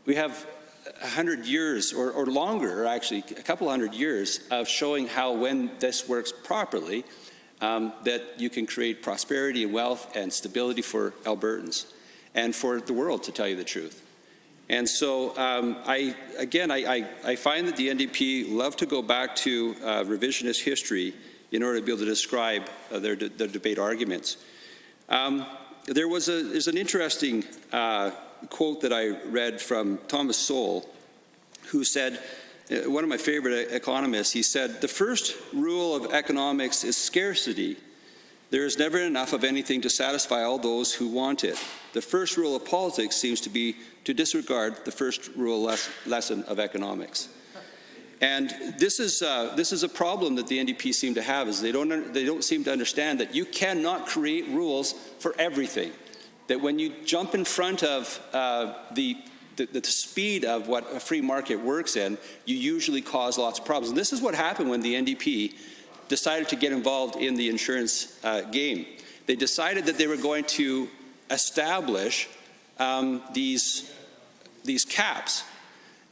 100 years or longer, or actually a couple hundred years of showing how when this works properly, that you can create prosperity and wealth and stability for Albertans and for the world, to tell you the truth. And so I find that the NDP love to go back to revisionist history in order to be able to describe their debate arguments. There's an interesting quote that I read from Thomas Sowell, who said, one of my favorite economists, he said, "The first rule of economics is scarcity. There is never enough of anything to satisfy all those who want it. The first rule of politics seems to be to disregard the first rule lesson of economics." And this is a problem that the NDP seem to have, is they don't seem to understand that you cannot create rules for everything. That when you jump in front of the speed of what a free market works in, you usually cause lots of problems. And this is what happened when the NDP decided to get involved in the insurance game. They decided that they were going to establish these caps.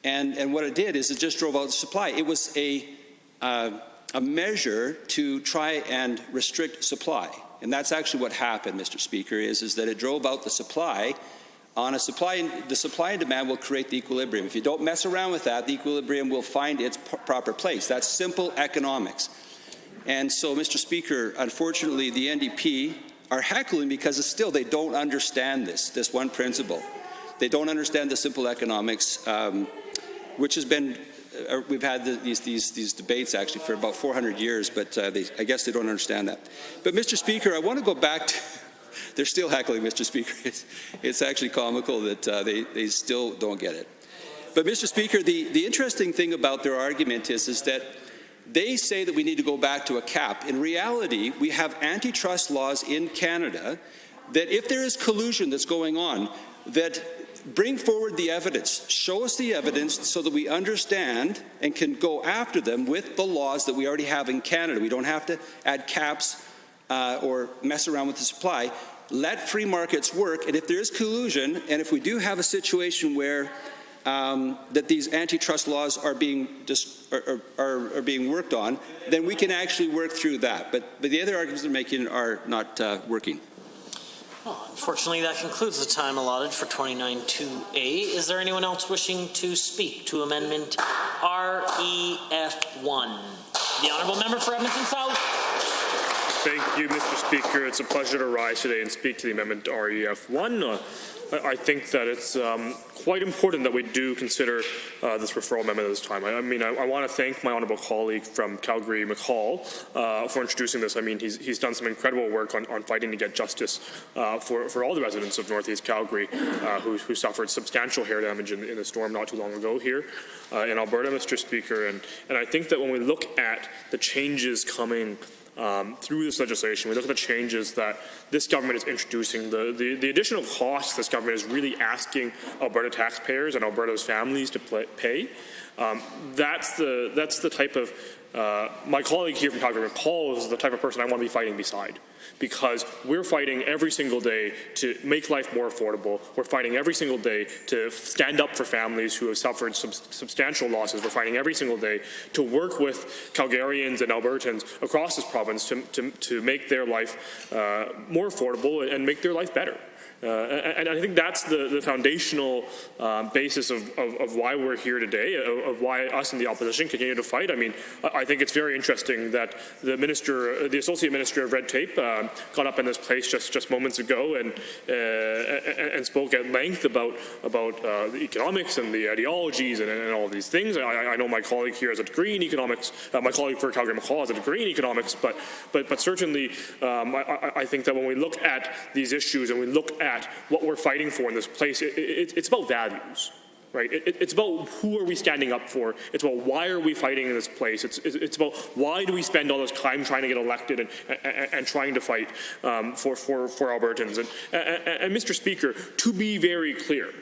And what it did is it just drove out the supply. It was a measure to try and restrict supply. And that's actually what happened, Mr. Speaker, is that it drove out the supply. The supply and demand will create the equilibrium. If you don't mess around with that, the equilibrium will find its proper place. That's simple economics. And so, Mr. Speaker, unfortunately, the NDP are heckling because they don't understand this one principle. They don't understand the simple economics, which has been, we've had these debates actually for about 400 years, but I guess they don't understand that. But, Mr. Speaker, I want to go back to, they're still heckling, Mr. Speaker. It's actually comical that they still don't get it. But, Mr. Speaker, the interesting thing about their argument is that they say that we need to go back to a cap. In reality, we have antitrust laws in Canada that if there is collusion that's going on, that bring forward the evidence, show us the evidence so that we understand and can go after them with the laws that we already have in Canada. We don't have to add caps or mess around with the supply. Let free markets work, and if there is collusion, and if we do have a situation where that these antitrust laws are being worked on, then we can actually work through that. But the other arguments they're making are not working. Well, unfortunately, that concludes the time allotted for 29-2A. Is there anyone else wishing to speak to Amendment REF1? The Honourable Member for Edmonton South. Thank you, Mr. Speaker. It's a pleasure to rise today and speak to the amendment to REF1. I think that it's quite important that we do consider this referral amendment at this time. I want to thank my honourable colleague from Calgary, McCall, for introducing this. I mean, he's done some incredible work on fighting to get justice for all the residents of Northeast Calgary who suffered substantial hair damage in the storm not too long ago here in Alberta, Mr. Speaker. And I think that when we look at the changes coming through this legislation, we look at the changes that this government is introducing, the additional costs this government is really asking Alberta taxpayers and Alberta's families to pay. That's the type of my colleague here from Calgary, Paul, is the type of person I want to be fighting beside, because we're fighting every single day to make life more affordable. We're fighting every single day to stand up for families who have suffered substantial losses. We're fighting every single day to work with Calgarians and Albertans across this province to make their life more affordable and make their life better. And I think that's the foundational basis of why we're here today, of why us in the opposition continue to fight. I mean, I think it's very interesting that the Associate Minister of Red Tape got up in this place just moments ago and spoke at length about the economics and the ideologies and all these things. I know my colleague here has a degree in economics. My colleague for Calgary McCall has a degree in economics, but certainly I think that when we look at these issues and we look at what we're fighting for in this place, it's about values, right? It's about who are we standing up for. It's about why are we fighting in this place. It's about why do we spend all this time trying to get elected and trying to fight for Albertans. And Mr. Speaker, to be very clear,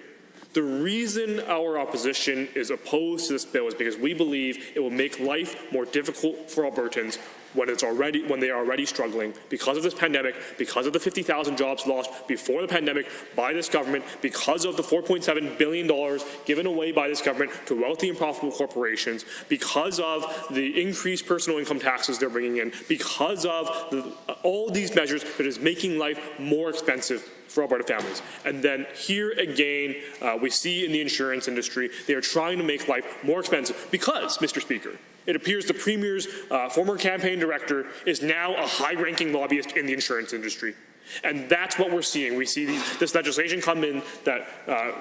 the reason our opposition is opposed to this bill is because we believe it will make life more difficult for Albertans when they are already struggling because of this pandemic, because of the 50,000 jobs lost before the pandemic by this government, because of the $4.7 billion given away by this government to wealthy and profitable corporations, because of the increased personal income taxes they're bringing in, because of all these measures that is making life more expensive for Alberta families. And then here again, we see in the insurance industry, they are trying to make life more expensive because, Mr. Speaker, it appears the Premier's former campaign director is now a high-ranking lobbyist in the insurance industry. And that's what we're seeing. We see this legislation come in that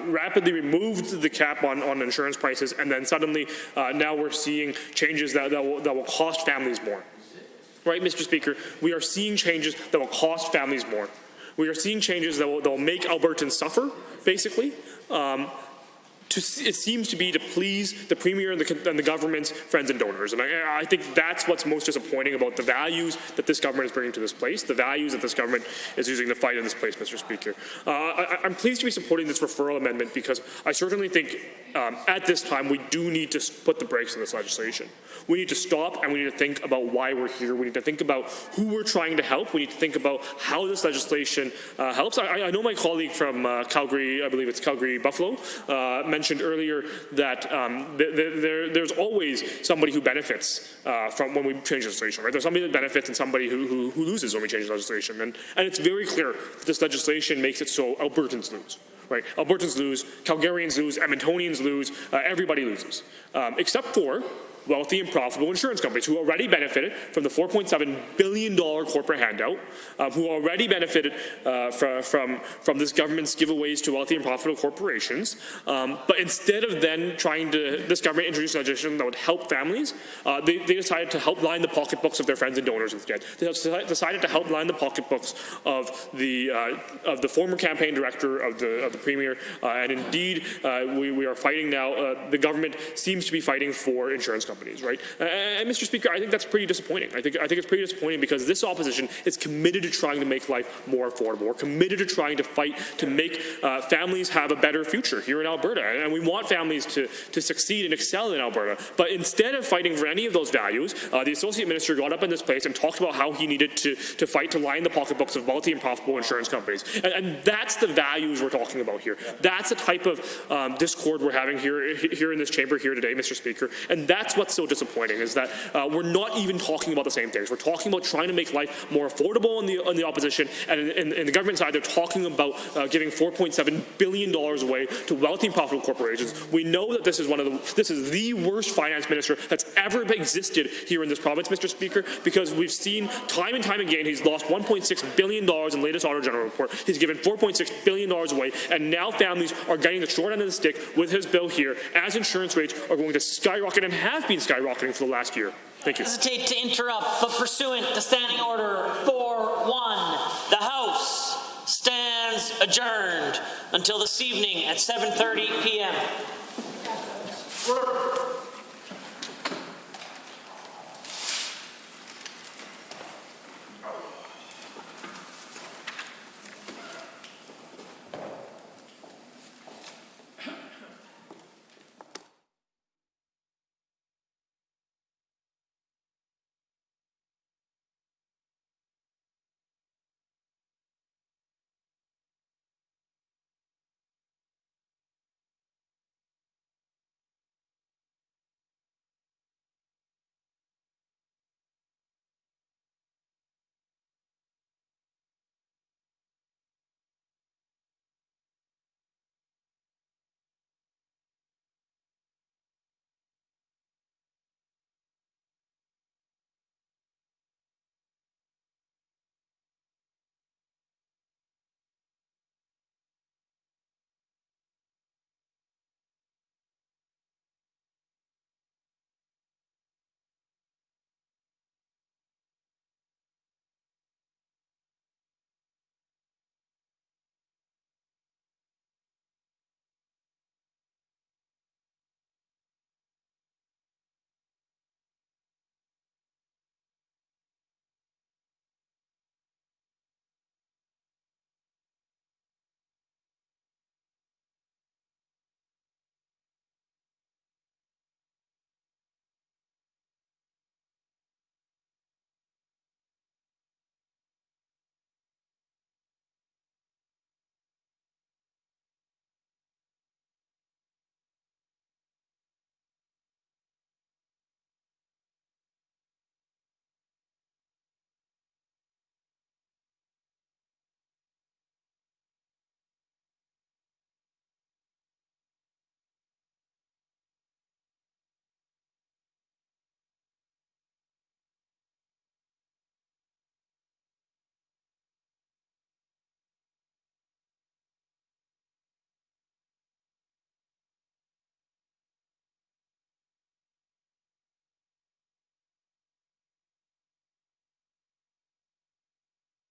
rapidly removed the cap on insurance prices, and then suddenly now we're seeing changes that will cost families more. Right, Mr. Speaker? We are seeing changes that will cost families more. We are seeing changes that will make Albertans suffer, basically. It seems to be to please the Premier and the government's friends and donors. And I think that's what's most disappointing about the values that this government is bringing to this place, the values that this government is using to fight in this place, Mr. Speaker. I'm pleased to be supporting this referral amendment because I certainly think at this time we do need to put the brakes on this legislation. We need to stop and we need to think about why we're here. We need to think about who we're trying to help. We need to think about how this legislation helps. I know my colleague from Calgary, I believe it's Calgary Buffalo, mentioned earlier that there's always somebody who benefits from when we change legislation, right? There's somebody that benefits and somebody who loses when we change legislation. And it's very clear that this legislation makes it so Albertans lose. Right, Albertans lose, Calgarians lose, Edmontonians lose, everybody loses, except for wealthy and profitable insurance companies who already benefited from the $4.7 billion corporate handout, who already benefited from this government's giveaways to wealthy and profitable corporations. But instead of then this government introduced legislation that would help families, they decided to help line the pocketbooks of their friends and donors instead. They decided to help line the pocketbooks of the former campaign director of the Premier, and indeed we are fighting now. The government seems to be fighting for insurance companies. Right, and Mr. Speaker, I think that's pretty disappointing. I think it's pretty disappointing because this opposition is committed to trying to make life more affordable. We're committed to trying to fight to make families have a better future here in Alberta, and we want families to succeed and excel in Alberta. But instead of fighting for any of those values, the Associate Minister got up in this place and talked about how he needed to fight to line the pocketbooks of wealthy and profitable insurance companies, and that's the values we're talking about here. That's the type of discord we're having here in this chamber here today, Mr. Speaker, and that's what what's so disappointing is that we're not even talking about the same things. We're talking about trying to make life more affordable on the opposition, and in the government side, they're talking about giving $4.7 billion away to wealthy and profitable corporations. We know that this is the worst finance minister that's ever existed here in this province, Mr. Speaker, because we've seen time and time again he's lost $1.6 billion in the latest Auditor General report. He's given $4.6 billion away, and now families are getting the short end of the stick with his bill here as insurance rates are going to skyrocket and have been skyrocketing for the last year. Thank you. I hesitate to interrupt, but pursuant to Standing Order 4-1, the House stands adjourned until this evening at 7:30 p.m.